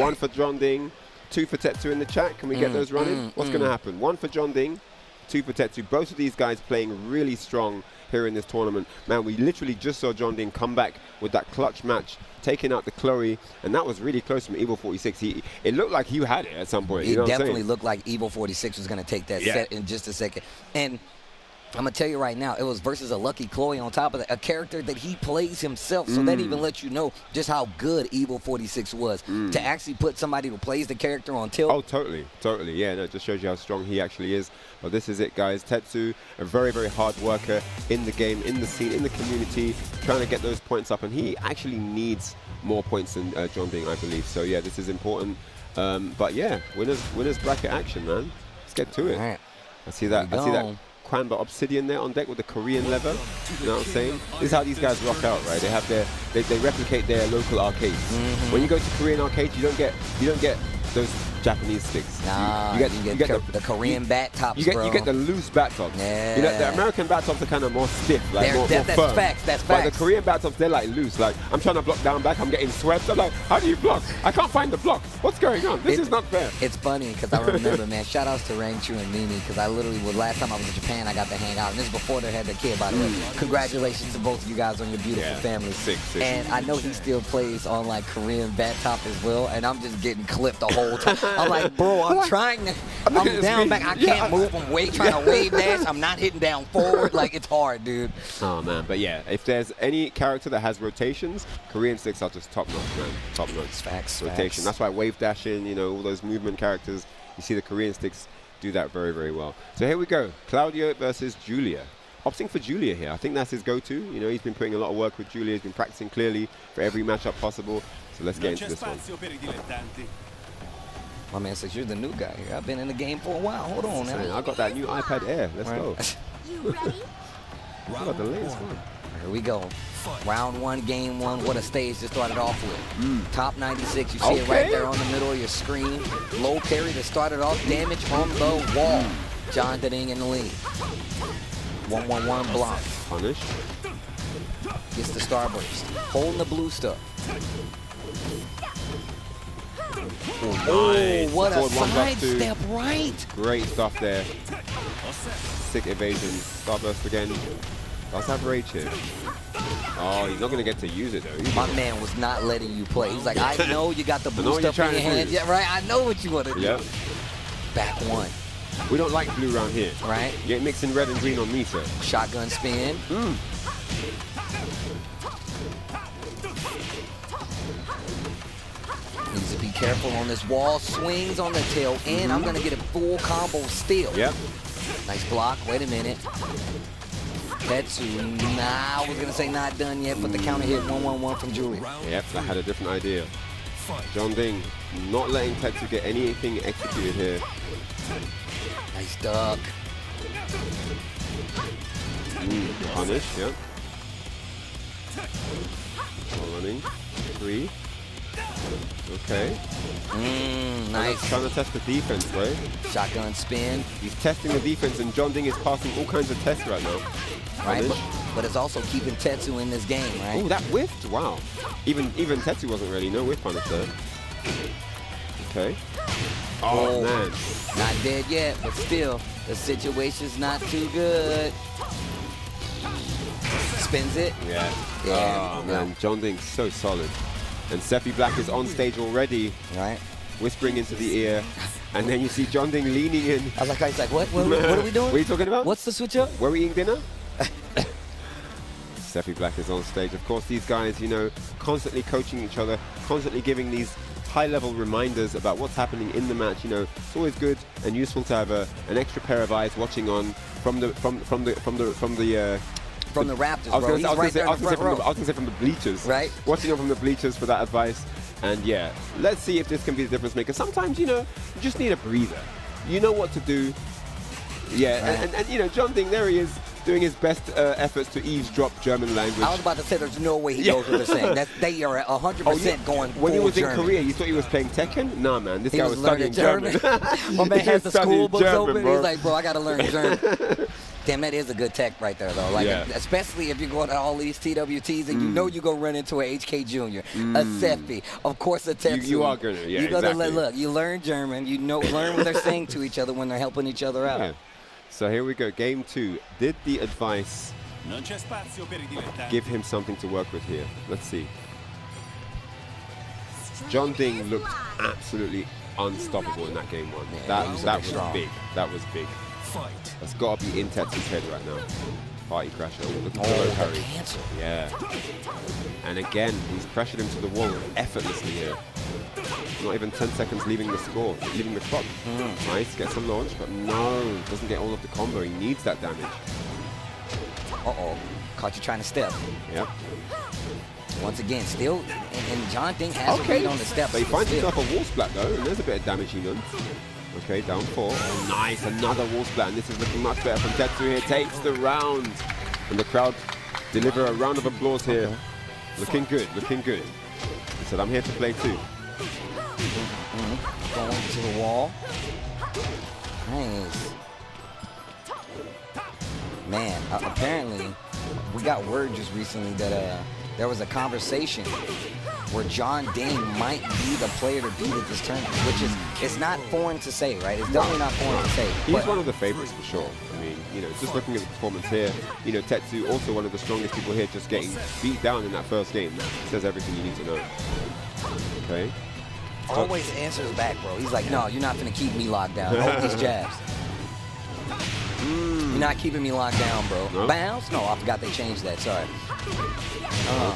One for John Ding, 2 for Tetsu in the chat. Can we get those running? What's going to happen? 1 for John Ding, 2 for Tetsu. Both of these guys playing really strong here in this tournament. Man, we literally just saw John Ding come back with that clutch match, taking out the Chloe, and that was really close from Evil 46. It looked like he had it at some point. It you know definitely looked like Evil 46 was going to take that set in just a second. And I'm going to tell you right now, it was versus a Lucky Chloe on top of that, a character that he plays himself. So that even lets you know just how good Evil 46 was. To actually put somebody who plays the character on tilt. Oh, totally, totally. Yeah, no, it just shows you how strong he actually is. But this is it, guys. Tetsu, a very, very hard worker in the game, in the scene, in the community, trying to get those points up. And he actually needs more points than John Ding, I believe. So, yeah, this is important. But, yeah, winners bracket action, man. Let's get to it. Right. I see that Kwanba Obsidian there on deck with the Korean leather. You know what I'm saying? This is how these guys rock out, right? They have they replicate their local arcades. When you go to Korean arcades, you don't get those Japanese sticks. Nah, you get the Korean bat tops, you get the loose bat tops. Yeah. You know, the American bat tops are kind of more stiff, like more that's firm. Facts. That's but facts. the Korean bat tops, they're like loose. Like, I'm trying to block down back, I'm getting swept. I'm like, how do you block? I can't find the block. What's going on? This is not fair. It's funny because I remember, man, shout outs to Rang Chu and Mimi, because I literally last time I was in Japan, I got to hang out. And this is before they had their kid, by the way. Congratulations to both of you guys on your beautiful family. Sick. And I know he still plays on like Korean bat top as well, and I'm just getting clipped the whole time. I'm like, bro, I'm trying to, I'm down back, I can't move, I'm trying to wave dash, I'm not hitting down forward, like it's hard, dude. Oh man, but yeah, if there's any character that has rotations, Korean sticks are just top notch, man. Top notch. Facts. Rotation. That's why wave dashing, you know, all those movement characters, you see the Korean sticks do that very, very well. So here we go, Claudio versus Julia. Opting for Julia here. I think that's his go-to. You know, he's been putting a lot of work with Julia. He's been practicing clearly for every matchup possible. So let's get into this one. My man says, you're the new guy here. I've been in the game for a while. Hold on now. I got that new iPad Air. Let's go. You ready? I got the latest one. Here we go. Round 1, game 1. What a stage to start it off with. Top 96. You see it right there on the middle of your screen. Low parry to start it off. Damage on the wall. John Ding in the lead. 1-1-1 block. Punish. Gets the starburst. Holding the blue stuff. Oh, what a sidestep, right? Great stuff there. Sick evasion. Starburst again. Does have rage here. Oh, he's not going to get to use it, though. My man was not letting you play. He's like, I know you got the blue stuff in your hand. Yeah, right? I know what you want to do. Yep. Back 1. We don't like blue around here. Right. You ain't mixing red and green on me, sir. Shotgun spin. Needs to be careful on this wall. Swings on the tail end. I'm going to get a full combo still. Yep. Nice block. Wait a minute. Tetsu. Nah, I was going to say not done yet, but the counter hit 1-1-1 from Julia. Yep, I had a different idea. John Ding not letting Tetsu get anything executed here. Nice duck. Punish, yep. Ball running. 3. Okay. Nice. Trying to test the defense, right? Shotgun spin. He's testing the defense, and John Ding is passing all kinds of tests right now. Right, but it's also keeping Tetsu in this game, right? Oh, that whiffed. Wow. Even Tetsu wasn't ready. No whiff punish there. Okay. Oh, man. Not dead yet, but still, the situation's not too good. Spins it. Yeah. Yeah. Oh, man. John Ding's so solid. And Sephi Black is on stage already. Right. Whispering into the ear. And then you see John Ding leaning in. I was like, what are we doing? What are you talking about? What's the switch up? Were we eating dinner? Sephi Black is on stage. Of course, these guys, you know, constantly coaching each other, constantly giving these high-level reminders about what's happening in the match. You know, it's always good and useful to have an extra pair of eyes watching on from the Raptors, bro. He's right there in the front row. I was going to say from the bleachers. Right. Watching on from the bleachers for that advice. And yeah, let's see if this can be the difference maker. Sometimes, you know, you just need a breather. You know what to do. Yeah, and you know, John Ding, there he is, doing his best efforts to eavesdrop German language. I was about to say there's no way he knows what they're saying. They are 100% going When he was German. in Korea, you thought he was playing Tekken? Nah, man, this He guy was was studying learning German. My man has the school books German, open. bro. He's like, bro, I got to learn German. Damn, that is a good tech right there, though. Like, especially if you're going to all these TWTs and you know you're going to run into an HK Jr., a Seppi, of course a Tetsu. You are going to, yeah, You're exactly. going to look, you learn German. You know, learn what they're saying to each other when they're helping each other out. Yeah. So here we go, game 2. Did the advice give him something to work with here? Let's see. John Ding looked absolutely unstoppable in that game 1. Yeah, that was big. That was big. That's got to be in Tetsu's head right now. Party crasher. Looking for low parry. Cancel. Yeah. And again, he's pressured him to the wall effortlessly here. Not even 10 seconds leaving the score, leaving the clock. Nice, gets a launch, but no, doesn't get all of the combo. He needs that damage. Uh-oh. Caught you trying to step. Yep. Once again, still, and John Ding has a read on the step. But he finds himself a wall splat though, and there's a bit of damage he done. Okay, down 4. Oh, nice, another wall splat, and this is looking much better from Tetsu here. Takes the round. And the crowd deliver a round of applause here. Looking good, looking good. He said, I'm here to play too. Going to the wall. Nice. Man, apparently, we got word just recently that there was a conversation where John Ding might be the player to beat at this tournament, which is, it's not foreign to say, right? It's definitely not foreign to say. He's one of the favorites for sure. I mean, you know, just looking at the performance here, you know, Tetsu, also one of the strongest people here, just getting beat down in that first game. Says everything you need to know. Okay. Always answers back, bro. He's like, no, you're not going to keep me locked down. Hold these jabs. You're not keeping me locked down, bro. Nope. Bounce? No, I forgot they changed that. Sorry.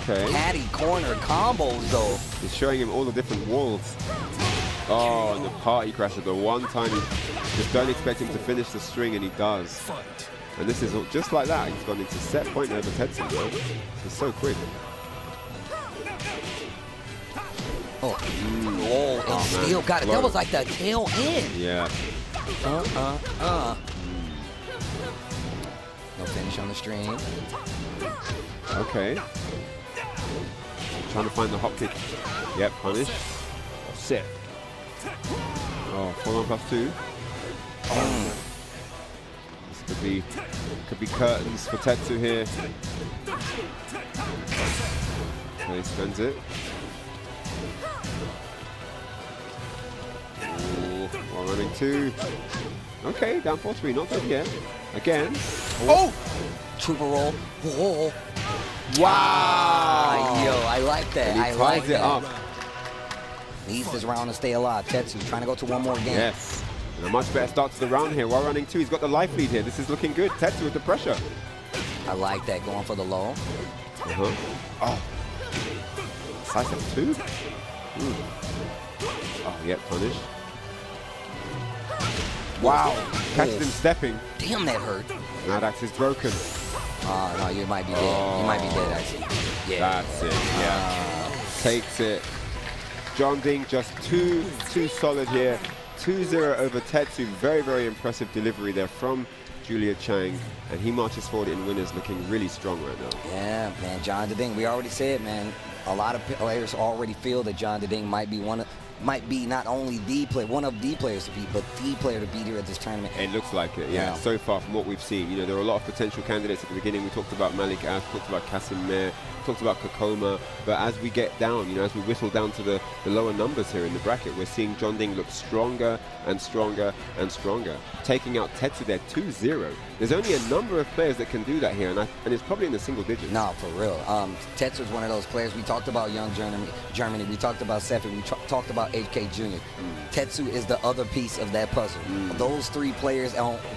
Okay. Caddy corner combos, though. He's showing him all the different walls. Oh, and the party crasher. The one time you just don't expect him to finish the string, and he does. And this is just like that. He's gone into set point over Tetsu, bro. This is so quick. Oh, and still got it. That was like the tail end. Yeah. No finish on the stream. Okay. Trying to find the hop kick. Yep, punish. Oh, sit. Oh, 4-1+2. This could be curtains for Tetsu here. Okay, he spends it. While running 2. Okay, down 4-3, not dead yet. Again. Oh! Trooper roll. Whoa. Wow! Yo, I like that. I like it that. up. Needs this round to stay alive. Tetsu trying to go to one more game. Yes. And a much better start to the round here. While running 2, he's got the life lead here. This is looking good. Tetsu with the pressure. I like that. Going for the low. Oh. Side step 2? Oh, yep, punish. Wow. Catches him stepping. Damn, that hurt. Now that's is broken. Oh, no, you might be dead. You might be dead, actually. Yeah. That's it, yeah. Takes it. John Ding just too solid here. 2-0 over Tetsu. Very, very impressive delivery there from Julia Chang. And he marches forward in winners looking really strong right now. Yeah, man, John Ding. We already said, man, a lot of players already feel that John Ding might be not only the player, one of the players to beat, but the player to beat here at this tournament. It looks like it, yeah. So far from what we've seen, you know, there are a lot of potential candidates at the beginning. We talked about Malik, talked about Kasim, talked about Kkokkoma, but as we get down, you know, as we whittle down to the lower numbers here in the bracket, we're seeing John Ding look stronger and stronger and stronger, taking out Tetsu there 2-0. There's only a number of players that can do that here, and it's probably in the single digits. No, for real. Tetsu's one of those players. We talked about young Germany. We talked about Sephi. We talked about HK Jr. Tetsu is the other piece of that puzzle. Those three players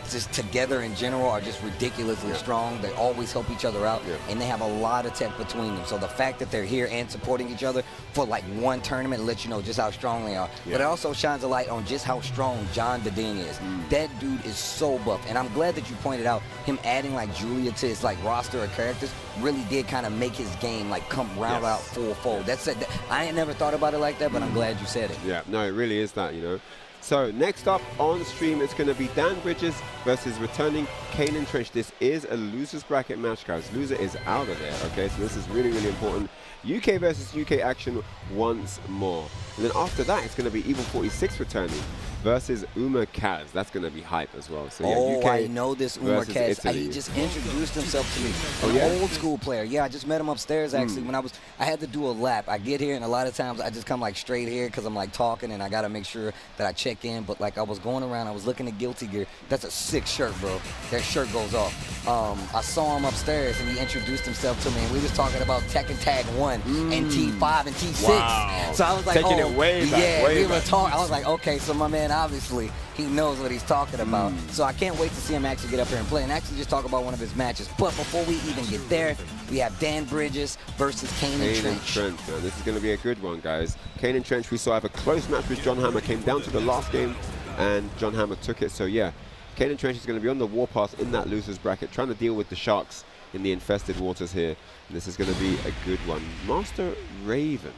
just together in general are just ridiculously strong. They always help each other out, and they have a lot of tech between them. So the fact that they're here and supporting each other for like one tournament lets you know just how strong they are. But it also shines a light on just how strong John Deding is. That dude is so buff, and I'm glad that you pointed out him adding like Julia to his like roster of characters really did kind of make his game like come round out full fold. That's it. I ain't never thought about it like that, but I'm glad you said it. Yeah, no, it really is that, you know. So next up on stream, it's going to be Dan Bridges versus returning Kanandtrench. This is a loser's bracket match, guys. Loser is out of there, okay? So this is really, really important. UK versus UK action once more. And then after that, it's going to be Evil 46 returning versus Uma Kaz. That's going to be hype as well. So yeah, UK I know this Uma Kaz. He just introduced himself to me. An old school player. Yeah, I just met him upstairs actually when I had to do a lap. I get here and a lot of times I just come like straight here because I'm like talking and I got to make sure that I check in. But like I was going around, I was looking at Guilty Gear. That's a sick shirt, bro. That shirt goes off. I saw him upstairs and he introduced himself to me and we was talking about Tekken Tag 1 and T5 and T6. Wow. So I was like, taking it way back. Yeah, way we were talking. I was like, okay, so my man obviously he knows what he's talking about. So I can't wait to see him actually get up here and play and actually just talk about one of his matches. But before we even get there, we have Dan Bridges versus Kanandtrench. Man, this is going to be a good one, guys. Kanandtrench, we saw have a close match with John Hammer. Came down to the last game and John Hammer took it. So yeah, Kanandtrench is going to be on the warpath in that losers bracket, trying to deal with the sharks in the infested waters here. And this is going to be a good one. Master Raven.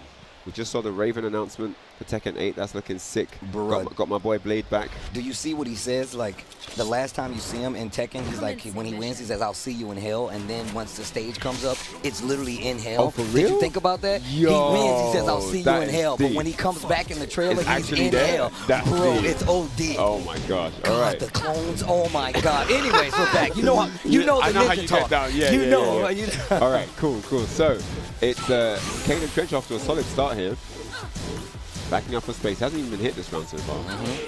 We just saw the Raven announcement for Tekken 8. That's looking sick. Got my boy Blade back. Do you see what he says? Like, the last time you see him in Tekken, he's like, when he wins, he says, I'll see you in hell. And then once the stage comes up, it's literally in hell. Oh, for real? Did you think about that? Yo, he wins, he says, I'll see you in hell. deep. But when he comes back in the trailer, it's he's in there. hell. That's Bro, deep. it's OD. Oh my gosh. All God, right. the clones, oh my God. Anyways, we're back. You know the ninja talk. Down. Yeah, you yeah, know. yeah, yeah. All right, cool. So it's Kanandtrench off to a solid start here. Backing up for space. Hasn't even been hit this round so far.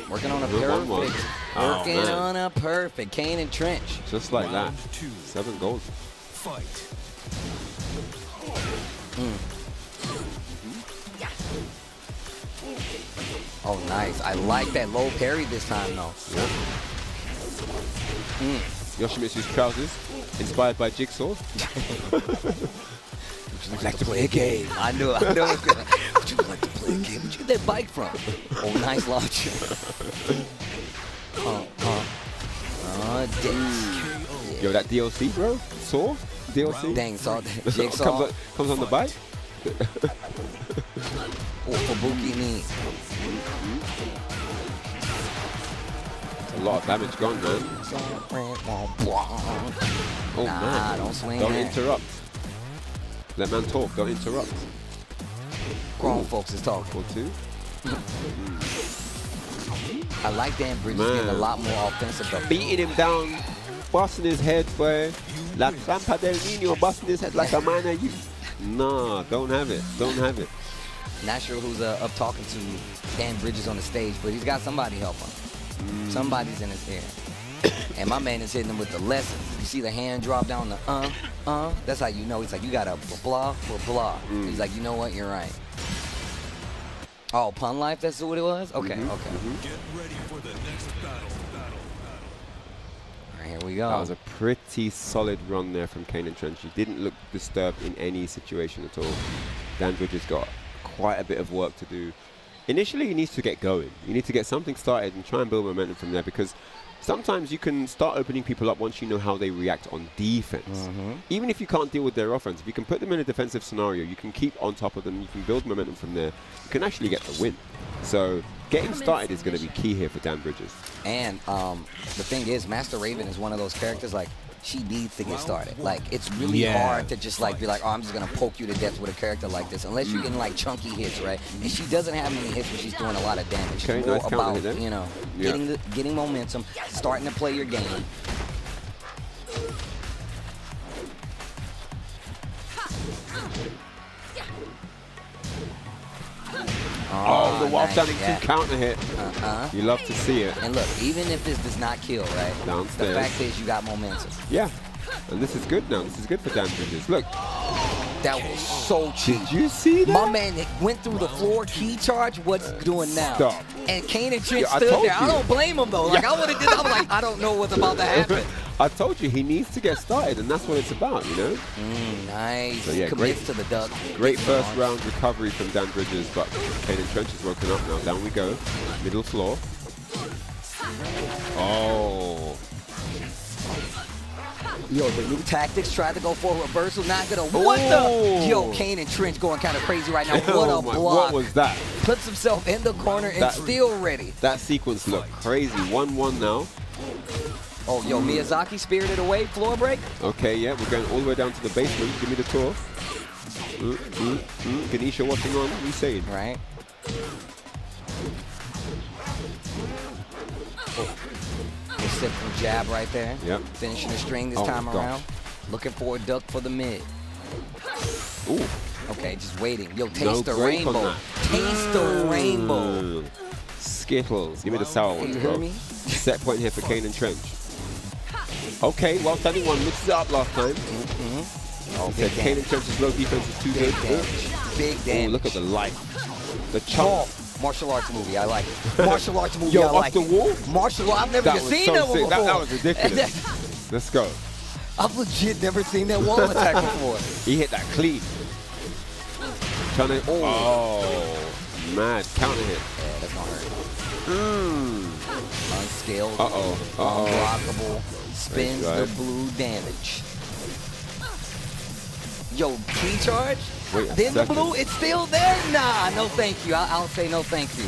Working on a perfect. Working on a perfect. Kanandtrench. Just like that. 7 gold. Oh, nice. I like that low parry this time, though. Yoshimitsu's trousers, inspired by Jigsaw. Would you like to play a game? I know. Would you like to play a game? Where'd you get that bike from? Oh, nice launch. Yo, that DLC, bro? Saw? DLC? Dang, saw that. Jigsaw. comes on the bike? Fubuki knee. A lot of damage gone, man. Oh, man. Don't swing Don't that. interrupt. Let man talk, don't interrupt. Grown folks is talking. 4-2. I like Dan Bridges getting a lot more offensive though. Beating him down, busting his head, boy. La Trampa del Niño, busting his head like a minor youth. Nah, don't have it. Don't have it. Not sure who's up talking to Dan Bridges on the stage, but he's got somebody help him. Somebody's in his ear. And my man is hitting him with the lesson. You see the hand drop down the That's how you know. He's like, you got a blah, blah, blah. He's like, you know what? You're right. Oh, pun life? That's what it was? Okay, okay. Get ready for the next battle. All right, here we go. That was a pretty solid run there from Kanandtrench. He didn't look disturbed in any situation at all. Dan Bridges got quite a bit of work to do. Initially, he needs to get going. You need to get something started and try and build momentum from there, because sometimes you can start opening people up once you know how they react on defense. Even if you can't deal with their offense, if you can put them in a defensive scenario, you can keep on top of them, you can build momentum from there, you can actually get the win. So getting started is going to be key here for Dan Bridges. And the thing is, Master Raven is one of those characters, like, she needs to get started. Like, it's really hard to just like be like, oh, I'm just gonna poke you to death with a character like this, unless you're getting like chunky hits, right? And she doesn't have many hits when she's doing a lot of damage. Okay, It's more nice counter about, hit there. you know, getting momentum, starting to play your game. Oh, the wall nice, standing yeah. 2 counter hit. You love to see it. And look, even if this does not kill, right? Downstairs. The fact is you got momentum. Yeah. And this is good now. This is good for Dan Bridges. Look. That was so cheap. Did you see that? My man went through the floor, key charge. What's doing now? Stop. And Kanandtrench Yeah, I stood told there. I you. don't blame him though. Like I would have did. I was like, I don't know what's about to happen. I told you he needs to get started, and that's what it's about, you know. Nice. So, yeah, Commits to the duck. Great first round recovery from Dan Bridges, but Kanandtrench is woken up now. Down we go. Middle floor. Oh. Yo, the new tactics, tried to go for a reversal, not gonna. What the? Yo, Kanandtrench going kind of crazy right now. What a block. What was that? Puts himself in the corner and still ready. That sequence looked crazy. 1-1 now. Oh, yo, Miyazaki spirited away, floor break. Okay, yeah, we're going all the way down to the basement. Give me the tour. Ganesha watching on. What are you saying? Right. Simple jab right there. Yep. Finishing the string this time around. Looking for a duck for the mid. Ooh. Okay, just waiting. Yo, taste the grape on rainbow. that. Taste the rainbow. Skittles. Give me the sour Can ones, you bro. hear me? Set point here for Kanandtrench. Okay, well, standing one mixes it up last time. Oh, Said big damage. Kanandtrench's low defense is too Big good. damage. Big damage. Oh, look at the light. The Oh, chunk. martial arts movie, I like it. Martial arts movie, Yo, I off like the it. wall? Martial arts, I've never That even was seen so that one sick. before. That was ridiculous. Let's go. I've legit never seen that wall attack before. He hit that clean. Trying to. Oh, mad counter hit. Yeah, that's gonna hurt. Unscaled. Unblockable. Spins the blue damage. Yo, key charge? Wait a Then the second. blue, it's still there? Nah, no thank you. I'll say no thank you.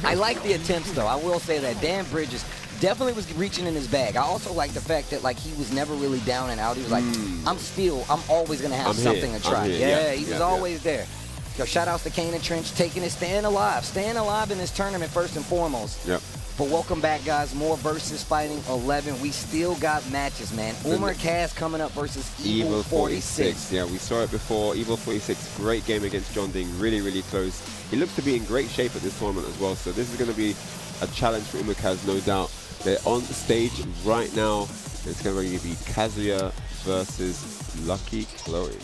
I like the attempts though. I will say that Dan Bridges definitely was reaching in his bag. I also like the fact that like he was never really down and out. He was like, I'm always gonna have something to try. Yeah, he was always there. Yo, shout outs to Kanandtrench taking it, staying alive in this tournament first and foremost. Yep. But welcome back, guys. More versus fighting 11. We still got matches, man. Umar Kaz coming up versus Evil 46. Yeah, we saw it before. Evil 46, great game against John Ding. Really, really close. He looks to be in great shape at this tournament as well. So this is going to be a challenge for Umar Kaz, no doubt. They're on the stage right now. It's going to be Kazuya versus Lucky Chloe.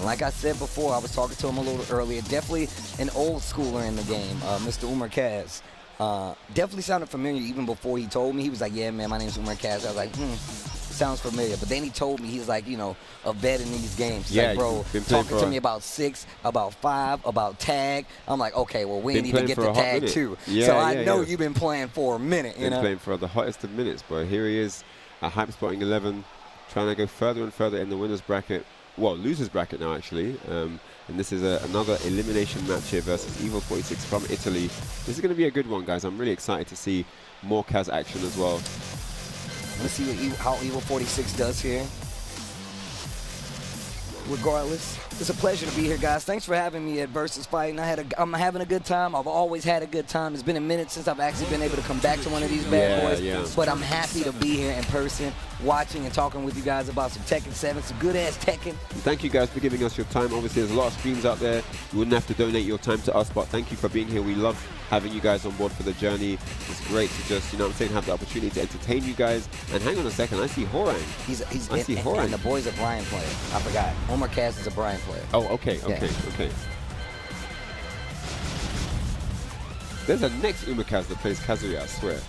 Like I said before, I was talking to him a little earlier. Definitely an old schooler in the game, Mr. Umar Kaz. Definitely sounded familiar even before he told me. He was like, yeah, man, my name's Umar Kaz. I was like, sounds familiar. But then he told me he's like, you know, a vet in these games. He's like, bro, talking to me about 6, about 5, about tag. I'm like, okay, well, we need to get the tag too. So I know you've been playing for a minute. You know? Playing for the hottest of minutes, bro. Here he is at Hype Spotting 11, trying to go further and further in the winner's bracket. Well, loser's bracket now, actually. And this is another elimination match here versus Evil 46 from Italy. This is going to be a good one, guys. I'm really excited to see more Kaz action as well. Let's see how Evil 46 does here. Regardless, it's a pleasure to be here, guys. Thanks for having me at Versus Fighting. I'm having a good time. I've always had a good time. It's been a minute since I've actually been able to come back to one of these bad boys. But I'm happy to be here in person, watching and talking with you guys about some Tekken 7, some good-ass Tekken. Thank you guys for giving us your time. Obviously, there's a lot of streams out there. You wouldn't have to donate your time to us, but thank you for being here. We love having you guys on board for the journey. It's great to just, you know what I'm saying, have the opportunity to entertain you guys. And hang on a second, I see Hwoarang. I see Hwoarang. And the boy's a Brian player. I forgot. Umar Kaz is a Brian player. Oh, okay. There's a next Umar Kaz that plays Kazuya, I swear.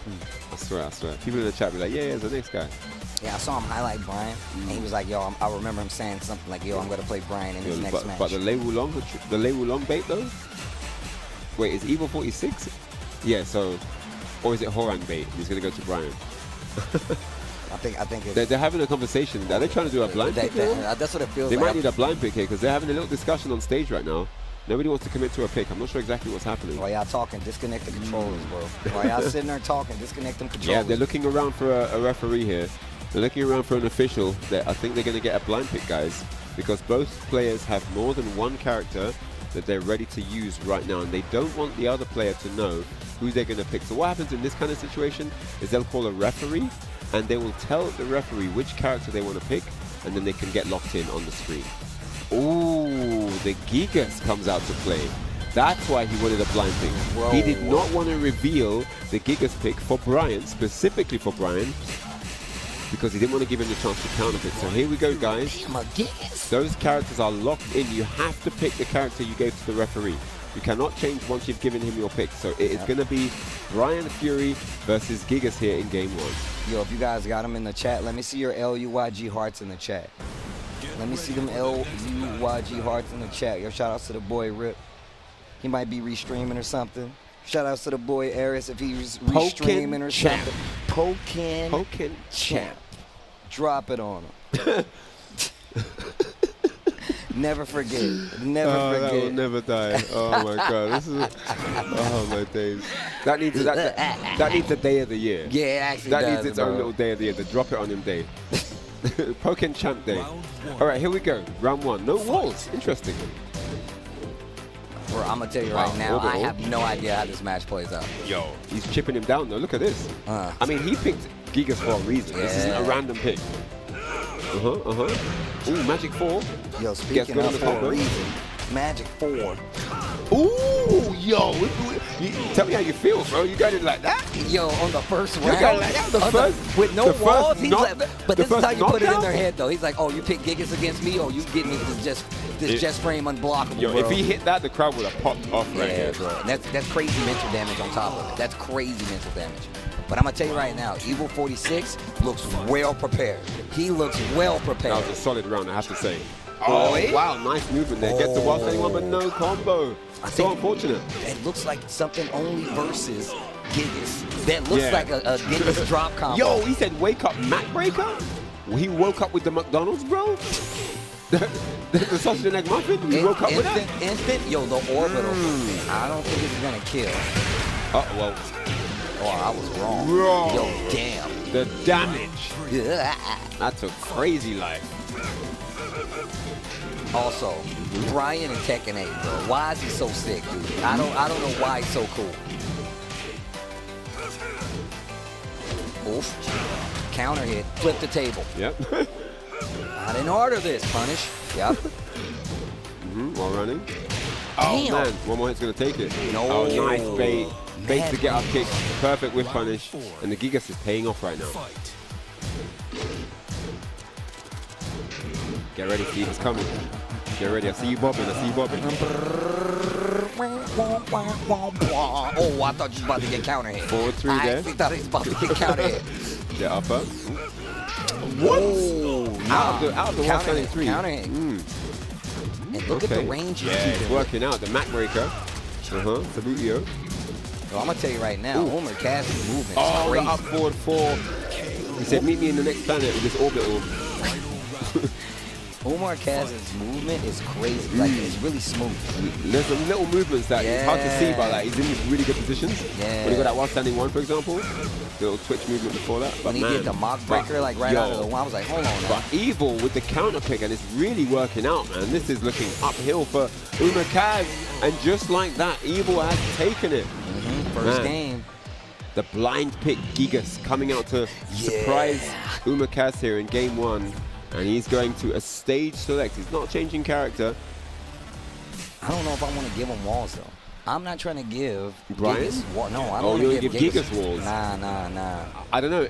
I swear. People in the chat be like, yeah, there's the next guy. Yeah, I saw him highlight Brian, and he was like, yo, I remember him saying something like, yo, I'm going to play Brian in his next match. But the Lei Wulong bait, though? Wait, is Evil 46? Yeah, so, or is it Hwoarang bait? He's going to go to Brian. I think it's... They're having a conversation. Are they trying to do a blind pick here? That's what it feels like. They might need a blind pick here because they're having a little discussion on stage right now. Nobody wants to commit to a pick. I'm not sure exactly what's happening. While y'all talking, disconnect the controllers, bro. While y'all sitting there talking, disconnect them controllers. Yeah, they're looking around for a referee here. They're looking around for an official. I think they're going to get a blind pick, guys, because both players have more than one character that they're ready to use right now, and they don't want the other player to know who they're going to pick. So what happens in this kind of situation is they'll call a referee, and they will tell the referee which character they want to pick, and then they can get locked in on the screen. Ooh, the Gigas comes out to play. That's why he wanted a blind pick. Whoa. He did not want to reveal the Gigas pick for Brian, specifically for Brian. because he didn't want to give him the chance to counterpick. So here we go, guys. Those characters are locked in. You have to pick the character you gave to the referee. You cannot change once you've given him your pick. So it is going to be Brian Fury versus Gigas here in game 1. Yo, if you guys got them in the chat, let me see your LUYG hearts in the chat. Let me see them LUYG hearts in the chat. Yo, shout outs to the boy Rip. He might be restreaming or something. Shout outs to the boy Eris if he's restreaming or something. Pokin champ. Drop it on him. Never forget. Never forget. That will never die. Oh my god. This is oh my days. That needs a day of the year. Yeah, it actually that does, needs its bro. own little day of the year. The drop it on him day. Pokken champ day. All right, here we go. Round 1. No walls. Interesting. Bro, I'm gonna tell you right now, I have no idea how this match plays out. Yo, he's chipping him down though. Look at this. I mean, he picked Gigas for a reason. This isn't a random pick. Ooh, Magic 4. Yo, speaking of for a reason, Magic 4. Ooh, yo. Tell me how you feel, bro. You got it like that? Yo, on the first You round, got it like that? with no walls, he's like, but this is how you put it in knockout? their head, though. He's like, oh, you pick Gigas against me, or you get me this just frame unblockable, Yo, bro. if he hit that, the crowd would have popped off right here. Bro. That's crazy mental damage on top of it. That's crazy mental damage. But I'm going to tell you right now, Evil 46 looks well prepared. He looks well prepared. That was a solid round, I have to say. Oh, wow, nice movement there. Gets the wild anyone, but no combo. So unfortunate. It looks like something only versus Gigas. That looks like a Gigas drop combo. Yo, he said wake up Mac Breaker? He woke up with the McDonald's, bro? the sausage and egg muffin? He woke up with that? Instant? Yo, the orbital. I don't think it's going to kill. Well. Oh, I was wrong. Yo, damn. The damage. That's a crazy life. Also, Brian and Tekken 8, bro. Why is he so sick, dude? I don't know why he's so cool. Oof. Counter hit. Flip the table. Yep. I didn't order this. Punish. Yep. While running. Damn. Oh, man. One more hit's going to take it. No. Oh, nice bait. Bait to get up kick. Perfect with Round punish. 4. And the Gigas is paying off right now. Fight. Get ready, Steve. It's coming. Get ready. I see you bobbing. I see you bobbing. Oh, I thought you was about to get counter hit. Forward 3 I there. actually thought he was about to get counter hit. The upper. What? Out of the counter standing hit. 3. Counter hit. And look at the range he's Yeah, keeping. it's working out. The Mac Breaker. Sabutio. Well, I'm going to tell you right now, Homer Cass's movement is Oh, crazy. the up forward 4. He said, meet me in the next planet with this orbital. Omar Kaz's movement is crazy. Like, it's really smooth. There's some little movements that it's hard to see, but like, he's in really good positions. Yeah. When he got that one standing 1, for example, the little twitch movement before that. But When he did the mock breaker, like right out of the one, I was like, hold on now. But Evil with the counter pick, and it's really working out, man. This is looking uphill for Kaz, and just like that, Evil has taken it. First game. The blind pick Gigas coming out to surprise Kaz here in game 1. And he's going to a stage select. He's not changing character. I don't know if I want to give him walls, though. I'm not trying to give Brian? Gigas no, I don't Oh, you want to give Gigas walls? Nah. I don't know,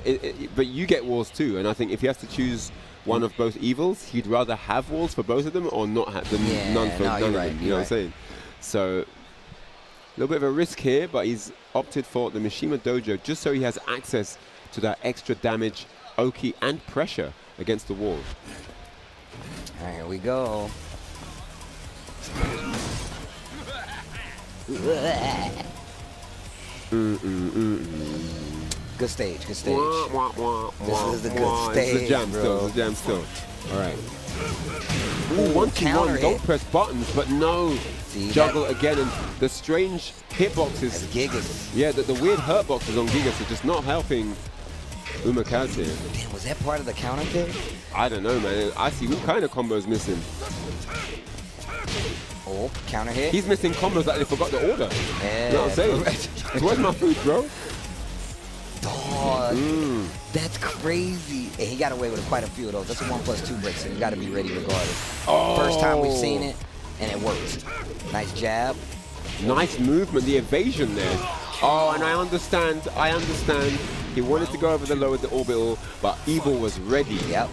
but you get walls too. And I think if he has to choose one of both evils, he'd rather have walls for both of them or not have them. None for none of them. You know what I'm saying? So, a little bit of a risk here, but he's opted for the Mishima Dojo just so he has access to that extra damage, Oki, and pressure against the wall. All right, here we go. Good stage, good stage. This is the good stage, It's a jam bro. still, it's a jam still. All right. Ooh, 1-2-1, don't press buttons, but no. See, juggle again, and the strange hitboxes. That's Gigas. Yeah, the weird hurt boxes on Gigas are just not helping Kaz here. Damn, was that part of the counter pick? I don't know, man. I see what kind of combos missing. Oh, counter hit. He's missing combos like they forgot the order. Yeah. You know what I'm saying? Where's my food, bro? Dog. That's crazy. And he got away with quite a few of those. That's a 1+2 break, so you got to be ready regardless. Oh. First time we've seen it, and it worked. Nice jab. Nice movement, the evasion there. Oh, and I understand He wanted to go over the low with the orbital, but Evil was ready. Yep.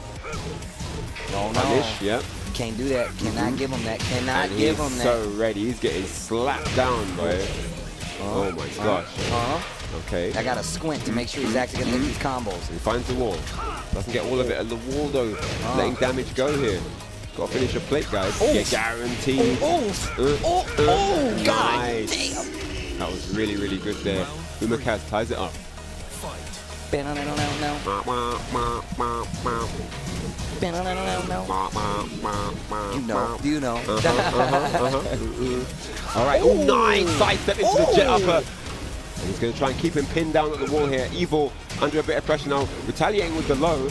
No. Punish, yep. Can't do that. Cannot give him that. Cannot And give he's him that. so ready. He's getting slapped down by it. Oh my gosh. Okay. I got to squint to make sure he's actually going to hit these combos. He finds the wall. Doesn't get all of it at the wall though. Letting damage go here. Got to finish your plate, guys. Yeah, guaranteed. God Nice. damn. That was really, really good there. Umakaz ties it up. You know. All right. Oh, nice. Sidestep into the jet upper. And he's going to try and keep him pinned down at the wall here. Evil under a bit of pressure now. Retaliating with the low.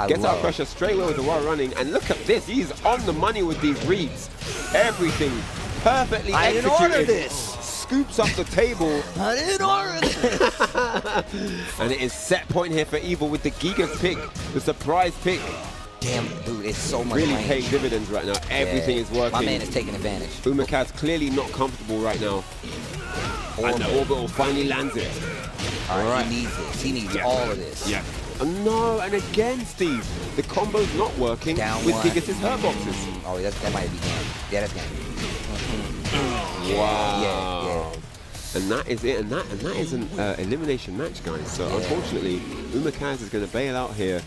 Gets out of pressure straight away with the wall running. And look at this. He's on the money with these reads. Everything perfectly I executed. didn't order this. Scoops up the table. I didn't order this. And it is set point here for Evil with the Giga's pick. The surprise pick. Damn, dude, it's so much Really range. paying dividends right now. Everything is working. My man is taking advantage. Umakaz clearly not comfortable right now. And the orbital finally lands it. All right, he needs this. He needs all of this. Yeah. No, and again, Steve, the combo's not working Down with one. Gigas' hurt boxes. Oh, that might be game. Yeah, that's game. Wow. Yeah. And that is it. And that is an elimination match, guys. So unfortunately, Umakaz is going to bail out here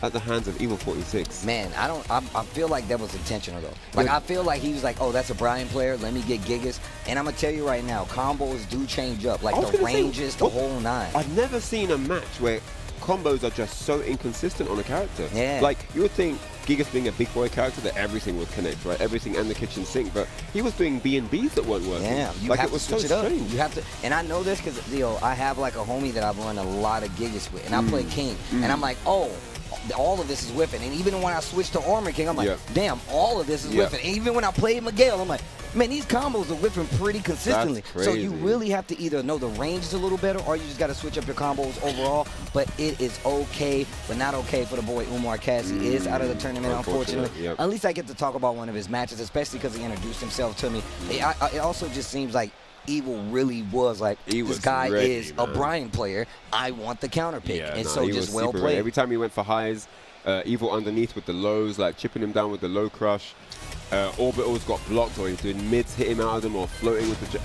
at the hands of Evil 46. Man, I feel like that was intentional though. Like I feel like he was like, oh, that's a Brian player. Let me get Gigas. And I'm gonna tell you right now, combos do change up. Like the ranges, the whole nine. I've never seen a match where combos are just so inconsistent on a character. Yeah. Like you would think Gigas being a big boy character that everything would connect, right? Everything and the kitchen sink, but he was doing B&Bs that weren't working. Yeah, you like have it was to switch so it up. strange. You have to, and I know this because I have like a homie that I've run a lot of Gigas with, and I play King, and I'm like, oh, all of this is whiffing. And even when I switch to Armor King, I'm like, damn, all of this is whiffing. And even when I played Miguel, I'm like, man, these combos are whiffing pretty consistently. So you really have to either know the range is a little better, or you just got to switch up your combos overall. But it is okay, but not okay for the boy Umar Cass. He is out of the tournament, unfortunately. At least I get to talk about one of his matches, especially because he introduced himself to me. It also just seems like Evil really was like, this guy is a Brian player. I want the counter pick. And so just well played. Ready. Every time he went for highs, Evil underneath with the lows, like chipping him down with the low crush. Orbitals got blocked, or he's doing mids, hit him out of them, or floating with the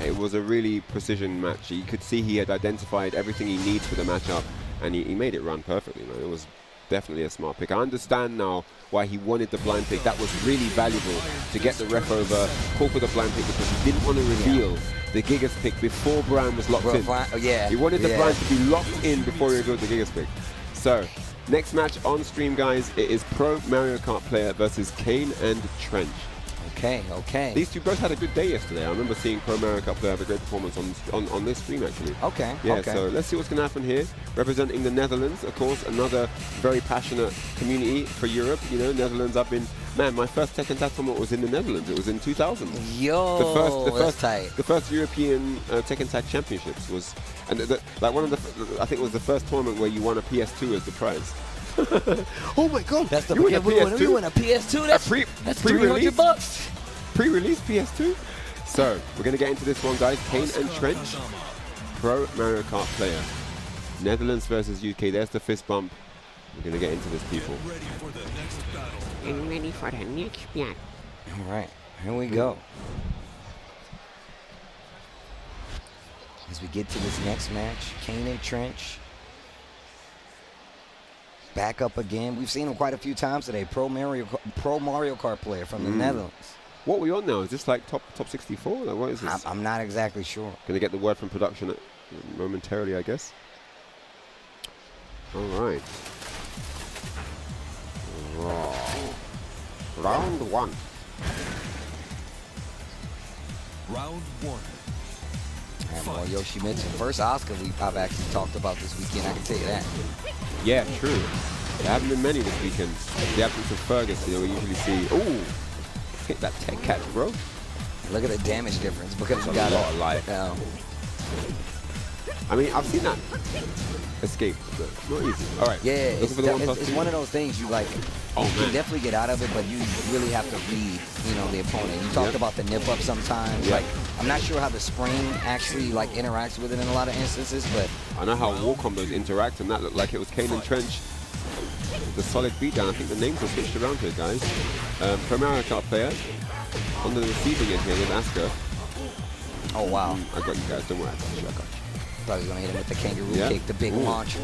it was a really precision match. You could see he had identified everything he needs for the matchup, and he made it run perfectly, man. It was definitely a smart pick. I understand now why he wanted the blind pick. That was really valuable to get the ref over, call for the blind pick, because he didn't want to reveal the Gigas pick before Brian was locked in. He wanted the Brian to be locked in before he revealed the Gigas pick. So, next match on stream, guys, it is Pro Mario Kart player versus Kane and Trench. Okay. These two both had a good day yesterday. I remember seeing Pro Mario Kart player have a great performance on this stream, actually. So let's see what's going to happen here. Representing the Netherlands, of course, another very passionate community for Europe. You know, Netherlands, my first Tekken Tag tournament was in the Netherlands. It was in 2000. The first European Tekken Tag Championships was, and I think it was the first tournament where you won a PS2 as the prize. Oh my God! That's the you win a PS2? You win a PS2. That's $300. Pre-release PS2. So we're gonna get into this one, guys. Kane and Trench, Pro Mario Kart player. Netherlands versus UK. There's the fist bump. We're gonna get into this, people. I'm ready for the next battle. All right, here we go. As we get to this next match, Kane and Trench. Back up again. We've seen him quite a few times today. Pro Mario Kart player from the Netherlands. What are we on now? Is this like top 64? Like, what is this? I'm not exactly sure. Gonna get the word from production momentarily, I guess. All right. Round one. Round one. Well, Yoshimitsu, first Oscar I've actually talked about this weekend, I can tell you that. Yeah, true. There haven't been many this weekend. The absence of Fergus, we usually see. Ooh, hit that tech catch, bro. Look at the damage difference because you got a lot of life. I mean, I've seen that escape, but not easy. All right. Yeah, it's one of those things you like. You can definitely get out of it, but you really have to read, the opponent. You talked about the nip up sometimes. Like I'm not sure how the spring actually like interacts with it in a lot of instances, but I know how wall combos interact, and that looked like it was Kanandtrench. The solid beatdown. I think the names are switched around here, guys. Primary card player on the receiving end here with Asuka. Oh wow! I got you guys. Don't worry. I got you. Thought he was gonna hit him with the kangaroo kick, the big launch.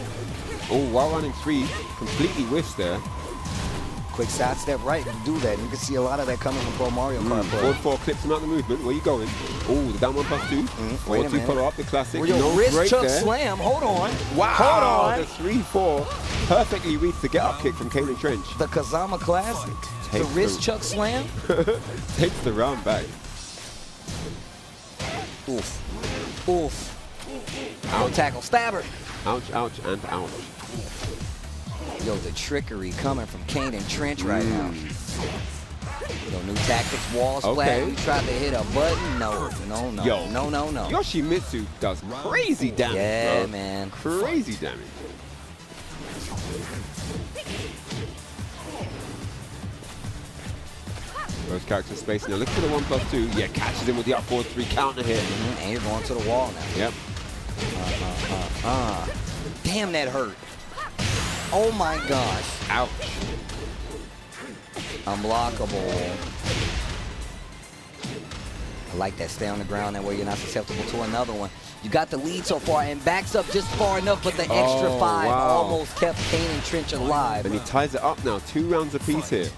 Oh, while running 3, completely whiffs there. Quick side step right and do that. You can see a lot of that coming from Pro Mario Kart. Forward 4 clips him out the movement. Where you going? Oh, the down 1+2. Wait a minute. Follow up the classic. Well, no wrist break chuck there. slam. Hold on. Wow. Hold on. The 3-4 perfectly reads the get up kick from Kanandtrench. The Kazama classic. The wrist chuck slam. Takes the round back. Oof. Oof. Ouch. Tackle stabber. Ouch, ouch, and ouch. Yo, the trickery coming from Kanandtrench right now. Yo, new tactics, wall splat. We tried to hit a button. No. Yo. No. Yoshimitsu does crazy damage, yeah, bro. man. Crazy damage. Those characters space now. Look for the 1+2. Yeah, catches him with the up forward 3 counter hit. And you're going to the wall now. Yep. Damn, that hurt. Oh my gosh. Ouch. Unblockable. I like that. Stay on the ground. That way you're not susceptible to another one. You got the lead so far and backs up just far enough, but the extra 5 almost kept Kanandtrench alive. And he ties it up now. 2 rounds apiece here.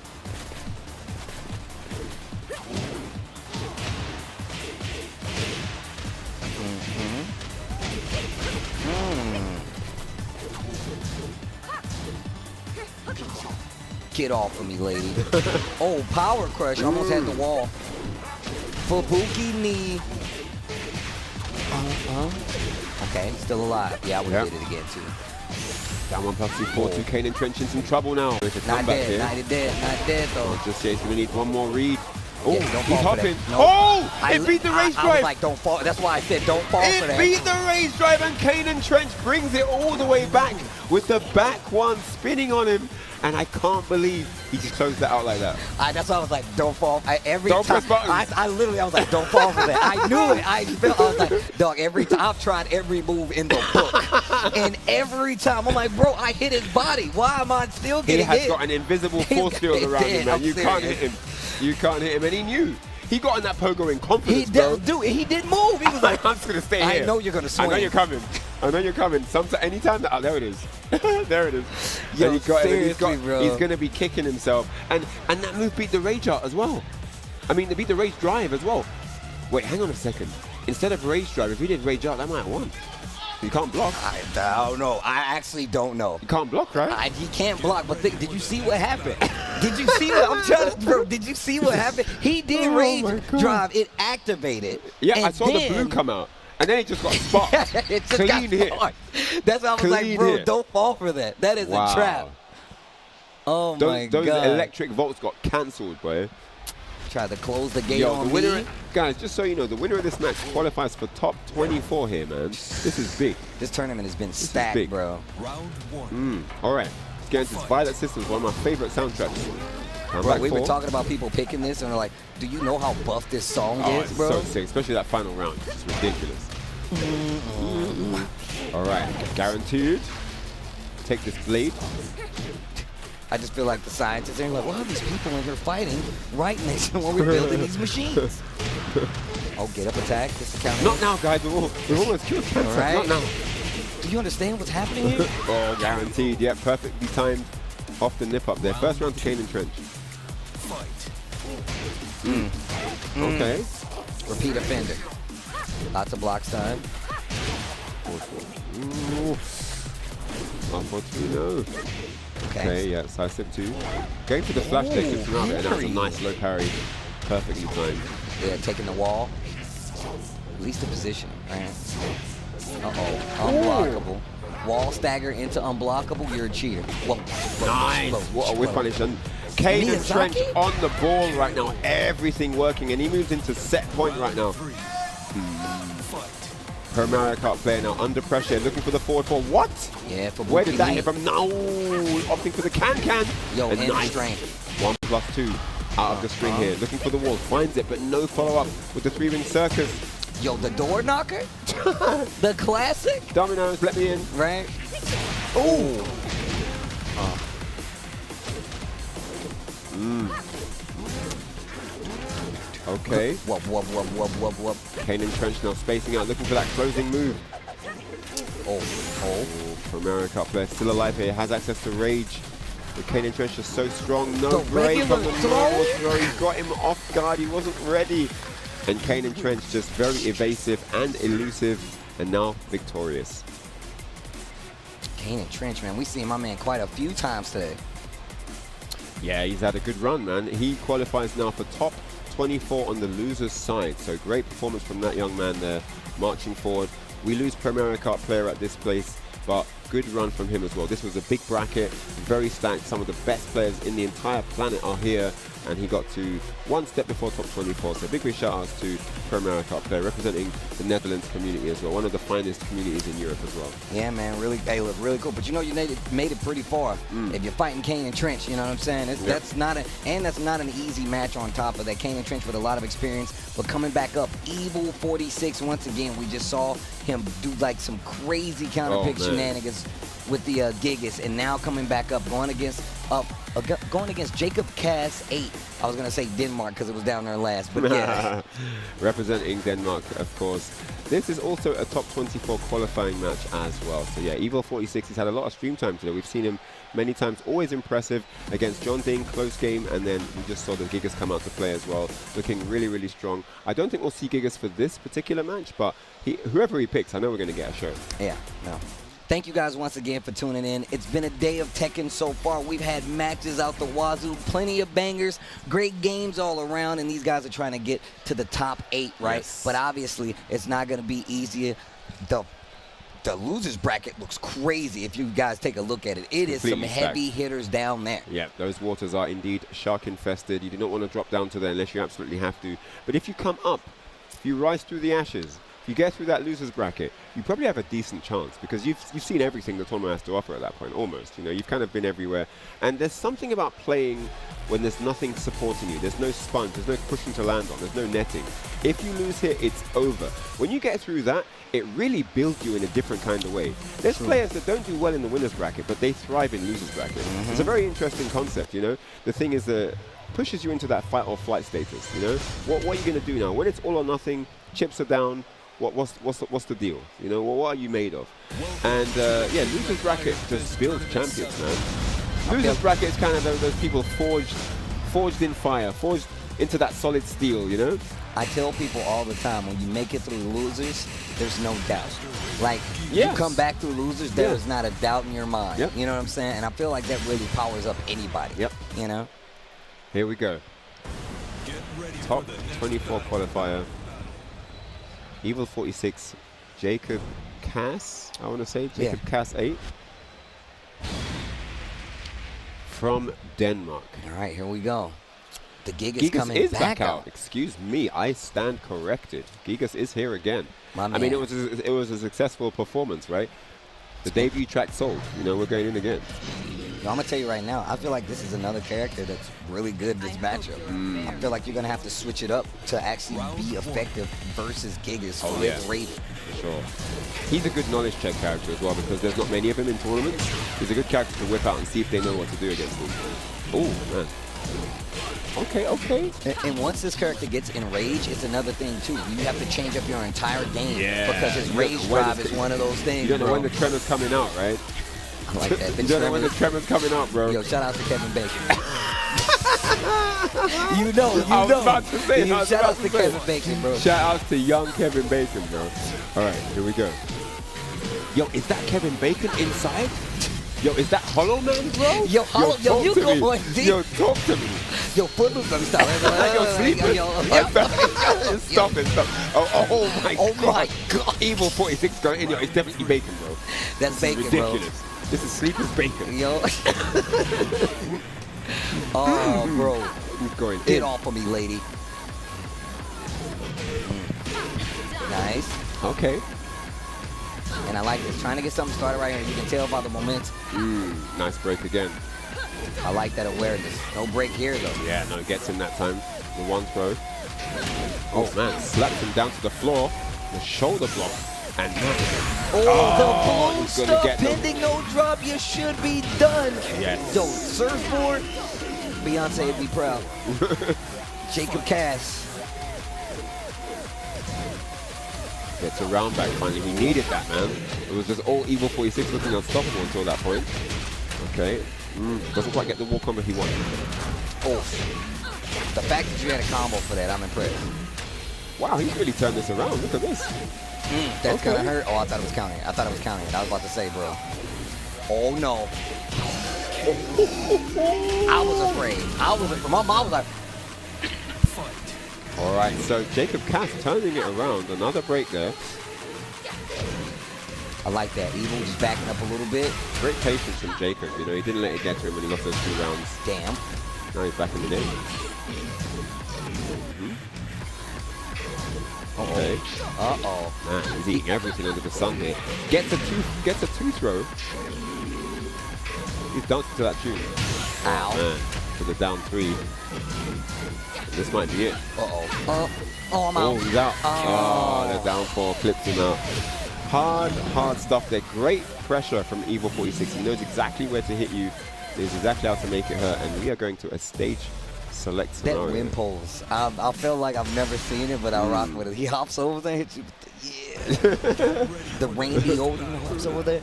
Get off of me, lady. Oh, power crush. Almost had the wall. Fubuki knee. Okay, still alive. Yeah, I would have did it again, too. Down 1+2, 4-2. Kanandtrench in some trouble now. Not dead, not dead, though. Just he's going to need one more read. Oh, yeah, don't he's fall for hopping. that. No. Oh, it beat the race drive. I was like, don't fall. That's why I said don't fall for that. It beat the race drive, and Kanandtrench brings it all the way back with the back one spinning on him. And I can't believe he just closed that out like that. That's why I was like, don't fall. Don't press buttons. I literally, I was like, don't fall for that. I knew it. I was like, dog, every time. I've tried every move in the book. And every time, I'm like, bro, I hit his body. Why am I still getting hit? He has got an invisible force field around him, man. You can't hit him. You can't hit him. And he knew. He got on that pogo in confidence, bro. He didn't move. He was like, I'm just going to stay here. I know you're going to swing. I know you're coming. I know you're coming. Anytime that, there it is. There it is. Yo, he's going to be kicking himself. And that move beat the rage out as well. I mean, they beat the rage drive as well. Wait, hang on a second. Instead of rage drive, if he did rage out, that might have won. You can't block. I don't know. I actually don't know. You can't block, right? He can't block, but did you see what happened? Did you see what I'm trying to, bro? Did you see what happened? He did rage drive. It activated. Yeah, I saw the blue come out. And then it just got sparked. It just Clean got hit. That's why I was like, bro, don't fall for that. That is a trap. Oh my God. Those electric volts got cancelled, boy. Tried to close the gate on me. Guys, just so you know, the winner of this match qualifies for top 24 here, man. This is big. This tournament has been stacked, bro. Round 1. All right. Let's get into this. Violet Systems, one of my favorite soundtracks. Bro, we were talking about people picking this, and they're like, do you know how buff this song is, bro? So sick, especially that final round. It's ridiculous. All right. Guaranteed. Take this blade. I just feel like the scientists are like, why are these people in here fighting right next to when we're building these machines? Oh, get up attack. This is counting. Not now, guys. We've almost killed cancer. All right. Not now. Do you understand what's happening here? Oh, guaranteed. Yeah, perfectly timed off the nip up there. First round to Kanandtrench. Okay. Repeat offender. Lots of blocks time. No. Okay, yeah, side step 2. Going for the flash deck is now there, and that's a nice low parry. Perfectly timed. Yeah, taking the wall. At least the position, right? Unblockable. Wall stagger into unblockable, you're a cheater. Whoa. Nice. What a whip punish. And Kanandtrench on the ball right now. Everything working, and he moves into set point right now. Her Mario Kart player now under pressure, looking for the forward four. What? Yeah, for where did that hit from? No, opting for the can. Yo, and nice strength. 1+2. out of the string here. Looking for the wall. Finds it, but no follow-up with the 3-ring circus. Yo, the door knocker? The classic? Dominoes, let me in. Right? Ooh. Okay. Whoop, whoop, whoop, whoop, whoop, whoop. Kanandtrench now spacing out, looking for that closing move. For America up there, still alive here, has access to rage. The Kanandtrench is so strong, no break from the normal throw. He got him off guard, he wasn't ready. And Kanandtrench just very evasive and elusive, and now victorious. Kanandtrench, man, we seen my man quite a few times today. Yeah, he's had a good run, man. He qualifies now for top 24 on the loser's side. So great performance from that young man there, marching forward. We lose Premier Cup player at this place, but good run from him as well. This was a big bracket, very stacked. Some of the best players in the entire planet are here, and he got to one step before top 24. So big shout outs to Premier Cup player, representing the Netherlands community as well. One of the finest communities in Europe as well. Yeah, man, really, hey, look, really cool. But you know, you made it pretty far. If you're fighting Kanandtrench, you know what I'm saying? That's not an easy match on top of that. Kanandtrench with a lot of experience, but coming back up, Evil 46 once again. We just saw him do like some crazy counter pick shenanigans with the Gigas, and now coming back up, going against Jacob Cass 8. I was gonna say Denmark because it was down there last, but yeah. Representing Denmark, of course. This is also a top 24 qualifying match as well. So yeah, Evil 46 has had a lot of stream time today. We've seen him many times, always impressive against John Dane, close game, and then we just saw the Gigas come out to play as well, looking really, really strong. I don't think we'll see Gigas for this particular match, but whoever he picks, I know we're gonna get a show. Yeah, no. Thank you guys once again for tuning in. It's been a day of Tekken so far. We've had matches out the wazoo, plenty of bangers, great games all around, and these guys are trying to get to the top 8, right? Yes. But obviously, it's not going to be easier. The losers bracket looks crazy if you guys take a look at it. It is some heavy hitters down there. Yeah, those waters are indeed shark infested. You do not want to drop down to there unless you absolutely have to. But if you come up, if you rise through the ashes, if you get through that losers bracket, you probably have a decent chance because you've seen everything the tournament has to offer at that point, almost. You know, you've kind of been everywhere. And there's something about playing when there's nothing supporting you. There's no sponge, there's no cushion to land on, there's no netting. If you lose here, it's over. When you get through that, it really builds you in a different kind of way. There's players that don't do well in the winners bracket, but they thrive in losers bracket. It's a very interesting concept, you know. The thing is that pushes you into that fight or flight status, you know. What are you going to do now? When it's all or nothing, chips are down, what's the deal? You know, what are you made of? And yeah, losers bracket just builds champions, man. Losers bracket is kind of those people forged in fire, forged into that solid steel, you know? I tell people all the time, when you make it through losers, there's no doubt. Like, you come back through losers, there is not a doubt in your mind. You know what I'm saying? And I feel like that really powers up anybody. You know? Here we go. Top 24 qualifier. Evil 46, Jacob Cass, I want to say. Jacob Cass 8. From Denmark. All right, here we go. The Gigas coming back out. Excuse me, I stand corrected. Gigas is here again. I mean, it was a successful performance, right? The debut track sold. You know, we're going in again. Yo, I'm going to tell you right now, I feel like this is another character that's really good this matchup. I feel like you're going to have to switch it up to actually be effective versus Gigas with Raeb. Sure. He's a good knowledge check character as well because there's not many of him in tournaments. He's a good character to whip out and see if they know what to do against him. Oh, man. Okay. And once this character gets in rage, it's another thing too. You have to change up your entire game because his rage drive is one of those things. You don't know when the tremor's coming out, right? I like that. You don't know when the tremor's coming out, bro. Yo, shout out to Kevin Bacon. you know. I was about to say. Shout out to Kevin Bacon, bro. Shout out to young Kevin Bacon, bro. All right, here we go. Yo, is that Kevin Bacon inside? Yo, is that Hollow Man, bro? Yo, Hollow, yo, you going deep. Yo, talk to me. Yo, Footloose, let me stop. Yo, sleeping. Stop. Oh my God. Evil 46 going in. Yo, it's definitely Bacon, bro. That's Bacon, ridiculous. Bro. This is Sleeper's Bacon. Yo. Oh, bro. He's going Get off of me, lady. Nice. Okay. And I like this. Trying to get something started right here. You can tell by the momentum. Nice break again. I like that awareness. No break here, though. Yeah, no, gets him that time. The one throw. Oh, man, slaps him down to the floor. The shoulder block. And the blue he's gonna stuff, get them. pending no drop, you should be done. Yes. Yo, surfboard, Beyonce would be proud. Jacob Cass. Gets a round back finally. He needed that, man. It was just all Evil 46 looking unstoppable until that point. Okay. Doesn't quite get the wall combo he wanted. Oh. The fact that you had a combo for that, I'm impressed. Wow, he's really turned this around. Look at this. That's gonna hurt. Oh, I thought it was counting. I thought it was counting. I was about to say, bro. Oh no. I was afraid. My mom was like. All right, so Jacob Cass turning it around. Another break there. I like that. Evil just backing up a little bit. Great patience from Jacob. You know, he didn't let it get to him when he lost those 2 rounds. Damn. Now he's back in the game. Okay. Uh-oh. Man, he's eating everything under the sun here. Gets a two throw. He's dancing to that tune. Ow. Man, to the down 3. This might be it. Uh-oh. Oh, I'm out. Oh, he's out. Oh, the down 4 clips him out. Hard stuff there. Great pressure from Evil 46. He knows exactly where to hit you. He knows exactly how to make it hurt. And we are going to a stage select scenario. That wind pulse. I feel like I've never seen it, but I'll rock with it. He hops over there, hits you with the, the Randy Orton hops over there.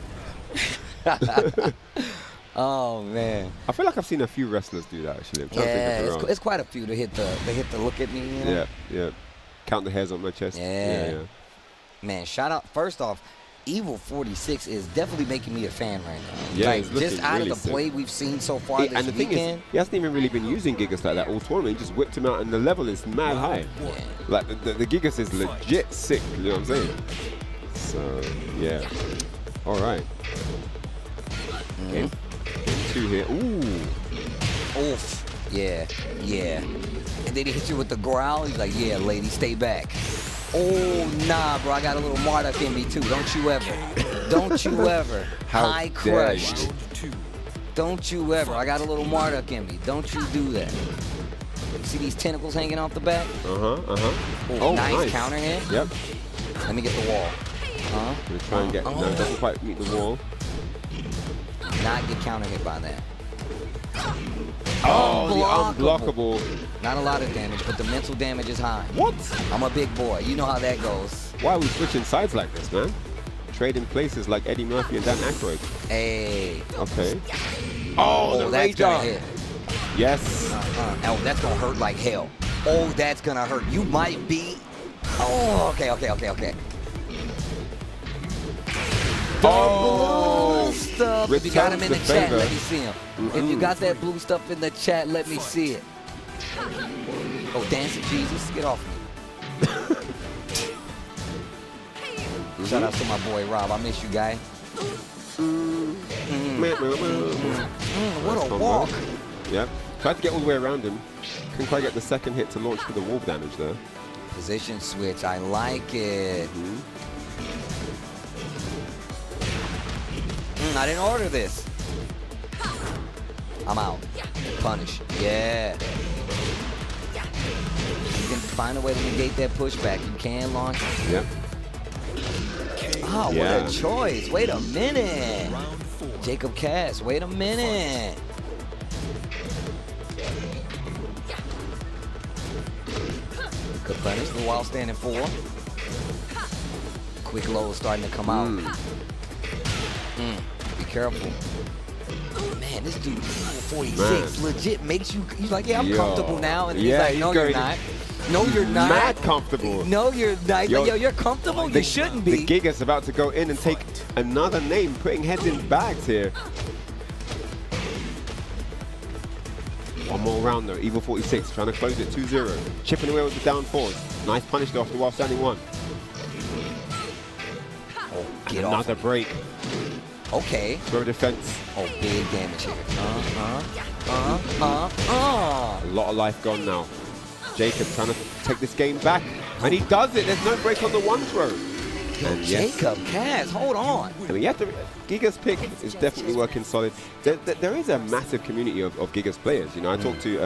Oh man. I feel like I've seen a few wrestlers do that actually. I'm trying to think of it's quite a few to hit the look at me. You know? Yeah. Count the hairs on my chest. Yeah. Man, shout out. First off, Evil 46 is definitely making me a fan right now. Yeah, like, he's looking just out really of the play we've seen so far this and the weekend. thing is, he hasn't even really been using Gigas like that all tournament. He just whipped him out, and the level is mad high. Yeah. Like the Gigas is legit sick. You know what I'm saying? So yeah. All right. Game 2 here. Ooh. Oof. Yeah. And then he hits you with the growl. He's like, yeah, lady, stay back. Oh, nah, bro. I got a little Marduk in me, too. Don't you ever. Don't you ever. High crushed. Don't you ever. I got a little Marduk in me. Don't you do that. See these tentacles hanging off the back? Oh, nice counter hit. Yep. Let me get the wall. Gonna try and get. No, it doesn't quite meet the wall. Not get counter hit by that. Oh, the unblockable. Not a lot of damage, but the mental damage is high. What? I'm a big boy. You know how that goes. Why are we switching sides like this, man? Trading places like Eddie Murphy and Dan Aykroyd. Hey. Okay. Oh, the that's Rager. gonna hit. Yes. Oh, that's gonna hurt like hell. Oh, that's gonna hurt. You might be. Oh, okay. Oh, blue stuff. If you got him in the chat, let me see him. If you got that blue stuff in the chat, let me see it. Oh, dancing Jesus, get off me. Shout out to my boy Rob. I miss you, guy. What a walk. Yep. Tried to get all the way around him. Couldn't quite get the second hit to launch for the wall damage there. Position switch. I like it. I didn't order this. I'm out. Punish. Yeah. You can find a way to negate that pushback. You can launch. Yep. Oh, what a choice. Wait a minute. Jacob Cass, wait a minute. Good punish the while standing 4. Quick low starting to come out. Be careful. Man, this dude 46 legit makes you, he's like, yeah, I'm comfortable now. And he's like, no, you're not. No, you're not. Mad comfortable. No, you're not. Yo, you're comfortable? You shouldn't be. The Giga's about to go in and take another name, putting heads in bags here. One more round though. Evil 46 trying to close it 2-0. Chipping away with the down 4s. Nice punish though after while standing 1. Oh, get off. Another break. Okay. Throw defense. Oh, big damage here. A lot of life gone now. Jacob trying to take this game back. And he does it. There's no break on the 1 throw. And Jacob, Kaz, hold on. I mean, you have to. Giga's pick is definitely working solid. There is a massive community of Giga's players. You know, I talked to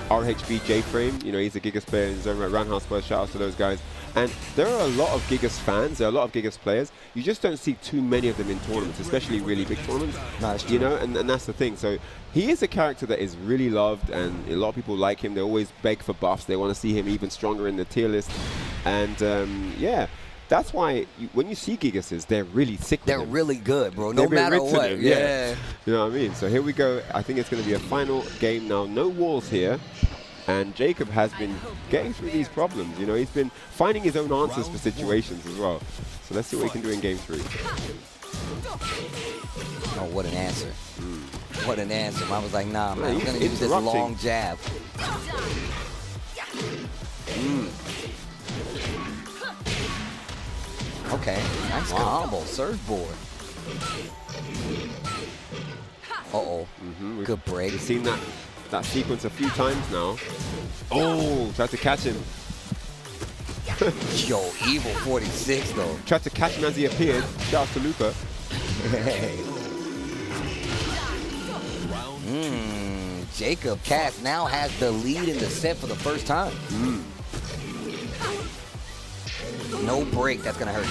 RHB J-Frame. You know, he's a Giga's player in his own right. Roundhouse Spurs, shout out to those guys. And there are a lot of Giga's fans. There are a lot of Giga's players. You just don't see too many of them in tournaments, especially really big tournaments. Nice, you know, and that's the thing. So he is a character that is really loved, and a lot of people like him. They always beg for buffs. They want to see him even stronger in the tier list. And yeah. That's why when you see Gigases, they're really sick with They're him. really good, bro. No matter what. Him, yeah. You know what I mean? So here we go. I think it's going to be a final game now. No walls here. And Jacob has been getting through these problems. You know, he's been finding his own answers for situations as well. So let's see what he can do in game 3. Oh, what an answer. What an answer. I was like, nah, man, I'm going to use this long jab. Okay, nice combo, surfboard. Good break. We've seen that sequence a few times now. Oh, tried to catch him. Yo, Evil 46 though. Tried to catch him as he appeared. Shout out to Luca. Jacob Cass now has the lead in the set for the first time. No break, that's gonna hurt.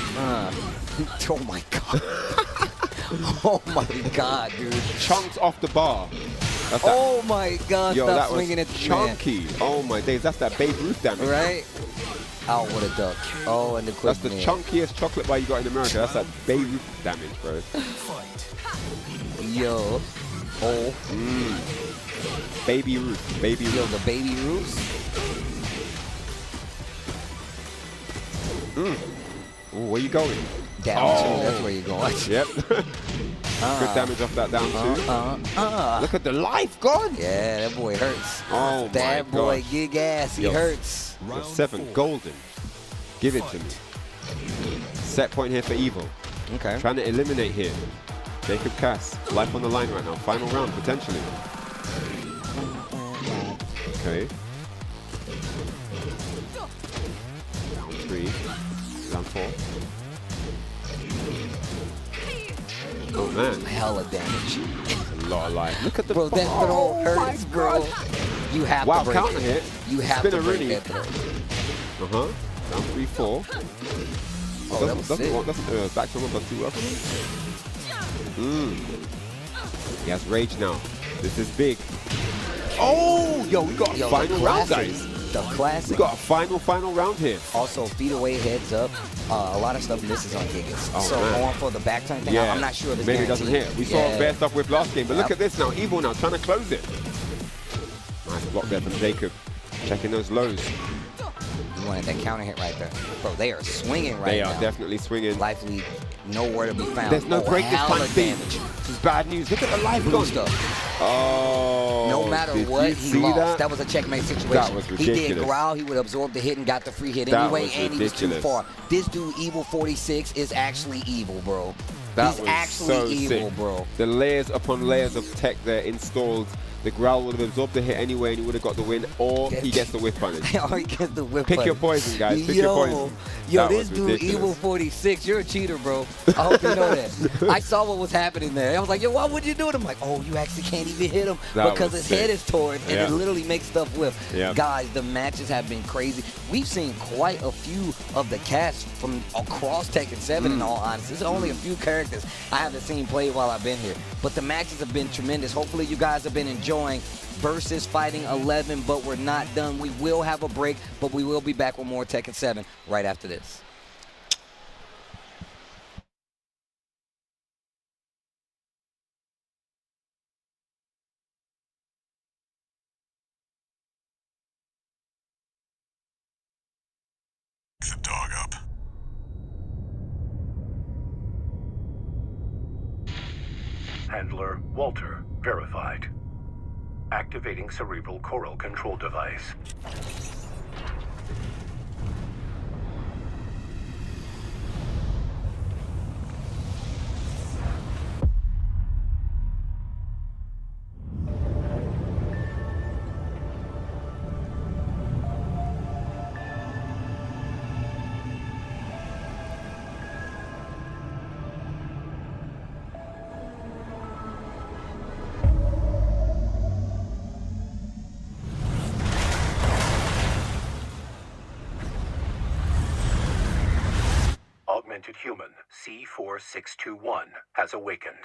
Oh my god. Oh my god, dude. Chunks off the bar. Oh my god, yo, stop that swinging was at the chunky. man. Oh my days, that's that Babe Ruth damage. Right? Oh, what a duck. Oh, and the quick That's the chunkiest chocolate bar you got in America. That's that Babe Ruth damage, bro. Yo. Oh. Baby Ruth. Baby Ruth. Yo, the Baby Ruths. Ooh, where you going? Down 2, that's where you're going. Yep. Good damage off that down 2. Look at the life gone. Yeah, that boy hurts. Oh my that boy gosh. gig ass, he hurts. The 7, golden. Give it to me. Set point here for Evil. Okay. Trying to eliminate here. Jacob Cass, life on the line right now. Final round, potentially. Okay. Round 3. Round 4. Oh man. Hella damage. That's a lot of life. Look at the bro, that throw hurts, bro. You have to break counter it. hit. You have to break Spinneroonie. that throw. Down 3, 4. Oh, that was sick. Doesn't back to him, but 2 up. He has rage now. This is big. Oh, yo, we got a final round, guys. The classic. We got a final round here. Also, feet away, heads up. A lot of stuff misses on Gigas. Oh, so man. going for the back turn thing, Yeah. I'm not sure if it's maybe it doesn't hit. We saw bad stuff with last game, but look at this now. Evil now trying to close it. Nice block there from Jacob. Checking those lows. You wanted that counter hit right there. Bro, they are swinging right now. They are definitely swinging. Life lead nowhere to be found. There's no break this time. Damage. This is bad news. Look at the life gone. Oh. No matter what, he lost. That was a checkmate situation. That was ridiculous. He did growl. He would absorb the hit and got the free hit That anyway, was and he was too ridiculous. far. This dude, Evil 46, is actually evil, bro. That He's was actually so evil, sick. bro. The layers upon layers of tech there installed. The growl would have absorbed the hit anyway, and he would have got the win, or he gets the whiff punish. Or he gets the whiff Pick punish. your poison, guys. Pick your poison. Yo, That this was dude, ridiculous. Evil 46, you're a cheater, bro. I hope you know that. I saw what was happening there. I was like, yo, why would you do it? I'm like, oh, you actually can't even hit him That because was his sick. head is torn, and it literally makes stuff whiff. Yeah. Guys, the matches have been crazy. We've seen quite a few of the cast from across Tekken 7, in all honesty. There's only a few characters I haven't seen play while I've been here. But the matches have been tremendous. Hopefully you guys have been enjoying versus Fighting 11, but we're not done. We will have a break, but we will be back with more Tekken 7 right after this. The dog up. Handler Walter verified. Activating cerebral coral control device. human C4621 has awakened.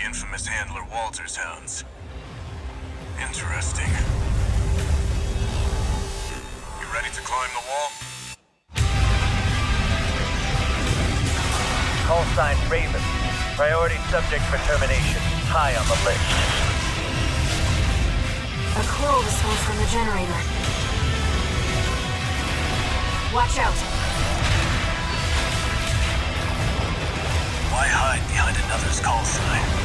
Infamous handler Walter's hounds. Interesting. You ready to climb the wall? Call sign Raven. Priority subject for termination. High on the list. A coral response from the generator. Watch out. Why hide behind another's call sign?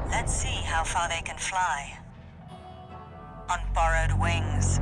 Let's see how far they can fly. On borrowed wings.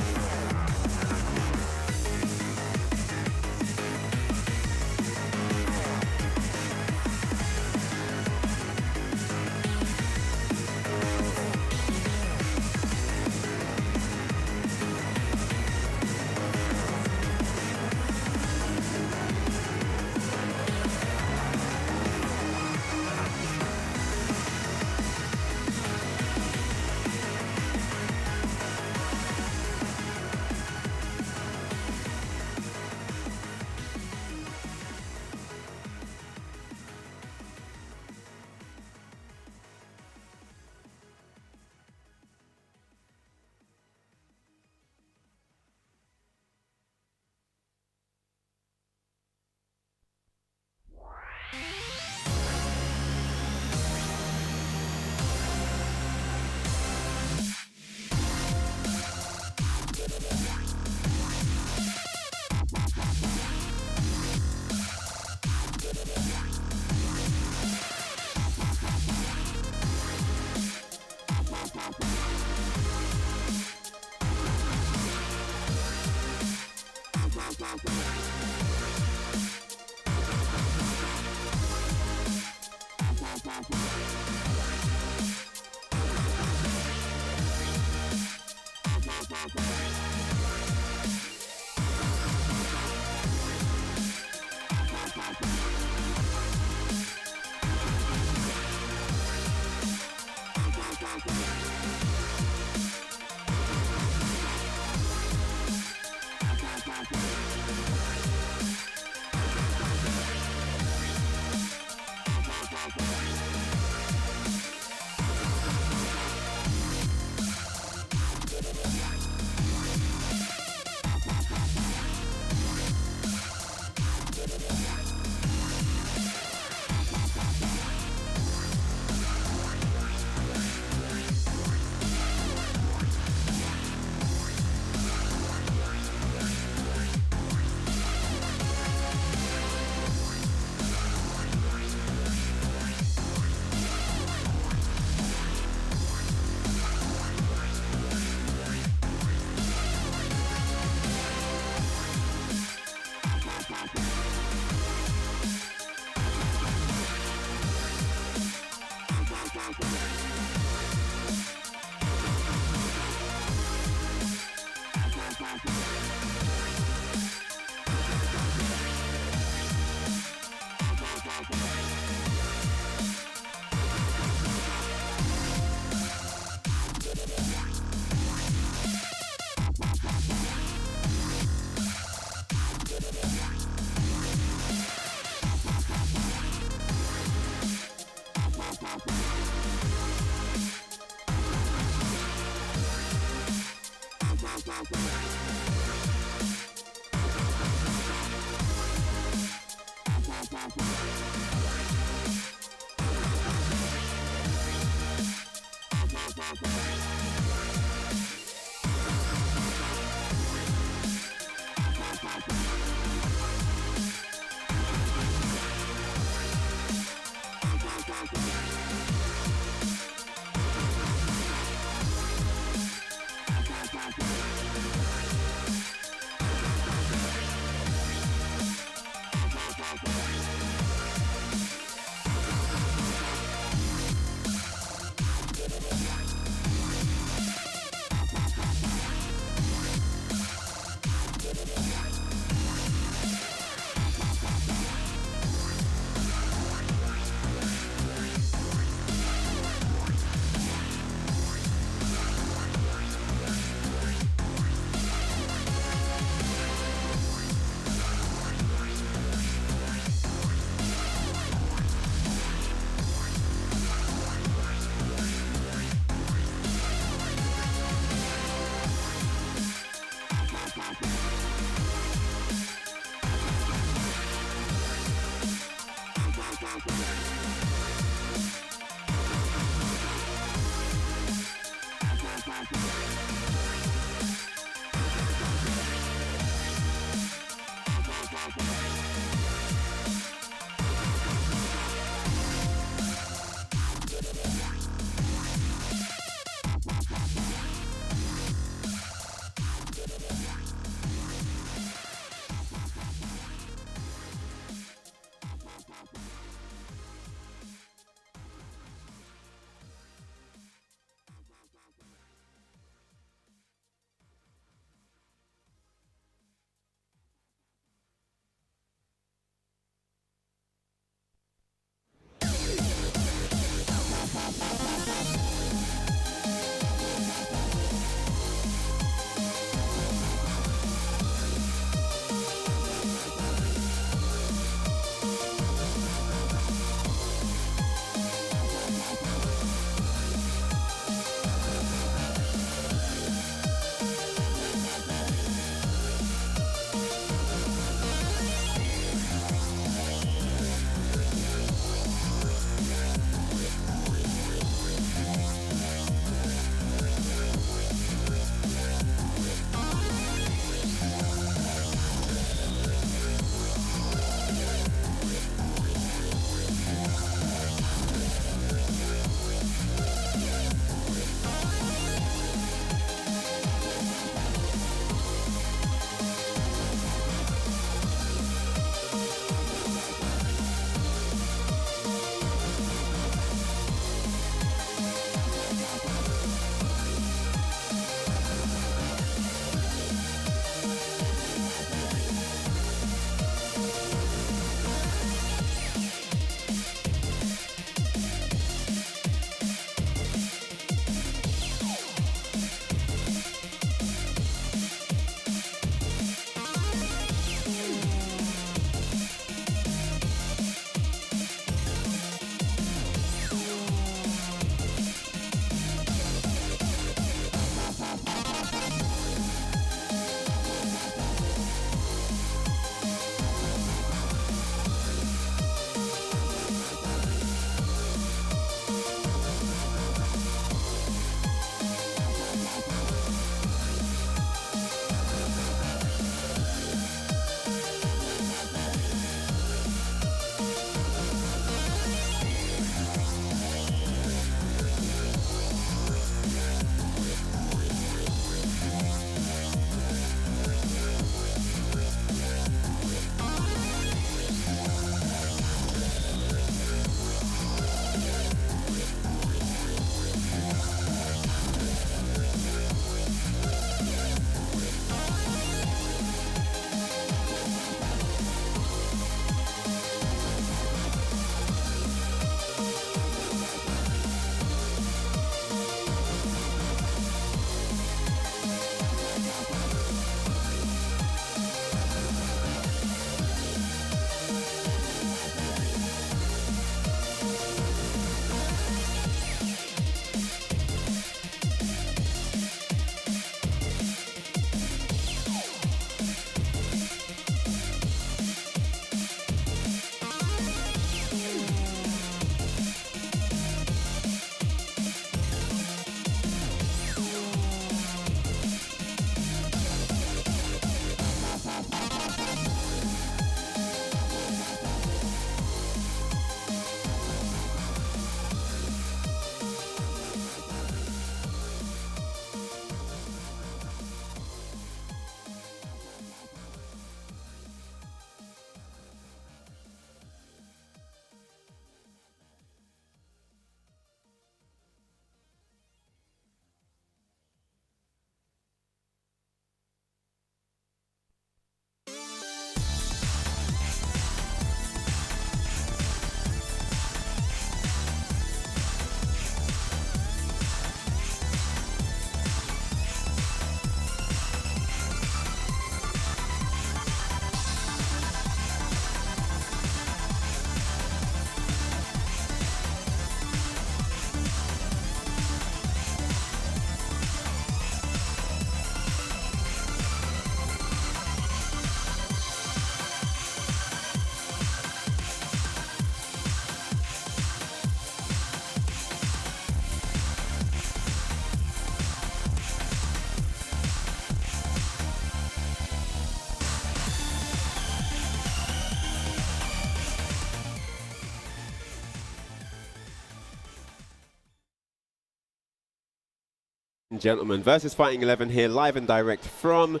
Gentlemen, versus Fighting 11 here, live and direct from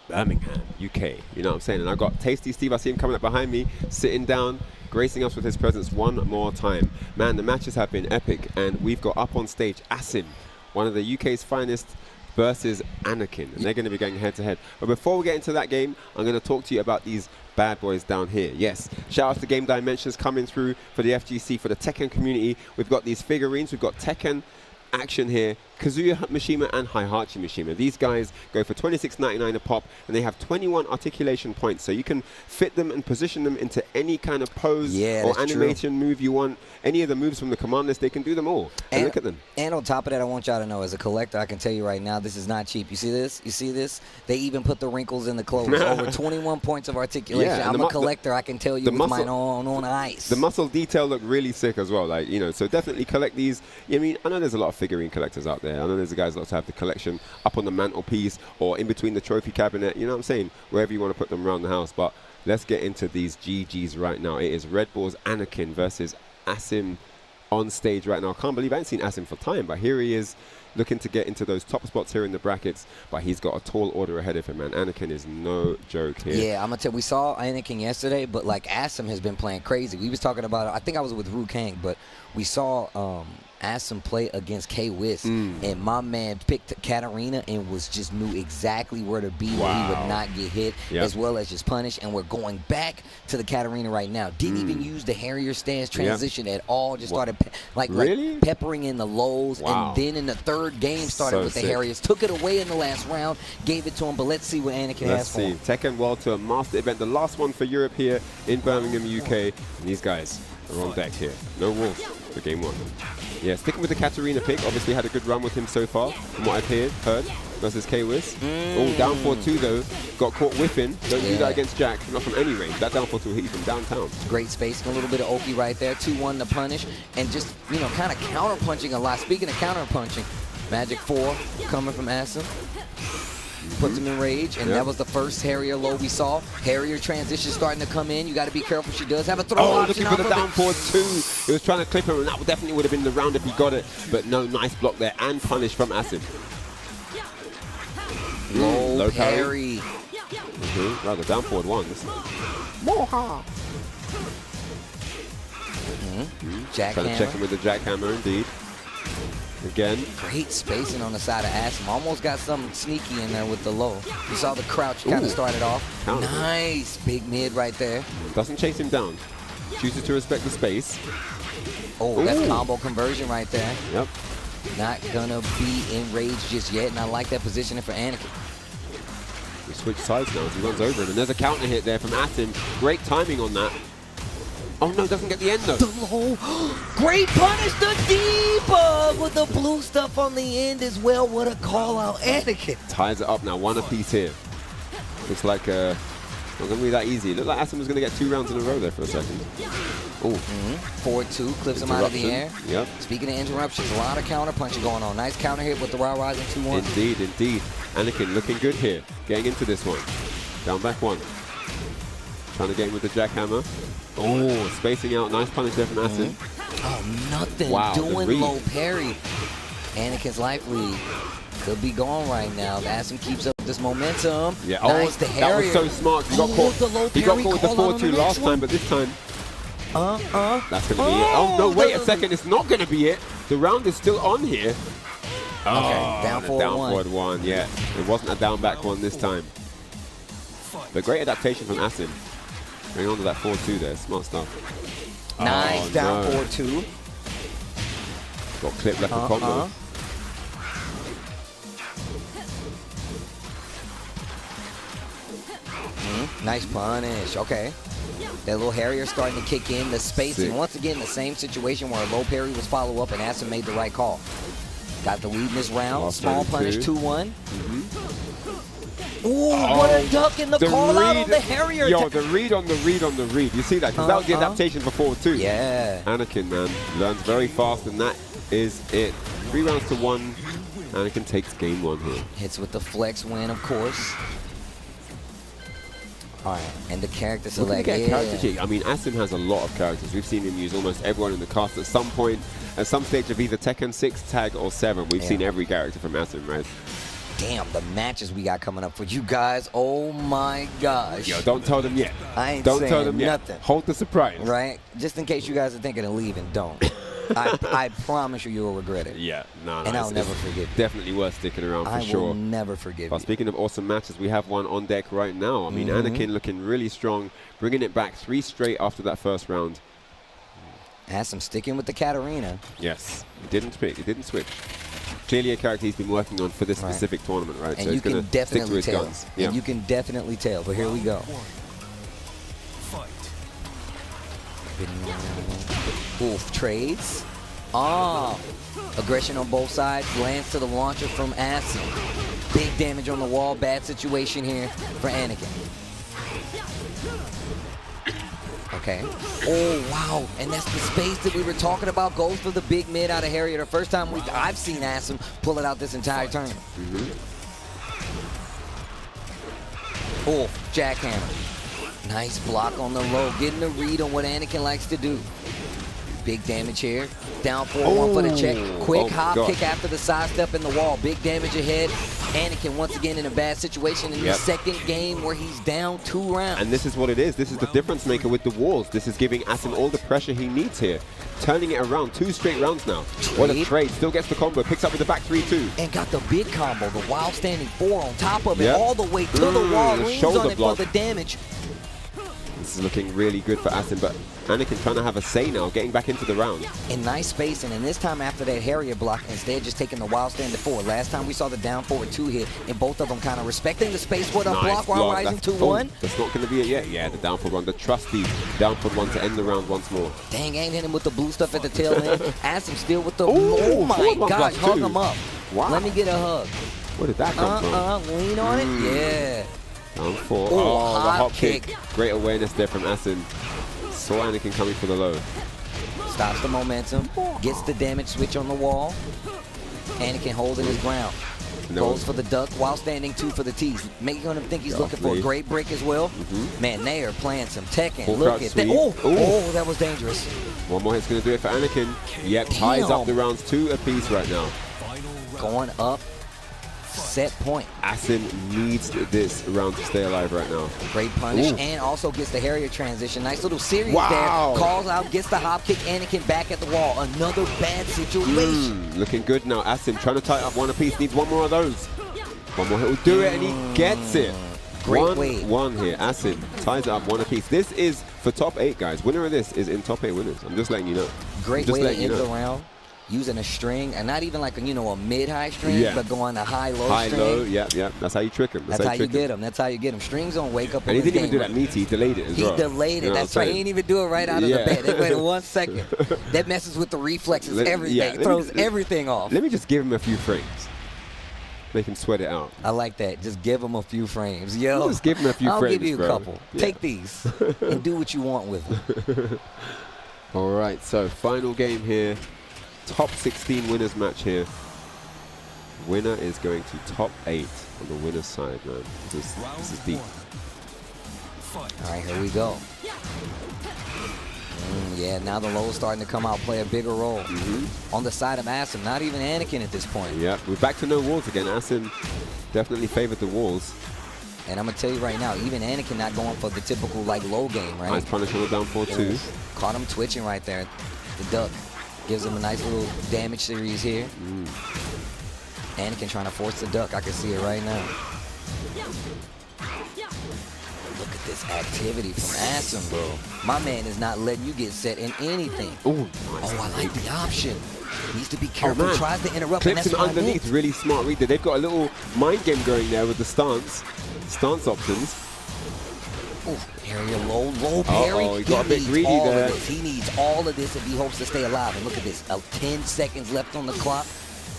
Birmingham, UK. You know what I'm saying? And I've got Tasty Steve, I see him coming up behind me, sitting down, gracing us with his presence one more time. Man, the matches have been epic, and we've got up on stage Asim, one of the UK's finest, versus Anakin, and they're going to be going head-to-head. But before we get into that game, I'm going to talk to you about these bad boys down here. Yes, shout out to Game Dimensions coming through for the FGC, for the Tekken community. We've got these figurines, we've got Tekken action here, Kazuya Mishima and Heihachi Mishima. These guys go for $26.99 a pop, and they have 21 articulation points, so you can fit them and position them into any kind of pose or animation move you want. Any of the moves from the command list, they can do them all. And look at them. And on top of that, I want y'all to know, as a collector, I can tell you right now, this is not cheap. You see this? You see this? They even put the wrinkles in the clothes. Over 21 points of articulation. I'm a collector, I can tell you, with mine on ice. The muscle detail look really sick as well. Like, you know, so definitely collect these. I mean, I know there's a lot of figurine collectors out there. I know there's guys that have the collection up on the mantelpiece or in between the trophy cabinet, you know what I'm saying, wherever you want to put them around the house. But let's get into these GGs right now. It is Red Bull's Anakin versus Asim on stage right now. I can't believe I haven't seen Asim for time, but here he is looking to get into those top spots here in the brackets, but he's got a tall order ahead of him, man. Anakin is no joke here. Yeah, I'm gonna tell you, we saw Anakin yesterday, but like Asim has been playing crazy. We was talking about, I think I was with Rookang, but we saw Asim play against K-Wiz, and my man picked Katarina and just knew exactly where to be, where he would not get hit, as well as just punish. And we're going back to the Katarina right now. Didn't even use the Harrier stance transition at all. Just started like peppering in the lows, and then in the third game started with the Harriers. Took it away in the last round, gave it to him. But let's see what Anakin has for him. Tekken World Tour Master Event, the last one for Europe here in Birmingham, UK. And these guys are on deck here. No wolves for game one. Yeah, sticking with the Katarina pick. Obviously had a good run with him so far, from what I've heard, versus K-Wiz. Oh, down 4-2 though. Got caught whiffing. Don't do that against Jack, not from any range. That down 4-2 hit you from downtown. Great space, a little bit of Oki right there. 2-1 to punish, and just, you know, kind of counter-punching a lot. Speaking of counter-punching, Magic 4 coming from Asim. Puts him in rage, and that was the first Harrier low we saw. Harrier transition starting to come in. You got to be careful. She does have a throw option. Looking for the down forward too. He was trying to clip him, and that definitely would have been the round if he got it. But no, nice block there and punish from Asim. Low parry. Rather down forward ones. Moha. Jackhammer. Trying to check him with the jackhammer, indeed. Again. Great spacing on the side of Asim. Almost got something sneaky in there with the low. You saw the crouch kind of started off. Nice. Big mid right there. Doesn't chase him down. Chooses to respect the space. Oh, that's combo conversion right there. Yep. Not gonna be in rage just yet, and I like that positioning for Anakin. We switch sides now as he runs over him, and there's a counter hit there from Asim. Great timing on that. Oh no, doesn't get the end though. The low. Great punish, the debug with the blue stuff on the end as well. What a call out, Anakin. Ties it up now, one apiece here. Looks like not gonna be that easy. Looked like Asim was gonna get 2 rounds in a row there for a second. Oh. 4-2, clips him out of the air. Yep. Speaking of interruptions, a lot of counter punching going on. Nice counter hit with the raw rising 2-1. Indeed, indeed. Anakin looking good here, getting into this one. Down back 1. Trying to get in with the jackhammer. Oh, spacing out. Nice punish there from Asim. Oh, nothing. Wow, doing low parry. Anakin's life lead could be gone right now. Asim keeps up this momentum. Yeah. Nice, the Harrier. That was so smart. He got caught with the 4-2 last time, but this time. That's going to be it. Oh, no, wait a second. It's not going to be it. The round is still on here. Okay, down forward one. Yeah. It wasn't a down back one this time. But great adaptation from Asim. Going on to that 4-2 there. Smart stuff. Nice down 4-2. Got clipped left and combo. Nice punish. Okay. That little Harrier starting to kick in. The spacing. Once again, the same situation where a low parry was follow up and Asim made the right call. Got the lead in this round. Small punish 2-1. Ooh, what a duck in the call out on the Harrier. Yo, the read on the read on the read. You see that? Because that was the adaptation before too. Yeah. Anakin, man, learns very fast, and that is it. 3 rounds to 1. Anakin takes game 1 here. Hits with the flex win, of course. All right, and the character We're gonna select. get a character sheet. I mean, Asim has a lot of characters. We've seen him use almost everyone in the cast at some point, at some stage of either Tekken 6, Tag, or 7. We've seen every character from Asim, right? Damn, the matches we got coming up for you guys. Oh my gosh. Yo, don't tell them yet. I ain't don't saying tell them yet. nothing. Hold the surprise. Right? Just in case you guys are thinking of leaving, don't. I promise you, you'll regret it. Yeah, no, And I'll never forgive you. Definitely worth sticking around for sure. I will never forgive But you. speaking of awesome matches, we have one on deck right now. I mean, Anakin looking really strong, bringing it back 3 straight after that first round. Asim sticking with the Katarina. Yes, he didn't pick, he didn't switch. Clearly a character he's been working on for this specific tournament, right? And so you he's going can to stick to definitely his tell. guns. And you can definitely tell. But here we go. Oof, trades. Ah, aggression on both sides. Lands to the launcher from Asim. Big damage on the wall. Bad situation here for Anakin. Okay. Oh, wow. And that's the space that we were talking about. Goes for the big mid out of Harrier. The first time I've seen Asim pull it out this entire tournament. Oh, jackhammer. Nice block on the low. Getting a read on what Anakin likes to do. Big damage here. Down 4-1 for the check. Quick hop kick after the sidestep in the wall. Big damage ahead. Anakin once again in a bad situation in the second game where he's down 2 rounds. And this is what it is. This is the difference maker with the walls. This is giving Asim all the pressure he needs here. Turning it around 2 straight rounds now. What a trade. Still gets the combo. Picks up with the back 3-2. And got the big combo. The wild standing 4 on top of it. All the way to the wall. Leans on it for the damage. This is looking really good for Asim, but Anakin trying to have a say now, getting back into the round. In nice spacing, and this time after that Harrier block, instead just taking the wild stand to 4. Last time we saw the down forward 2 hit, and both of them kind of respecting the space for the block while rising 2-1. That's not going to be it yet. Yeah, the down forward 1, the trusty down forward 1 to end the round once more. Dang, ain't hit him with the blue stuff at the tail end. Asim still with the, oh my gosh, hug him up. Wow. Let me get a hug. Where did that come from? Lean on it, yeah. Down 4. Oh, the hop kick. Great awareness there from Asim. Saw Anakin coming for the low. Stops the momentum. Gets the damage switch on the wall. Anakin holding his ground. Goes for the duck while standing 2 for the tees. Making him think he's looking for a great break as well. Man, they are playing some Tekken. Look at that. Oh, that was dangerous. One more hit's going to do it for Anakin. Yep, ties up the rounds 2 apiece right now. Going up. Set point. Asim needs this round to stay alive right now. Great punish, and also gets the Harrier transition. Nice little series there. Calls out, gets the hop kick. Anakin back at the wall. Another bad situation. Looking good now. Asim trying to tie up 1 apiece. Needs 1 more of those. 1 more hit will do it, and he gets it. Great wave. 1-1 here. Asim ties it up 1 apiece. This is for top 8, guys. Winner of this is in top 8 winners. I'm just letting you know. Great way to end the round. Using a string, and not even like a, a mid-high string, but going a high-low string. High-low, yeah. That's how you trick him. That's how you get him. That's how you get him. Strings don't wake up. And he didn't even do that meaty. He delayed it as well. He delayed it. That's right. He didn't even do it right out of the bat. They waited 1 second. That messes with the reflexes, everything. It throws everything off. Let me just give him a few frames. Make him sweat it out. I like that. Just give him a few frames. Yo, just give him a few frames, I'll give you a couple. Yeah. Take these and do what you want with them. All right, so final game here. Top 16 winners match here. Winner is going to top 8 on the winner's side, man. This is deep. All right, here we go. Yeah, now the low is starting to come out, play a bigger role. On the side of Asim, not even Anakin at this point. Yeah, we're back to no walls again. Asim definitely favored the walls. And I'm going to tell you right now, even Anakin not going for the typical low game, right? Nice punish on the down 4-2. Caught him twitching right there. The duck gives him a nice little damage series here. Anakin trying to force the duck. I can see it right now. Look at this activity from Asim, bro. My man is not letting you get set in anything. I like the option. Needs to be careful. Tries to interrupt. Clips him underneath. Really smart read there. They've got a little mind game going there with the stance options. Harrier low parry. He got a bit greedy there. He needs all of this if he hopes to stay alive. And look at this. 10 seconds left on the clock.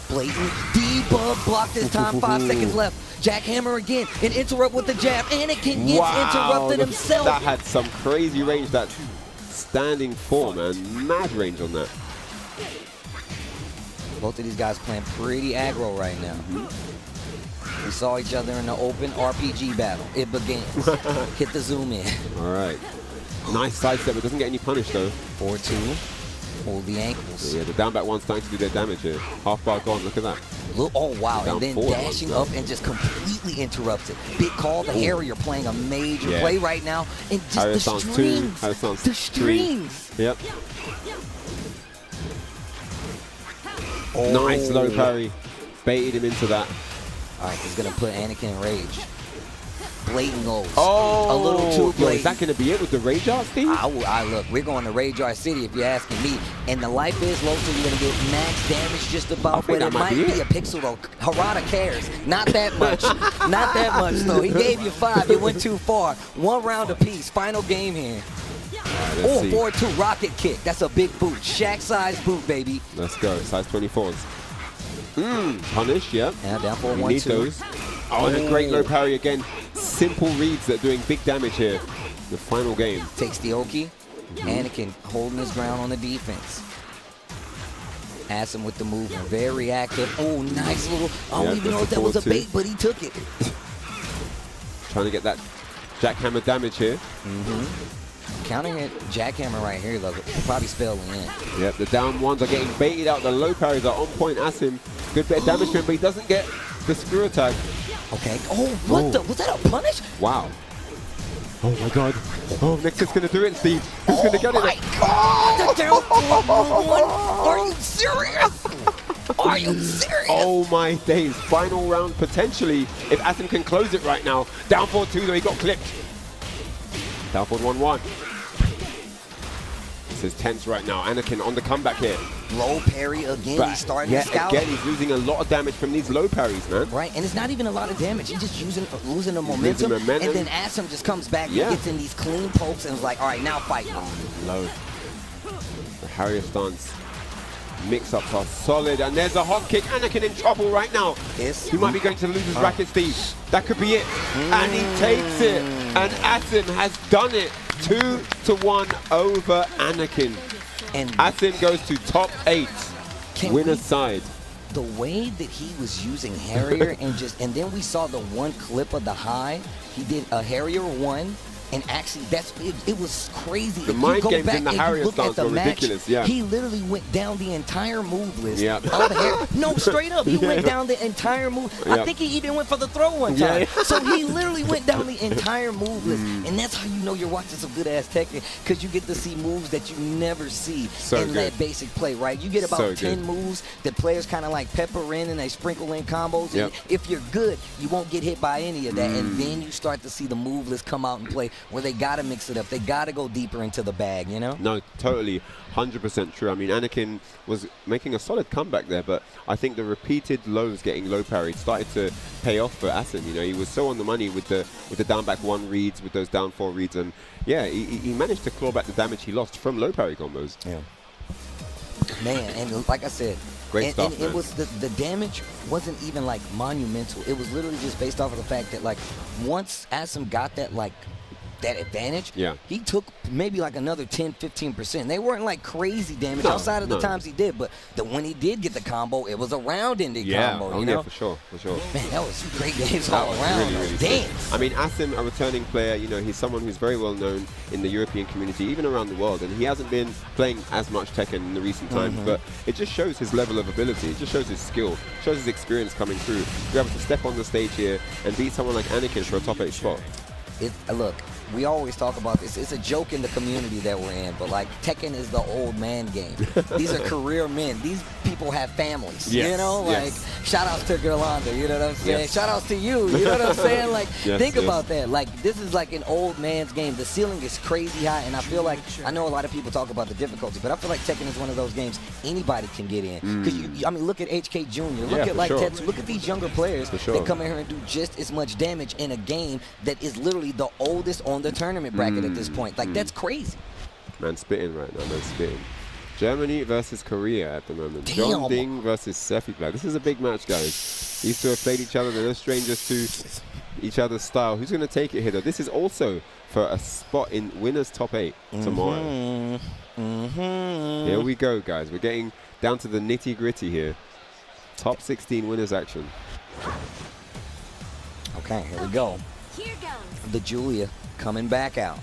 Blatant debug block this time. 5 seconds left. Jackhammer again. An interrupt with the jab. Anakin gets interrupted himself. That had some crazy range. That standing 4, man. Mad range on that. Both of these guys playing pretty aggro right now. We saw each other in the open RPG battle. It begins. Hit the zoom in. All right. Nice sidestep. It doesn't get any punish, though. 4-2. Hold the ankles. Yeah, the down back one's starting to do their damage here. Half bar gone. Look at that. Look, oh, wow. Down and then forward dashing up and just completely interrupted. Big call. The Harrier playing a major play right now. And just Harrier the sounds strings. 2. The strings. Yep. Nice low parry. Baited him into that. All right, he's going to put Anakin in rage. Blatant goals. Oh, a little too blatant. Is that going to be it with the Rage Art, Steve? Look, we're going to Rage Art City if you're asking me. And the life is low, so you're going to get max damage just about, but it might be a pixel though. Harada cares. Not that much. Not that much though. He gave you 5. You went too far. 1 round apiece. Final game here. Right, 4-2 rocket kick. That's a big boot. Shaq size boot, baby. Let's go. Size 24s. Punish, yeah. Yeah, down for 1-2. Need those. Oh, and a great low parry again. Simple reads that are doing big damage here. The final game. Takes the Oki. Anakin holding his ground on the defense. Asim with the movement. Very active. Oh, nice little. I don't even know if that was a bait, but he took it. Trying to get that jackhammer damage here. Counting it, jackhammer right here, look, probably spelling in. Yep, the down ones are getting baited out. The low parries are on point. Asim, good bit of damage to him, but he doesn't get the screw attack. Okay. Oh, what the? Was that a punish? Wow. Oh my God. Oh, Nick's just going to do it, Steve. Who's going to get it? Oh my God! The down 4-1. Are you serious? Are you serious? Oh my days. Final round potentially if Asim can close it right now. Down 4-2 though, he got clipped. Down forward 1-1. This is tense right now. Anakin on the comeback here. Low parry again. He's starting to scout. Again, he's losing a lot of damage from these low parries, man. Right, and it's not even a lot of damage. He's just losing the momentum. And then Asim just comes back and gets in these clean pokes and is like, all right, now fight. Low. The Harrier stance. Mix-ups are solid, and there's a hot kick. Anakin in trouble right now. He might be going to lose his racket, Steve. That could be it. And he takes it. And Asim has done it. 2-1 over Anakin. And Asim goes to top 8. Winner's side. The way that he was using Harrier and then we saw the one clip of the high. He did a Harrier 1. And actually, it was crazy. The mind games in the Harrier stance were ridiculous, He literally went down the entire move list. No, straight up. He went down the entire move. I think he even went for the throw one time. So he literally went down the entire move list. And that's how you know you're watching some good-ass Tekken, because you get to see moves that you never see in that basic play, right? You get about 10 moves that players kind of like pepper in and they sprinkle in combos. And if you're good, you won't get hit by any of that. And then you start to see the move list come out and play, where they got to mix it up. They got to go deeper into the bag, you know? No, totally. 100% true. I mean, Anakin was making a solid comeback there, but I think the repeated lows getting low parried started to pay off for Asim. You know, he was so on the money with the down back 1 reads, with those down 4 reads, and yeah, he managed to claw back the damage he lost from low parry combos. Yeah. Man, and like I said, great stuff, and it was the damage wasn't even like monumental. It was literally just based off of the fact that like once Asim got that that advantage, he took maybe like another 10-15%. They weren't like crazy damage outside of the times he did, but when he did get the combo, it was a round-ended combo. You know? Yeah, for sure. Man, that was great games all around. Really I mean, Asim, a returning player, you know, he's someone who's very well known in the European community, even around the world, and he hasn't been playing as much Tekken in the recent times, but it just shows his level of ability. It just shows his skill, shows his experience coming through. To be able to step on the stage here and beat someone like Anakin for a top 8 spot. Look, we always talk about this. It's a joke in the community that we're in, but like Tekken is the old man game. These are career men. These people have families. You know, like shout outs to Gerlanda, you know what I'm saying? Shout outs to you, you know what I'm saying? Like think about that. Like this is like an old man's game. The ceiling is crazy high, and I feel like I know a lot of people talk about the difficulty, but I feel like Tekken is one of those games anybody can get in. Because I mean, look at HK Jr. Look at like Tetsu. Look at these younger players that come in here and do just as much damage in a game that is literally the oldest on the tournament bracket at this point. Like that's crazy. Man spitting right now, man spitting. Germany versus Korea at the moment. John Ding versus Sefi Black. This is a big match, guys. These two have played each other. They're no strangers to each other's style. Who's going to take it here, though? This is also for a spot in winners top 8 tomorrow. Here we go, guys. We're getting down to the nitty-gritty here. Top 16 winners action. Okay, here we go. Here goes. The Julia coming back out.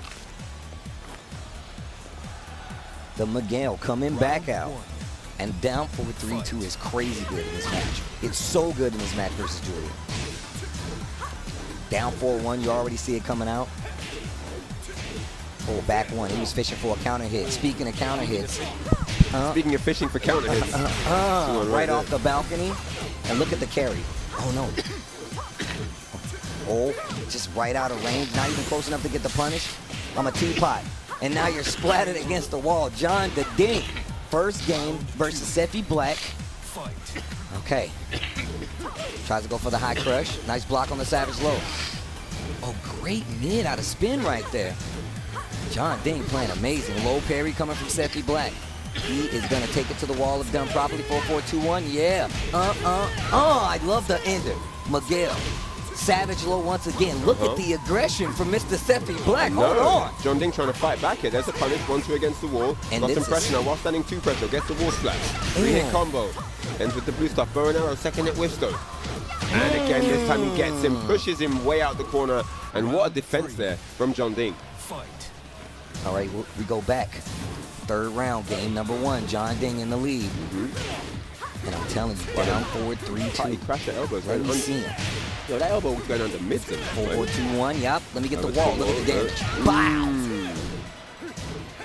The Miguel coming back out. And down 4-3-2 is crazy good in this match. It's so good in this match versus Julia. Down 4-1, you already see it coming out. Oh, back one. He was fishing for a counter hit. Speaking of counter hits. Speaking of fishing for counter hits. Right off the balcony. And look at the carry. Oh, no. Oh, just right out of range. Not even close enough to get the punish. I'm a teapot. And now you're splattered against the wall. John the Dink. First game versus Sephi Black. Okay. Tries to go for the high crush. Nice block on the Savage Low. Oh, great mid out of spin right there. John Ding playing amazing. Low parry coming from Sephi Black. He is going to take it to the wall if done properly. 4-4-2-1. Yeah. I love the ender. Miguel. Savage Low once again. Look at the aggression from Mr. Sephi Black. Hold on. John Ding trying to fight back here. There's a punish. 1-2 against the wall. And got some pressure now. While standing 2 pressure. Gets the wall slash. 3-hit combo. Ends with the blue stuff. Bow and arrow. Second hit whiff though. And again, this time he gets him. Pushes him way out the corner. And what a defense there from John Ding. All right, we go back. Third round, game number 1. John Ding in the lead. And I'm telling you, down 4-3-2. He crashed the elbows, right? Let me see him. Yo, that elbow was going under mid. 4-4-2-1, yep. Let me get the wall. Look at the damage. Bow!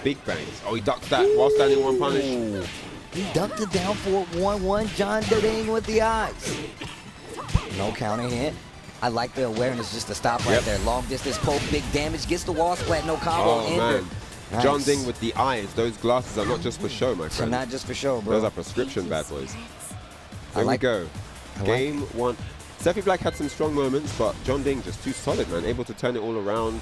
Big bangs. Oh, he ducked that while standing 1 punish. Ooh. He ducked it down 4-1-1. John Ding with the eyes. No counter hit. I like the awareness just to stop right there. Long distance poke, big damage, gets the wall splat, no combo, ender. Nice. John Ding with the eyes. Those glasses are not just for show, my friend. So not just for show, bro. Those are prescription bad boys. Here we go. Game 1. Sephi Black had some strong moments, but John Ding just too solid, man. Able to turn it all around.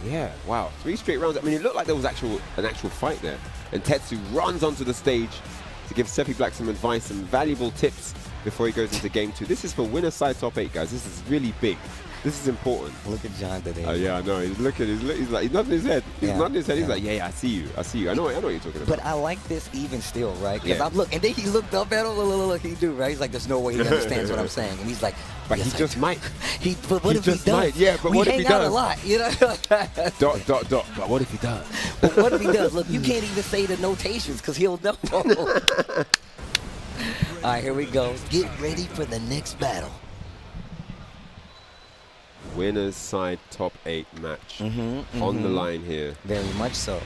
Yeah, wow. 3 straight rounds. I mean, it looked like there was an actual fight there. And Tetsu runs onto the stage to give Sephi Black some advice, some valuable tips before he goes into game 2. This is for winner side top 8, guys. This is really big. This is important. Look at John today. Oh yeah, I know. He's looking. He's like, he's nodding his head. He's nodding his head. He's like, yeah, I see you. I see you. I know what you're talking about. But I like this even still, right? Because I'm look, and then he looked up at him. Look, he do right. He's like, there's no way he understands what I'm saying, and he's like, but yes, he just might. But what if he does? Yeah, but what if he does? We hang out a lot, you know. But what if he does? But what if he does? Look, you can't even say the notations because he'll know. All right, here we go. Get ready for the next battle. Winners side top 8 match on the line here. Very much so.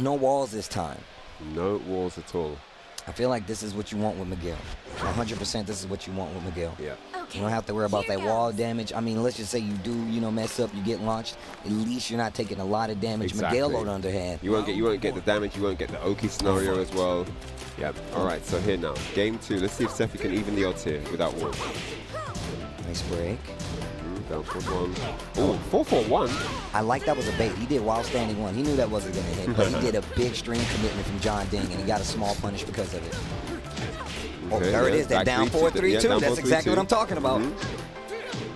No walls this time. No walls at all. I feel like this is what you want with Miguel. 100% this is what you want with Miguel. Yeah. Okay, you don't have to worry about that wall damage. I mean, let's just say you do, mess up, you get launched. At least you're not taking a lot of damage. Exactly. Miguel on the other hand. You won't get the damage. You won't get the Oki scenario as well. Yeah. All right. So here now, game 2. Let's see if Sephi can even the odds here without walls. Nice break. Down 4-1. Oh, 4-4-1. I like that was a bait. He did while standing 1. He knew that wasn't going to hit, but he did a big string commitment from John Ding, and he got a small punish because of it. Okay, there it is. That down 4-3-2. That's exactly what I'm talking about.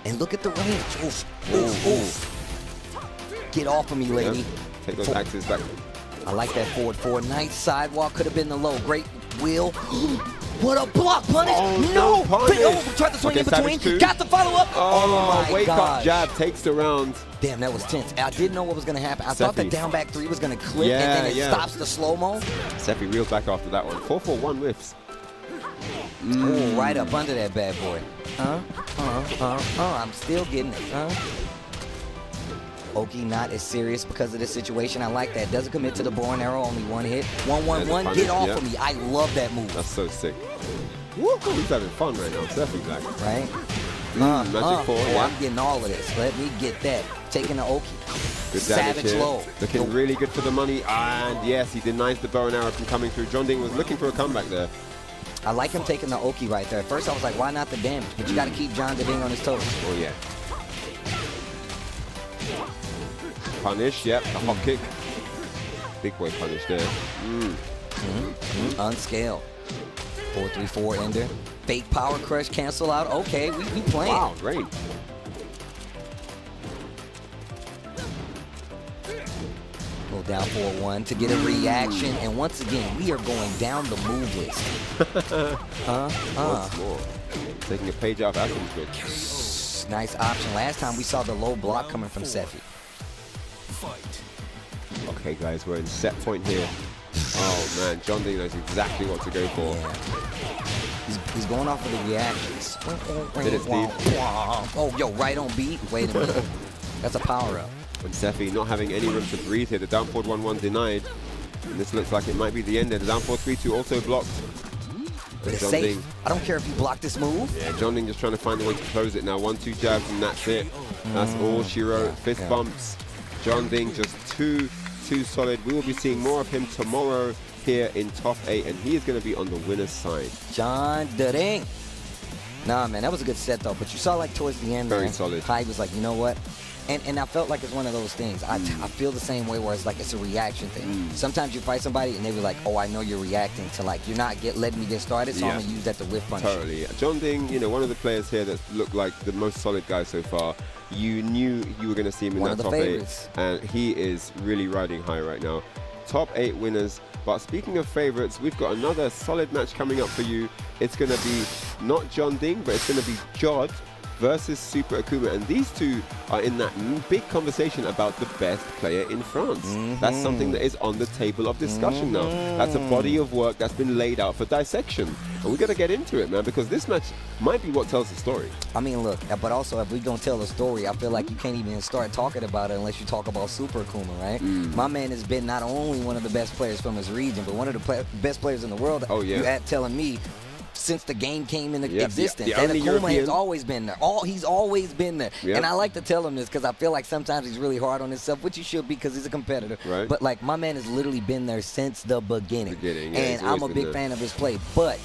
And look at the range. Oof. Get off of me, lady. Yep. Take those axes back. I like that forward 4. Nice sidewalk. Could have been the low. Great wheel. What a block punish! Oh, no! Punish. Tried to swing in between. Got the follow-up. Oh, my wake gosh. up jab takes the round. Damn, that was tense. I didn't know what was going to happen. I thought the down back 3 was going to clip, and then it stops the slow-mo. Sephi reels back after that one. 4-4-1 whiffs. Oh, right up under that bad boy. I'm still getting it. Oki not as serious because of this situation. I like that. Doesn't commit to the bow and arrow. Only 1 hit. 1-1-1. Get off of me. I love that move. That's so sick. Woo, he's having fun right now. Sephi Black. Right? Magic 4. I'm getting all of this. Let me get that. Taking the Oki. Good Savage here. low. Looking really good for the money. And yes, he denies the bow and arrow from coming through. John Ding was looking for a comeback there. I like him taking the Oki right there. At first I was like, why not the damage? But you got to keep John Ding on his toes. Oh, yeah. Punish, yep, the hop kick. Big boy punish there. Unscaled. 4-3-4 ender. Fake power crush, cancel out. Okay, we playing. Wow, great. Little down 4-1 to get a reaction. And once again, we are going down the move list. Once more. Taking a page out of Asim's book. Nice option. Last time we saw the low block coming from Sephi. Okay, guys, we're in set point here. Oh, man. John D knows exactly what to go for. Yeah. He's going off of the reactions. Did it, Steve? Oh, yo, right on beat. Wait a minute. That's a power-up. And Sephi not having any room to breathe here. The down forward 1-1 denied. And this looks like it might be the end there. The down forward 3-2 also blocked. But it's safe. I don't care if you block this move. Yeah, John Ding just trying to find a way to close it now. 1-2 jabs and that's it. That's all she wrote. Fist bumps. John Ding just too solid. We will be seeing more of him tomorrow here in top 8, and he is going to be on the winner's side. John Ding. Nah, man, that was a good set though. But you saw like towards the end, very solid. Kai was like, you know what? And I felt like it's one of those things. I feel the same way where it's like it's a reaction thing. Sometimes you fight somebody and they were like, oh, I know you're reacting to like, you're not letting me get started, so I'm going to use that to whiff punish. Totally. John Ding, you know, one of the players here that looked like the most solid guy so far. You knew you were going to see him in that top 8. And he is really riding high right now. Top 8 winners. But speaking of favorites, we've got another solid match coming up for you. It's going to be not John Ding, but it's going to be Jodd versus Super Akuma, and these two are in that big conversation about the best player in France. That's something that is on the table of discussion now. That's a body of work that's been laid out for dissection, and we're gonna get into it, man, because this match might be what tells the story. I mean, look, but also if we're gonna tell the story, I feel like you can't even start talking about it unless you talk about Super Akuma, right? My man has been not only one of the best players from his region, but one of the best players in the world. Oh yeah. You at telling me since the game came into existence. And Akuma has always been there. He's always been there. And I like to tell him this because I feel like sometimes he's really hard on himself, which he should be because he's a competitor. Right. But like my man has literally been there since the beginning. And I'm a big fan of his play. But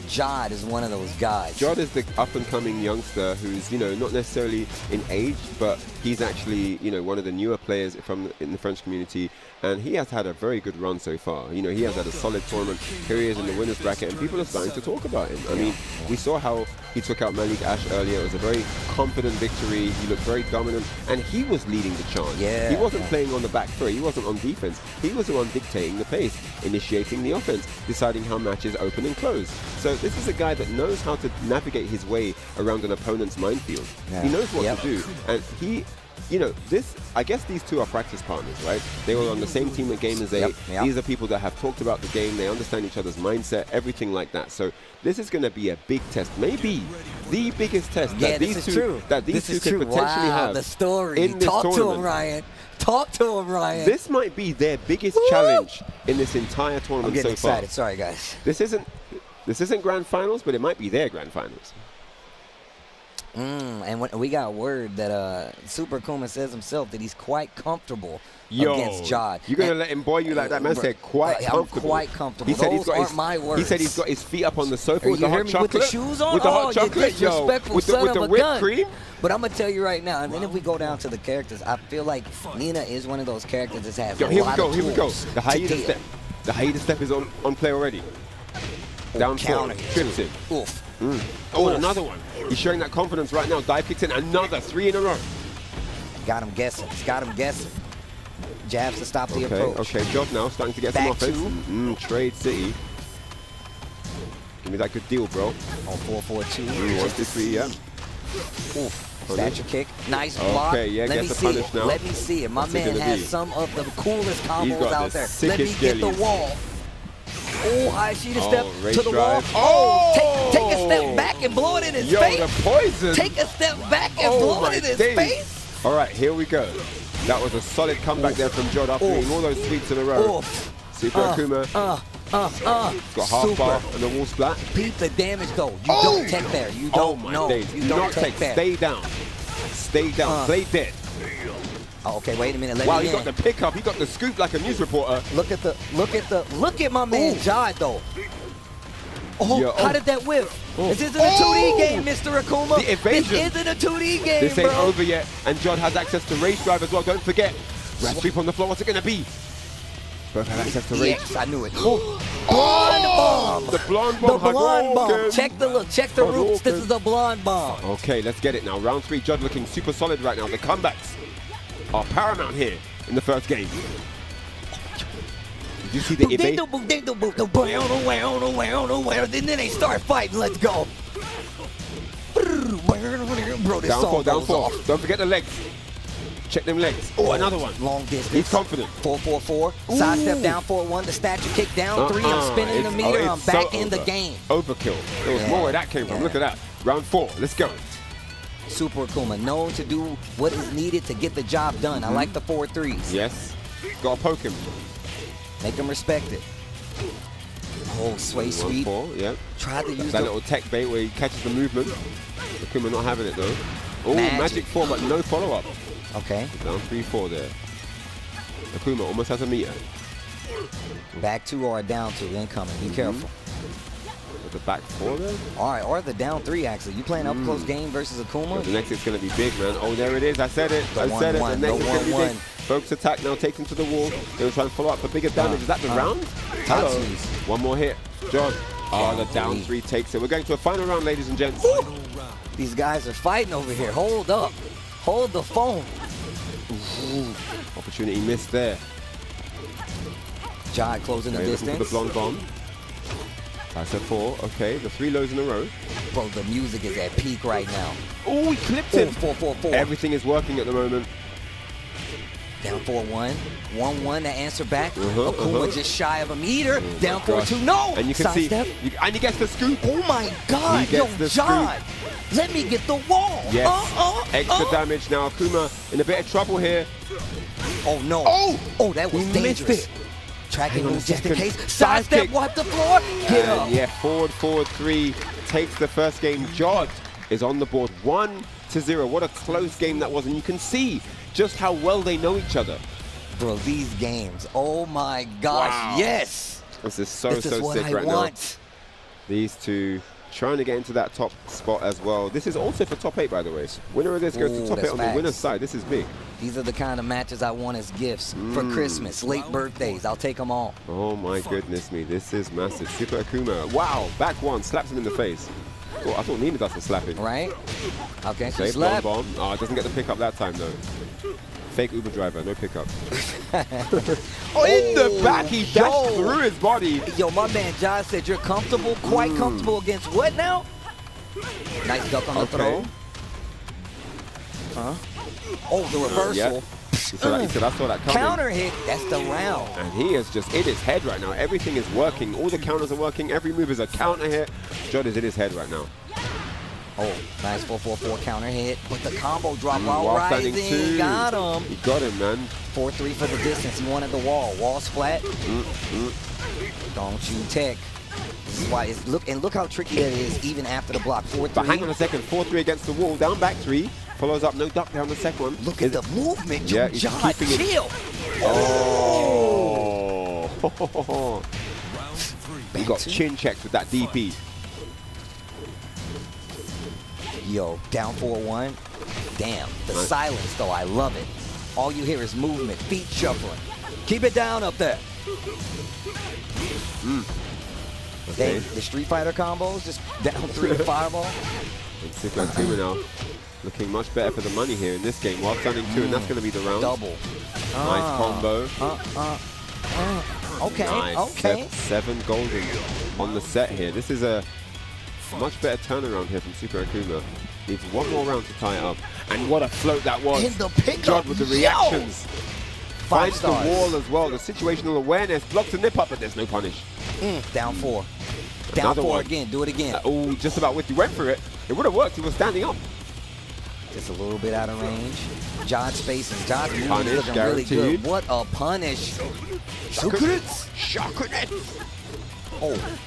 Jodd is one of those guys. Jodd is the up-and-coming youngster who's, you know, not necessarily in age, but he's actually, you know, one of the newer players in the French community, and he has had a very good run so far. You know, he has had a solid tournament. Here he is in the winner's bracket, and people are starting to talk about him. I mean, we saw how he took out Malik earlier. It was a very confident victory. He looked very dominant, and he was leading the charge. He wasn't playing on the back three. He wasn't on defense. He was the one dictating the pace, initiating the offense, deciding how matches open and close. So this is a guy that knows how to navigate his way around an opponent's minefield. He knows what to do, and he, you know, I guess these two are practice partners, right? They were on the same team at Gamers 8. These are people that have talked about the game. They understand each other's mindset, everything like that. So this is going to be a big test, maybe the biggest test that these two could potentially have. The story. In this Talk tournament. to him, Ryan. Talk to him, Ryan. This might be their biggest challenge in this entire tournament I'm getting so far. excited. Sorry, guys. This isn't grand finals, but it might be their grand finals. And we got word that Super Kuma says himself that he's quite comfortable against Jodd. You're going to let him boy you like that? Man said quite comfortable. I'm quite comfortable. He said Those aren't my words. He said he's got his feet up on the sofa with you the hot chocolate. With the shoes on? With the hot chocolate, you disrespectful with son the of a whipped gun. cream. But I'm going to tell you right now, and then if we go down to the characters, I feel like Nina is one of those characters that has a lot of tools. Here we go. The hiatus step. The hiatus step is on play already. Down forward. Trips him. Oh, and another one. He's showing that confidence right now. Dive kicks in. Another 3 in a row. Got him guessing. He's got him guessing. Jabs to stop the approach. Okay, Jodd now starting to get some offense. Trade City. Give me that good deal, bro. On 4-4-2. 1-2-3, yeah. Stature kick. Nice block. Okay, yeah, Let gets the punish now. Let me see it. My man has some of the coolest combos out there. Let me get the wall. Oh, high sheet step to the drive. wall. Take a step back and blow it in his face. The poison. Take a step back and blow it in his face. All right, here we go. That was a solid comeback there from Jodd after doing all those sweeps in a row. Super Akuma. Got half bar and the wall splat. Beat the damage though. You don't take there. You don't know. You don't take there. Stay down. Stay down. Play dead. Oh, okay, wait a minute. Wow, he got the pickup. He got the scoop like a news reporter. Look at my man Jodd though. How did that whip? This isn't a 2D game, Mr. Akuma. The evasion. This isn't a 2D game, This ain't over yet. And Jodd has access to race drive as well. Don't forget. Rat sweep on the floor. What's it going to be? Both have access to race. Yes, I knew it. Blonde bomb. The blonde bomb. The blonde bomb. Check the look. Check the roots. This is the blonde bomb. Okay, let's get it now. Round 3. Jodd looking super solid right now. The comebacks are paramount here in the first game. Did you see the evade? Then they start fighting. Let's go. Bro, this Down song four, down goes four. off. Don't forget the legs. Check them legs. Oh, another one. Long distance. He's confident. 4-4-4. Sidestep down 4-1. The statue kick down 3. I'm spinning the meter. I'm back in the game. Overkill. There was more where that came from. Look at that. Round 4. Let's go. Super Akuma, known to do what is needed to get the job done. I like the 4-3s. Yes. Gotta poke him. Make him respect it. Oh, sway sweep. 1-4, yep. Tried to use that little tech bait where he catches the movement. Akuma not having it though. Oh, magic 4, but no follow-up. Okay. Down 3-4 there. Akuma almost has a meter. Back 2 or down 2 incoming. Be careful. With the back 4 there? All right, or the down 3 actually. You playing up close game versus Akuma? Well, the next is going to be big, man. Oh, there it is. I said it. I said it. The next is going to be big. Focus attack now takes him to the wall. They will try and follow up for bigger damage. Is that the round? Hello. One more hit. Jodd. Oh, the down 3 takes it. We're going to a final round, ladies and gents. These guys are fighting over here. Hold up. Hold the phone. Ooh. Opportunity missed there. Jodd closing the distance. The blonde bomb. That's a 4. Okay, the 3 lows in a row. Bro, the music is at peak right now. Oh, he clipped him. 4-4-4. Everything is working at the moment. Down 4-1. 1-1 to answer back. Akuma just shy of a meter. Down 4-2. No! And you can see. And he gets the scoop. Oh my God. Yo, Jodd. Let me get the wall. Yes. Extra damage now. Akuma in a bit of trouble here. Oh no. Oh, that was dangerous. Missed it. Tracking move just in case. Sidestep, wipe the floor. Get up. Yeah, forward 3 takes the first game. Jodd is on the board 1-0. What a close game that was. And you can see just how well they know each other. Bro, these games. Oh my gosh. Wow. Yes. This is so sick right now. These two trying to get into that top spot as well. This is also for top 8, by the way. Winner of this goes to top 8 on the winner's side. This is big. These are the kind of matches I want as gifts for Christmas, late birthdays. I'll take them all. Oh my goodness me, this is massive. Super Akuma, wow, back 1, slaps him in the face. Oh, I thought Nina does the slapping. Right? Okay, so slap. Bomb. Oh, doesn't get the pickup that time though. Fake Uber driver, no pickup. In the back, he dashed through his body. Yo, my man Jodd said you're comfortable, quite comfortable against what now? Nice duck on the throw. Oh, the reversal. He said, I saw that coming. Counter hit, that's the round. And he is just in his head right now. Everything is working. All the counters are working. Every move is a counter hit. Jodd is in his head right now. Oh, nice 4-4-4 counter hit. But the combo drop while rising. Got him. He got him, man. 4-3 for the distance. He wanted the wall. Wall's flat. Don't you tech. This is why it's look how tricky that is even after the block. 4-3. But hang on a second. 4-3 against the wall. Down back 3. Follows up. No duck down the second one. Look at the movement. Yeah, Jodd, chill. Oh. He got chin checked with that DP. Yo, down 4-1. Damn, the silence though, I love it. All you hear is movement, feet shuffling. Keep it down up there. Okay. The Street Fighter combos, just down 3 fireball. And Super Akuma now looking much better for the money here in this game. While standing 2, and that's going to be the round. Double. Nice combo. Okay, nice. okay. 7 golden on the set here. This is a much better turnaround here from Super Akuma. Needs one more round to tie it up. And what a float that was. In the pickup. Jodd with the reactions. Finds the stars. wall as well. The situational awareness. Blocks the nip up, but there's no punish. Down 4. Down Another 4 one. again. Do it again. Oh, just about with you. Went for it. It would have worked. He was standing up. Just a little bit out of range. Jodd spacing. Jodd moving Punish, looking guaranteed. really good. What a punish.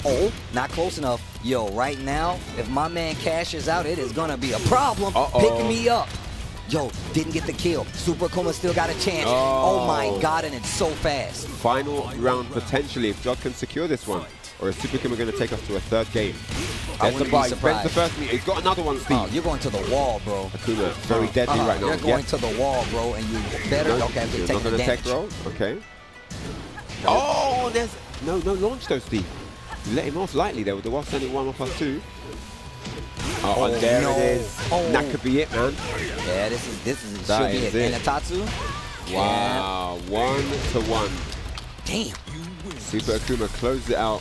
Oh, not close enough. Yo, right now, if my man cashes out, it is going to be a problem. Pick me up. Yo, didn't get the kill. Super Akuma still got a chance. Oh my God, and it's so fast. Final round potentially if Jodd can secure this one. Or is Super Akuma going to take us to a 3rd game? I wouldn't be surprised. The first meter. He's got another one, Steve. Oh, you're going to the wall, bro. Akuma, very deadly right now. You're going to the wall, bro, and you better. Okay, you're take not the going to damage. tech roll. Okay. Oh, there's no launch though, Steve. You let him off lightly there with the while standing 1+2. Oh, and there it is. That could be it, man. Yeah, this is should be it. And Tatsu. Wow, 1-1. Damn. Super Akuma closed it out.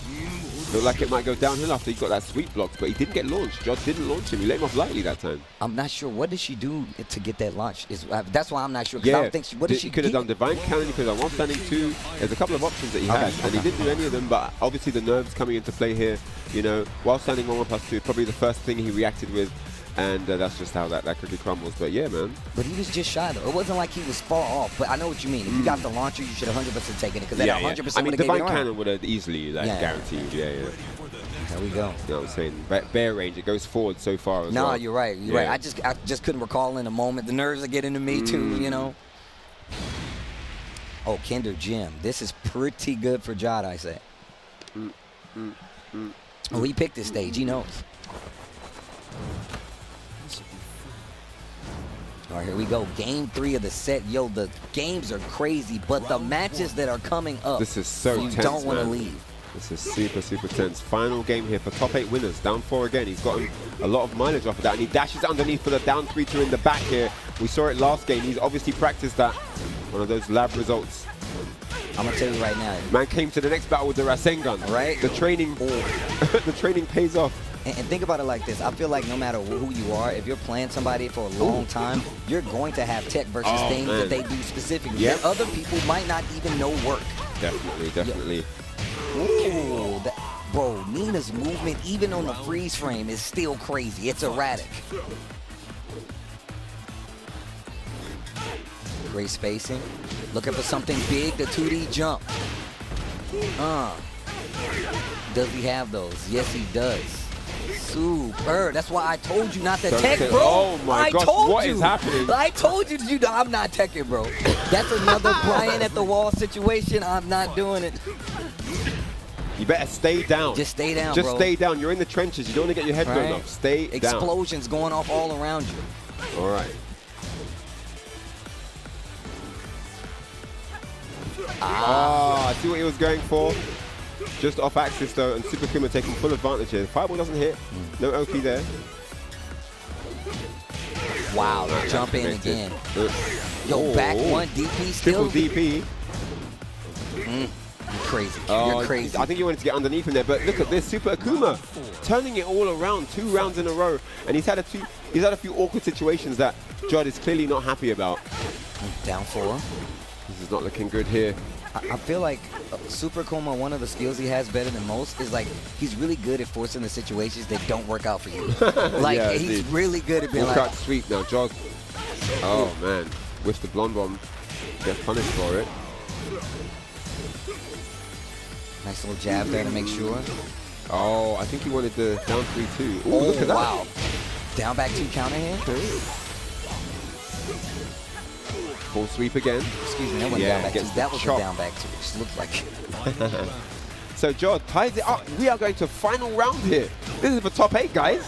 Looked like it might go downhill after he got that sweep block, but he didn't get launched. Jodd didn't launch him. He let him off lightly that time. I'm not sure. What did she do to get that launch? That's why I'm not sure. Yeah. I don't think what did she could have done Divine Cannon. He could have done one standing 2. There's a couple of options that he had, and he didn't do any of them. But obviously the nerves coming into play here. You know, while standing 1/1+2, probably the first thing he reacted with. And that's just how that cookie crumbles. But yeah, man. But he was just shy, though. It wasn't like he was far off. But I know what you mean. If you got the launcher, you should 100% taken it. Because that 100% I mean, would have Divine Cannon would have easily guaranteed. Yeah. There we go. You know what I'm saying? Bear range, it goes forward so far as well. No, you're right. You're right. I just couldn't recall in the moment. The nerves are getting to me, too, you know. Oh, Kinder Gym. This is pretty good for Jodd, I say. Oh, he picked this stage. He knows. All right, here we go. Game 3 of the set. Yo, the games are crazy, but the matches that are coming up, this is so you tense, don't want to man. leave. This is super, super tense. Final game here for top 8 winners. Down 4 again. He's gotten a lot of mileage off of that, and he dashes underneath for the down 3-2 in the back here. We saw it last game. He's obviously practiced that. One of those lab results. I'm gonna tell you right now. Man came to the next battle with the Rasengan. Right. The training, the training pays off. And think about it like this. I feel like no matter who you are, if you're playing somebody for a long time, you're going to have tech versus things that they do specifically. Yep. That other people might not even know work. Definitely. Ooh, bro, Nina's movement, even on the freeze frame, is still crazy. It's erratic. Great spacing. Looking for something big, the 2D jump. Does he have those? Yes, he does. Super. That's why I told you not to tech, bro. Oh my gosh, what is happening? I told you, I'm not teching, bro. That's another Brian at the wall situation. I'm not doing it. You better stay down. Just stay down, Just bro. stay down. You're in the trenches. You don't want to get your head blown off. Stay down. Explosions going off all around you. All right. I see what he was going for. Just off axis though, and Super Kuma taking full advantage here. Fireball doesn't hit. No OP there. Wow, jump in again. Yo, back one, DP still. Triple DP. You're crazy. You're crazy. I think you wanted to get underneath him there, but look at this. Super Akuma turning it all around 2 rounds in a row. And he's had a few awkward situations that Jodd is clearly not happy about. Down 4. This is not looking good here. I feel like Super Kuma, one of the skills he has better than most is like he's really good at forcing the situations that don't work out for you. Like he's really good at being like sweep now, Jodd. Oh man, with the blonde bomb, gets punished for it. Nice little jab there to make sure. Oh, I think he wanted the down 3-2. Oh, look at that! Wow, down back 2 counter here. Full sweep again. Excuse me, that wasn't down back 2. That was a down back 2. It just looked like it. So Jodd ties it up. We are going to final round here. This is for top 8, guys.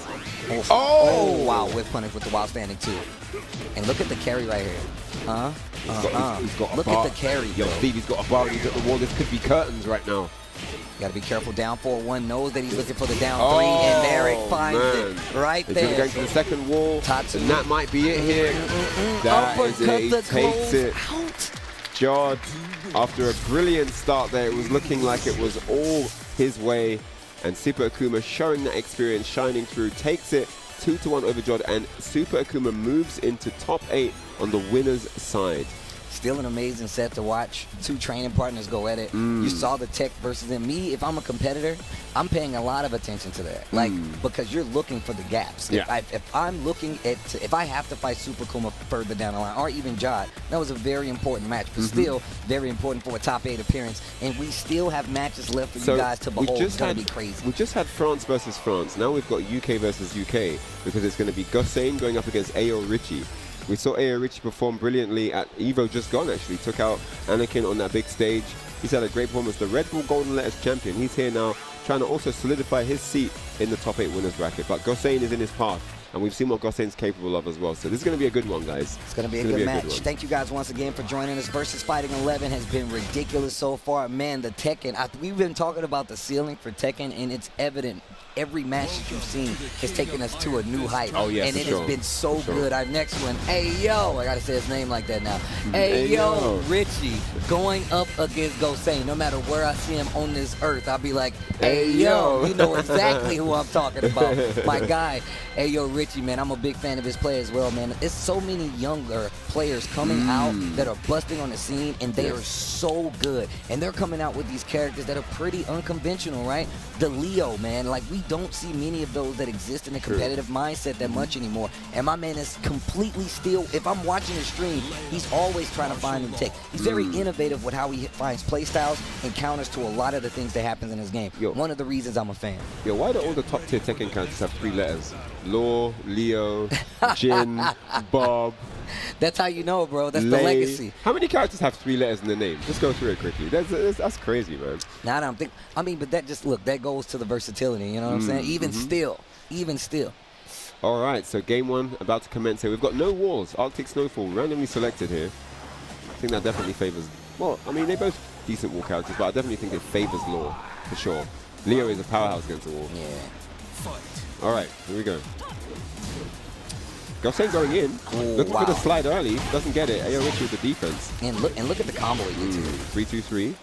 Oh wow, whip punish with the wild standing 2. And look at the carry right here. He's got look at the carry. Yo, Steve, he's got a bar. He's at the wall. This could be curtains right now. You gotta be careful. Down 4-1 knows that he's looking for the down 3, and there it finds it right there. He's going to the second wall, Tetsu. and that might be it here. That is it. He takes it. Jodd, after a brilliant start there, it was looking like it was all his way, and Super Akuma showing that experience, shining through, takes it 2-1 over Jodd, and Super Akuma moves into top 8 on the winner's side. Still an amazing set to watch. 2 training partners go at it. You saw the tech versus them. Me, if I'm a competitor, I'm paying a lot of attention to that. Like, because you're looking for the gaps. Yeah. If I'm looking at, if I have to fight Super Kuma further down the line, or even Jodd, that was a very important match, but still very important for a top 8 appearance. And we still have matches left for you guys to behold. It's going to be crazy. We just had France versus France. Now we've got UK versus UK, because it's going to be Gosain going up against Ayorichi. We saw Ayorichi perform brilliantly at EVO just gone, actually. Took out Anakin on that big stage. He's had a great performance. The Red Bull Golden Letters champion. He's here now trying to also solidify his seat in the top 8 winners bracket. But Gosain is in his path. and we've seen what Gosain's capable of as well. So this is going to be a good one, guys. It's going to be a good match. Thank you guys once again for joining us. Versus Fighting 11 has been ridiculous so far. Man, the Tekken, we've been talking about the ceiling for Tekken, and it's evident. Every match that you've seen has taken us to a new height. Oh, yeah, and it sure. has been so good. Our next one, hey, yo, I got to say his name like that now. Hey, yo, Richie, going up against Gosain. No matter where I see him on this earth, I'll be like, hey, yo. You know exactly who I'm talking about. My guy, hey, yo, Richie, man, I'm a big fan of his play as well, man. There's so many younger players coming out that are busting on the scene, and they are so good. And they're coming out with these characters that are pretty unconventional, right? The Leo, man, like we don't see many of those that exist in the competitive mindset that much anymore. And my man is completely still, if I'm watching his stream, he's always trying to find new tech. He's very innovative with how he finds play styles and counters to a lot of the things that happens in his game. One of the reasons I'm a fan. Yo, why do all the top tier Tekken characters have 3 letters? Law, Leo, Jin, Bob. That's how you know, bro. That's the legacy. How many characters have 3 letters in the name? Just go through it quickly. That's crazy, man. Now I don't think. I mean, but that just look. That goes to the versatility. You know what I'm saying? Even still. All right. So game 1 about to commence here. We've got no walls. Arctic Snowfall randomly selected here. I think that definitely favors. Well, I mean, they're both decent wall characters, but I definitely think it favors Law for sure. Leo is a powerhouse against the wall. Yeah. All right. Here we go. Gosain going in, looking for the slide early, doesn't get it. Ayorichi with the defense. And look at the combo he gets here. 3-2-3.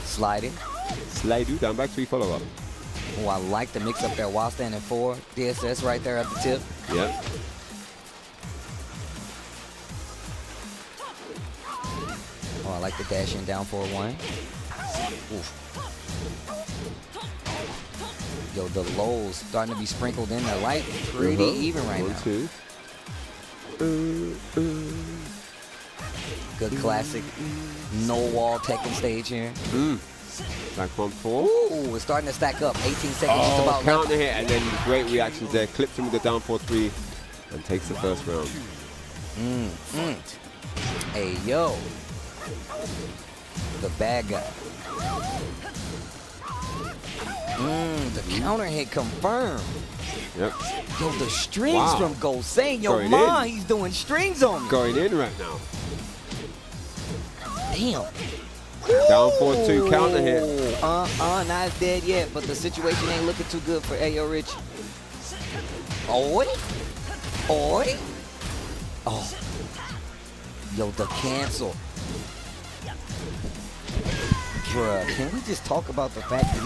Sliding. Slide down back 3 follow up. Oh, I like the mix up there while standing 4. DSS right there at the tip. Yep. Oh, I like the dash in down 4-1. Oof. Yo, the lows starting to be sprinkled in there. Light pretty even right now. 1-2. Good classic no wall Tekken stage here. Back 1-4. Ooh, it's starting to stack up. 18 seconds just about counter hit, and then great reactions there. Clips him with the down 4-3 and takes the first round. Hey, yo. The bad guy. The counter hit confirmed. Yep. Yo, the strings from Gosain. Yo, man, he's doing strings on me. Going in right now. Damn. Down 4-2, counter hit. Not dead yet, but the situation ain't looking too good for Ayorichi. Oi. Oh. Yo, the cancel. Bruh, can we just talk about the fact that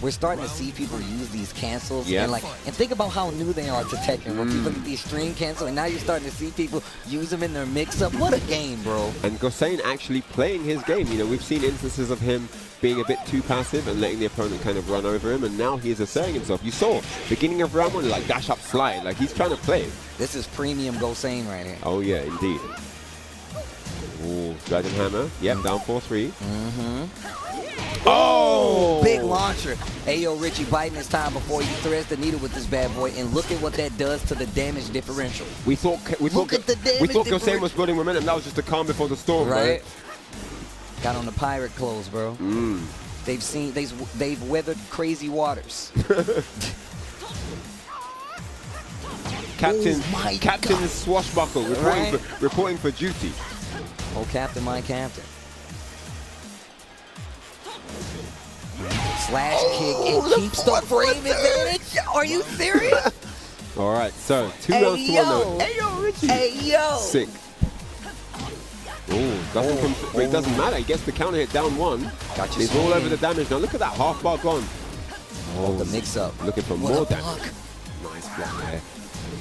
we're starting to see people use these cancels and think about how new they are to Tekken. When people get these stream cancel, and now you're starting to see people use them in their mix-up. What a game, bro! And Gosain actually playing his game. You know, we've seen instances of him being a bit too passive and letting the opponent kind of run over him, and now he's asserting himself. You saw beginning of round 1, like dash up slide, like he's trying to play. This is premium Gosain right here. Oh yeah, indeed. Ooh, Dragon Hammer. Yep, down 4-3. Oh! Big launcher. Ayorichi biting his time before he threads the needle with this bad boy, and look at what that does to the damage differential. We thought Gosain was building momentum. That was just a calm before the storm, right? Got on the pirate clothes, bro. They've weathered crazy waters. Captain Swashbuckle reporting for duty. Oh, Captain, my captain. Slash kick, it keeps the frame advantage. Are you serious? All right, so 2 rounds to 1 though. Hey, yo. Sick. But it doesn't matter. He gets the counter hit down 1. He's all over the damage. Now look at that half bar gone. Oh, the mix up. Looking for more damage. Nice block there.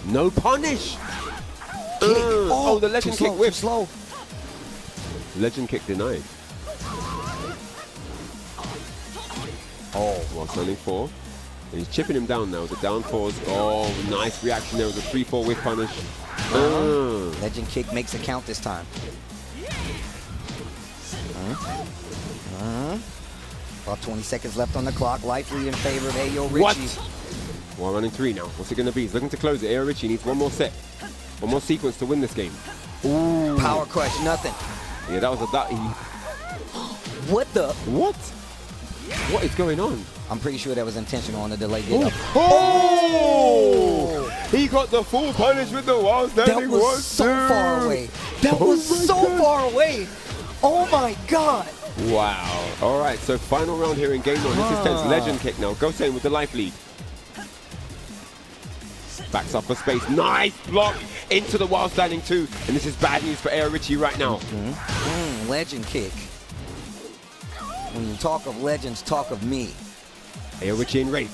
No punish. The legend kick whip. Slow. Legend kick denied. While standing 4. And he's chipping him down now with the down 4s. Oh, nice reaction there with the 3-4 whip punish. Legend kick makes a count this time. About 20 seconds left on the clock. Likely in favor of Ayorichi. What? Well, running 3 now. What's it going to be? He's looking to close it. Ayorichi needs one more set. One more sequence to win this game. Ooh. Power crush, nothing. Yeah, that was a... What the? What? What is going on? I'm pretty sure that was intentional on the delay. He got the full punish with the wall standing. That was so far away. That was so far away. Oh my God. Wow. All right, so final round here in game 1. This is tense. Legend kick now. Gosain with the life lead. Backs up for space. Nice block into the wild standing 2. And this is bad news for Ayorichi right now. Legend kick. When you talk of legends, talk of me. Ayorichi in rage.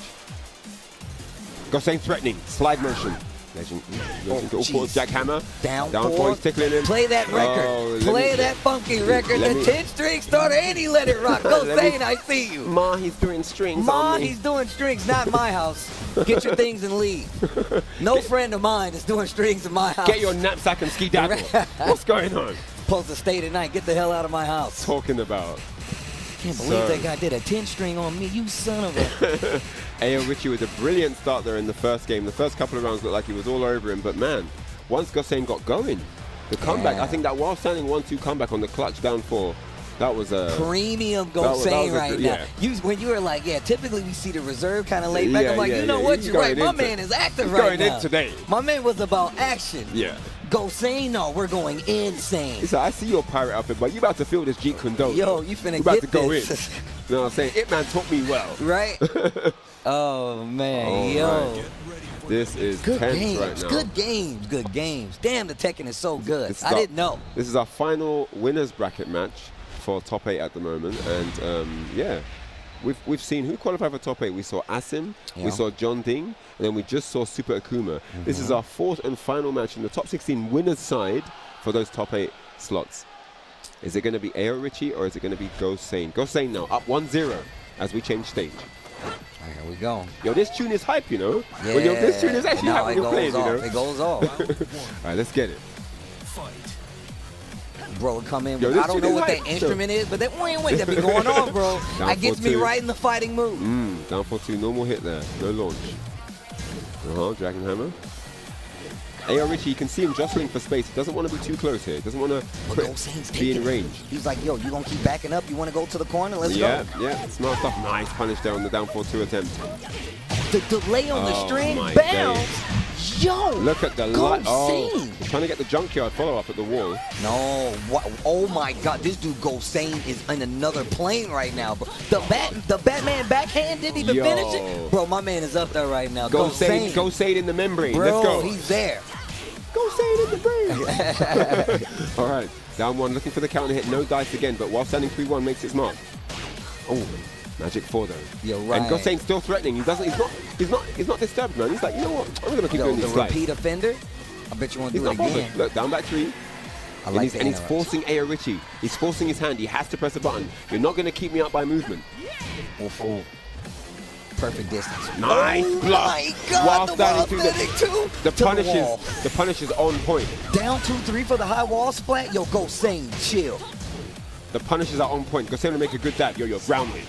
Gosain threatening. Slide motion. Legend. Jackhammer. Down 4. He's tickling him. Play that record. Play that funky record. The 10-string starter and he let it rock. Gosain, I see you. Ma, he's doing strings. Ma, he's doing strings, not my house. Get your things and leave. No friend of mine is doing strings in my house. Get your knapsack and skedaddle. What's going on? Supposed to stay tonight. Get the hell out of my house. Talking about. Can't believe that guy did a 10-string on me, you son of a... Ayorichi with a brilliant start there in the first game. The first couple of rounds looked like he was all over him, but man, once Gosain got going, the comeback, I think that while standing 1-2 comeback on the clutch down 4, that was a... Premium Gosain right now. When you were like, typically we see the reserve kind of laid back. I'm like, you know what, you're right. My man is active right now. Going in today. My man was about action. Yeah. Gosain, no, we're going insane. So I see your pirate outfit, but you about to feel this Jeet Kune Do. Yo, you finna about get to go this. in. You know what I'm saying? It man taught me well. Right? Oh man, yo. This is good tense games, right now. Good games, good games. Damn, the Tekken is so good. I didn't know. This is our final winners bracket match for top 8 at the moment, and yeah. We've seen who qualified for top 8. We saw Asim, we saw John Ding, and then we just saw Super Akuma. This is our 4th and final match in the top 16 winners side for those top 8 slots. Is it going to be Ayorichi or is it going to be Gosain? Gosain now up 1-0 as we change stage. Here we go. Yo, this tune is hype, you know? Yeah. Well, yo, this tune is actually hype when you're playing, you know? It goes off. All right, let's get it. Bro, come in. Yo, I don't know what that instrument is, but that that be going on, bro. That gets me right in the fighting mood. Down 4-2, normal hit there, no launch. Dragon Hammer. Ayorichi, you can see him jostling for space. He doesn't want to be too close here. He doesn't want to be in range. He's like, yo, you gonna keep backing up? You want to go to the corner? Let's go. Yeah, smart stuff. Nice punish there on the down 4-2 attempt. The delay on the string bounce. Yo, look at the light. He's trying to get the junkyard follow-up at the wall. No, what? Oh my God, this dude Gosain is in another plane right now, bro. The Batman backhand didn't even finish it. Bro, my man is up there right now. Gosain in the membrane. Bro, let's go. He's there. Gosain in the brain. All right, down 1, looking for the counter hit. No dice again, but while standing 3-1 makes its mark. Oh. Magic 4 though. You're right. And Gosain's still threatening. He's not disturbed, man. He's like, you know what? I'm gonna keep doing this. The repeat offender. I bet you want to do it again. Look, down back 3. And he's forcing Ayorichi. He's forcing his hand. He has to press a button. You're not gonna keep me up by movement. Perfect distance. Nice block. My God, the punish is on point. Down 2-3 for the high wall splat. Yo, Gosain, chill. The punishes are on point. Gosain will make a good dab. Yo, you're grounded.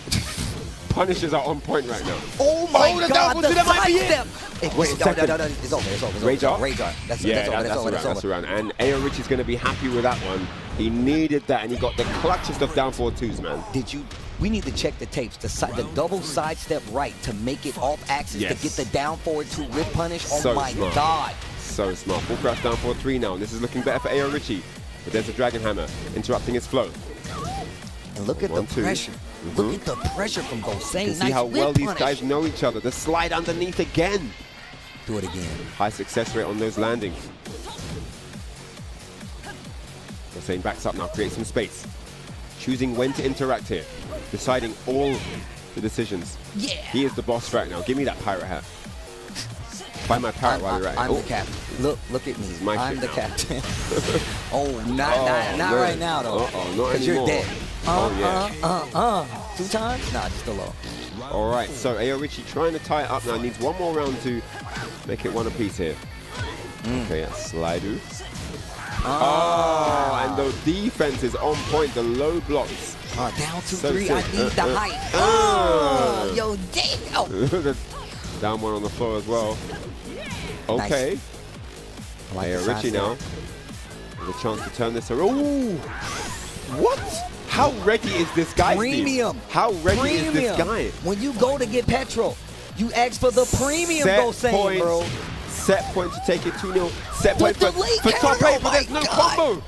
Punishes are on point right now. Oh my God, the side step. Wait a second. No, it's over. Rage art? That's around. And Ayorichi's going to be happy with that one. He needed that, and he got the clutchest of down 4-2s, man. We need to check the tapes. The double sidestep right to make it off axis to get the down 4-2 with punish. Oh my God. So smart. Full crouch down 4-3 now, and this is looking better for Ayorichi. But there's a Dragon Hammer interrupting his flow. And look at the pressure. Look at the pressure from Gosain. See how well these guys know each other. The slide underneath again. Do it again. High success rate on those landings. Gosain backs up now, creates some space. Choosing when to interact here. Deciding all the decisions. Yeah. He is the boss right now. Give me that pirate hat. Find my parrot while you're at it. I'm the captain. Look at me. This is my I'm the now. captain. Not right now though. Not anymore. Because you're dead. 2 times? Nah, just a low. All right, so Ayorichi trying to tie it up now. Needs one more round to make it 1 apiece here. Okay, that's Slidoo. And the defense is on point. The low blocks. Down 2-3. I need the height. Yo, damn. Down 1 on the floor as well. Okay. Nice. Ayorichi now with a chance to turn this around. Ooh! What? How ready is this guy? Premium. How ready is this guy? When you go to get petrol, you ask for the premium Gosain, bro. set point to take it 2-0. Set point for top 8, but there's no combo.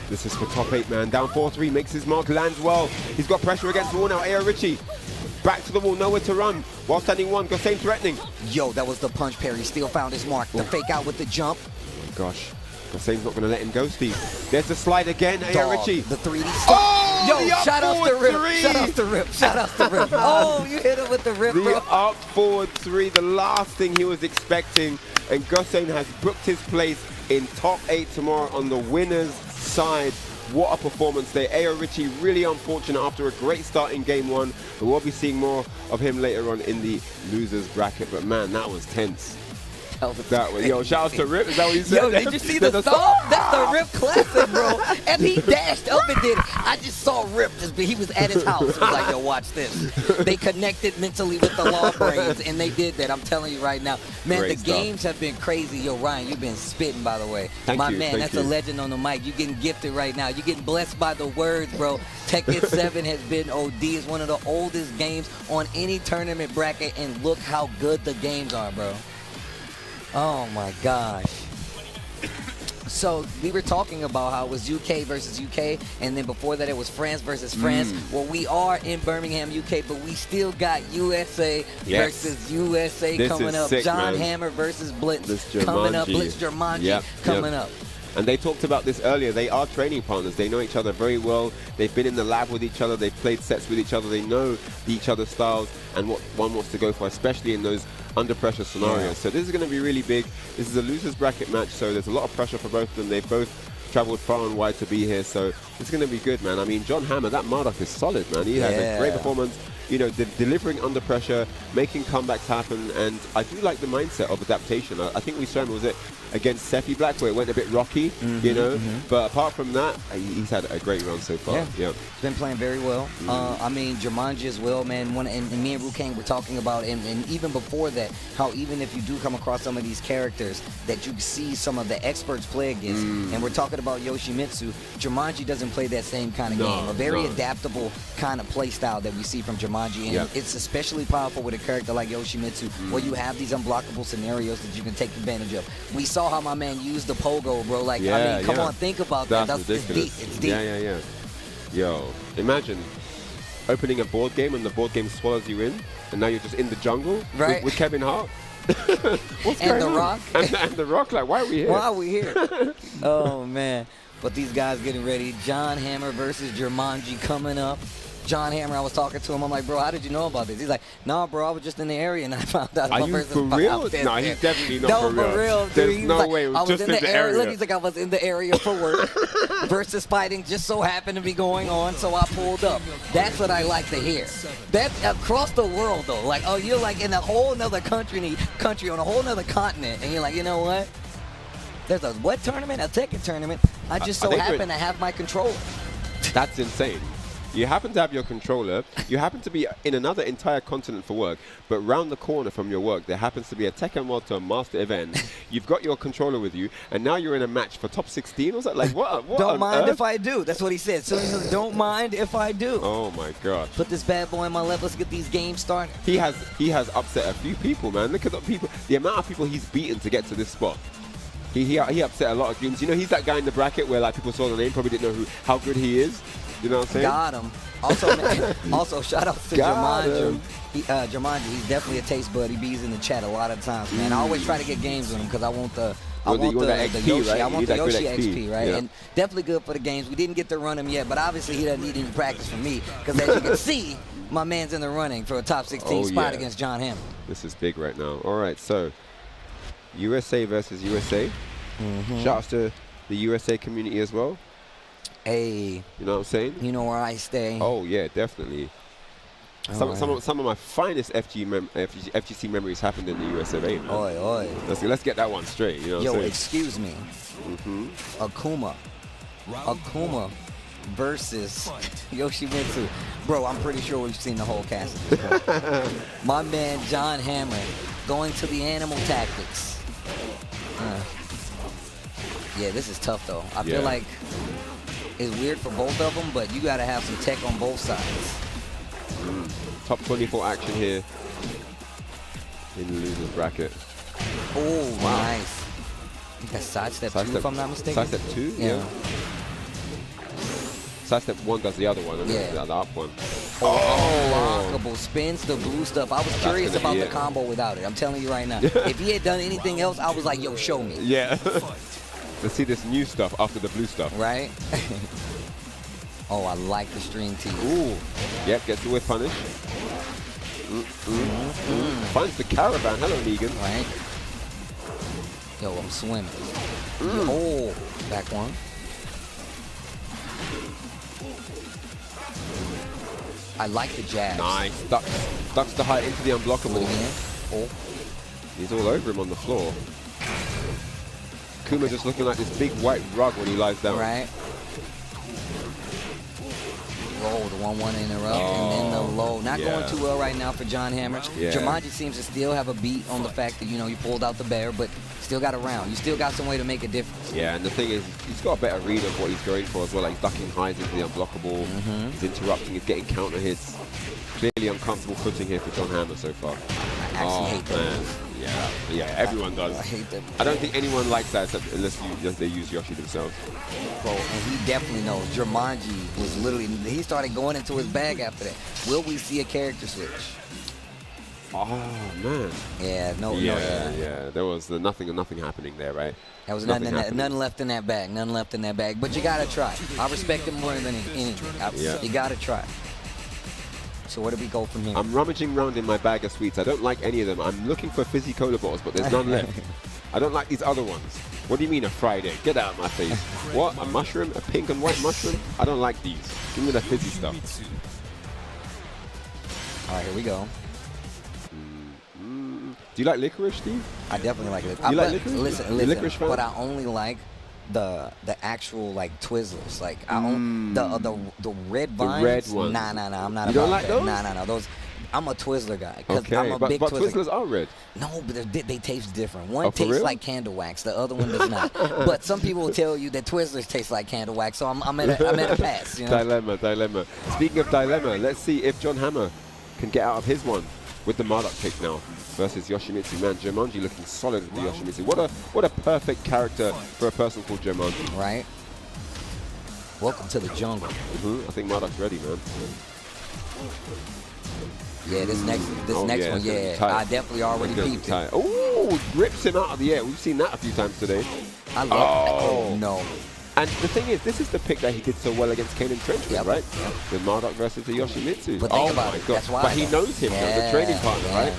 This is for top 8, man. Down 4-3, makes his mark, lands well. He's got pressure against the wall now. Ayorichi back to the wall, nowhere to run. While standing 1, Gosain threatening. Yo, that was the punch parry. Still found his mark. The fake out with the jump. Gosh, Gosain's not going to let him go, Steve. There's the slide again, Ayorichi. The 3D slide. Oh, yo, shout out the rip. Shout out the rip. Shout out the rip. Oh, you hit him with the rip, bro. The up forward 3, the last thing he was expecting. And Gosain has booked his place in top 8 tomorrow on the winner's side. What a performance there. Ayorichi really unfortunate after a great start in game 1. But we'll be seeing more of him later on in the losers bracket. But man, that was tense. That was, yo, shout out to Rip. Is that what you said? Yo, did you see the song? That's the Rip classic, bro. And he dashed up and did it. I just saw Rip. He was at his house. He was like, yo, watch this. They connected mentally with the law brains, and they did that. I'm telling you right now. Man, the games have been crazy. Yo, Ryan, you've been spitting, by the way. My man, that's a legend on the mic. You're getting gifted right now. You're getting blessed by the words, bro. Tekken 7 has been OD. It's one of the oldest games on any tournament bracket, and look how good the games are, bro. Oh my gosh. So we were talking about how it was UK versus UK, and then before that it was France versus France. Well, we are in Birmingham, UK, but we still got USA versus USA coming up. Sick, John man. Hammer versus Blitz coming up. Blitz Jermanji coming up. And they talked about this earlier. They are training partners. They know each other very well. They've been in the lab with each other. They've played sets with each other. They know each other's styles and what one wants to go for, especially in those under pressure scenarios. So this is going to be really big. This is a losers bracket match, so there's a lot of pressure for both of them. They've both traveled far and wide to be here, so it's going to be good, man. I mean, John Hammer, that Marduk is solid, man. He has a great performance, you know, delivering under pressure, making comebacks happen, and I do like the mindset of adaptation. I think we saw him, was it against Seppi Black, where it went a bit rocky, you know, but apart from that, he's had a great run so far. He's been playing very well. I mean, Jermanji as well, man. And me and Rookang were talking about, and even before that, how even if you do come across some of these characters that you see some of the experts play against, and we're talking about Yoshimitsu, Jermanji doesn't play that same kind of game. A very adaptable kind of play style that we see from Jermanji, and it's especially powerful with a character like Yoshimitsu, where you have these unblockable scenarios that you can take advantage of. We saw how my man used the pogo, bro. Like, I mean, come on, think about that. That's ridiculous. It's deep. Yeah. Yo, imagine opening a board game and the board game swallows you in, and now you're just in the jungle with Kevin Hart. What's going on? Rock. And the Rock, like, why are we here? Why are we here? Oh, man. But these guys getting ready. John Hammer versus Jermanji coming up. John Hammer, I was talking to him. I'm like, bro, how did you know about this? He's like, nah, bro, I was just in the area and I found out. Are you for real? No, he's definitely not for real. No, for real, dude. There's no way. It was just in the area. Look, he's like, I was in the area for work. Versus fighting just so happened to be going on, so I pulled up. That's what I like to hear. That's across the world, though. Like, oh, you're like in a whole nother country on a whole nother continent, and you're like, you know what? There's a what tournament? A Tekken tournament. I just so happen to have my controller. That's insane. You happen to have your controller, you happen to be in another entire continent for work, but round the corner from your work, there happens to be a Tekken World Tour Master event. You've got your controller with you, and now you're in a match for top 16? I was like, what Don't mind if I do. That's what he said. So he said, don't mind if I do. Oh, my God. Put this bad boy in my lap. Let's get these games started. He has upset a few people, man. Look at the amount of people he's beaten to get to this spot. He upset a lot of dreams. You know, he's that guy in the bracket where, like, people saw the name, probably didn't know how good he is. You know what I'm saying? Got him. Also, shout out to Jermanji. Jermanji, he's definitely a taste bud. He bees in the chat a lot of times, man. I always try to get games with him because I want the Yoshi. Right? I want the Yoshi XP, right? Yeah. And definitely good for the games. We didn't get to run him yet, but obviously he doesn't need any practice from me because as you can see, my man's in the running for a top 16 spot against John Hammer. This is big right now. All right, so USA versus USA. Shouts to the USA community as well. Hey, you know what I'm saying? You know where I stay. Oh yeah, definitely. Some of my finest FGC memories happened in the US of A, man. Oi. Let's get that one straight. You know what I'm saying? Excuse me. Akuma versus Yoshimitsu. Bro, I'm pretty sure we've seen the whole cast at this point. My man John Hammer going to the animal tactics. Yeah, this is tough though. I feel like it's weird for both of them, but you got to have some tech on both sides. Top 24 action here in the losers bracket. Oh, nice. I think that's sidestep 2, if I'm not mistaken. Sidestep 2? Yeah. Sidestep 1 does the other one, and then the up one. Unblockable. Spins the blue stuff. I was curious about the combo without it. I'm telling you right now. If he had done anything else, I was like, yo, show me. Yeah. Let's see this new stuff after the blue stuff. Right? Oh, I like the string team. Ooh. Yep, gets the whiff punish. Finds the caravan. Hello, Negan. Right. Yo, I'm swimming. Oh, back one. I like the jabs. Nice. Ducks the height into the unblockable. Oh. He's all over him on the floor. Kuma just looking like this big white rug when he lies down. Right. Roll the 1-1 interrupt, and then the low. Not going too well right now for John Hammer. Jermanji seems to still have a beat on the fact that, you know, you pulled out the bear, but still got a round. You still got some way to make a difference. Yeah, and the thing is, he's got a better read of what he's going for as well. Like, he's ducking highs into the unblockable. He's interrupting, he's getting counter hits. Clearly uncomfortable footing here for John Hammer so far. I actually hate those. Yeah, everyone does. I hate them. I don't think anyone likes that unless they use Yoshi themselves. Bro, and he definitely knows. Jermanji was literally, he started going into his bag after that. Will we see a character switch? Oh, man. Yeah, Yeah, there was nothing happening there, right? There was nothing left in that bag. None left in that bag. But you got to try. I respect him more than anything. You got to try. So where do we go from here? I'm rummaging around in my bag of sweets. I don't like any of them. I'm looking for fizzy cola bottles, but there's none left. I don't like these other ones. What do you mean a fried egg? Get out of my face. What? A mushroom? A pink and white mushroom? I don't like these. Give me the fizzy stuff. All right, here we go. Do you like licorice, Steve? I definitely like licorice. You like licorice? Listen, licorice fan? But I only like the actual like Twizzlers. Like I own the red vines. The red ones. Nah. I'm not. You about don't like that. those? Nah. Those. I'm a Twizzler guy. Okay, I'm a big but Twizzler. Twizzlers are red. No, but they taste different. One for tastes real? like candle wax. The other one does not. But some people will tell you that Twizzlers taste like candle wax. So I'm at a pass. You know? Dilemma. Speaking of dilemma, let's see if John Hammer can get out of his one with the Marduk pick now versus Yoshimitsu. Man, Jermanji looking solid with the Yoshimitsu. What a perfect character for a person called Jermanji. Right. Welcome to the jungle. I think Marduk's ready, man. Yeah, this next one, I definitely already peeped it. Oh, rips him out of the air. We've seen that a few times today. I love that. Oh, no. And the thing is, this is the pick that he did so well against Kanandtrench, right? With Marduk versus the Yoshimitsu. But think about it. God. That's why. But he knows him, the training partner, right?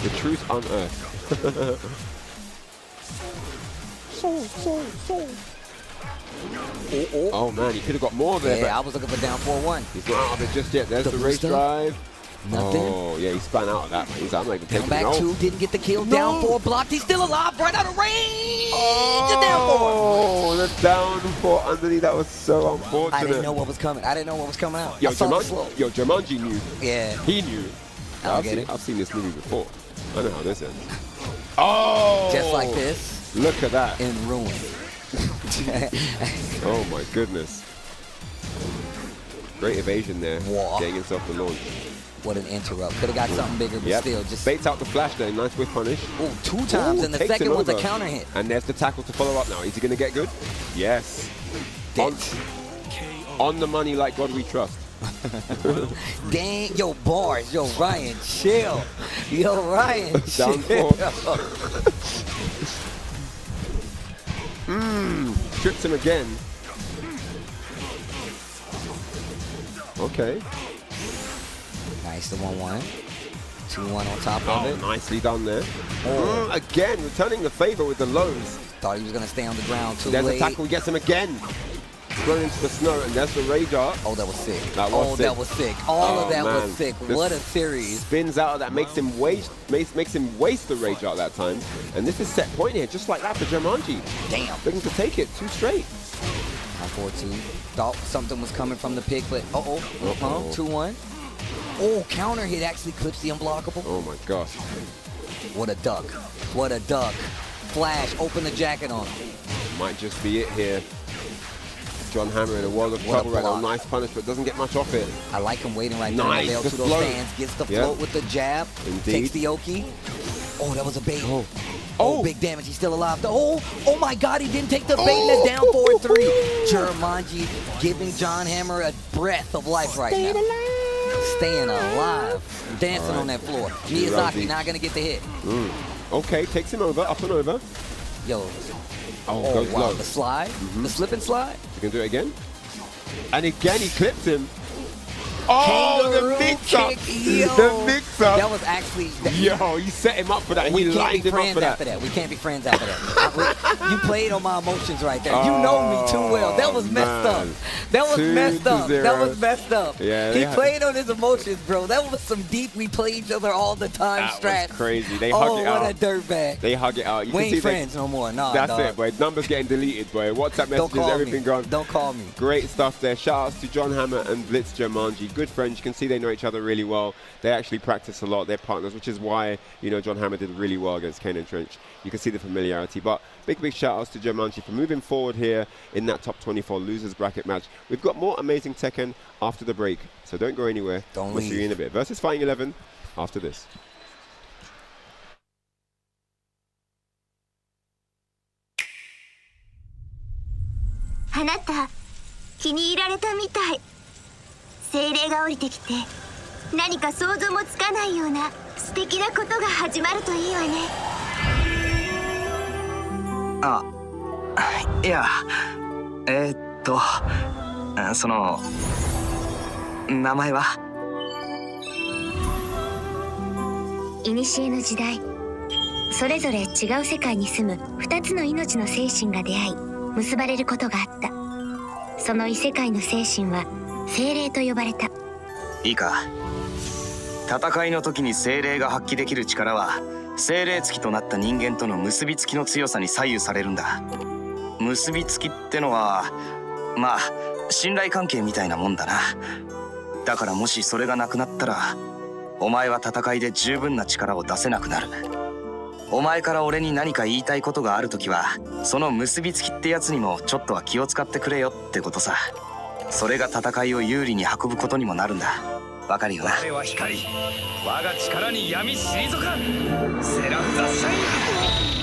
The truth unearthed. Soul. Oh man, he could have got more there. Yeah, I was looking for down 4-1. He's not out of it just yet. There's the race drive. Nothing. Oh yeah, he spun out of that. He's not even taking back 2, didn't get the kill. Down 4 blocked. He's still alive, right out of range. Oh, the down 4 underneath. That was so unfortunate. I didn't know what was coming. I didn't know what was coming out. Jermanji knew. Yeah. He knew. I've seen this movie before. I know how this ends. Oh! Just like this. Look at that. In ruin. Oh my goodness. Great evasion there. Getting himself the launch. What an interrupt. Could have got something bigger, but still just... Baits out the flash there. Nice whiff punish. Oh, 2 times, and the second one's a counter hit. And there's the tackle to follow up now. Is he going to get good? Yes. On the money like God we trust. Dang, yo, bars. Yo, Ryan, chill. Yo, Ryan, Down 4. Trips him again. Okay. Nice, the 1-1. 2-1 on top of it. Nicely done there. Again, returning the favor with the lows. Thought he was going to stay on the ground too late. There's a tackle, gets him again. Thrown into the snow, and there's the rage art. Oh, that was sick. That was sick. All of that was sick. What a series. Spins out of that, makes him waste the rage art that time. And this is set point here, just like that for Jermanji. Damn. Looking to take it 2 straight. 4-2. Thought something was coming from the pick, but 2-1. Oh, counter hit actually clips the unblockable. Oh my gosh. What a duck. What a duck. Flash, open the jacket on him. Might just be it here. John Hammer in a world of trouble right now. Nice punish, but doesn't get much off it. I like him waiting right there. To those stands. Gets the float with the jab. Indeed. Takes the Oki. Oh, that was a bait. Oh. Oh, big damage. He's still alive. Oh my God, he didn't take the bait. And that's down 4-3. Jermanji giving John Hammer a breath of life right now. Staying alive. Dancing on that floor. Miyazaki not going to get the hit. Okay, takes him over, up and over. Yo. Oh, goes wow. low. The slide. The slip and slide. You can do it again. And again, he clipped him. Oh, the mix-up! The mix-up! That was actually... Yo, you set him up for that. We He can't be lined him up friends for that. after that. We can't be friends after that. You played on my emotions right there. You know me too well. That was messed up. That was messed up. That was messed up. Yeah, he played on his emotions, bro. That was some deep, we play each other all the time That was crazy. They hug it out. Oh, what a dirtbag. They hug it out. You We can ain't see friends no more. Nah, That's dog. it, boy. Numbers getting deleted, boy. WhatsApp messages, everything gone. Don't call me. Great stuff there. Shout outs to John Hammer and Blitz Jermanji. Good friends. You can see they know each other really well. They actually practice a lot. They're partners, which is why, you know, John Hammer did really well against Kanandtrench. You can see the familiarity. But big shout outs to Jermanji for moving forward here in that top 24 losers bracket match. We've got more amazing Tekken after the break, so don't go anywhere. Don't We'll leave. see you in a bit. Versus Fighting 11 after this. あなた気に入られたみたい。精霊が降りてきて何か想像もつかないような素敵なことが始まるといいわね。あ、いや、その名前は？古の時代、それぞれ違う世界に住む2つの命の精神が出会い結ばれることがあった。その異世界の精神は精霊と呼ばれた。いいか、戦いの時に精霊が発揮できる力は精霊付きとなった人間との結びつきの強さに左右されるんだ。結びつきってのはまあ信頼関係みたいなもんだな。だからもしそれがなくなったらお前は戦いで十分な力を出せなくなる。お前から俺に何か言いたいことがあるときはその結びつきってやつにもちょっとは気を使ってくれよってことさ。それが戦いを有利に運ぶことにもなるんだ。わかるよな。我は光、我が力に闇退かん。セラフ・ザ・シャイン。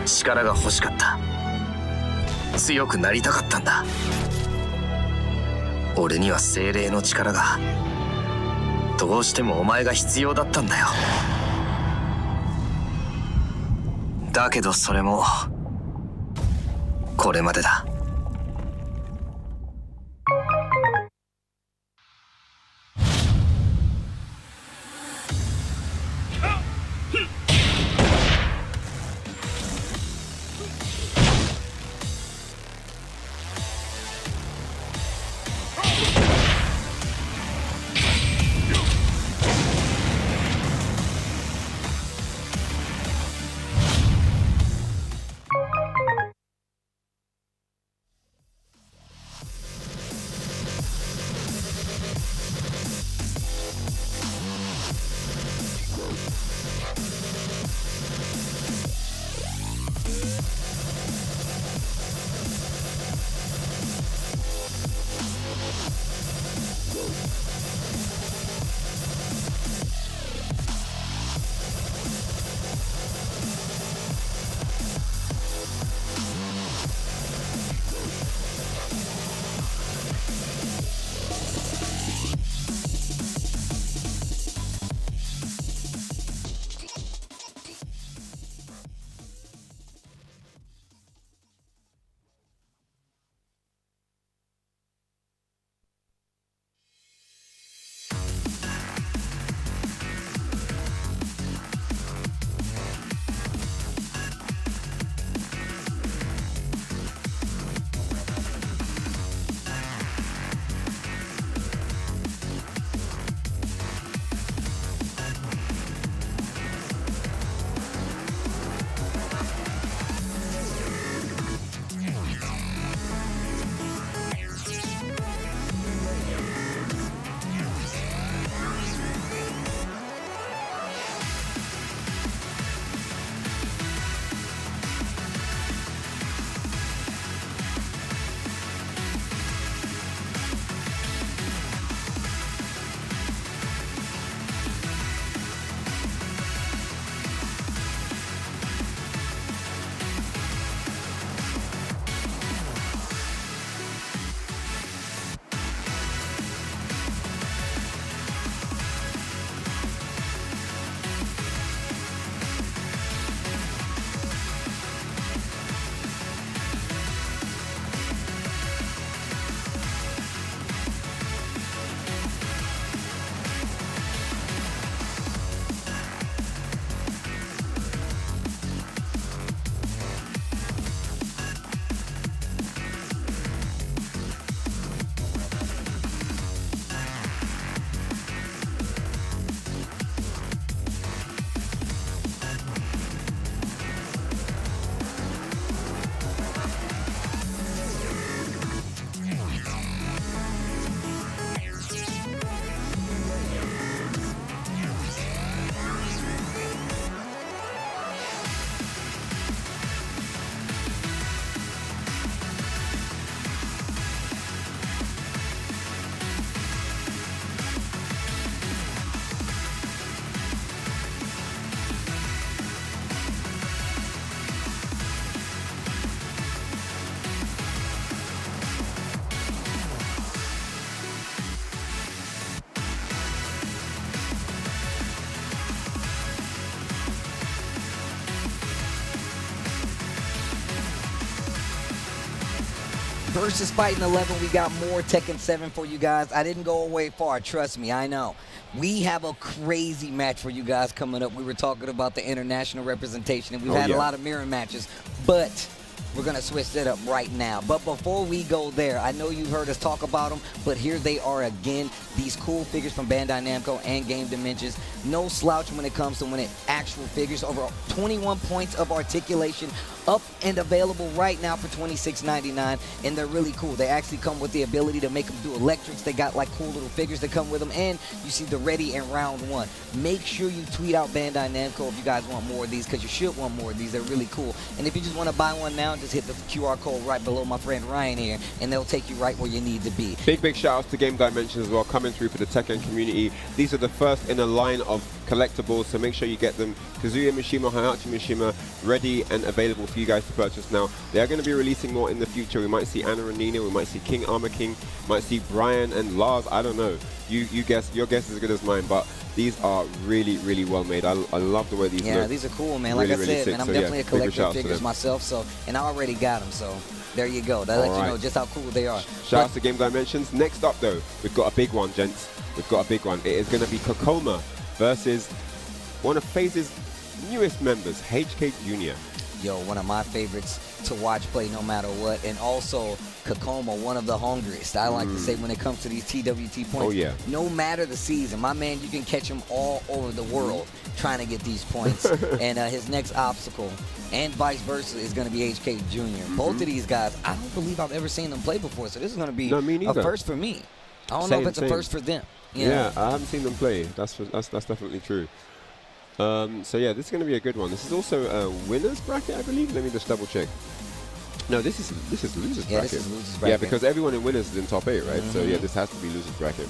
力が欲しかった。強くなりたかったんだ。俺には精霊の力がどうしてもお前が必要だったんだよ。だけどそれもこれまでだ。versus Fighting 11. We got more Tekken 7 for you guys. I didn't go away far, trust me, I know. We have a crazy match for you guys coming up. We were talking about the international representation, and we've had a lot of mirror matches, but we're going to switch that up right now. But before we go there, I know you've heard us talk about them, but here they are again. These cool figures from Bandai Namco and Game Dimensions. No slouch when it comes to winning actual figures. Over 21 points of articulation, up and available right now for $26.99, and they're really cool. They actually come with the ability to make them do electrics. They got like cool little figures that come with them, and you see the ready in round 1. Make sure you tweet out Bandai Namco if you guys want more of these, because you should want more of these. They're really cool. And if you just want to buy one now, just hit the QR code right below my friend Ryan here, and they'll take you right where you need to be. Big shout outs to Game Dimensions as well, coming through for the Tekken community. These are the first in a line of collectibles, so make sure you get them. Kazuya Mishima, Heihachi Mishima, ready and available for you guys to purchase now. They are going to be releasing more in the future. We might see Anna and Nina, we might see King Armor King, might see Brian and Lars, I don't know. You guess, your guess is as good as mine, but these are really well made. I love the way these look. Yeah, these are cool, man. Like I said, man, I'm definitely a collector of figures myself, so, and I already got them, so there you go. That lets you know just how cool they are. Shout out to Game Dimensions. Next up, though, we've got a big one, gents. We've got a big one. It is going to be Kkokkoma versus one of FaZe's newest members, HK Jr. Yo, one of my favorites to watch play no matter what, and also Kkokkoma, one of the hungriest. I like to say when it comes to these TWT points. Oh, yeah. No matter the season, my man, you can catch him all over the world trying to get these points. And his next obstacle, and vice versa, is going to be HK Jr. Both of these guys, I don't believe I've ever seen them play before, so this is going to be a first for me. I don't know if it's a first for them. Yeah, I haven't seen them play. That's definitely true. So yeah, this is going to be a good one. This is also a winner's bracket, I believe. Let me just double check. No, this is losers bracket. Yeah, this is losers bracket. Yeah, because everyone in winners is in top 8, right? So yeah, this has to be losers bracket.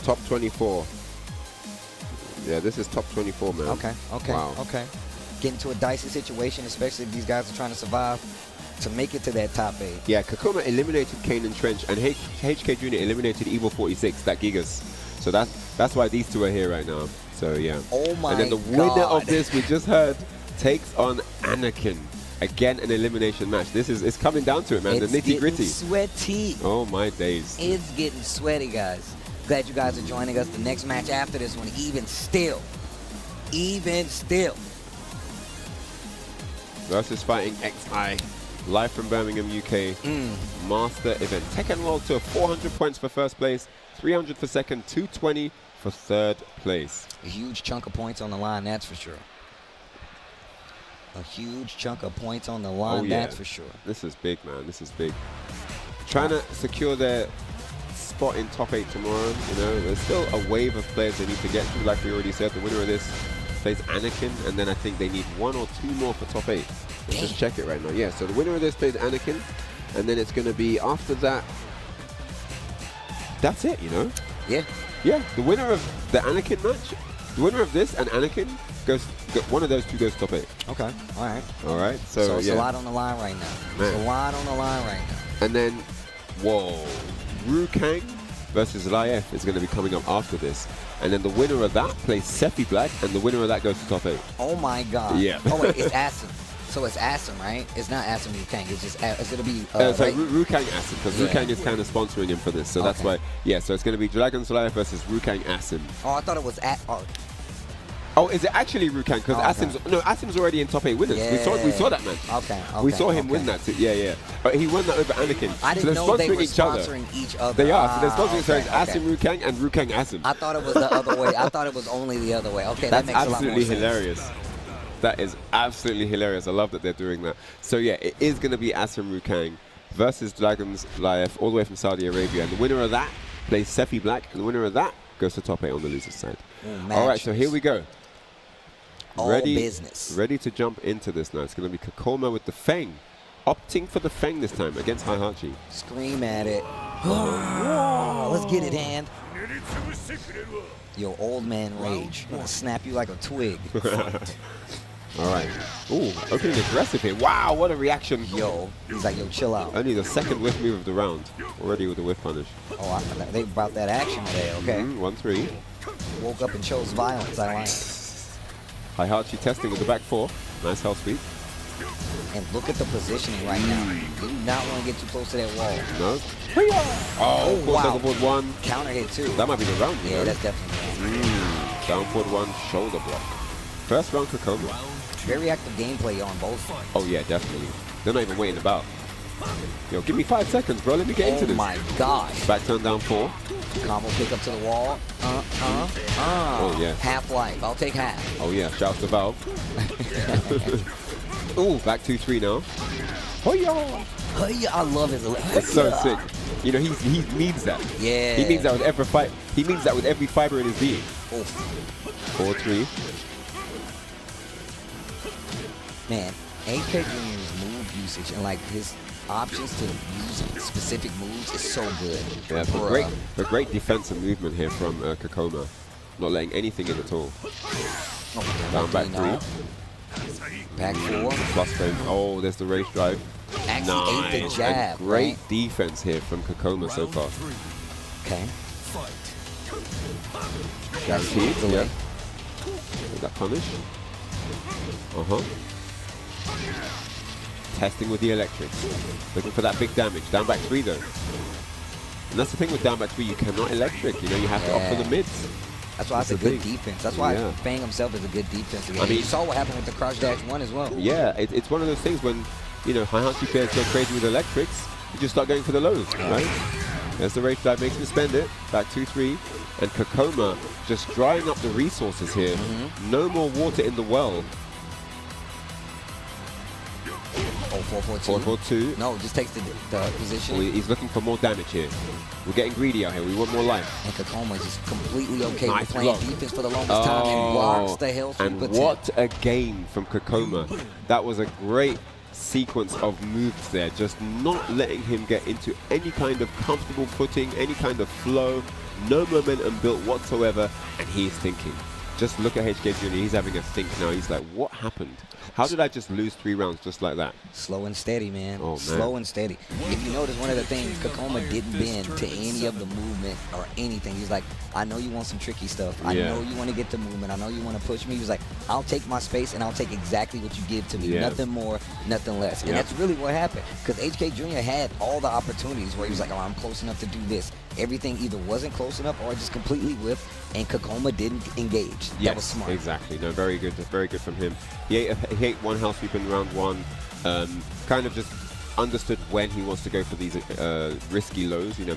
Top 24. Yeah, this is top 24, man. Okay. Wow. Okay. Get into a dicey situation, especially if these guys are trying to survive to make it to that top 8. Yeah, Kkokkoma eliminated Kanandtrench, and HK Jr. eliminated Evil 46, that Gigas. So that's why these two are here right now. So yeah. Oh my God. And then the winner of this, we just heard, takes on Anakin. Again, an elimination match. It's coming down to it, man. It's the nitty gritty. Sweaty. Oh my days. It's getting sweaty, guys. Glad you guys are joining us. The next match after this one, even still. Versus Fighting XI. Live from Birmingham, UK. Master event. Tekken World Tour, 400 points for first place, 300 for second, 220 for third place. A huge chunk of points on the line, that's for sure. A huge chunk of points on the line, that's for sure. This is big, man. This is big. Trying to secure their spot in top 8 tomorrow. You know, there's still a wave of players they need to get through. Like we already said, the winner of this plays Anakin, and then I think they need 1 or 2 more for top 8. Let's just check it right now. Yeah, so the winner of this plays Anakin, and then it's going to be after that. That's it, you know? Yeah. Yeah, the winner of the Anakin match, the winner of this and Anakin one of those two goes top 8. Okay, all right. So it's a lot on the line right now. Man. It's a lot on the line right now. And then, whoa, Rookang versus Raef is going to be coming up after this. And then the winner of that plays Sephi Black, and the winner of that goes to top 8. Oh my God. Yeah. Oh wait, it's Asim. So it's Asim, right? It's not Asim Rookang. It's just it'll be. Rookang Asim, because Rookang is kind of sponsoring him for this, so that's why. Yeah, so it's going to be Dragon's Lair versus Rookang Asim. Oh, I thought it was Oh, is it actually Rookang? Because Asim's already in top 8 winners. Yeah. We saw that match. Okay. We saw him win that too. Yeah. But he won that over Anakin. I didn't know they were sponsoring each other. They are. So they're sponsoring Asim Rookang and Rookang Asim. I thought it was the other way. I thought it was only the other way. Okay, that makes a lot more sense. That's absolutely hilarious. That is absolutely hilarious. I love that they're doing that. So yeah, it is going to be Asim Rookang versus Dragon's Lair all the way from Saudi Arabia. And the winner of that plays Sephi Black, and the winner of that goes to top 8 on the loser's side. All right, so here we go. Ready to jump into this now. It's going to be Kkokkoma with the Feng. Opting for the Feng this time against Heihachi. Scream at it. Let's get it, hand. Yo, old man rage. I'm going to snap you like a twig. All right. Ooh, opening aggressive here. Wow, what a reaction. Yo, he's like, yo, chill out. Only the second whiff move of the round. Already with the whiff punish. Oh, they brought that action today, okay. 1-3. Woke up and chose violence, I like. Heihachi testing with the back 4. Nice health speed. And look at the positioning right now. You do not want to get too close to that wall. No. Oh, wow. Down forward one. Counter hit too. That might be the round. Yeah, that's definitely down forward one, shoulder block. First round Kkokkoma. Very active gameplay on both. Oh yeah, definitely. They're not even waiting about. Yo, give me 5 seconds, bro. Let me get into this. Oh my gosh. Back turn down 4. Combo pick up to the wall. Oh yeah. Half-life. I'll take half. Oh yeah. Shout out to Valve. Ooh, back 2-3 now. Hoya! I love his. It's so sick. You know, he means that. Yeah. He means that with every fight. He means that with every fiber in his being. 4-3. Man, HK Jr.'s move usage and like his options to use specific moves is so good. Yeah, but great defensive movement here from Kkokkoma. Not letting anything in at all. Down back 3. Back 4. Plus phase. Oh, there's the race drive. Actually ate the jab. Great defense here from Kkokkoma so far. Okay. That's huge. Yeah. That punish. Testing with the electrics. Looking for that big damage. Down back 3 though. And that's the thing with down back 3, you cannot electric. You know, you have to opt for the mids. That's why it's a good defense. That's why Feng himself is a good defense. I mean, you saw what happened with the crouch dash 1 as well. Yeah, it's one of those things when, you know, Heihachi players go crazy with electrics, you just start going for the lows, right? There's the race drive, makes him spend it. Back 2-3. And Kkokkoma just drying up the resources here. No more water in the well. Oh, 4-4-2. 4-4-2. No, just takes the position. Well, he's looking for more damage here. We're getting greedy out here. We want more life. And Kkokkoma is just completely okay with playing defense for the longest time and blocks the hell sweep. And what a game from Kkokkoma. That was a great sequence of moves there. Just not letting him get into any kind of comfortable footing, any kind of flow. No momentum built whatsoever. And he's thinking. Just look at HK Jr. He's having a think now. He's like, what happened? How did I just lose 3 rounds just like that? Slow and steady, man. Oh, man. Slow and steady. If you notice, one of the things, Kkokkoma didn't bend to any of the movement or anything. He's like, I know you want some tricky stuff. I know you want to get the movement. I know you want to push me. He was like, I'll take my space and I'll take exactly what you give to me. Nothing more, nothing less. And that's really what happened. Because HK Jr. had all the opportunities where he was like, oh, I'm close enough to do this. Everything either wasn't close enough or just completely whipped, and Kkokkoma didn't engage. That was smart. Exactly. No, very good from him. He ate 1 health sweep in round 1. Kind of just understood when he wants to go for these risky lows. You know,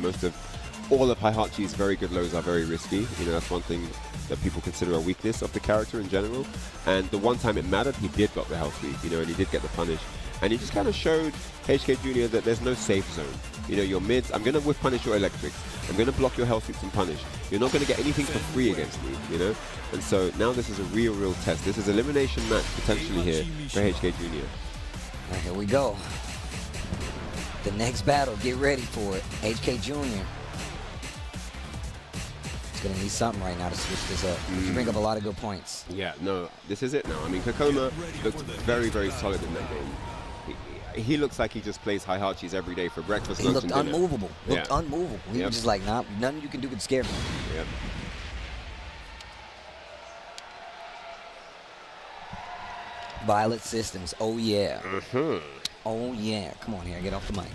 all of Heihachi's very good lows are very risky. You know, that's one thing that people consider a weakness of the character in general. And the one time it mattered, he did got the health sweep, you know, and he did get the punish. And he just kind of showed HK Jr. that there's no safe zone. You know, your mids, I'm going to whiff punish your electrics. I'm going to block your health sweeps and punish. You're not going to get anything for free against me, you know? And so now this is a real test. This is an elimination match potentially here for HK Jr. Right, here we go. The next battle, get ready for it. HK Jr. He's going to need something right now to switch this up. You bring up a lot of good points. Yeah, no, this is it now. I mean, Kkokkoma looked very solid in that game. He looks like he just plays Heihachi's every day for breakfast, lunch, and dinner. He looked unmovable. He was just like, nah, nothing you can do can scare me. Yep. Violet Systems, oh yeah. Oh yeah, come on here, get off the mic.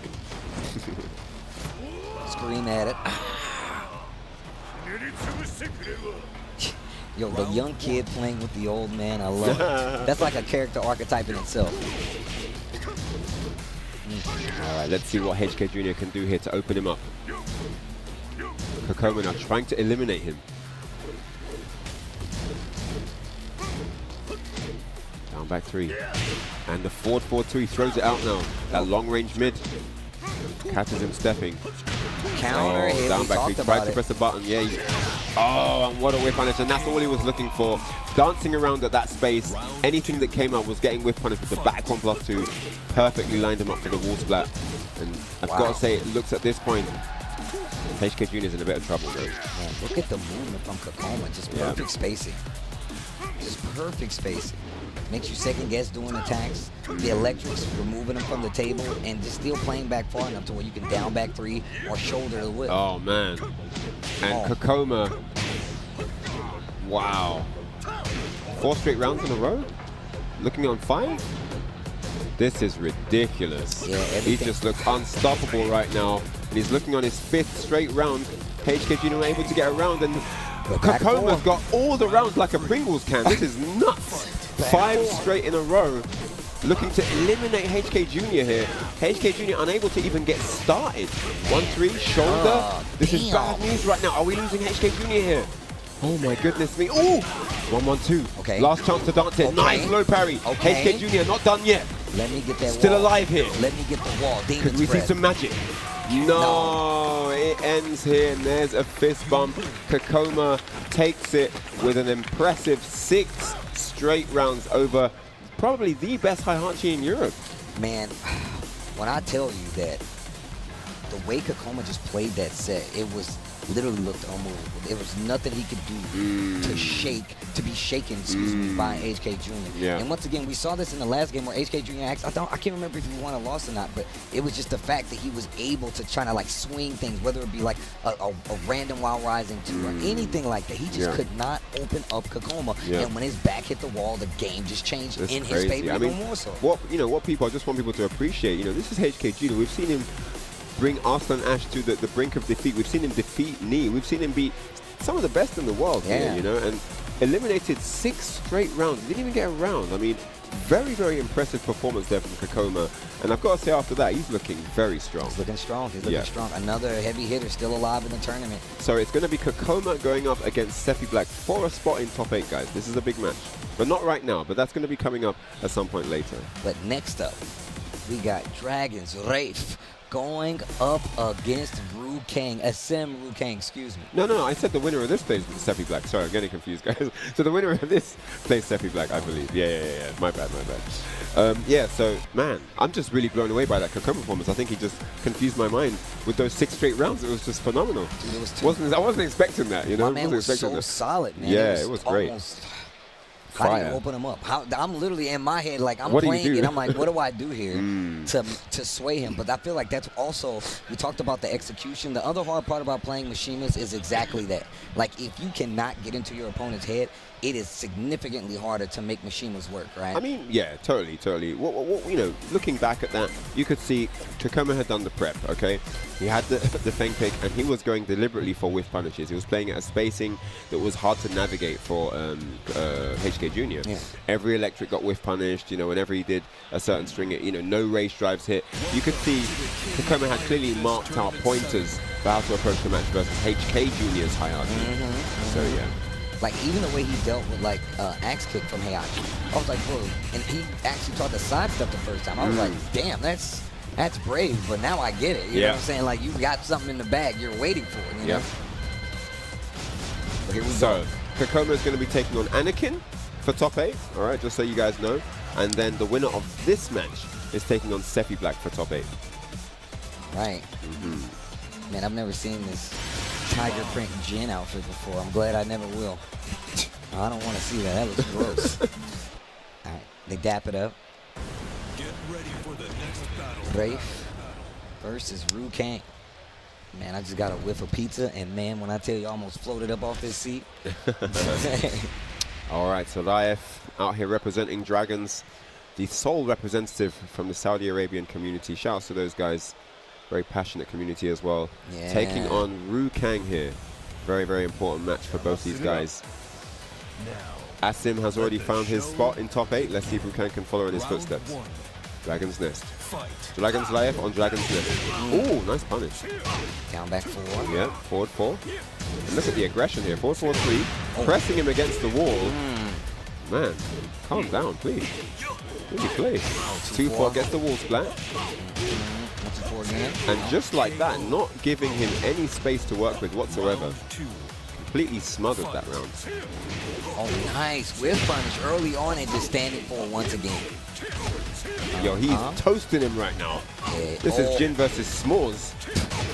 Scream at it. Yo, the young kid playing with the old man, I love it. That's like a character archetype in itself. All right, let's see what HK Jr. can do here to open him up. Kkokkoma now trying to eliminate him. Down back 3. And the forward 4-2, he throws it out now. That long range mid. Catches him stepping. Counter hit, down back 3, tried to press the button. Yeah. And what a whip punish. And that's all he was looking for. Dancing around at that space. Anything that came up was getting whip punish with the back 1+2. Perfectly lined him up for the wall splat. And I've got to say, it looks at this point, HK Jr. is in a bit of trouble, though. Man, look at the movement from Kkokkoma. Just perfect spacing. Just perfect spacing. Makes you second guess doing attacks. The electrics, removing them from the table, and just still playing back far enough to where you can down back 3 or shoulder the whip. Oh, man. And Kkokkoma, wow. 4 straight rounds in a row? Looking on 5? This is ridiculous. Yeah, he just looks unstoppable right now. And he's looking on his 5th straight round. HK Jr. able to get around, and Kkokoma's got all the rounds like a Pringles can. This is nuts. 5 straight in a row. Looking to eliminate HK Jr. here. HK Jr. unable to even get started. 1-3, shoulder. This is bad news right now. Are we losing HK Jr. here? Oh my goodness me. Ooh! 1-1-2. Okay. Last chance to dance it. Okay. Nice low parry. Okay. HK Jr. not done yet. Let me get that Still wall. alive here. Let me get the wall. Demon Could we see spread. some magic? No, it ends here, and there's a fist bump. Kkokkoma takes it with an impressive 6 straight rounds over probably the best Heihachi in Europe. Man, when I tell you that the way Kkokkoma just played that set, it was literally looked unmovable. There was nothing he could do to be shaken, excuse me, by HK Jr. Yeah. And once again, we saw this in the last game where HK Jr. asked, I can't remember if he won or lost or not, but it was just the fact that he was able to try to like swing things, whether it be like a random wild rising 2 or anything like that. He just could not open up Kkokkoma. And when his back hit the wall, the game just changed in his favor even more so. What people, I just want people to appreciate, this is HK Jr. We've seen him bring Arslan Ash to the brink of defeat. We've seen him defeat Knee. We've seen him beat some of the best in the world here, and eliminated 6 straight rounds. He didn't even get a round. I mean, very, very impressive performance there from Kkokkoma. And I've got to say, after that, he's looking very strong. He's looking strong. He's looking strong. Another heavy hitter still alive in the tournament. So it's going to be Kkokkoma going up against Seppi Black for a spot in top 8, guys. This is a big match. But not right now, but that's going to be coming up at some point later. But next up, we got Dragon's Raef going up against Rookang. Asim Rookang, excuse me. No, I said the winner of this plays Seppi Black. Sorry, I'm getting confused, guys. So the winner of this plays Seppi Black, I believe. Yeah. My bad. So, man, I'm just really blown away by that Kkokkoma performance. I think he just confused my mind with those 6 straight rounds. It was just phenomenal. Dude, it was I wasn't expecting that, My man was so solid, man. Yeah, it was great. How do you open him up? I'm literally in my head, like, I'm What do you playing do? and I'm like, what do I do here to sway him? But I feel like that's also, we talked about the execution. The other hard part about playing Mishimas is exactly that. Like, if you cannot get into your opponent's head, it is significantly harder to make Mishimas work, right? I mean, yeah, totally. Looking back at that, you could see Kkokkoma had done the prep, okay? He had the Feng pick, and he was going deliberately for whiff punishes. He was playing at a spacing that was hard to navigate for HK Jr. Yeah. Every electric got whiff punished, whenever he did a certain string, no race drives hit. You could see Kkokkoma had clearly marked out pointers for how to approach the match versus HK Jr.'s Heihachi. So, yeah. Like, even the way he dealt with, like, axe kick from Heihachi. I was like, whoa. And he actually tried to sidestep the first time. I was like, damn, that's brave, but now I get it. You know what I'm saying? Like, you got something in the bag you're waiting for, you know? But here we go. Kkokkoma is going to be taking on Anakin for top 8, all right, just so you guys know. And then the winner of this match is taking on Seppi Black for top 8. Right. Man, I've never seen this tiger print Jin outfit before. I'm glad I never will. I don't want to see that. That looks gross. All right, they dap it up. Get ready for the next battle. Raef versus Rookang. Man, I just got a whiff of pizza, and man, when I tell you, I almost floated up off this seat. All right, so Raef out here representing Dragons, the sole representative from the Saudi Arabian community. Shouts to those guys. Very passionate community as well. Yeah. Taking on Rookang here. Very, very important match for both these guys. Asim has already found his spot in top 8. Let's see if Rookang can follow in his footsteps. Dragon's Nest. Dragon's Raef on Dragon's Nest. Ooh, nice punish. Down back 4. Yeah, forward 4. And look at the aggression here. 4-4-3. Pressing him against the wall. Man, calm down, please. Really play. 2-4 gets the wall splat. And just like that, not giving him any space to work with whatsoever. Completely smothered that round. Oh, nice. Whiff punish early on and just standing for once again. Yo, he's toasting him right now. Yeah. This is Jin versus S'mores.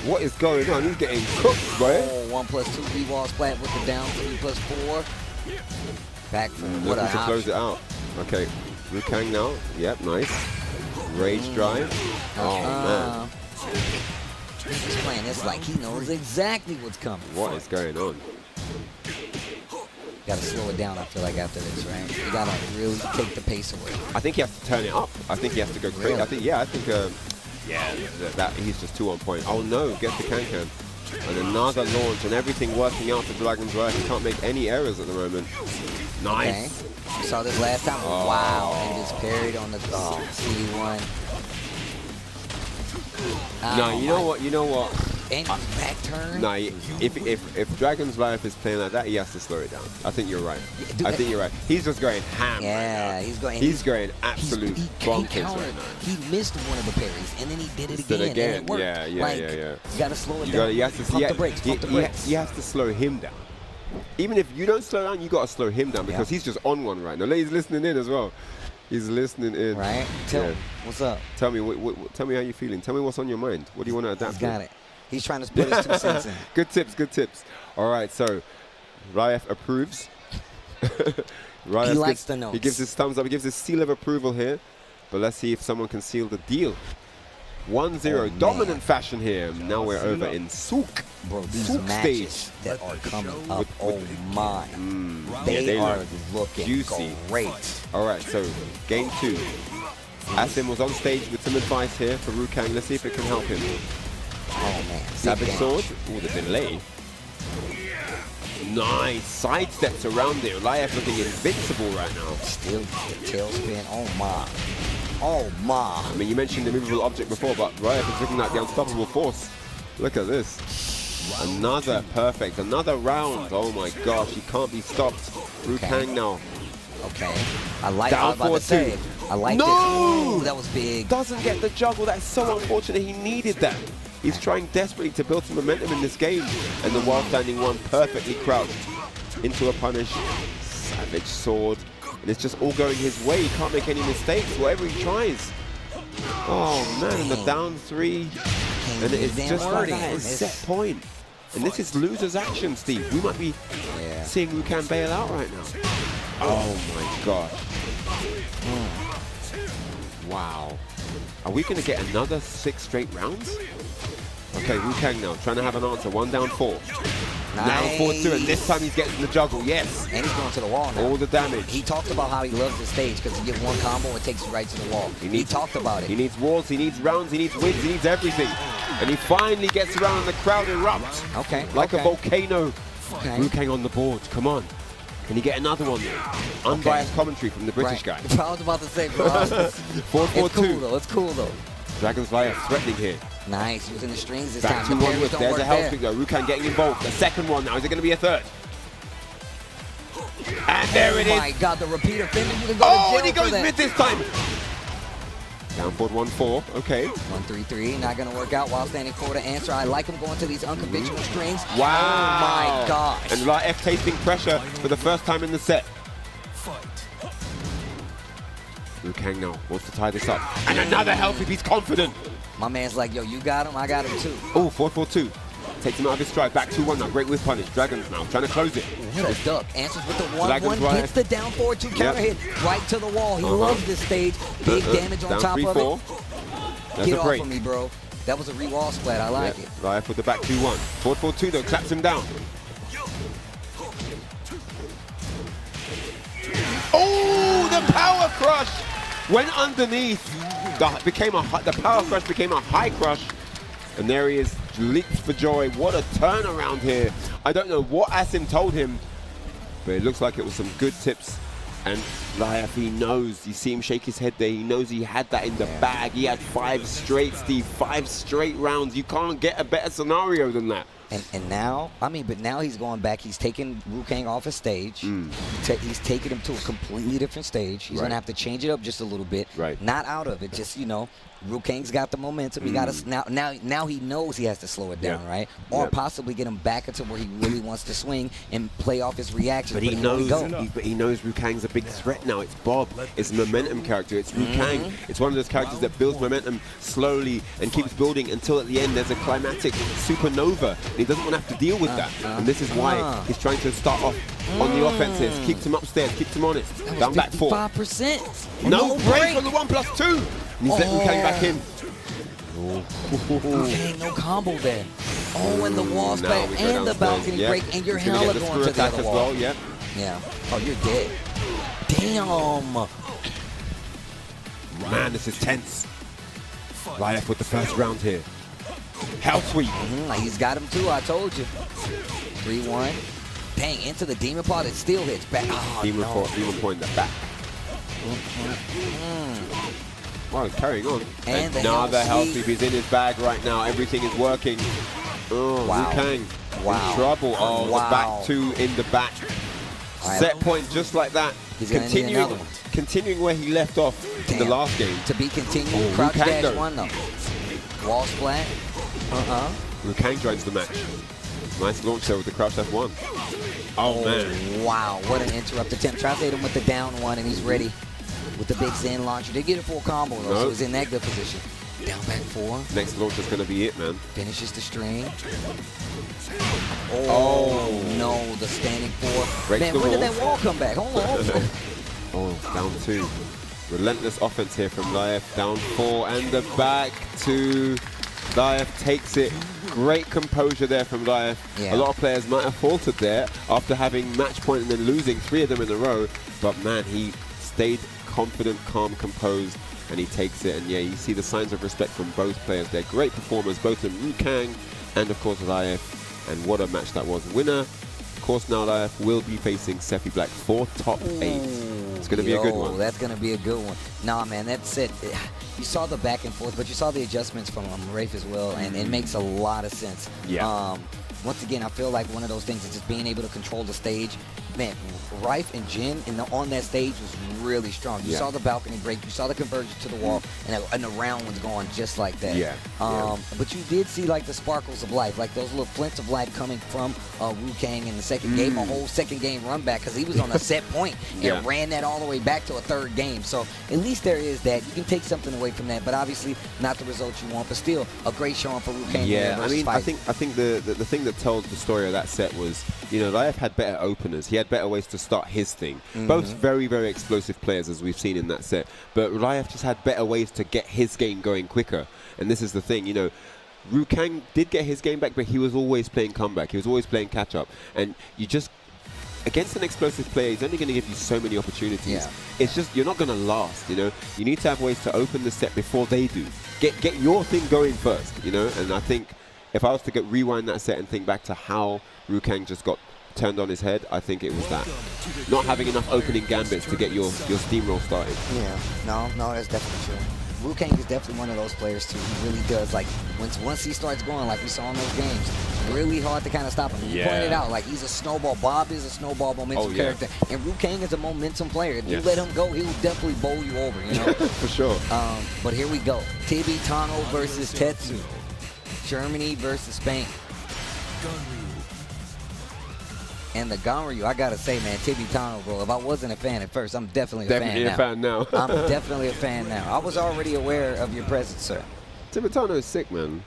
What is going on? He's getting cooked, boy. 1+2 B-wall splat with the down 3+4. Back from what looking a to close it out. Okay, Rookang now. Yep, nice. Rage drive. Oh, man. He's playing this like he knows exactly what's coming. What is going on? Gotta slow it down, I feel like, after this, right? You gotta really take the pace away. I think he has to turn it up. I think he has to go crazy. Really? I think that he's just too on point. Oh no, gets the can-can. And another launch and everything working out for Dragon's Raef. He can't make any errors at the moment. Nice. Okay. We saw this last time. Oh. Wow. And just parried on the CD1. No, you know what? And back turn. No, if Dragon's Raef is playing like that, he has to slow it down. I think you're right. I think you're right. He's just going ham. Yeah, right now. he's going absolute bonkers right now. He missed one of the parries, and then he did it again. And it worked. Yeah. You gotta slow it down. You have to pump the brakes. You have to slow him down. Even if you don't slow down, you gotta slow him down because he's just on one right now. He's listening in as well. He's listening in. Right. Tell me, what's up? Tell me tell me how you're feeling. Tell me what's on your mind. What do you want to adapt? He's got it. He's trying to put his 2 cents in. Good tips. All right, so Raef approves. Raef he likes the notes. He gives his thumbs up. He gives his seal of approval here. But let's see if someone can seal the deal. 1-0, dominant fashion here. Now we're over in Souk. Bro, these Souk matches stage. that are coming up, my. They are looking juicy. Great. All right, so game 2. Asim was on stage with some advice here for Rookang. Let's see if it can help him. Oh, man. Savage sword. Oh, the delay. Nice. Sidesteps around it. Raef looking invincible right now. Still the tailspin. Oh, my. Oh, my. I mean, you mentioned the movable object before, but Raef is looking like the unstoppable force. Look at this. Another perfect. Another round. Oh, my gosh. He can't be stopped. Rookang now. Okay. I like down what I was about to say. I like no! this. Ooh, that was big. Doesn't get the juggle. That's so unfortunate. He needed that. He's trying desperately to build some momentum in this game. And the while standing one perfectly crouched into a punish. Savage sword. And it's just all going his way. He can't make any mistakes, whatever he tries. Oh, man, and the down 3. And it's just like that. It's set point. And this is loser's action, Steve. We might be seeing Rookang bail out right now. Oh, my gosh. Wow. Are we going to get another 6 straight rounds? Okay, Rookang now, trying to have an answer. 1 down 4. Nice. Now 4-2, and this time he's getting the juggle, yes. And he's going to the wall now. All the damage. He talked about how he loves the stage because he gets one combo and takes you right to the wall. He talked about it. He needs walls, he needs rounds, he needs wins, he needs everything. And he finally gets around and the crowd erupts. Okay. Like a volcano. Okay. Rookang on the board, come on. Can he get another one? Unbiased commentary from the British guy. I was about to say, bro. 4-4-2. It's cool, though. It's cool, though. Dragon's Raef threatening here. Nice. Using the strings this Back time. to 1 with. There's a hell streak, though. Rookang getting involved. The second one now. Is it going to be a third? And there it is. Oh, my God. The repeater finish. You can go oh, to and he jail goes for mid this time. Down forward 1-4. Okay. 1-3-3. Not going to work out while standing for the answer. I like him going to these unconventional strings. Wow. Oh, my gosh. And Raef tasting pressure for the first time in the set. Rookang now wants to tie this up. And another help if he's confident. My man's like, yo, you got him, I got him too. Oh, 4-4-2. Takes him out of his stride. Back 2-1 now. Great whip punish. Dragons now trying to close it. What a duck. Answers with the 1-1. Hits the down forward 2 counter hit right to the wall. He loves this stage. Big damage on top of it. Get off of me, bro. That was a re-wall splat. I like it. Raef with the back 2-1. 4-4-2 though. Claps him down. Oh, the power crush went underneath. The power crush became a high crush. And there he is, leaps for joy. What a turnaround here. I don't know what Asim told him, but it looks like it was some good tips. And Raef, he knows. You see him shake his head there. He knows he had that in the bag. He had 5 straight, Steve. 5 straight rounds. You can't get a better scenario than that. And now, but now he's going back. He's taking Rookang off his stage. He's taking him to a completely different stage. He's going to have to change it up just a little bit. Right. Not out of it. Just, Rookang's got the momentum. He got to now he knows he has to slow it down, right? Or possibly get him back into where he really wants to swing and play off his reaction. But he knows Rookang's a big threat now. It's Bob. It's a momentum character. It's Rookang. It's one of those characters that builds momentum slowly and keeps building until at the end there's a climatic supernova. He doesn't want to have to deal with that. And this is why he's trying to start off on the offensive. Keeps him upstairs. Keeps him honest. Down back 4. 5%. No break on the 1+2. And he's letting Rookang back in. Okay, no combo there. Oh, and the wall splat and the balcony break, and you're hella going to the other wall. Well, Yeah. Oh, you're dead. Damn. Man, this is tense. Raef with the first round here. Hell sweep. He's got him too, I told you. 3-1. Dang, into the demon pod, it still hits back. Oh, demon point in the back. Wow, he's carrying on. And now the hell sweep is in his bag right now. Everything is working. Oh, wow. Rookang in trouble. Oh, the back two in the back. Set point just like that. He's continuing where he left off in the last game. To be continued. Crouch dash 1 though. Wall splat. Rookang joins the match. Nice launch there with the crouch F1. Oh, man. Wow, what an interrupt attempt. Tries to hit him with the down 1, and he's ready with the big Zen launcher. They get a full combo, though, so he's in that good position. Down back 4. Next launch is going to be it, man. Finishes the string. Oh, no, the standing 4. Man, when did that wall come back? Hold on. Oh, down 2. Relentless offense here from Raef. Down 4, and the back 2. Raef takes it. Great composure there from Raef. A lot of players might have faltered there after having match point and then losing 3 of them in a row. But man, he stayed confident, calm, composed, and he takes it. And yeah, you see the signs of respect from both players. They're great performers, both in Rookang and of course Raef. And what a match that was. Winner, of course, now Raef will be facing Seppi Black for top 8. It's going to be a good one. That's going to be a good one. Nah, man, that's it. You saw the back and forth, but you saw the adjustments from Raef as well, and it makes a lot of sense. Yeah. Once again, I feel like one of those things is just being able to control the stage. Man, Raef and Jin on that stage was really strong. You saw the balcony break, you saw the conversion to the wall, and the round was going just like that. But you did see like the sparkles of life, like those little flints of light coming from Rookang in the second game, a whole second game run back, because he was on a set point and ran that all the way back to a third game. So at least there is that. You can take something away from that, but obviously not the results you want, but still a great showing for Rookang. Yeah, I mean, I think the thing that told the story of that set was, you know, Raef had better openers. He had better ways to start his thing. Both very, very explosive players, as we've seen in that set. But Raef just had better ways to get his game going quicker. And this is the thing, you know, Rookang did get his game back, but he was always playing comeback. He was always playing catch-up. And you just, against an explosive player, he's only going to give you so many opportunities. It's just, you're not going to last, you know. You need to have ways to open the set before they do. Get your thing going first, you know. And I think if I was to rewind that set and think back to how Rookang just got turned on his head, I think it was that. Not having enough opening gambits to get your steamroll started. Yeah, no, that's definitely true. Rookang is definitely one of those players too. He really does, like, once he starts going, like we saw in those games, really hard to kind of stop him. You pointed out, like, he's a snowball. Bob is a snowball momentum character, and Rookang is a momentum player. If you let him go, he will definitely bowl you over, you know? For sure. But here we go. Tibetand versus Tetsu. Germany versus Spain. And the Ganryu, I gotta say, man, Tibetand, bro. If I wasn't a fan at first, I'm definitely a fan now. I'm definitely a fan now. I was already aware of your presence, sir. Tibetand is sick, man.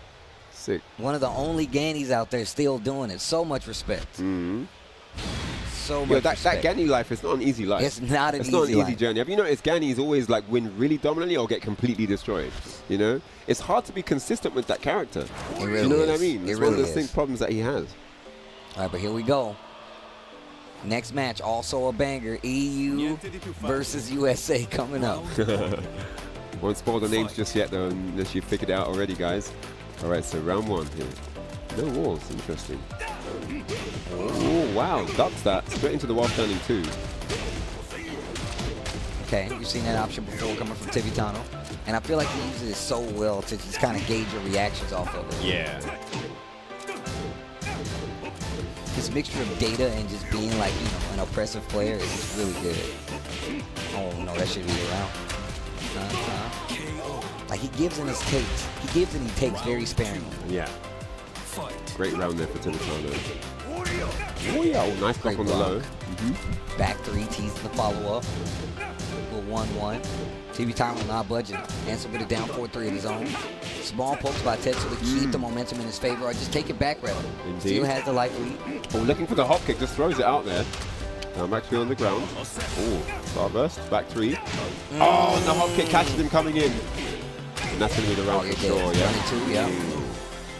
Sick. One of the only Gannies out there still doing it. So much respect. So much that respect. Ganny life is not an easy life. It's not an easy journey. Have you noticed Gannies always like win really dominantly or get completely destroyed? You know, it's hard to be consistent with that character. It really you know is. what I mean? It's one of those problems that he has. All right, but here we go. Next match, also a banger. EU versus USA coming up. Won't spoil the names just yet, though, unless you've figured it out already, guys. All right, so round 1 here. No walls, interesting. Oh, wow, ducks that. Straight into the wall standing 2. Okay, you've seen that option before coming from Tibetand. And I feel like he uses it so well to just kind of gauge your reactions off of it. Yeah. This mixture of data and just being like, you know, an oppressive player is just really good. Oh no, that should be around. Like he gives and he takes. He gives and he takes very sparingly. Yeah. Great round there for Tibetand. Oh, nice block on the low. Back 3, teasing the follow-up. Little 1-1. Tibetand will not budge and answer with a down 4-3 of his own. Small pokes by Tetsu to keep the momentum in his favor, or just take it back rather. Indeed. Still has the life lead. Oh, looking for the hop kick, just throws it out there. Now back 3 on the ground. Oh, starburst, back 3. Oh, and the hop kick catches him coming in. And that's going to be the round for sure, yeah. 22, yeah.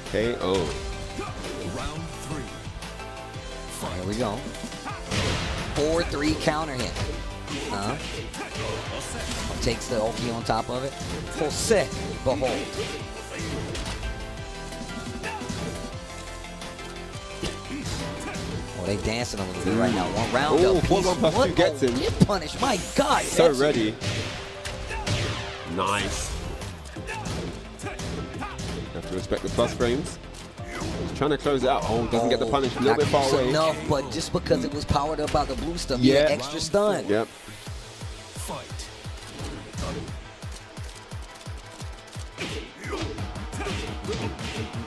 Okay, Round 3. Here we go. 4-3 counter hit. Takes the Oki on top of it. Jose, behold. Oh, they dancing a little bit right now. One round up. +1/+2 gets him. Hip punish. My God. So ready. Nice. Have to respect the plus frames. He's trying to close it out. Oh, doesn't get the punish. A little bit far away. Enough, but just because it was powered up by the blue stuff, you get extra stun. Yep.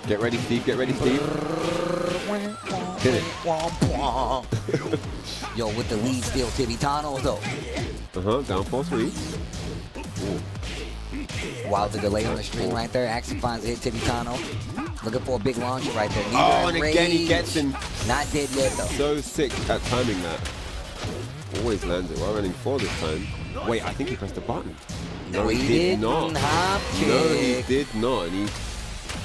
Get ready, Steve. Get ready, Steve. Hit it. Yo, with the lead still, Tibetand though. Down 4-3. Wow, the delay on the string right there. Asim finds a hit, Tibetand. Looking for a big launcher right there. Oh, and again he gets him. Not dead yet though. So sick at timing that. Always lands it. While running 4 this time. Wait, I think he pressed the button. No, he did not. No, he did not. And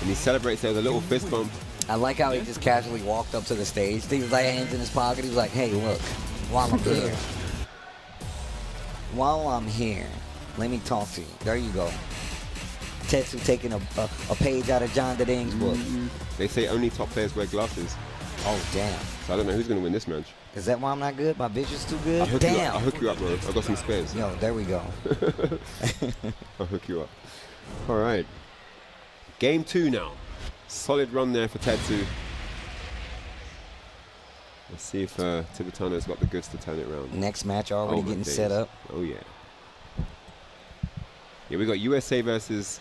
he celebrates there with a little fist bump. I like how he just casually walked up to the stage. He was like, hands in his pocket. He was like, hey, look, while I'm here, let me talk to you. There you go. Tetsu taking a page out of John Deding's book. They say only top players wear glasses. Oh, damn. So I don't know who's going to win this match. Is that why I'm not good? My vision's too good? I'll hook you up, bro. I've got some spares. Yo, there we go. I'll hook you up. All right. Game 2 now. Solid run there for Tetsu. Let's see if Tibetand's got the goods to turn it around. Next match already getting set up. Oh, yeah. Yeah, we got USA versus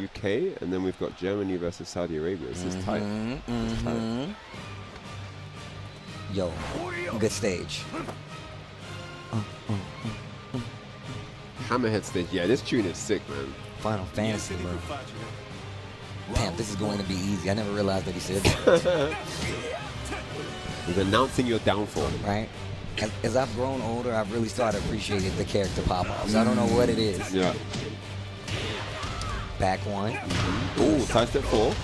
UK, and then we've got Germany versus Saudi Arabia. This is tight. This is tight. Yo, good stage. Hammerhead stage. Yeah, this tune is sick, man. Final Fantasy, bro. Damn, this is going to be easy. I never realized that he said that. He's announcing your downfall. Right? As I've grown older, I've really started appreciating the character pop-offs. I don't know what it is. Yeah. Back one. Ooh, tie step 4.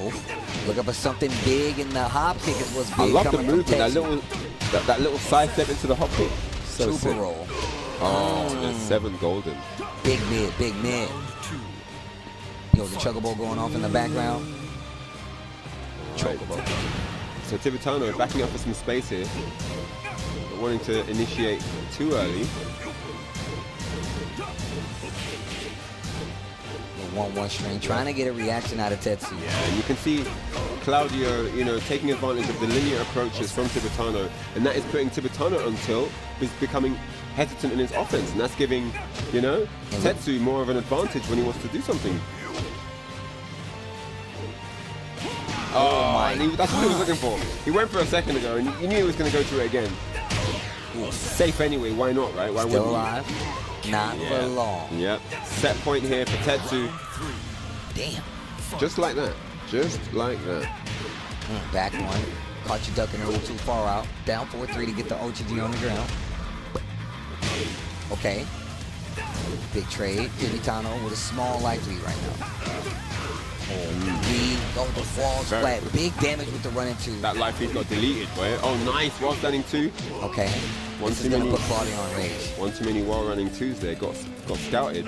Oh, looking for something big, and the hop kick is what's big. I love the movement, that little side step into the hop kick. So Super sick. roll. Oh, there's 7 golden. Big mid, big mid. Yo, the Chocobo going off in the background. Chocobo. So Tibetand backing up for some space here, but wanting to initiate too early. The 1-1 string, trying to get a reaction out of Tetsu. Yeah, and you can see Claudio, taking advantage of the linear approaches from Tibetand, and that is putting Tibetand on tilt, who's becoming hesitant in his offense, and that's giving, Tetsu more of an advantage when he wants to do something. Oh my! That's what he was looking for. He went for a second ago, and you knew he was going to go through it again. Safe anyway. Why not, right? Why Still alive? Not for long. Yep. Set point here for Tetsu. Damn. Just like that. Just like that. Back one. Caught you ducking a little too far out. Down 4-3 to get the OTG on the ground. Okay. Big trade. Tibetand with a small life lead right now. The falls flat. Big damage with the run into. That life lead got deleted, boy. Oh, nice. While standing 2. Okay. This is going to put Claudio on rage. One too many while running 2s there. Got scouted.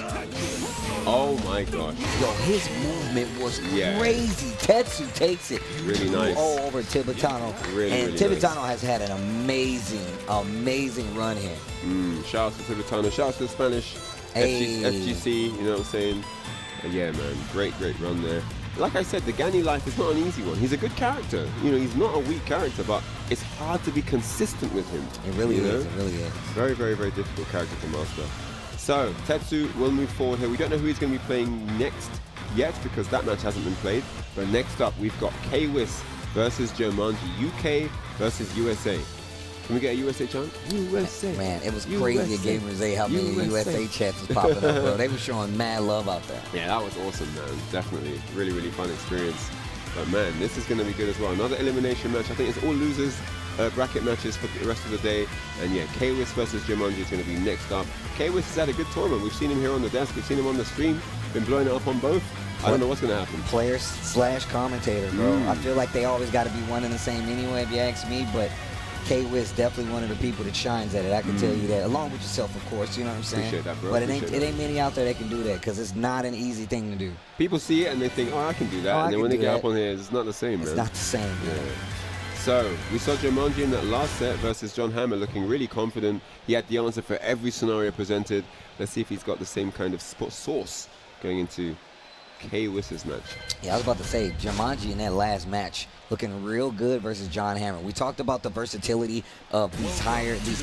Oh my gosh. Yo, his movement was crazy. Tetsu takes it. Really nice. All over Tibetand. And Tibetand has had an amazing run here. Shout out to Tibetand. Shout out to the Spanish FGC. You know what I'm saying? Yeah, man. Great run there. Like I said, the Ganryu life is not an easy one. He's a good character. He's not a weak character, but it's hard to be consistent with him. It really is. It really is. Very, very, very difficult character to master. So, Tetsu will move forward here. We don't know who he's going to be playing next yet because that match hasn't been played. But next up, we've got Kwis versus Jermanji. UK versus USA. Can we get a USA chant? USA. Man, it was crazy at Gamers A how many USA chants was popping up, bro. They were showing mad love out there. Yeah, that was awesome, man. Definitely. Really, really fun experience. But, man, this is going to be good as well. Another elimination match. I think it's all losers bracket matches for the rest of the day. And, yeah, Kwis versus Jermanji is going to be next up. Kwis has had a good tournament. We've seen him here on the desk. We've seen him on the stream. Been blowing it up on both. I don't know what's going to happen. Player / commentator, bro. I feel like they always got to be one and the same anyway, if you ask me, but K-Wiz definitely one of the people that shines at it. I can tell you that, along with yourself, of course. You know what I'm saying? Appreciate that, bro. But it ain't many out there that can do that because it's not an easy thing to do. People see it and they think, oh, I can do that. And then when they get up on here, it's not the same, man. It's not the same. Yeah. So, we saw Jermanji in that last set versus John Hammer looking really confident. He had the answer for every scenario presented. Let's see if he's got the same kind of sauce going into K-Wiz's match. Yeah, I was about to say, Jermanji in that last match looking real good versus John Hammer. We talked about the versatility of these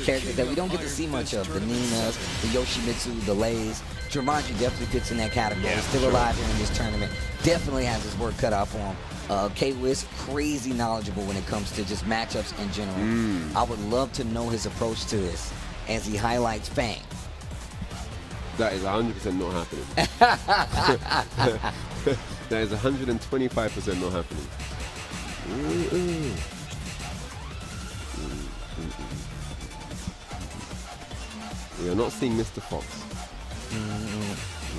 characters that we don't get to see much of. The Ninas, the Yoshimitsu, the Leis. Jermanji definitely fits in that category. He's still alive here in this tournament. Definitely has his work cut out for him. K-Wiz, crazy knowledgeable when it comes to just matchups in general. I would love to know his approach to this as he highlights Feng. That is 100% not happening. That is 125% not happening. We are not seeing Mr. Fox. We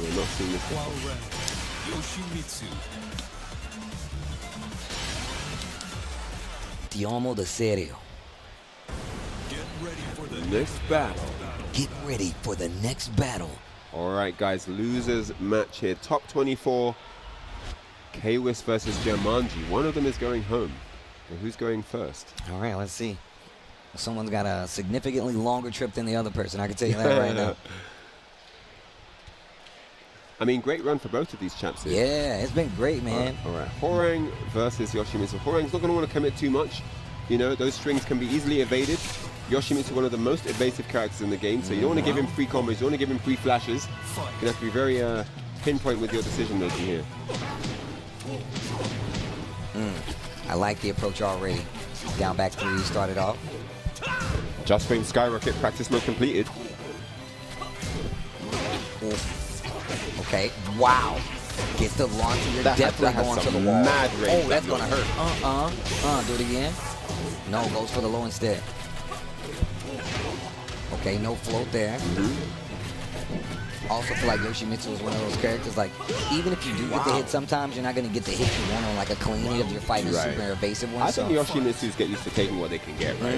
are not seeing Mr. Fox. Yoshimitsu. Ti amo de serio. Get ready for the next battle. Get ready for the next battle. All right, guys, losers match here. Top 24. K-Wiz versus Jermanji. One of them is going home. So who's going first? All right, let's see. Someone's got a significantly longer trip than the other person. I can tell you that right now. I mean, great run for both of these chaps here. Yeah, it's been great, man. All right, Hwoarang versus Yoshimitsu. Hwoarang's not going to want to commit too much. You know, those strings can be easily evaded. Yoshimitsu, one of the most evasive characters in the game, so you don't want to give him free combos, you don't want to give him free flashes. You're going to have to be very pinpoint with your decision making here. I like the approach already. Down back 3, started off. Just frame skyrocket, practice mode completed. Okay, wow. Gets the launch. You're definitely going to the wall. Mad range. Oh, that's going to hurt. Do it again. No, goes for the low instead. Okay, no float there. Also feel like Yoshimitsu is one of those characters, like, even if you do get the hit sometimes, you're not going to get the hit you want on like a clean hit if you're fighting a super evasive one. I think Yoshimitsus get used to taking what they can get, right?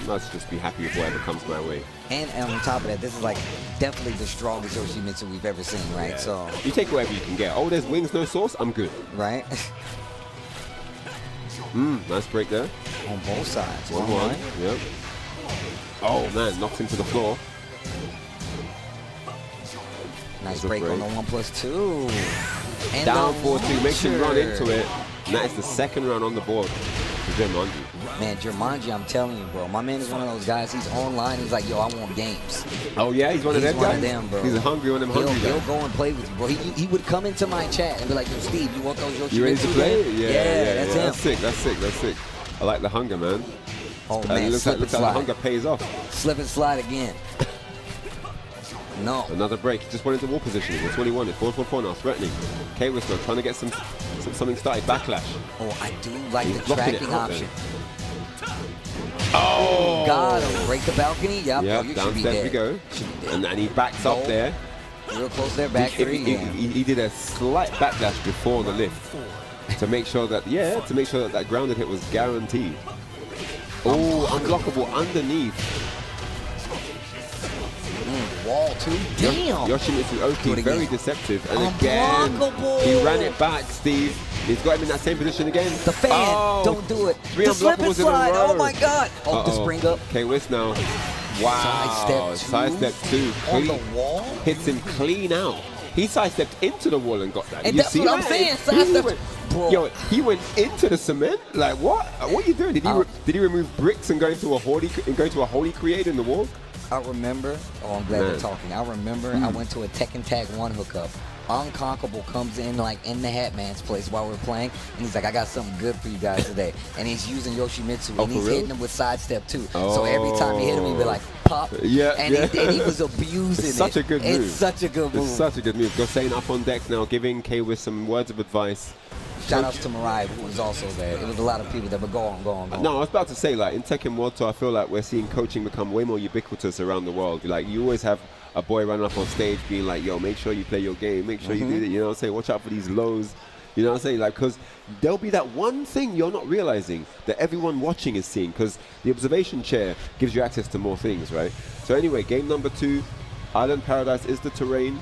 Let's just be happy with whatever comes my way. And on top of that, this is like definitely the strongest Yoshimitsu we've ever seen, right? Yeah. So you take whatever you can get. Oh, there's wings, no sauce, I'm good. Right? Nice break there. On both sides. 1-1. Yep. Oh man, knocked him to the floor. Nice break on the 1+2. And down 4-2, makes him run into it. And that is the second round on the board for Jermanji. Man, Jermanji, I'm telling you, bro. My man is one of those guys. He's online. He's like, yo, I want games. Oh, yeah? He's one of them guys? He's one of them, bro. He's a hungry one of them hungry He'll guys. go and play with you, bro. He would come into my chat and be like, yo, Steve, you want those Yoshimitsu? You ready to play? Yeah, that's him. That's sick, that's sick, that's sick. I like the hunger, man. Oh, man, looks like the hunger pays off. Slip and slide again. No. Another break. He just went into wall positioning. It's 21. It's 4-4 now. Threatening. K-Wiz trying to get something started. Backlash. Oh, I do like the tracking option. Oh! Got him. Break the balcony. Yep. Yeah, Oh, you downstairs should be dead. we go. And then he backs up there. Real close there. Back 3. He did a slight backlash before the lift to make sure that that grounded hit was guaranteed. Oh, unblockable underneath. Wall 2. Damn. Yoshimitsu Oki, very deceptive. And again, he ran it back, Steve. He's got him in that same position again. The fan. Don't do it. 3 the slip and unblockables slide. in a row. Oh, my God. Oh, the spring up. K-Wiz now. Wow. Sidestep 2. On the wall? Hits him clean out. He sidestepped into the wall and got that. And you that's see what that? I'm saying. Sidestep. Yo, he went into the cement. Like what? What are you doing? Did he remove bricks and go into a holy create in the wall? I remember. Oh, I'm glad we're talking. I remember I went to a Tekken Tag 1 hookup. Unconquerable comes in like in the Hatman's place while we're playing, and he's like, I got something good for you guys today. And he's using Yoshimitsu, and he's hitting him with sidestep too. So every time he hit him, he'd be like, pop. Yeah, and he was abusing it's such a good move. It's such a good move. It's such a good move. Gosain up on deck now, giving K-Wiz some words of advice. Shout outs to Raeb, who was also there. It was a lot of people there, but go on. No, I was about to say, like, in Tekken World Tour, I feel like we're seeing coaching become way more ubiquitous around the world. Like, you always have a boy running up on stage being like, yo, make sure you play your game, make sure you do it, you know what I'm saying? Watch out for these lows, you know what I'm saying? Like, because there'll be that one thing you're not realizing that everyone watching is seeing, because the observation chair gives you access to more things, right? So anyway, game number 2, Island Paradise is the terrain.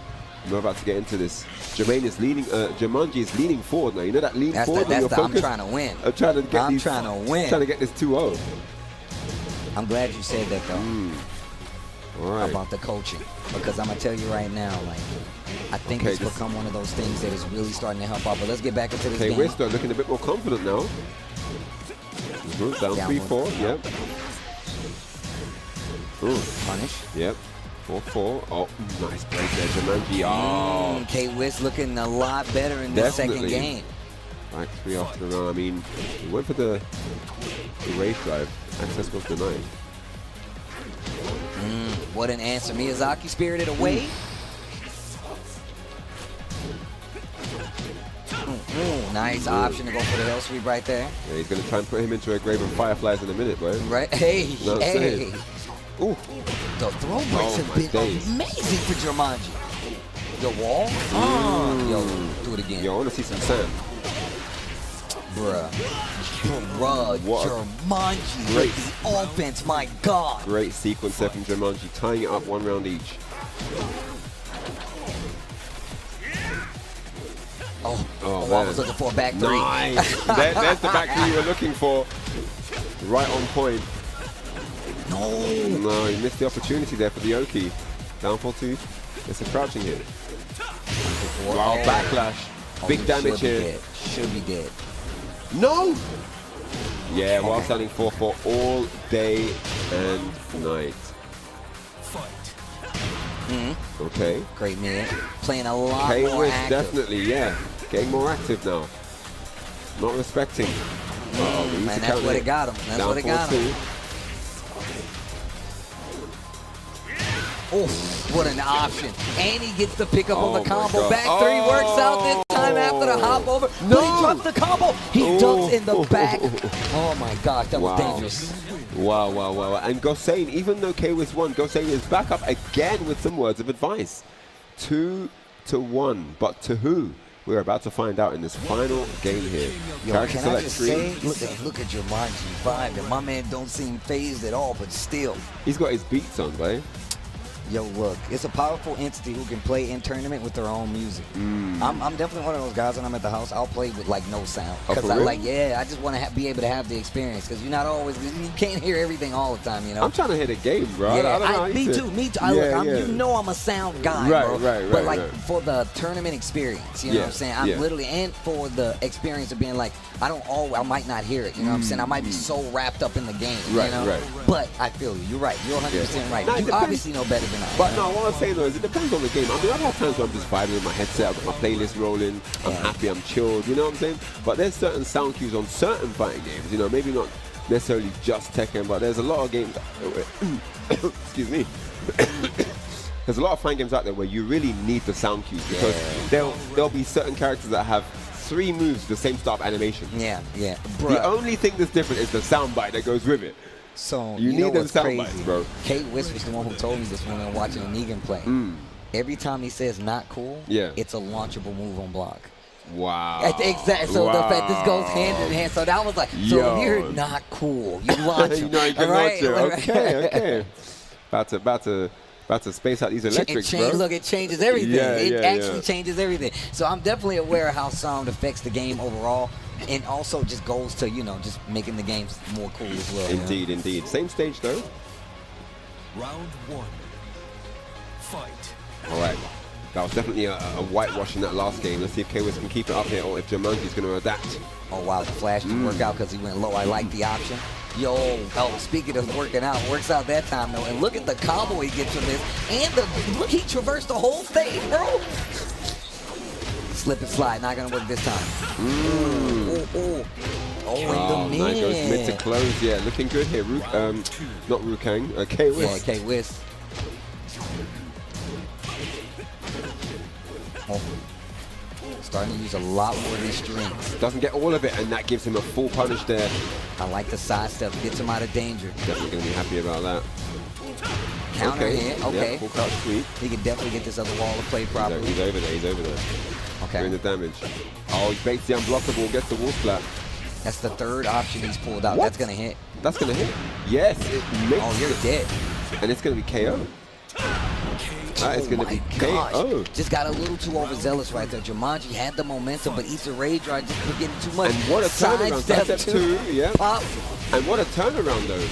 We're about to get into this. Jermanji is leaning forward now. You know that lean forward? I'm trying to win. I'm trying to get Trying to get this 2-0. I'm glad you said that, though. All right. About the coaching. Because I'm going to tell you right now, like, I think it's become one of those things that is really starting to help out. But let's get back into this game. We're still looking a bit more confident now. Down 3-4, yep. Punish. Yep. 4-4. Oh, nice break there, Jermanji. Oh. K-Wiz looking a lot better in this second game. Back 3 after the run. I mean, he went for the Raef drive. Access was denied. What an answer. Miyazaki spirited away. Nice option to go for the hell sweep right there. Yeah, he's going to try and put him into a grave of fireflies in a minute, bro. Right? Hey. Ooh. The throw breaks have been amazing for Jermanji. The wall? Yo, do it again. Yo, I want to see some sand. Bruh, Jermanji. Great offense, my God. Great sequence there from Jermanji, tying it up 1 round each. I was looking for a back 3. Nice. There's the back 3 you were looking for. Right on point. No, he missed the opportunity there for the Oki. Down 4-2. It's a crouching hit. Wow, backlash. Big damage here. Should be dead. No! Yeah, while standing 4-4 all day and night. Okay. Great man. Playing a lot more active. Definitely, yeah. Getting more active now. Not respecting. And that's what it got him. That's what it got him. Oh, what an option. And he gets the pickup on the combo. Back 3 works out this time after the hop over. But he drops the combo. He ducks in the back. Oh my gosh, that was dangerous. Wow. And Gosain, even though K-Wiz won, Gosain is back up again with some words of advice. 2-1, but to who? We're about to find out in this final game here. Yo, can I just say, look at Jermanji vibe. And my man don't seem phased at all, but still. He's got his beats on, right? Yo, look, it's a powerful entity who can play in tournament with their own music. I'm definitely one of those guys when I'm at the house, I'll play with like no sound. Because I just want to be able to have the experience. Because you're not always, you can't hear everything all the time, you know? I'm trying to hit a game, bro. Yeah, me too. You know I'm a sound guy, bro. But like for the tournament experience, you know what I'm saying? I'm literally, and for the experience of being like, I might not hear it, you know what I'm saying? I might be so wrapped up in the game, you know? But I feel you. You're right. You're 100% right. You obviously know better than I. But no, what I'm saying though is it depends on the game. I mean, I've had times where I'm just vibing with my headset, I've got my playlist rolling, I'm happy, I'm chilled, you know what I'm saying? But there's certain sound cues on certain fighting games, you know, maybe not necessarily just Tekken, but there's a lot of games, excuse me, there's a lot of fighting games out there where you really need the sound cues because there'll be certain characters that have 3 moves, the same start of animation. The only thing that's different is the sound bite that goes with it. So you need them sound bites, bro. K-Wiz was the one who told me this when we were watching Negan play. Every time he says not cool, it's a launchable move on block. Wow. Exactly. So the fact this goes hand in hand. So that was like, so if you're not cool, you launch him. You can launch him. Okay. About to space out these electrics, bro. Look, it changes everything. It actually changes everything. So I'm definitely aware of how sound affects the game overall. And also just goes to, just making the games more cool as well. Indeed. Same stage, though. Round 1. Fight. All right. That was definitely a whitewash in that last game. Let's see if K-Wiz can keep it up here or if Jermanji's going to adapt. Oh, wow. The flash didn't work out because he went low. I like the option. Speaking of working out, works out that time, though. And look at the combo he gets from this. And look, he traversed the whole stage, bro. Slip and slide, not gonna work this time. In the mid. Nice, goes mid to close. Yeah, looking good here. Not Rookang. K-Wiz. Yeah, K-Wiz. Starting to use a lot more of these strings. Doesn't get all of it, and that gives him a full punish there. I like the side step, gets him out of danger. Definitely gonna be happy about that. Counter hit, okay. Yeah, full crouch sweep. He can definitely get this other wall to play properly. He's over there, he's over there. Okay. Doing the damage. Oh, he baits the unblockable, gets the wall splat. That's the third option he's pulled out. What? That's going to hit. That's going to hit? Yes, it makes Oh, you're dead. And it's going to be KO. That is going to be KO. Just got a little too overzealous right there. Jermanji had the momentum, but Easter Rage right just getting too much. And what a turnaround. Step two, yeah. Pop. And what a turnaround, though.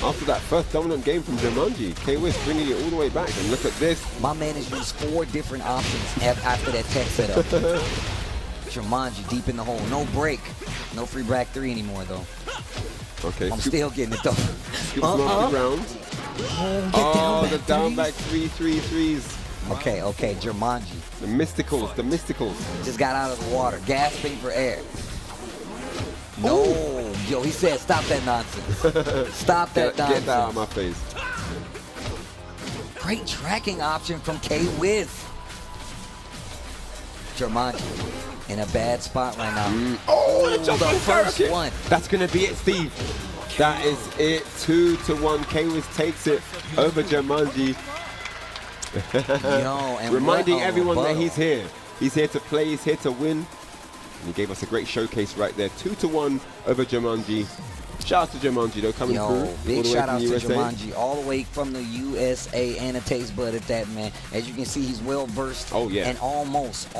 After that first dominant game from Jermanji, K-Wiz bringing it all the way back. And look at this. My man has used 4 different options after that tech setup. Jermanji deep in the hole. No break. No free back 3 anymore, though. Okay. I'm still getting it, though. Scoops off the ground. Oh, the down back 3-3-3s. Okay, Jermanji. The mysticals. Just got out of the water, gasping for air. No, yo, he said, stop that nonsense. Stop that nonsense. Get that out of my face. Great tracking option from K-Wiz. Jermanji in a bad spot right now. The first one. That's going to be it, Steve. That is it. 2-1. K-Wiz takes it over Jermanji. Reminding everyone that he's here. He's here to play. He's here to win. And he gave us a great showcase right there. 2-1 over Jermanji. Shout out to Jermanji, though, coming through. Big shout out to Jermanji, all the way from the USA, and a taste bud at that, man. As you can see, he's well versed and almost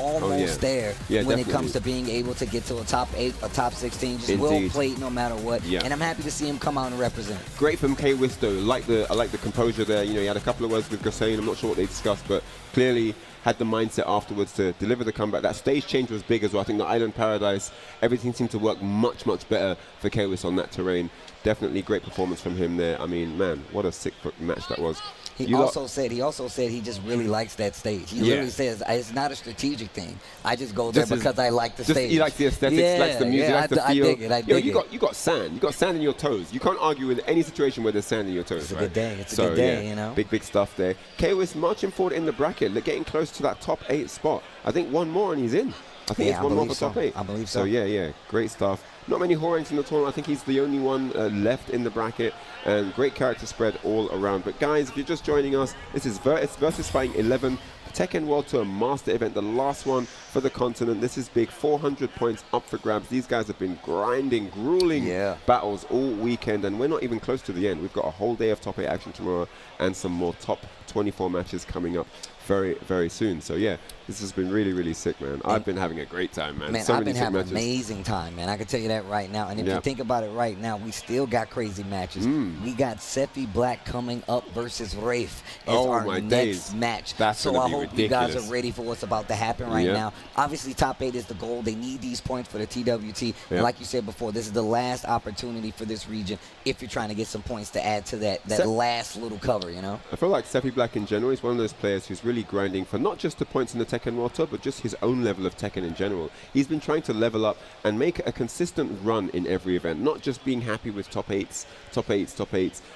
there when it comes to being able to get to a top 8, a top 16. Just well played no matter what. Yeah. And I'm happy to see him come out and represent. Great from K-Wiz, though. I like the composure there. You know, he had a couple of words with Gosain. I'm not sure what they discussed, but clearly had the mindset afterwards to deliver the comeback. That stage change was big as well. I think the Island Paradise, everything seemed to work much, much better for K-Wiz on that terrain. Definitely great performance from him there. I mean, man, what a sick match that was. He also said he just really likes that stage. He literally says, it's not a strategic thing. I just go there because I like the stage. He likes the aesthetics, likes the music, likes the feel. I dig it. You got sand. You got sand in your toes. You can't argue with any situation where there's sand in your toes. It's a good day. It's a good day, you know. Big stuff there. K-Wiz marching forward in the bracket, getting close to that top 8 spot. I think one more and he's in. I think it's one more for top 8. I believe so. So yeah, great stuff. Not many Hwoarangs in the tournament. I think he's the only one left in the bracket. And great character spread all around. But guys, if you're just joining us, this is Versus Fighting 11. Tekken World Tour Master Event, the last one for the continent. This is big, 400 points up for grabs. These guys have been grinding, grueling battles all weekend, and we're not even close to the end. We've got a whole day of top 8 action tomorrow and some more top 24 matches coming up very, very soon. So yeah, this has been really, really sick, man. I've been having a great time, man. Man, I've been having an amazing time, man. I can tell you that right now. And if you think about it right now, we still got crazy matches. We got Sephi Black coming up versus Raef as our next match. So I hope you guys are ready for what's about to happen right now. Obviously, top 8 is the goal. They need these points for the TWT. And like you said before, this is the last opportunity for this region if you're trying to get some points to add to that last little cover, you know? I feel like Sephi Black in general is one of those players who's really grinding for not just the points in the Tekken World Tour, but just his own level of Tekken in general. He's been trying to level up and make a consistent run in every event, not just being happy with top 8s,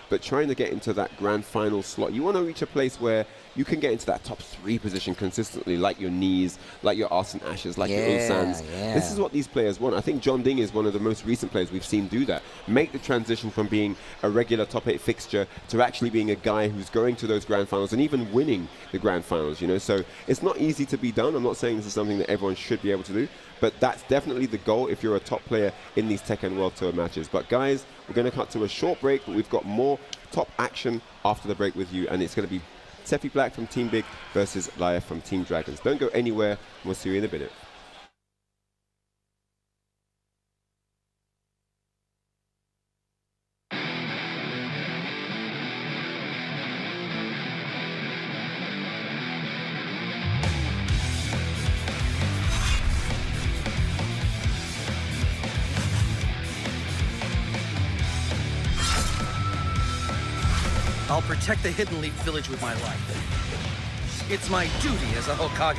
but trying to get into that grand final slot. You want to reach a place where you can get into that top 3 position consistently, like your Knees, like your Arson Ashes, like your Ulsans. This is what these players want. I think John Ding is one of the most recent players we've seen do that. Make the transition from being a regular top 8 fixture to actually being a guy who's going to those grand finals and even winning the grand finals, you know. So it's not easy to be done. I'm not saying this is something that everyone should be able to do, but that's definitely the goal if you're a top player in these Tekken World Tour matches. But guys, we're going to cut to a short break, but we've got more top action after the break with you, and it's going to be Sephi Black from Team Big versus Raef from Team Dragons. Don't go anywhere. We'll see you in a minute. I'll protect the Hidden Leaf Village with my life. It's my duty as a Hokage.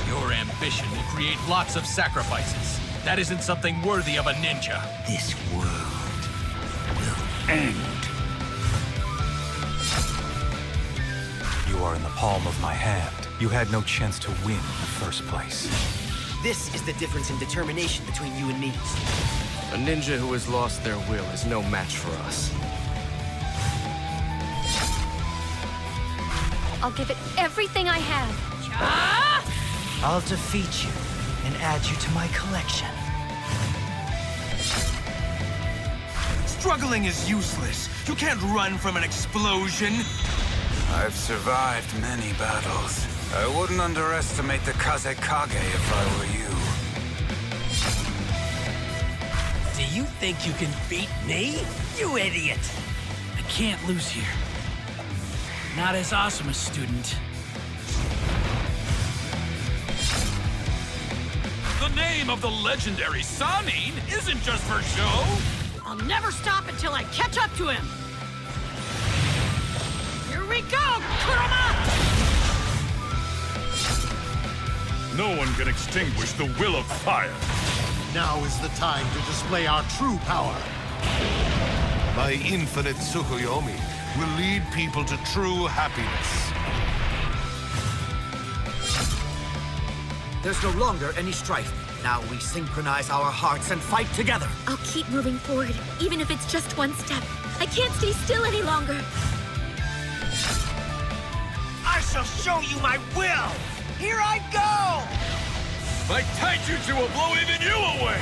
Your ambition will create lots of sacrifices. That isn't something worthy of a ninja. This world will end. You are in the palm of my hand. You had no chance to win in the first place. This is the difference in determination between you and me. A ninja who has lost their will is no match for us. I'll give it everything I have. I'll defeat you and add you to my collection. Struggling is useless. You can't run from an explosion. I've survived many battles. I wouldn't underestimate the Kazekage if I were you. Do you think you can beat me? You idiot! I can't lose here. Not as Asim a student. The name of the legendary Shaheen isn't just for show. I'll never stop until I catch up to him. Here we go, Kuma! No one can extinguish the will of fire. Now is the time to display our true power. My infinite Tsukuyomi will lead people to true happiness. There's no longer any strife. Now we synchronize our hearts and fight together. I'll keep moving forward, even if it's just one step. I can't stay still any longer. I shall show you my will! Here I go! My taijutsu will blow even you away!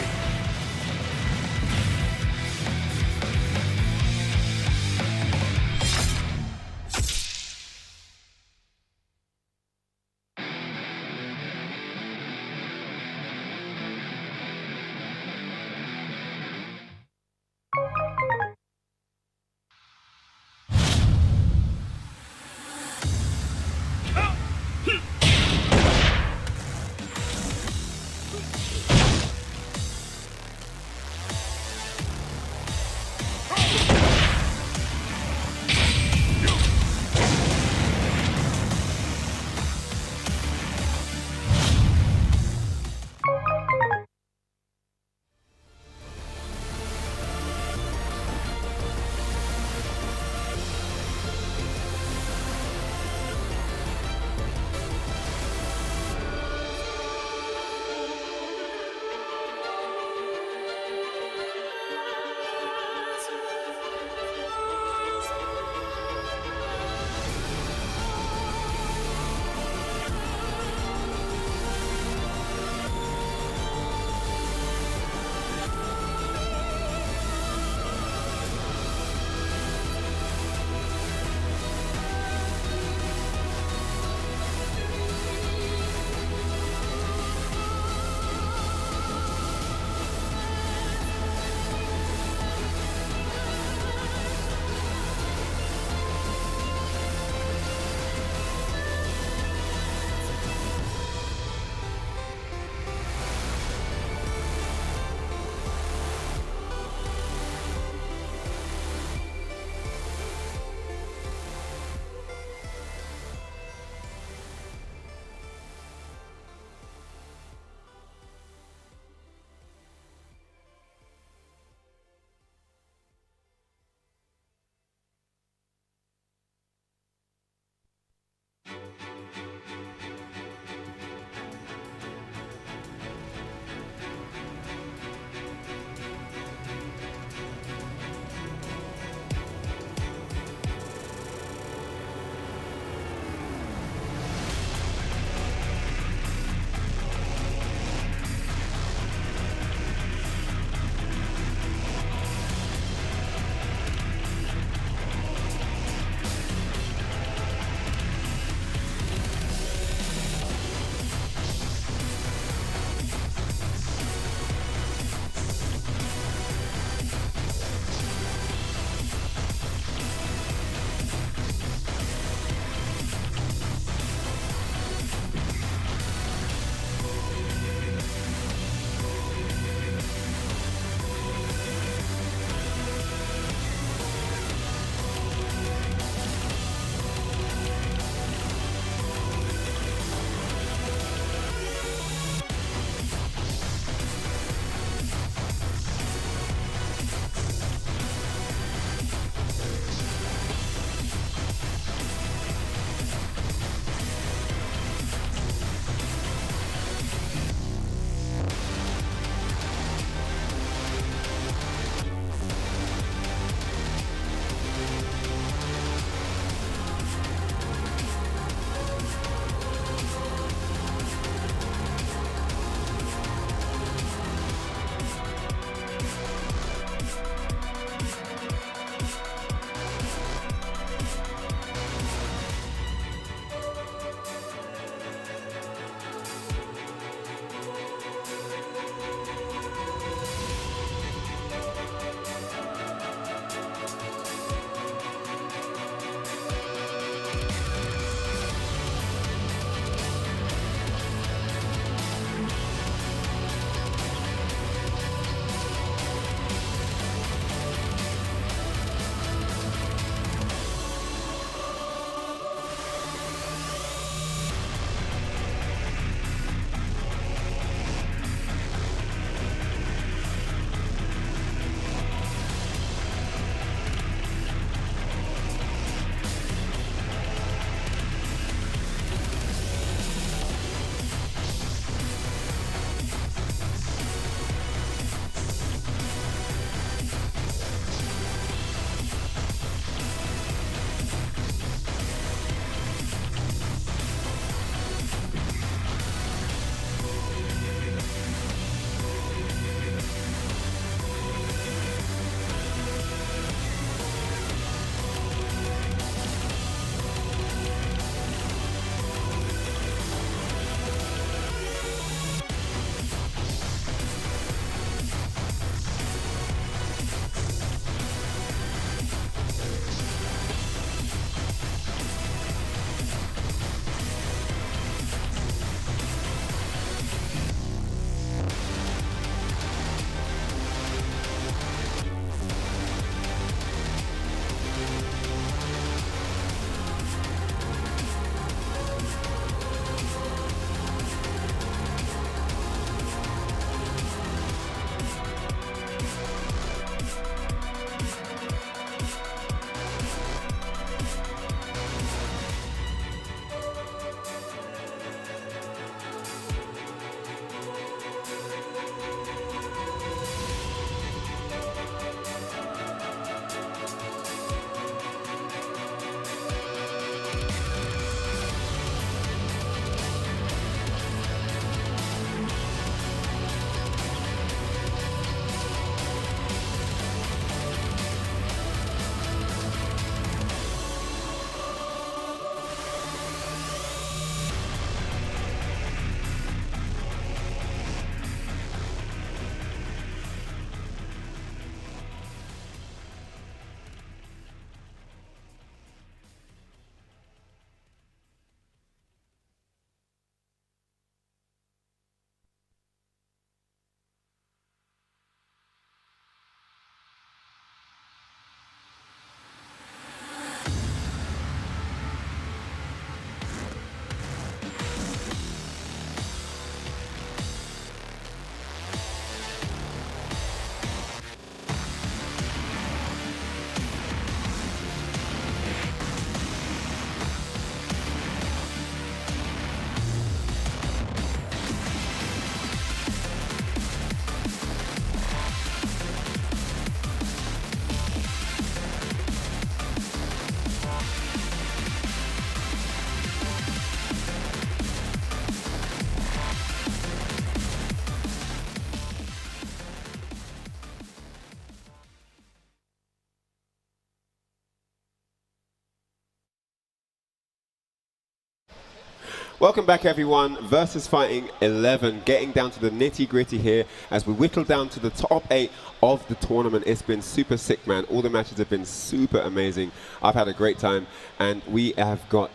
Welcome back, everyone. Versus Fighting 11, getting down to the nitty-gritty here as we whittle down to the top 8 of the tournament. It's been super sick, man. All the matches have been super amazing. I've had a great time, and we have got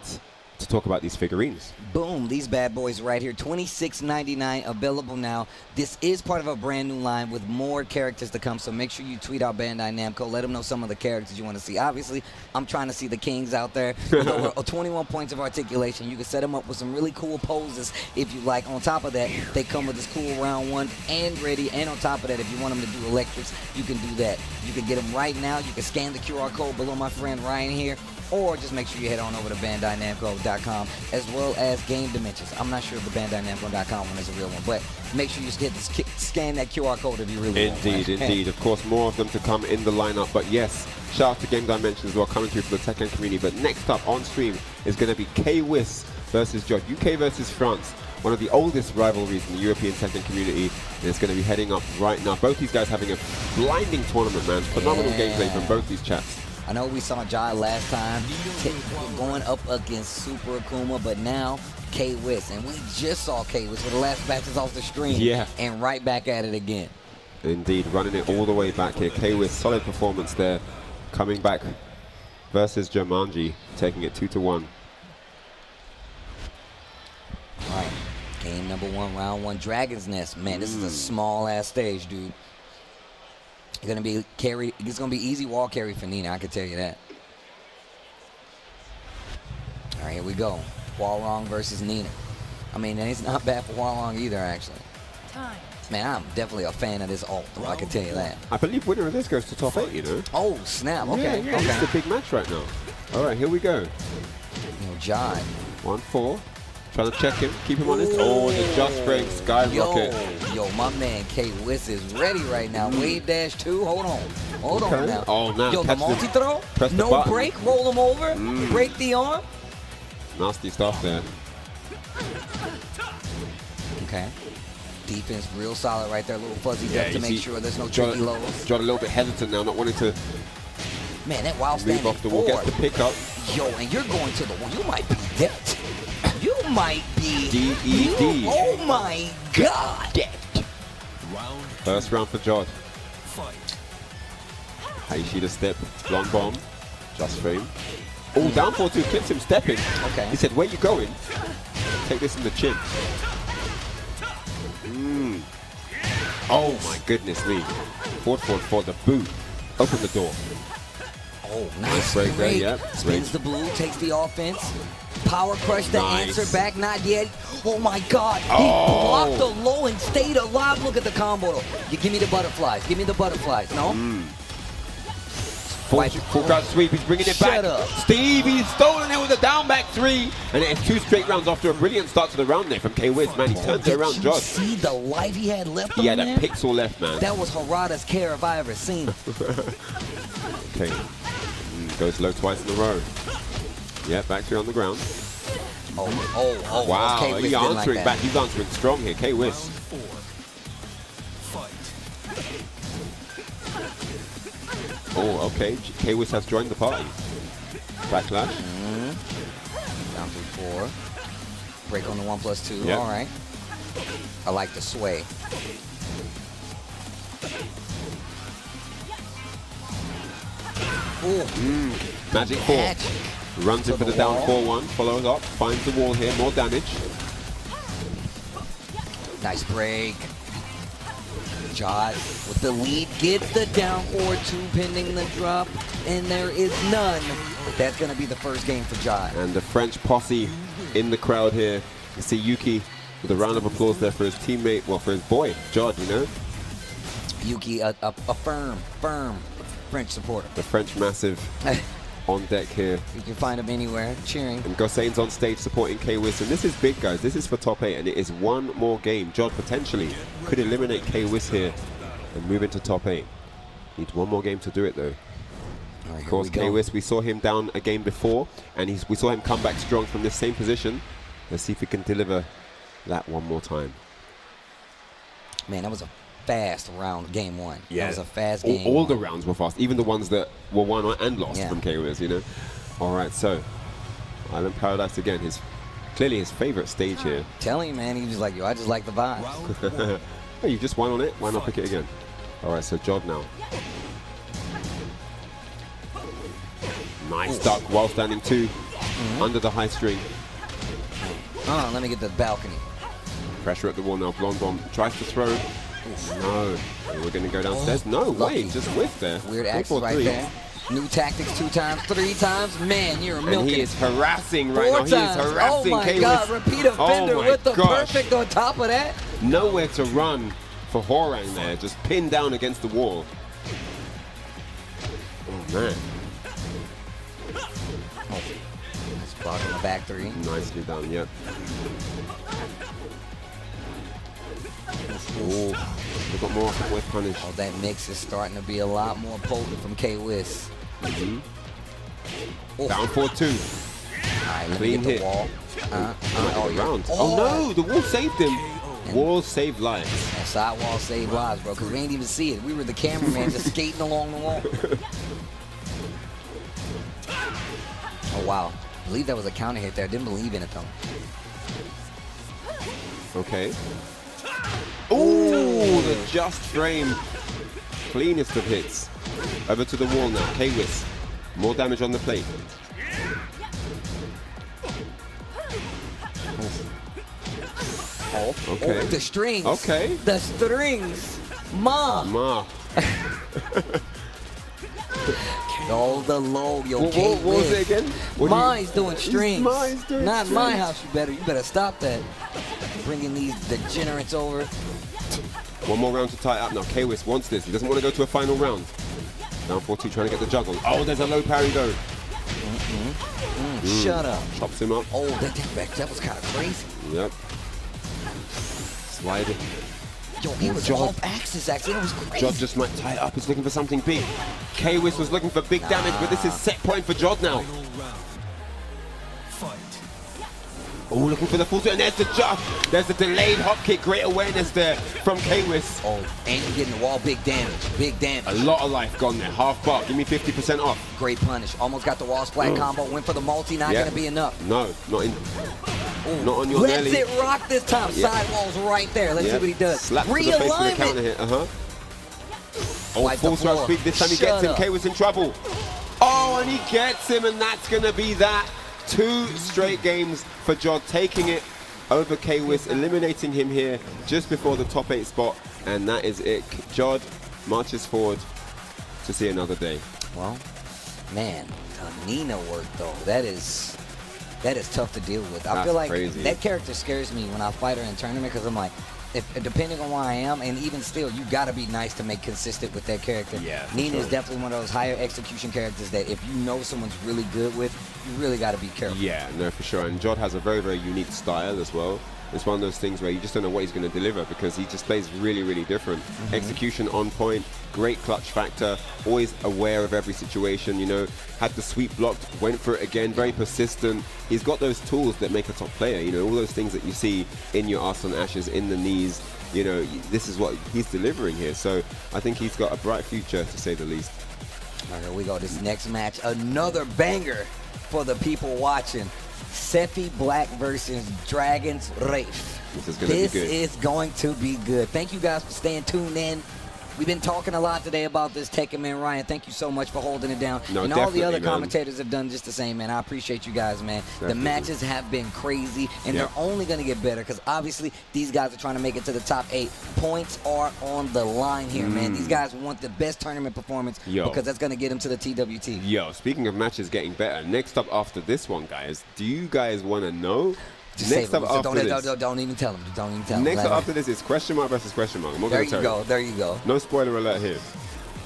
to talk about these figurines. Boom, these bad boys right here, $26.99 available now. This is part of a brand new line with more characters to come, so make sure you tweet out Bandai Namco. Let them know some of the characters you want to see. Obviously, I'm trying to see the kings out there. With over 21 points of articulation. You can set them up with some really cool poses if you like. On top of that, they come with this cool round one and ready. And on top of that, if you want them to do electrics, you can do that. You can get them right now. You can scan the QR code below my friend Ryan here, or just make sure you head on over to BandaiNamco.com, as well as Game Dimensions. I'm not sure if the BandaiNamco.com one is a real one, but make sure you just scan that QR code if you really want. Indeed. Of course, more of them to come in the lineup. But yes, shout out to Game Dimensions as well, coming through for the Tekken community. But next up on stream is going to be K-Wiss versus Jodd. UK versus France, one of the oldest rivalries in the European Tekken community. And it's going to be heading up right now. Both these guys having a blinding tournament, man. Phenomenal gameplay from both these chaps. I know we saw Jodd last time going up against Super Akuma, but now K-Wiss. And we just saw K-Wiss for the last matches off the stream. Yeah. And right back at it again. Indeed, running it all the way back here. K-Wiss, solid performance there. Coming back versus Jermanji, taking it 2-1. All right, game number 1, round 1, Dragon's Nest. Man, this is a small-ass stage, dude. It's gonna be easy wall carry for Nina, I can tell you that. All right, here we go. Hwoarang versus Nina. I mean, it's not bad for Hwoarang either, actually. Man, I'm definitely a fan of this ult, though, I can tell you that. I believe winner of this goes to top 8, you know? Oh, snap, okay. Yeah, it's the big match right now. All right, here we go. Jodd. 1-4. Trying to check him, keep him honest. Oh, the just frame skyrocket. Yo, my man K-Wiss is ready right now. Wave dash 2, hold on now. Oh, now yo, the multi-throw, no break, roll him over, break the arm. Nasty stuff there. Okay. Defense real solid right there, a little fuzzy duck to make sure there's no tricky lows. Jodd a little bit hesitant now, not wanting to man, that wild standing move off the wall, gets the pick up. Yo, and you're going to the wall. You might be dead. You might be D-E-D. Oh my God. Dead. First round for Jodd. Heihachi the step, long bomb, just frame. Oh, down 4-2, clips him stepping. Okay. He said, where you going? Take this in the chin. Oh my goodness me. Forward for the boot. Open the door. Oh, nice break there, yep. Spins the blue, takes the offense. Power crush the answer back, not yet. Oh my God, he blocked the low and stayed alive. Look at the combo though. Give me the butterflies, no? Full guard sweep, he's bringing it back. Shut up. Steve, he's stolen it with a down back 3. And it's 2 straight rounds after a brilliant start to the round there from K-Wiss, man. He turns it around, Jodd. See the life he had left He on had a pixel left, man. That was Harada's care if I ever seen it. Okay. Goes low twice in a row. Yeah, back 3 on the ground. Oh. Wow, he's answering back. He's answering strong here, K-Wiss. Oh, okay. K-Wiss has joined the party. Backlash. Down through 4. Break on the 1+2. Yep. All right. I like the sway. Magic 4. Runs in for the down 4-1. Follows up. Finds the wall here. More damage. Nice break. Jodd with the lead, gets the down 4-2 pending the drop, and there is none. But that's going to be the first game for Jodd. And the French posse in the crowd here. You see Yuki with a round of applause there for his teammate, well, for his boy, Jodd, you know? Yuki, a firm French supporter. The French massive on deck here. You can find him anywhere, cheering. And Gosain's on stage supporting K-Wiss. And this is big, guys. This is for top 8, and it is one more game. Jodd potentially could eliminate K-Wiss here and move into top 8. Needs one more game to do it, though. Right, of course, K-Wiss, we saw him down a game before, and we saw him come back strong from this same position. Let's see if he can deliver that one more time. Man, that was a fast round, game 1. Yeah. That was a fast game. All the rounds were fast, even the ones that were won and lost from K-Wiss, you know. All right, so Island Paradise again, his clearly his favorite stage here. Telling you, man, he was like, yo, I just like the vibes. Hey, you just won on it. Why not pick it again? All right, so Jodd now. Nice duck while standing 2 under the high string. Let me get the balcony. Pressure at the wall now. Blonde Bomb tries to throw. No. We're going to go downstairs. No, wait, just whiff there. Weird axis right there. New tactics 2 times, 3 times. Man, you're milking. And he is harassing right 4 now. He times. is harassing Oh my K-Wiz. God, repeat offender with the perfect on top of that. Nowhere to run for Hwoarang there. Just pinned down against the wall. Oh, man. Nice block on the back 3. Nicely done, yep. Oh, they've got more off with punish. Oh, that mix is starting to be a lot more potent from K-Wiz. Down 4-2. All right, let me Clean get hit. the wall. Round. Oh no, the wall saved him. Wall saved lives. That side wall saved lives, bro, because we ain't even see it. We were the cameraman just skating along the wall. Oh, wow. I believe that was a counter hit there. Didn't believe in it, though. Okay. Ooh, the just frame. Cleanest of hits. Over to the wall now. K-Wiz. More damage on the plate. Oh, okay. Oh, the strings. Okay. The strings. Ma. Oh, the low, yo. What was it again? Mine's doing strings. Mine's doing Not strings. my house. You better stop that. Bringing these degenerates over. One more round to tie it up now. K-Wiz wants this. He doesn't want to go to a final round. Down 4-2, trying to get the juggle. Oh, there's a low parry go. Shut up. Chops him up. Oh, that was kind of crazy. Yep. Slide it. Yo, he was Jodd. off axis, actually. That was crazy. Jodd just might tie it up. He's looking for something big. K-Wiz was looking for big damage, but this is set point for Jodd now. Oh, looking for the full suit, and there's the jump. There's the delayed hop kick. Great awareness there from K-Wiz. Oh, and you're getting the wall. Big damage. Big damage. A lot of life gone there. Half bar. Give me 50% off. Great punish. Almost got the wall splat combo. Went for the multi. Not going to be enough. No, not in. Ooh. Not on your Let's belly. it rock this time. Sidewall's right there. Let's see what he does. Slap to the face with a counter hit. Oh, full throw speed. This time he gets him. K-Wiz in trouble. Oh, and he gets him, and that's going to be that. 2 straight games for Jodd, taking it over K-Wiz, eliminating him here just before the top 8 spot, and that is it. Jodd marches forward to see another day. Well, man, Nina work though. That is tough to deal with. I feel like that character scares me when I fight her in tournament because I'm like, depending on where I am, and even still, you got to be nice to make consistent with that character. Yeah, Nina is definitely one of those higher execution characters that if you know someone's really good with, you really got to be careful. Yeah, no, for sure. And Jodd has a very, very unique style as well. It's one of those things where you just don't know what he's going to deliver because he just plays really, really different. Execution on point, great clutch factor, always aware of every situation, you know, had the sweep blocked, went for it again, very persistent. He's got those tools that make a top player, you know, all those things that you see in your Arsenal Ashes, in the knees, you know, this is what he's delivering here. So I think he's got a bright future, to say the least. All right, here we go. This next match, another banger for the people watching. Sephi Black versus Dragon's Raef. This is going to be good. This is going to be good. Thank you guys for staying tuned in. We've been talking a lot today about this Tekken, man. Ryan, thank you so much for holding it down. No, and all the other man. commentators have done just the same, man. I appreciate you guys, man. Definitely. The matches have been crazy, and they're only going to get better because obviously these guys are trying to make it to the top 8. Points are on the line here, man. These guys want the best tournament performance because that's going to get them to the TWT. Yo, speaking of matches getting better, next up after this one, guys, do you guys want to know? Next up after this. Don't even tell them. Don't even tell them. Next up after this is question mark versus question mark. There you go. There you go. No spoiler alert here.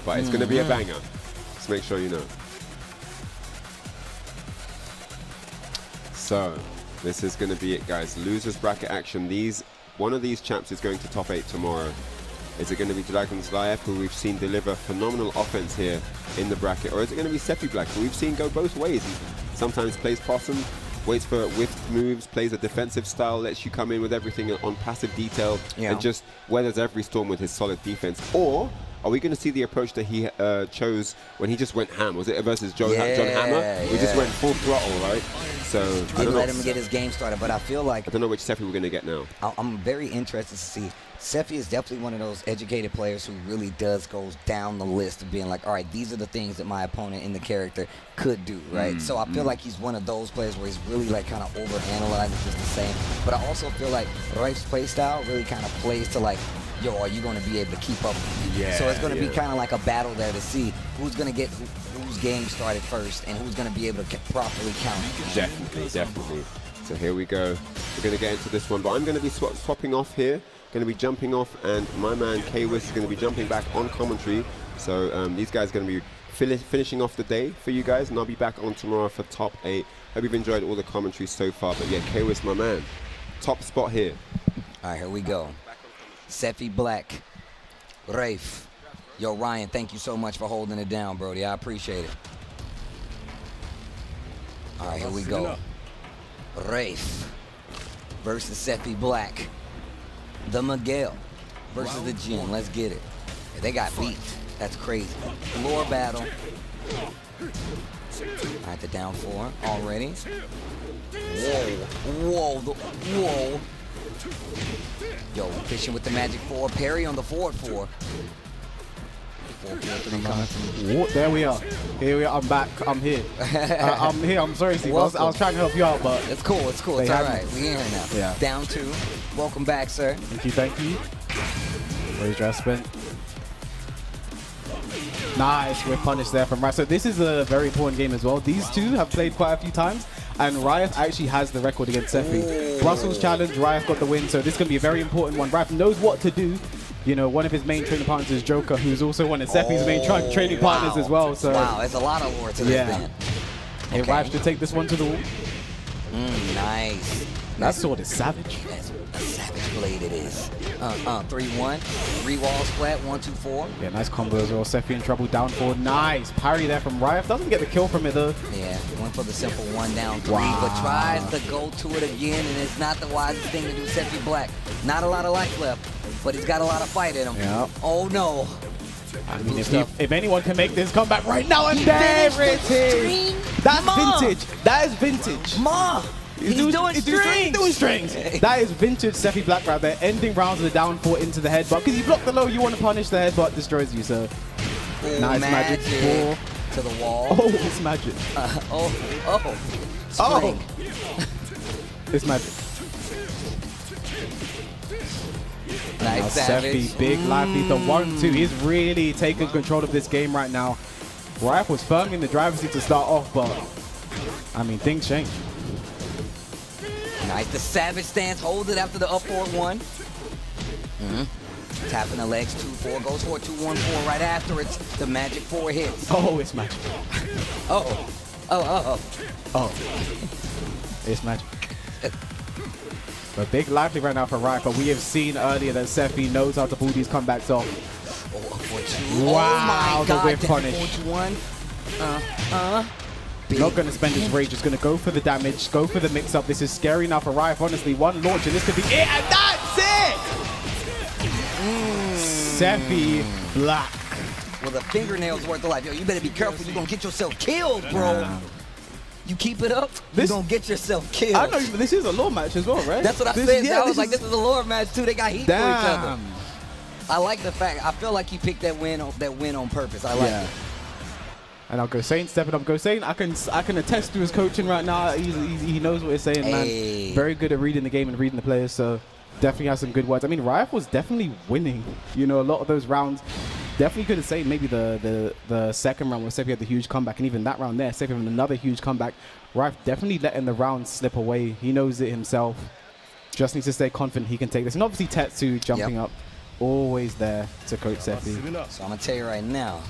But it's going to be a banger. Just make sure you know. So, this is going to be it, guys. Losers bracket action. One of these chaps is going to top 8 tomorrow. Is it going to be Dragon's Raef, who we've seen deliver phenomenal offense here in the bracket? Or is it going to be Sephi Black, who we've seen go both ways? He sometimes plays possum, waits for whiffed moves, plays a defensive style, lets you come in with everything on passive detail, and just weathers every storm with his solid defense. Or Are we going to see the approach that he chose when he just went ham? Was it versus John Hammer? We just went full throttle, right? So didn't let him get his game started, but I feel like I don't know which Sephi we're going to get now. I'm very interested to see. Sephi is definitely one of those educated players who really does goes down the list of being like, all right, these are the things that my opponent in the character could do, right? So I feel like he's one of those players where he's really like kind of overanalyzing just the same. But I also feel like Raef's play style really kind of plays to like, yo, are you going to be able to keep up? Yeah. So it's going to be kind of like a battle there to see who's going to get whose game started first and who's going to be able to properly count. Definitely. So here we go. We're going to get into this one, but I'm going to be swapping off here. Going to be jumping off, and my man K-Wiz is going to be jumping back on commentary. So these guys are going to be finishing off the day for you guys, and I'll be back on tomorrow for top 8. Hope you've enjoyed all the commentary so far. But yeah, K-Wiz, my man, top spot here. All right, here we go. Sephi Black, Raef. Yo, Ryan, thank you so much for holding it down, Brody. I appreciate it. All right, here we go. Raef versus Sephi Black. The Miguel versus the Jin. Let's get it. Yeah, they got beat. That's crazy. Floor battle. All right, the down 4 already. Whoa. Yo, fishing with the magic 4. Parry on the forward 4. 4-4-3 there we are. Here we are. I'm back. I'm here. I'm here. I'm sorry, Steve. I was trying to help you out, but it's cool. It's all right. We in here now. Yeah. Down 2. Welcome back, sir. Thank you. Raise dress spin. Nice. We're punished there from Raef. So this is a very important game as well. These two have played quite a few times, and Raef actually has the record against Sephi. Russell's challenge, Raef got the win, so this is going to be a very important one. Raef knows what to do. You know, one of his main training partners is Joker, who's also one of Sephi's main training partners as well. So there's a lot of lore to this band. Hey, Raef should take this one to the wall. Nice. That sword is savage. That's a savage blade it is. 3-1. 3 walls flat. 1-2-4. Yeah, nice combo as well. Sephi in trouble. Down 4. Nice parry there from Raef. Doesn't get the kill from it though. Yeah, went for the simple 1 down 3, but tries to go to it again, and it's not the wisest thing to do. Sephi Black. Not a lot of life left, but he's got a lot of fight in him. Yep. Oh no. I mean, if anyone can make this comeback right now, and there it is. That's vintage. That is vintage. He's doing strings. That is vintage Sephi Black right there. Ending rounds with a down 4 into the headbutt. Because you block the low, you want to punish the headbutt, destroys you. So nice magic 4 to the wall. Oh, it's magic. Spring. It's magic. Nice Sephi, big life lethal 1-2. He's really taking control of this game right now. Raef was firm in the driver's seat to start off, but I mean, things change. Nice, the savage stance, hold it after the up forward 1. Tapping the legs, 2-4, goes for 2-1-4 right after it. The magic 4 hits. Oh, it's magic. It's magic. But big lively right now for Raef, but we have seen earlier that Sephi knows how to pull these comebacks off. Wow, the whip punish. Not going to spend his rage, just going to go for the damage, go for the mix-up. This is scary now for Raef, honestly. 1 launch and this could be it, and that's it! Sephi Black. With a fingernail's worth of life. Yo, you better be careful, you're going to get yourself killed, bro. You keep it up, you're going to get yourself killed. I know, this is a lore match as well, right? That's what I said. I was like, this is a lore match too. They got heat for each other. I like the fact, I feel like he picked that win on purpose. I like it. And now Gosain stepping up. Gosain, I can attest to his coaching right now. He knows what he's saying, man. Very good at reading the game and reading the players, so definitely has some good words. I mean, Raef was definitely winning. You know, a lot of those rounds. Definitely could have said maybe the second round where Sephi had the huge comeback, and even that round there, Sephi had another huge comeback. Raef definitely letting the round slip away. He knows it himself. Just needs to stay confident he can take this. And obviously Tetsu jumping up, always there to coach Sephi. So I'm going to tell you right now,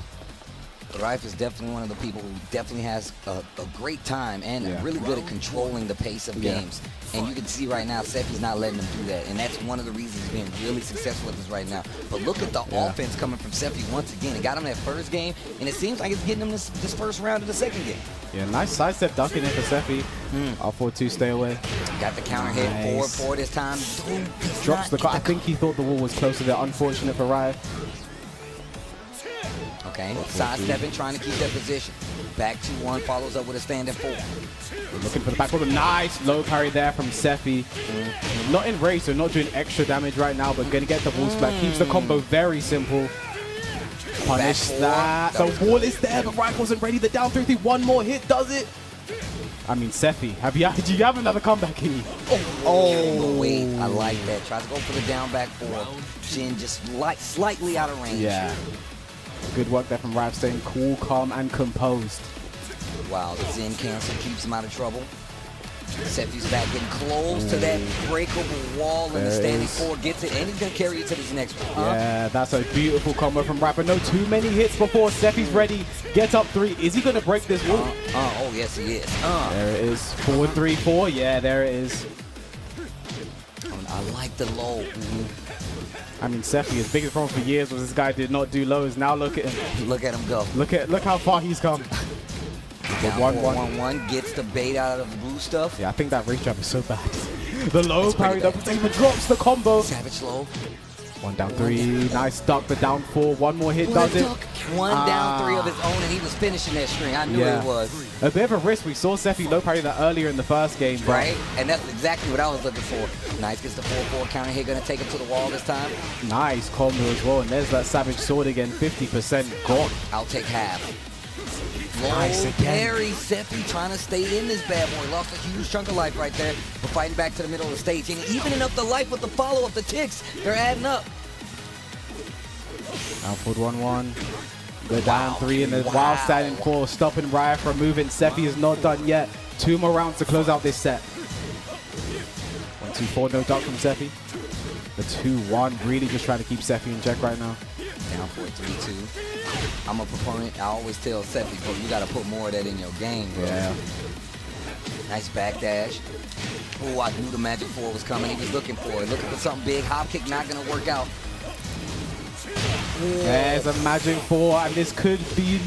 Raef is definitely one of the people who definitely has a great time and really good at controlling the pace of games. And you can see right now, Sephi's not letting him do that. And that's one of the reasons he's being really successful with this right now. But look at the offense coming from Sephi once again. It got him that first game, and it seems like it's getting him this first round of the second game. Yeah, nice sidestep dunking in for Sephi. R4-2, stay away. Got the counter hit, 4-4 this time. Drops the car. I think he thought the wall was closer there. Unfortunate for Raef. Okay, sidestepping, trying to keep that position. Back 2-1, follows up with a standing 4. Looking for the back roll. Nice low parry there from Sephi. Not in race, so not doing extra damage right now, but gonna get the wall splat. Keeps the combo very simple. Punish that. The wall is there, but Raef wasn't ready. The down 3-3. One more hit does it. I mean, Sephi, do you have another comeback in you? Oh, wait, I like that. Tries to go for the down back 4. Jin just slightly out of range. Yeah. Good work there from Raef, staying cool, calm, and composed. Wow, the Zen cancel keeps him out of trouble. Sephi's back getting close to that breakable wall, and the standing 4 gets it, and he's going to carry it to this next one. Yeah, that's a beautiful combo from Raef. No too many hits before Sephi's ready. Gets up 3. Is he going to break this wall? Oh, yes, he is. There it is. 4-3-4. Yeah, there it is. I like the low. I mean, Sephi, his biggest problem for years was this guy did not do lows. Now look at him. Look at him go. Look how far he's come. 1-1 gets the bait out of the blue stuff. Yeah, I think that race trap is so bad. The low parry double even drops the combo. Savage low. 1 down 3. Nice duck, the down 4. One more hit does it. One down 3 of his own, and he was finishing that string. I knew it was. A bit of a risk. We saw Sephi low parry that earlier in the first game. Right, and that's exactly what I was looking for. Nice, gets the 4-4 counter hit, gonna take him to the wall this time. Nice combo as well, and there's that Savage Sword again, 50% gone. I'll take half. Nice again. Parry, Sephi trying to stay in this bad boy. Lost a huge chunk of life right there, but fighting back to the middle of the stage. And evening up the life with the follow-up, the ticks, they're adding up. Output 1-1. The down 3 and the wild standing 4, stopping Raef from moving. Sephi is not done yet. 2 more rounds to close out this set. 1-2-4, no duck from Sephi. The 2-1, really just trying to keep Sephi in check right now. Down 4-3-2. I'm a proponent. I always tell Sephi, bro, you got to put more of that in your game, bro. Yeah. Nice backdash. Oh, I knew the Magic 4 was coming. He was looking for it. Looking for something big. Hop kick not going to work out. There's a Magic 4, and this could be...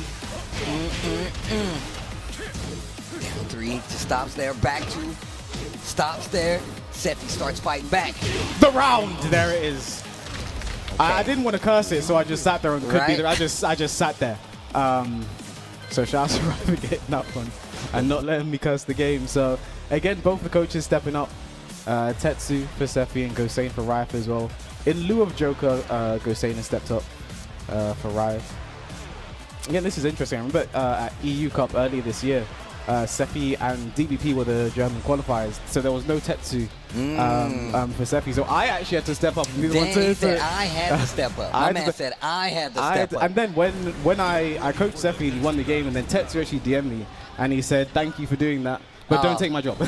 Down 3, just stops there. Back 2, stops there. Sephi starts fighting back. The round! There it is. Okay. I didn't want to curse it, so I just sat there and could be there. I just sat there. So shout out to Raeb for getting that one and not letting me curse the game. So again, both the coaches stepping up. Tetsu for Sephi and Gosain for Raef as well. In lieu of Joker, Gosain has stepped up for Raef. Again, this is interesting. I remember at EU Cup earlier this year, Sephi and DBP were the German qualifiers, so there was no Tetsu for Sephi. So I actually had to step up. He said I had to step up. My man said I had to step up. And then when I coached Sephi, he won the game, and then Tetsu actually DM'd me, and he said, "Thank you for doing that, but don't take my job."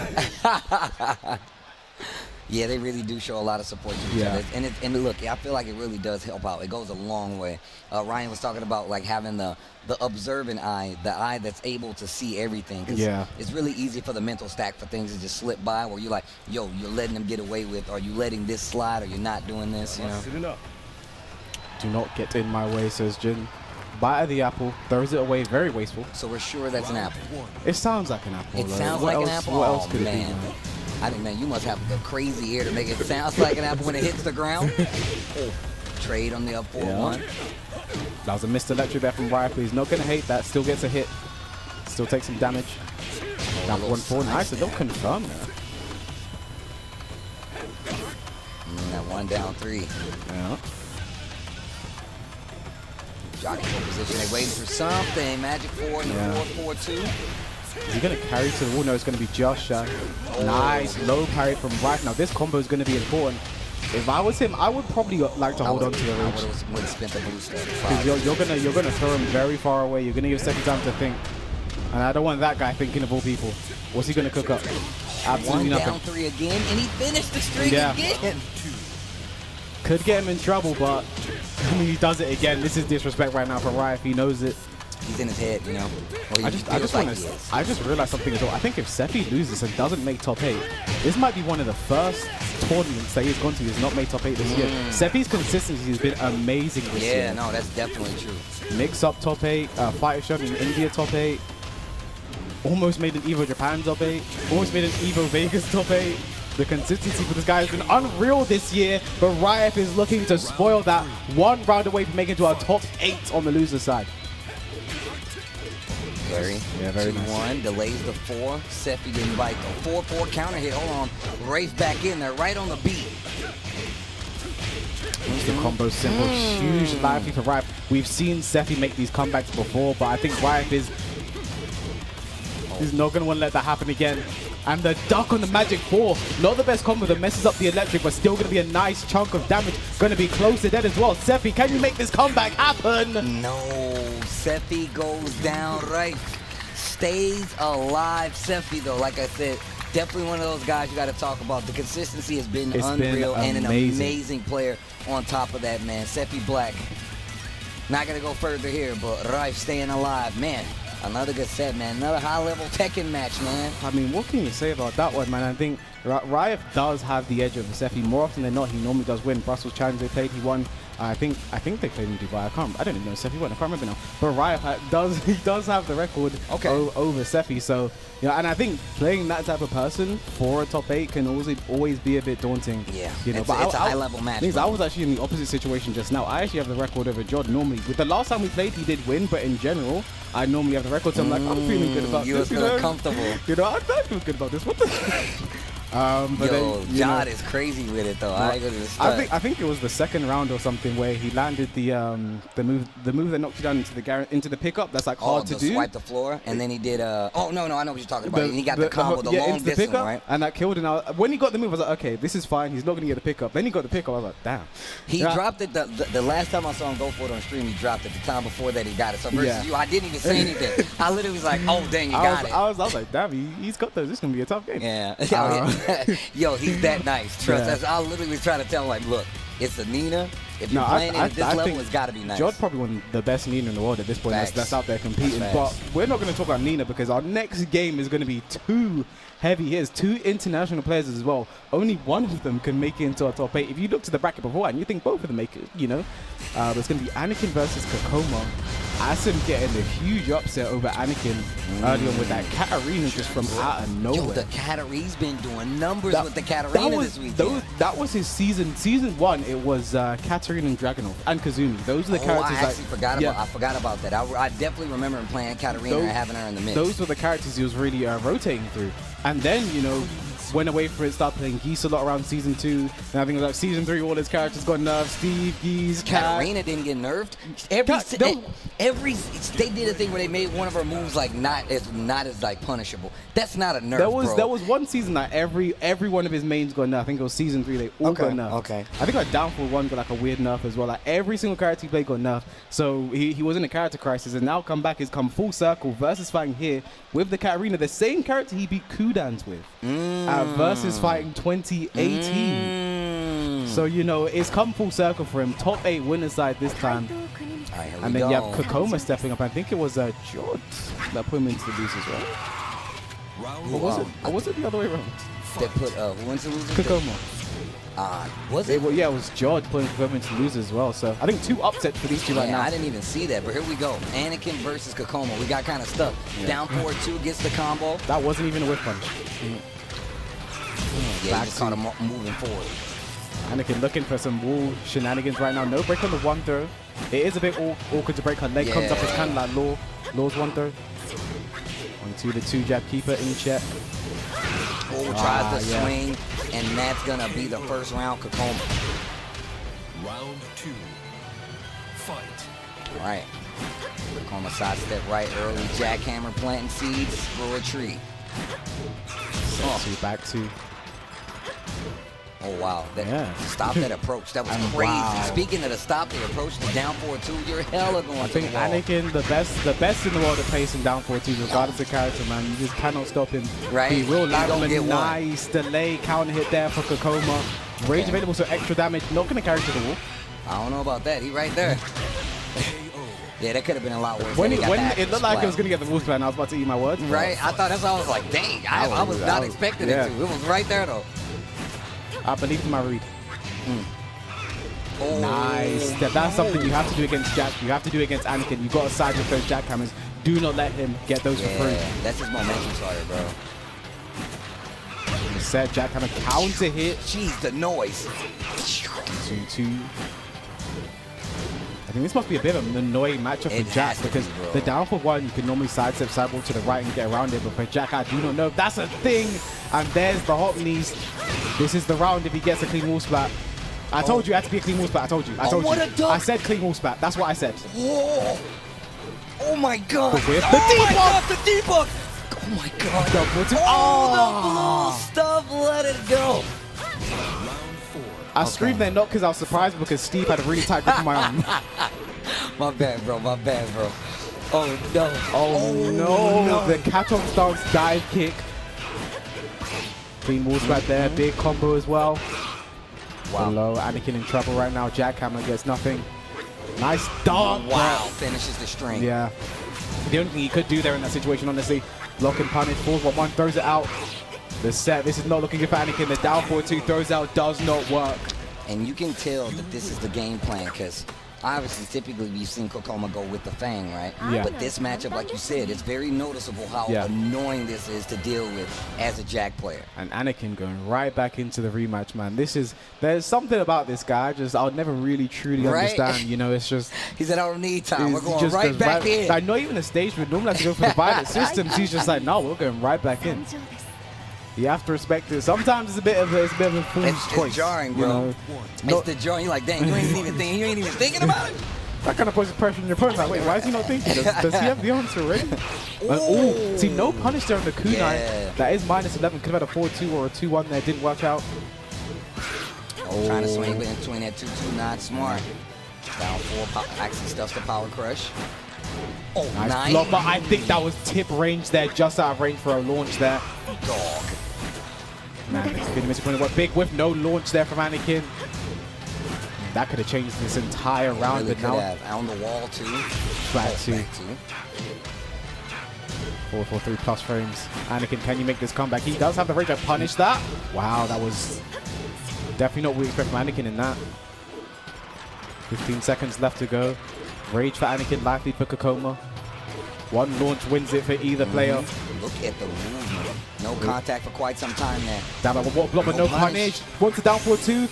Yeah, they really do show a lot of support to each other. And look, I feel like it really does help out. It goes a long way. Ryan was talking about like having the observant eye, the eye that's able to see everything. It's really easy for the mental stack for things to just slip by where you're like, yo, you're letting them get away with, or you letting this slide, or you're not doing this, you know? Do not get in my way, says Jin. Bite of the apple, throws it away, very wasteful. So we're sure that's an apple. It sounds like an apple. It sounds like an apple? What else could it be? I didn't know, you must have a crazy ear to make it sound like an apple when it hits the ground. Trade on the up 4-1. That was a missed electric there from Raef. He's not going to hate that. Still gets a hit. Still takes some damage. Down 1-4. Nice. They don't confirm that. That 1 down 3. Yeah. Jockey for position. They're waiting for something. Magic 4 in the 4-4-2. Is he going to carry to the wall? No, it's going to be just shy. Nice low parry from Raef. Now this combo is going to be important. If I was him, I would probably like to hold on to the reach. I would have spent the boost. Because you're gonna throw him very far away. You're gonna give Sephi time to think, and I don't want that guy thinking of all people. What's he gonna cook up? Absolutely nothing. 1 down 3 again, and he finished the streak again. Could get him in trouble, but I mean, he does it again. This is disrespect right now for Raef. He knows it. He's in his head, you know. I just realized something as well. I think if Sephi loses and doesn't make top 8, this might be one of the first tournaments that he's gone to. He's not made top 8 this year. Sephi's consistency has been amazing this year. Yeah, no, that's definitely true. Mix up top 8, fighter shot in India top 8. Almost made an Evo Japan top 8. Almost made an Evo Vegas top 8. The consistency for this guy has been unreal this year, but Raef is looking to spoil that. 1 round away from making it to our top 8 on the loser side. very. Yeah, very nice. 2-1, delays the 4. Sephi didn't bite the 4-4 counter hit. Hold on. Raef back in there, right on the beat. The combo simple, huge lively for Raef. We've seen Sephi make these comebacks before, but I think Raef is not going to want to let that happen again. And the duck on the Magic 4, not the best combo that messes up the electric, but still going to be a nice chunk of damage. Going to be close to dead as well. Sephi, can you make this comeback happen? No, Sephi goes down. Raef stays alive. Sephi, though, like I said, definitely one of those guys you got to talk about. The consistency has been unreal and an amazing player on top of that, man. Sephi Black. Not going to go further here, but Raef staying alive. Man, another good set, man. Another high-level Tekken match, man. I mean, what can you say about that one, man? I think Raef does have the edge over Sephi. More often than not, he normally does win. Brussels Challenge they played, he won. I think they played in Dubai. I don't even know if Sephi won. I can't remember now. But Raef does have the record over Sephi. So, you know, and I think playing that type of person for a top 8 can always be a bit daunting. Yeah, you know, it's a high-level match. I was actually in the opposite situation just now. I actually have the record over Jodd normally. With the last time we played, he did win, but in general, I normally have the record. So I'm like, I'm feeling good about this. You were comfortable. You know, I feel good about this. What the? But Yo, then, Jodd is crazy with it though. I think it was the second round or something where he landed the move that knocked you down into the pickup. That's like hard to do. Swipe the floor, and then he did. Oh no, I know what you're talking about. He got the combo, the long distance, pickup, right? And that killed him. When he got the move, I was like, okay, this is fine. He's not gonna get the pickup. Then he got the pickup. I was like, damn. He dropped it. The last time I saw him go for it on stream, he dropped it. The time before that, he got it. So versus you, I didn't even say anything. I literally was like, oh dang, you got it. I was like, damn, he's got those. This is gonna be a tough game. Yeah. Yo, he's that nice. Trust us. I literally was trying to tell him, like, look, it's a Nina. If you're playing it at this level, it's got to be nice. Jodd probably one of the best Nina in the world at this point that's out there competing. But we're not going to talk about Nina because our next game is going to be 2 heavy hitters, 2 international players as well. Only one of them can make it into our top 8. If you look to the bracket before and you think both of them make it, you know, it's going to be Anakin versus Kkokkoma. Asim getting a huge upset over Anakin early on with that Katarina just from out of nowhere. Yo, the Katarina's been doing numbers with the Katarina this weekend. That was his season 1. It was Katarina and Dragunov and Kazumi. Those are the characters. I forgot about that. I definitely remember him playing Katarina and having her in the mix. Those were the characters he was really rotating through. And then, you know, went away for it, started playing Geese a lot around season 2. And I think it was like season 3, all his characters got nerfed. Steve, Geese, Katarina didn't get nerfed. They did a thing where they made one of her moves like not as like punishable. That's not a nerf. There was one season that every one of his mains got nerfed. I think it was season 3. They all got nerfed. Okay. I think like Downfall 1 got like a weird nerf as well. Like every single character he played got nerfed. So he was in a character crisis, and now he's come full circle versus fighting here with the Katarina, the same character he beat Kudans with. Versus fighting 2018. So, you know, it's come full circle for him. Top 8 winner side this time. And then you have Kkokkoma stepping up. I think it was Jodd that put him into the losers, right? Or was it the other way around? That put who into losers? Kkokkoma. Was it? It was Jodd putting Kkokkoma into losers as well. So I think 2 upsets for these two right now. I didn't even see that, but here we go. Anakin versus Kkokkoma. We got kind of stuck. Down 4-2 gets the combo. That wasn't even a whip punch. Yeah, he just caught him moving forward. Anakin looking for some wall shenanigans right now. No break on the 1 throw. It is a bit awkward to break. Her leg comes up. It's kind of like Law's 1 throw. Onto the 2 jab keeper in check. Tries to swing, and that's going to be the first round, Kkokkoma. Round 2. Fight. All right. Kkokkoma sidestep right early. Jackhammer planting seeds for a tree. Back 2. Oh, wow. Stop that approach. That was crazy. Wow. Speaking of the stop the approach, the down 4-2, you're hella going I think Anakin, the best in the world at placing down 4-2, regardless of character, man. You just cannot stop him. Right. He will land on a nice delay counter hit there for Kkokkoma. Rage available, so extra damage. Not going to carry to the wall. I don't know about that. He right there. Yeah, that could have been a lot worse. When it looked like it was going to get the wolf plan, I was about to eat my words. Right. I thought that's why I was like, dang. I was not expecting it to. It was right there, though. I believe in my read. Oh. Nice. That's something you have to do against Jack. You have to do against Anakin. You've got to side with those jackhammers. Do not let him get those for free. That's his momentum starter, bro. Set jackhammer counter hit. Jeez, the noise. 2-2. I think this must be a bit of an annoying matchup for Jack because the down for one, you can normally sidestep sidewalk to the right and get around it, but for Jack, I do not know if that's a thing. And there's the hop knees. This is the round if he gets a clean wall splat. I told you it had to be a clean wall splat. I told you. I said clean wall splat. That's what I said. Whoa. Oh my god. The debuff. The debuff. Oh my god. The blue stuff. Let it go. I screamed there not because I was surprised, because Steve had a really tight grip on my arm. My bad, bro. Oh no. Oh no. The cat on stance dive kick. Clean walls right there. Big combo as well. Wow. Hello, Anakin in trouble right now. Jackhammer gets nothing. Nice dog. Wow. Finishes the string. Yeah. The only thing he could do there in that situation, honestly, block and punish. 4-1, throws it out. The set, this is not looking good for Anakin. The down 4-2 throws out, does not work. And you can tell that this is the game plan, because obviously typically we've seen Kkokkoma go with the Feng, right? Yeah. But this matchup, like you said, it's very noticeable how annoying this is to deal with as a Jack player. And Anakin going right back into the rematch, man. There's something about this guy, I'll never really truly understand. You know, it's just... He said, I don't need time. We're going right back in. Like, not even a stage would normally have to go for the violent systems. He's just like, no, we're going right back in. You have to respect it. Sometimes it's a bit of a fool's choice. It's jarring, bro. It's the jarring. You're like, dang, you ain't even thinking about it. That kind of puts pressure on your opponent. Like, wait, why is he not thinking? Does he have the answer already? Oh, see, no punish there on the kunai. That is -11. Could have had a 4-2 or a 2-1 there. Didn't work out. Trying to swing between that 2-2, not smart. Down 4, actually stuffs the power crush. Oh, nice block, but I think that was tip range there, just out of range for a launch there. Dog. Man, Kunimitsu going to work big with no launch there from Anakin. That could have changed this entire round. Really could have. On the wall, too. Flat 2. 4-4-3 plus frames. Anakin, can you make this comeback? He does have the rage to punish that. Wow, that was definitely not what we expect from Anakin in that. 15 seconds left to go. Rage for Anakin, life lead for Kkokkoma. One launch wins it for either player. Look at the movement. No contact for quite some time there. Down by one block, but no punish. Once a down 4-2.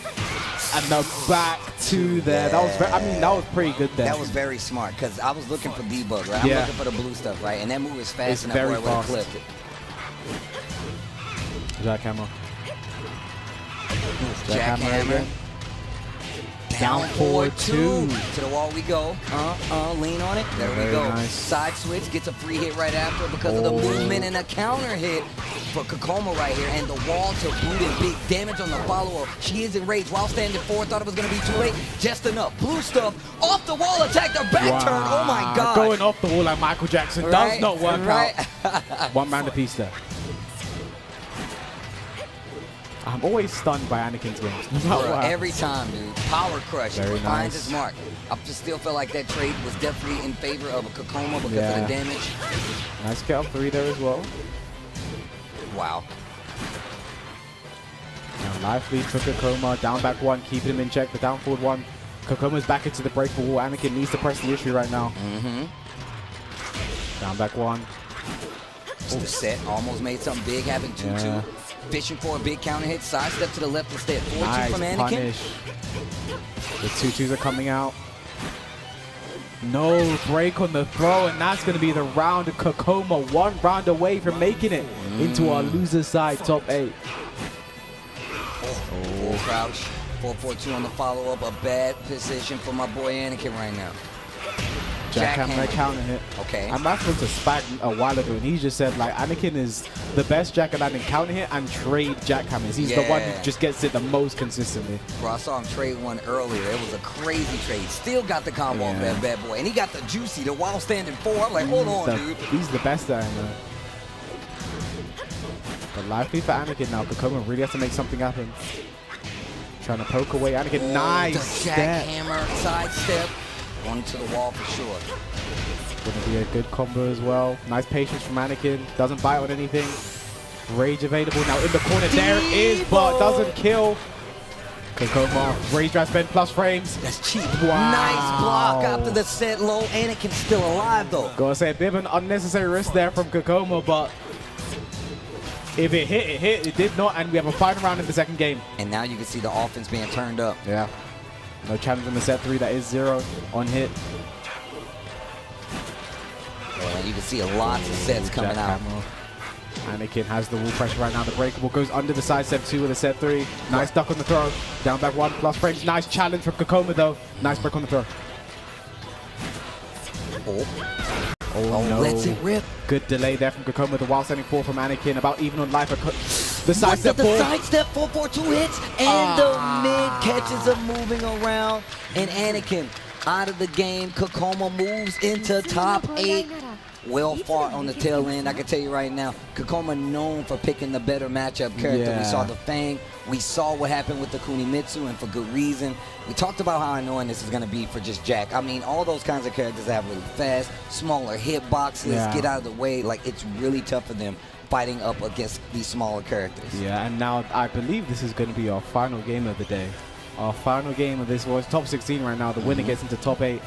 And the back 2 there. That was very, that was pretty good there. That was very smart, because I was looking for debug, right? I'm looking for the blue stuff, right? And that move is fast enough where I would have clipped it. Jackhammer. Jackhammer. Down 4-2. To the wall we go. Lean on it. There we go. Nice. Side switch. Gets a free hit right after because of the movement, and a counter hit for Kkokkoma right here. And the wall to boot and big damage on the follow-up. She is enraged while standing forward. Thought it was going to be too late. Just enough. Blue stuff. Off the wall. Attack the back turn. Oh my God. Going off the wall like Michael Jackson does not work out. One man apiece there. I'm always stunned by Anakin's games. Every time, dude. Power crush. He finds his mark. I just still feel like that trade was definitely in favor of a Kkokkoma because of the damage. Nice kill 3 there as well. Wow. Now life lead for Kkokkoma. Down back 1, keeping him in check. The down forward 1. Kokkoma's back into the breakable wall. Anakin needs to press the issue right now. Down back 1. Just the set. Almost made something big, having 2-2. Fishing for a big counter hit. Side step to the left instead. 4-2 from Anakin. Punish. The 2-2s are coming out. No break on the throw, and that's going to be the round of Kkokkoma. 1 round away from making it into our loser side top 8. Full crouch. 4-4-2 on the follow-up. A bad position for my boy Anakin right now. Jackhammer counter hit. Okay. I'm asking to Spag a while ago, and he just said, like, Anakin is the best Jackhammer counter hit and trade Jackhammers. He's the one who just gets it the most consistently. Bro, I saw him trade one earlier. It was a crazy trade. Still got the combo on that bad boy. And he got the juicy, the while standing 4. I'm like, hold on, dude. He's the best there, man. But lively for Anakin now. Kkokkoma really has to make something happen. Trying to poke away. Anakin, nice the jackhammer, side step. Going to the wall for sure. Gonna be a good combo as well. Nice patience from Anakin. Doesn't bite on anything. Rage available now in the corner. There it is, but doesn't kill. Kkokkoma. Rage drive spend plus frames. That's cheap. Wow. Nice block after the set low. Anakin's still alive though. Gotta say a bit of an unnecessary risk there from Kkokkoma, but if it hit, it hit. It did not, and we have a final round in the second game. And now you can see the offense being turned up. Yeah. No challenge on the set 3. That is 0 on hit. Yeah, you can see lots of sets coming out. Anakin has the wall pressure right now. The breakable goes under the side step 2 with a set 3. Nice duck on the throw. Down back 1+ frames. Nice challenge from Kkokkoma though. Nice break on the throw. Oh no. Lets it rip. Good delay there from Kkokkoma. The while standing 4 from Anakin. About even on life. The side step 4. The side step 4 for 2 hits. And the mid catches are moving around. And Anakin out of the game. Kkokkoma moves into top 8. Well fought on the tail end. I can tell you right now, Kkokkoma known for picking the better matchup character. Yeah. We saw the Feng. We saw what happened with the Kunimitsu, and for good reason. We talked about how annoying this is going to be for just Jack. I mean, all those kinds of characters have really fast, smaller hitboxes, get out of the way. Like, it's really tough for them fighting up against these smaller characters. Yeah, and now I believe this is going to be our final game of the day. Our final game of this was top 16 right now. The winner gets into top 8.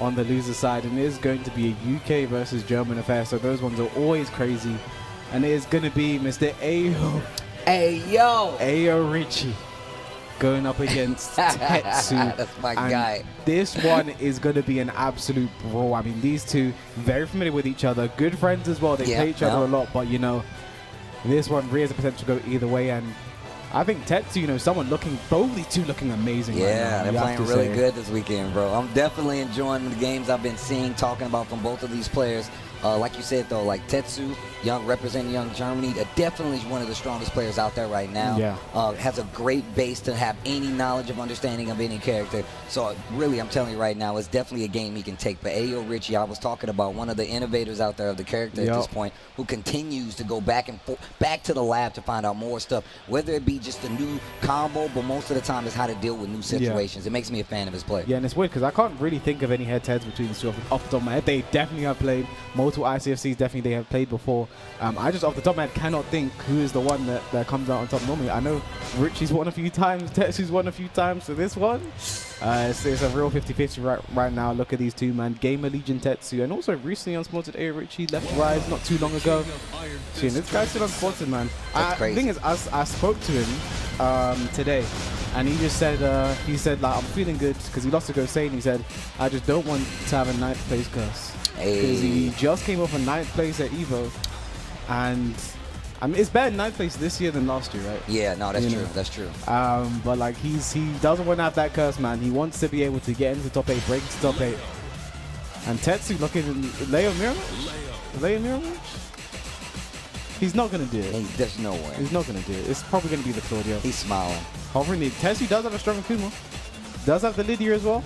On the loser side, and it is going to be a UK versus German affair, so those ones are always crazy. And it is going to be Mr. Ayorichi going up against Tetsu. That's my guy. This one is going to be an absolute brawl. I mean, these two very familiar with each other, good friends as well. They play each other a lot, but you know, this one really has the potential to go either way. And I think Tetsu, you know, both these two looking amazing right now. Yeah, they're playing really good this weekend, bro. I'm definitely enjoying the games I've been seeing, talking about from both of these players. Like you said, though, like Tetsu, representing young Germany, definitely one of the strongest players out there right now. Yeah. Has a great base to have any knowledge of understanding of any character. So really, I'm telling you right now, it's definitely a game he can take. But Ayorichi, I was talking about one of the innovators out there of the character at this point, who continues to go back and forth, back to the lab to find out more stuff, whether it be just a new combo, but most of the time it's how to deal with new situations. It makes me a fan of his play. Yeah, and it's weird because I can't really think of any head-to-heads between the two off the top of my head. They definitely have played multiple ICFCs, definitely they have played before. I just off the top of my head cannot think who is the one that comes out on top normally. I know Richie's won a few times, Tetsu's won a few times, so this one, it's a real 50-50 right now. Look at these two, man. Gamer Legion Tetsu, and also recently unspotted Ayorichi left Rise not too long ago. See, this guy's still unspotted, man. The thing is, I spoke to him today, and he just said, like, I'm feeling good because he lost to Gosain. He said, I just don't want to have a 9th place curse. Because he just came off a 9th place at EVO, and I mean it's better 9th place this year than last year, right? Yeah, no, that's true. That's true. But like he doesn't want to have that curse, man. He wants to be able to get into top 8, break into top 8. And Tetsu looking in Leo Mirror. He's not gonna do it. There's no way. He's not gonna do it. It's probably gonna be the Claudio. He's smiling. Hovering the Tetsu does have a strong Akuma. Does have the Lydia as well.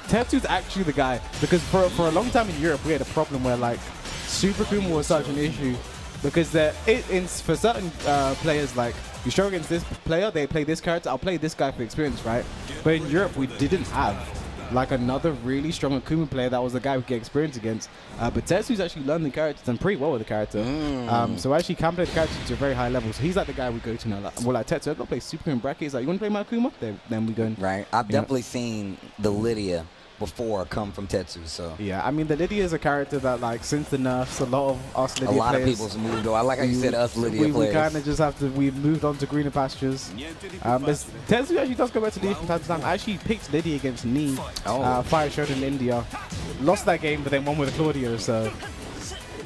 Tetsu's actually the guy, because for a long time in Europe we had a problem where like Super Kuma was such an issue because for certain players, like you show against this player, they play this character, I'll play this guy for experience, right? But in Europe we didn't have like another really strong Akuma player that was the guy we could get experience against. But Tetsu's actually learned the character, done pretty well with the character. So actually can play the character to a very high level. So he's like the guy we go to now. Like, well, like Tetsu, I've got to play Super in brackets. Like, you want to play my Akuma? Then we go. Right. I've definitely seen the Lydia before come from Tetsu, so yeah, I mean the Lydia is a character that like since the nerfs, a lot of us Lydia a lot players, of people's moved on. I like how you said us Lydia players. We kind of just have to. We've moved on to greener pastures. Tetsu actually does go back to Lydia from time to time. I actually picked Lydia against Niam. Fire showed in India, lost that game, but then won with Claudio. So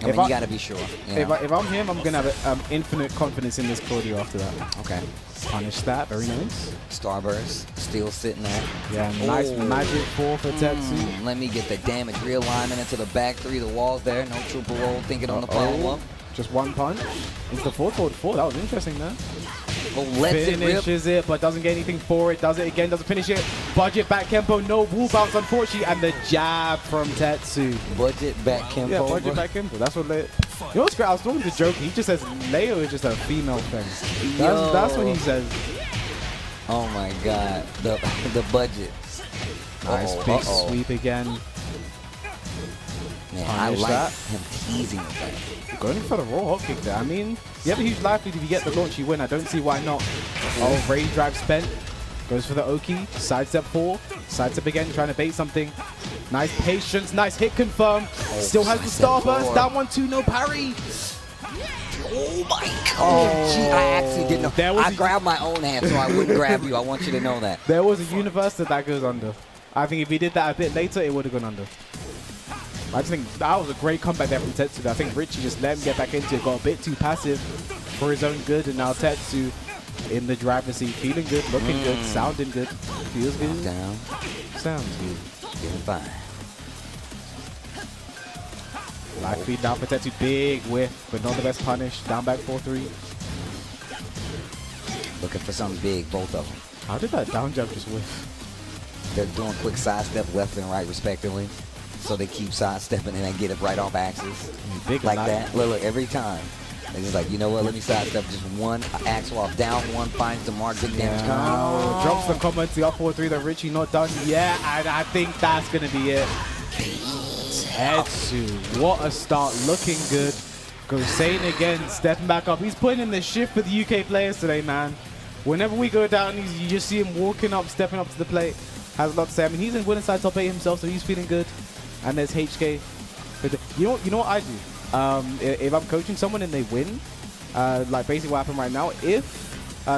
I mean, you gotta be sure. If I'm him, I'm gonna have infinite confidence in this Claudio after that. Okay. Punish that, very nice. Starburst, still sitting there. Yeah, nice magic 4 for Tetsu. Let me get the damage realignment into the back 3, the walls there. No trooper roll, thinking on the follow-up. Just one punch. It's the 4/4. That was interesting there. Finishes it, but doesn't get anything for it. Does it again, doesn't finish it. Budget back Kempo, no wall bounce unfortunately, and the jab from Tetsu. Budget back Kempo. Yeah, budget back Kempo. That's what Leo. You know what's great? I was talking to Joker. He just says Leo is just a female thing. That's what he says. Oh my god. The budget. Nice big sweep again. Man, I like him teasing with that. Going for the raw hot kick there. I mean, you have a huge life lead if you get the launch, you win. I don't see why not. Oh, rage drive spent. Goes for the Oki. Sidestep 4. Sidestep again, trying to bait something. Nice patience. Nice hit confirm. Still has the starburst. Down 1-2, no parry. Oh my God. Gee, I actually didn't know. I grabbed my own hand so I wouldn't grab you. I want you to know that. There was a universe that goes under. I think if he did that a bit later, it would have gone under. I just think that was a great comeback there from Tetsu. I think Richie just let him get back into it, got a bit too passive for his own good, and now Tetsu in the driver's seat, feeling good, looking good, sounding good, feels good, down, sounds good, feeling fine. Life feed down for Tetsu, big whiff, but not the best punish. Down back 4-3. Looking for something big, both of them. How did that down jump just whiff? They're doing quick sidestep left and right respectively. So they keep sidestepping and then get it right off axis. Big like that. Look, every time. They're just like, you know what, let me sidestep just one axle off, down one, finds the mark, big damage. Drops the combo to the up 4-3 that Richie not done yet, and I think that's going to be it. Tetsu, what a start, looking good. Gosain again, stepping back up. He's putting in the shift for the UK players today, man. Whenever we go down, you just see him walking up, stepping up to the plate. Has a lot to say. I mean, he's in winning side top 8 himself, so he's feeling good. And there's HK. But you know what I do? If I'm coaching someone and they win, like basically what happened right now, if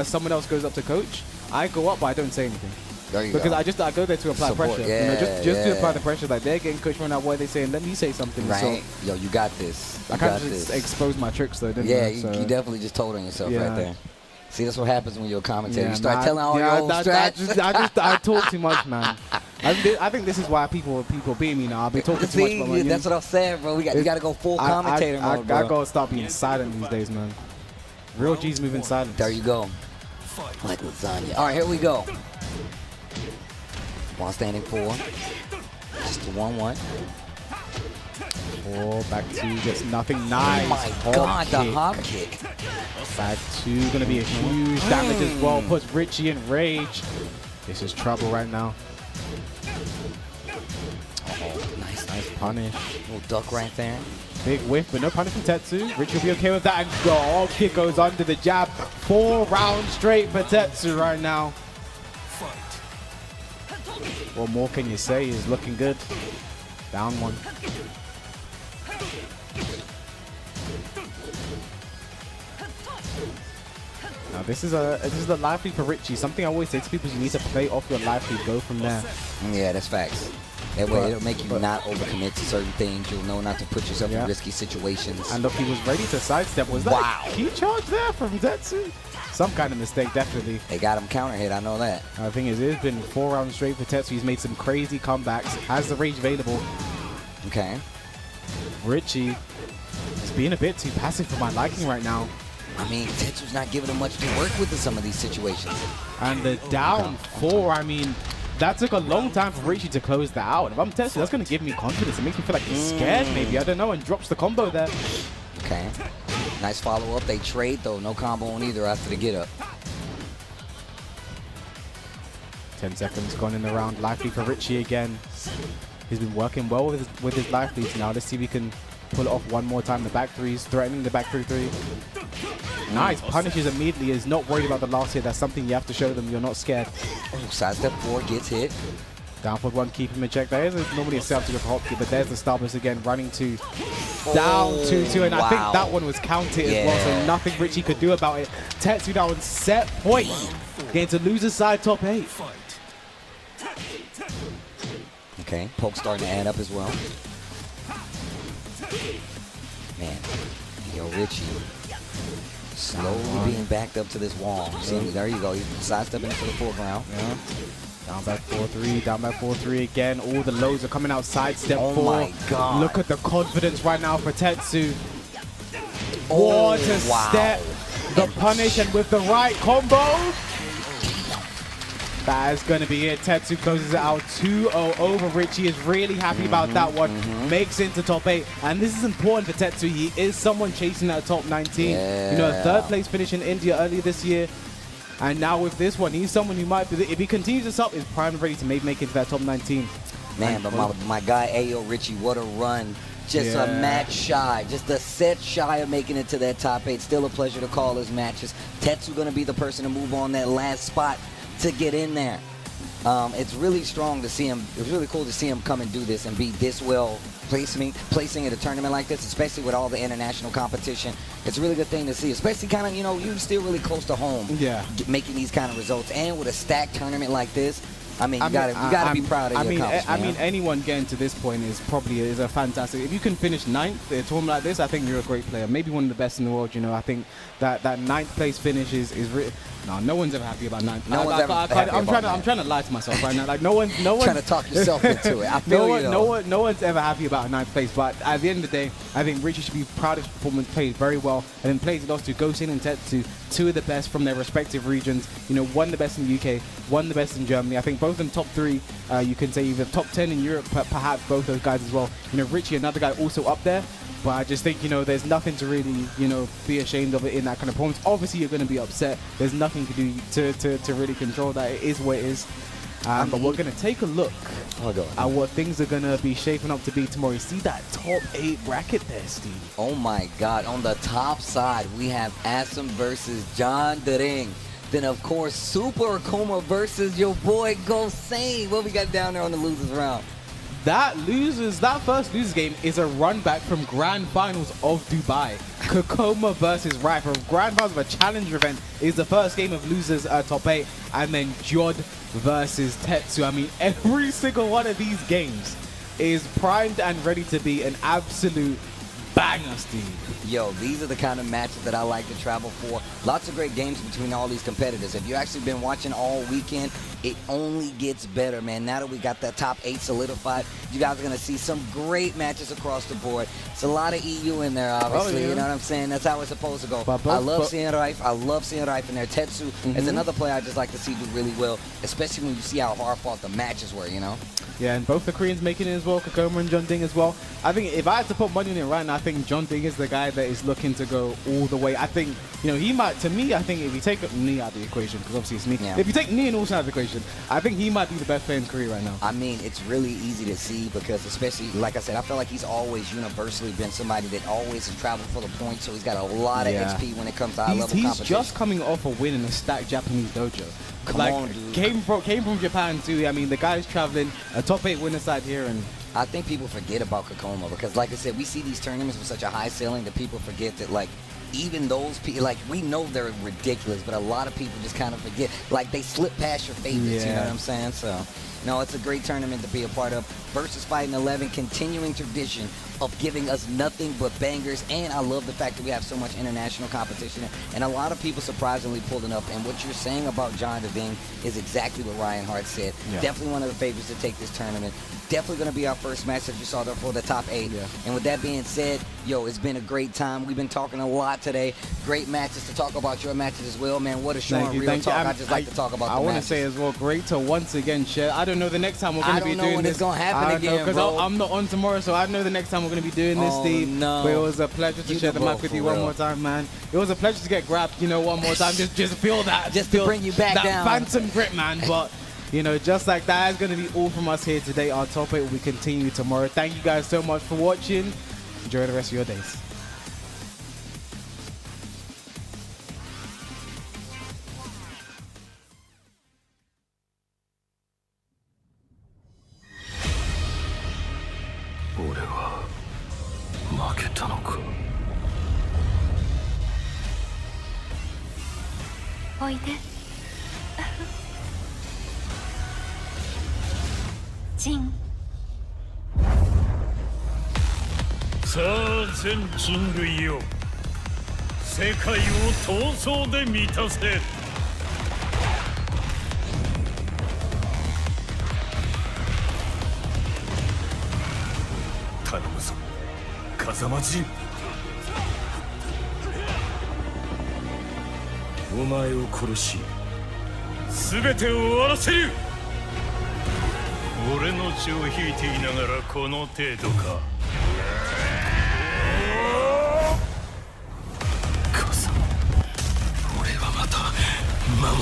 someone else goes up to coach, I go up, but I don't say anything. There you because go. I go there to apply Support. pressure. Yeah, you know, just to apply the pressure. Like they're getting coached right now. What are they saying? Let me say something. Right. So Yo, you got this. I kind of just exposed my tricks though, didn't I? Yeah, you definitely just told on yourself right there. See, that's what happens when you're a commentator. Yeah, you start telling all your old strats. I talk too much, man. I think this is why people beat me now. I'll be talking too much. But that's what I'm saying, bro. You got to go full commentator mode, bro. I got to stop being silent these days, man. Real G's moving silent. There you go. Like lasagna. All right, here we go. One standing 4. Just a 1-1. 4, back 2, gets nothing. Nice. Oh my God, the hop kick. Back 2, gonna be a huge damage as well. Puts Richie in rage. This is trouble right now. Nice punish. Little duck right there. Big whiff, but no punish from Tetsu. Richie will be okay with that. And oh, kick goes under the jab. 4 rounds straight for Tetsu right now. What more can you say? He's looking good. Down 1. Now this is a life lead for Richie. Something I always say to people is you need to play off your life lead, go from there. Yeah, that's facts. That way it'll make you not overcommit to certain things. You'll know not to put yourself in risky situations. And look, he was ready to sidestep. Was that a key charge there from Tetsu? Some kind of mistake, definitely. They got him counter hit, I know that. The thing is, it's been 4 rounds straight for Tetsu. He's made some crazy comebacks. Has the rage available. Okay. Richie is being a bit too passive for my liking right now. I mean, Tetsu's not giving him much to work with in some of these situations. And the down 4, I mean, that took a long time for Richie to close that out. If I'm Tetsu, that's going to give me confidence. It makes me feel like he's scared, maybe. I don't know, and drops the combo there. Okay. Nice follow-up. They trade, though. No combo on either after the get-up. 10 seconds gone in the round. Life lead for Richie again. He's been working well with his life leads now. Let's see if we can pull it off one more time. The back 3's threatening the back 3-3. Nice. Punishes immediately. Is not worried about the last hit. That's something you have to show them. You're not scared. Oh, sidestep 4 gets hit. Down for 1, keep him in check. There is normally a setup to go for hop kick, but there's the Starburst again, running to down 2-2, and I think that one was counted as well, so nothing Richie could do about it. Tetsu down set point, getting to loser's side top 8. Okay, poke starting to add up as well. Man, yo, Richie slowly being backed up to this wall. See, there you go. He's sidestepping into the foreground. Yeah. Down back 4-3, down back 4-3 again. All the lows are coming out. Sidestep 4. Oh my God. Look at the confidence right now for Tetsu. What a step. The punish, and with the right combo. That is going to be it. Tetsu closes it out 2-0 over Richie. Is really happy about that one. Makes it into top 8. And this is important for Tetsu. He is someone chasing that top 19. You know, a 3rd place finish in India earlier this year. And now with this one, he's someone who might be, if he continues this up, is primed ready to make it to that top 19. Man, but my guy Ayorichi, what a run. Just a match shy, just a set shy of making it to that top 8. Still a pleasure to call his matches. Tetsu going to be the person to move on that last spot to get in there. It's really strong to see him. It's really cool to see him come and do this and be this well placing at a tournament like this, especially with all the international competition. It's a really good thing to see, especially kind of, you know, you're still really close to home. Yeah. Making these kind of results, and with a stacked tournament like this. I mean, you gotta be proud of your accomplishment. I mean, anyone getting to this point is a fantastic. If you can finish 9th at a tournament like this, I think you're a great player. Maybe one of the best in the world. You know, I think that 9th place finish is no one's ever happy about 9th. No one's ever happy about 9th. I'm trying to lie to myself right now. Like no one trying to talk yourself into it. I feel no one's ever happy about a 9th place. But at the end of the day, I think Richie should be proud of his performance. Played very well, and then plays lost to Gosain and Tetsu, 2 of the best from their respective regions. You know, one the best in the UK, one the best in Germany. I think both of them top 3. You can say either top 10 in Europe, perhaps both those guys as well. You know, Richie, another guy also up there. But I just think, you know, there's nothing to really, you know, be ashamed of it in that kind of performance. Obviously, you're going to be upset. There's nothing to do to really control that. It is what it is. But we're going to take a look at what things are going to be shaping up to be tomorrow. You see that top 8 bracket there, Steve? Oh, my God. On the top side, we have Asim versus John Daring. Then, of course, Super Akuma versus your boy Gosain. What we got down there on the losers round? That first losers game is a run back from grand finals of Dubai. Kkokkoma versus Raef. A grand finals of a challenger event is the first game of losers top 8. And then Jodd versus Tetsu. I mean, every single one of these games is primed and ready to be an absolute banger, Steve. Yo, these are the kind of matches that I like to travel for. Lots of great games between all these competitors. If you've actually been watching all weekend, it only gets better, man. Now that we got that top 8 solidified, you guys are going to see some great matches across the board. It's a lot of EU in there, obviously. You know what I'm saying? That's how it's supposed to go. I love seeing Raef. I love seeing Raef in there. Tetsu is another player I just like to see do really well, especially when you see how hard fought the matches were, you know? Yeah, and both the Koreans making it as well, Kkokkoma and John Ding as well. I think if I had to put money on it right now, I think John Ding is the guy that is looking to go all the way. I think, you know, he might, to me, I think if you take Ni out of the equation, because obviously it's me. Yeah. If you take Ni and also out of the equation, I think he might be the best player in Korea right now. I mean, it's really easy to see because especially, like I said, I feel like he's always universally been somebody that always has traveled for the points, so he's got a lot of XP when it comes to high-level competition. He's just coming off a win in a stacked Japanese dojo. Come on, dude. Came from Japan too. I mean, the guy's traveling, a top 8 winner side here, and I think people forget about Kkokkoma because, like I said, we see these tournaments with such a high ceiling that people forget that, like, even those people, like, we know they're ridiculous, but a lot of people just kind of forget. Like, they slip past your favorites, you know what I'm saying? So, no, it's a great tournament to be a part of. Versus Fighting 11, continuing tradition of giving us nothing but bangers, and I love the fact that we have so much international competition, and a lot of people surprisingly pulling up. And what you're saying about John Devine is exactly what Ryan Hart said. Definitely one of the favorites to take this tournament. Definitely going to be our first match that you saw there for the top 8. And with that being said, yo, it's been a great time. We've been talking a lot today. Great matches to talk about your matches as well, man. What a show and real talk. I just like to talk about the matches. I want to say as well, great to once again share. I don't know the next time we're going to be doing this. I don't know when it's going to happen again, because I'm not on tomorrow, so I know the next time we're going to be doing this, Steve. No. But it was a pleasure to share the mic with you one more time, man. It was a pleasure to get grabbed, you know, one more time. Just feel that. Just to bring you back down. That phantom grip, man. But, you know, just like that is going to be all from us here today. Our top 8 will continue tomorrow. Thank you guys so much for watching. Enjoy the rest of your days. Jin. さあ全人類よ、世界を闘争で満たせ。頼むぞ、風間陣。お前を殺し、全てを終わらせる。俺の血を引いていながらこの程度か。風間、俺はまた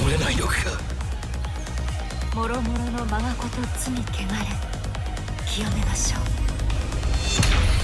守れないのか。もろもろの我がこと罪汚れ清めましょう。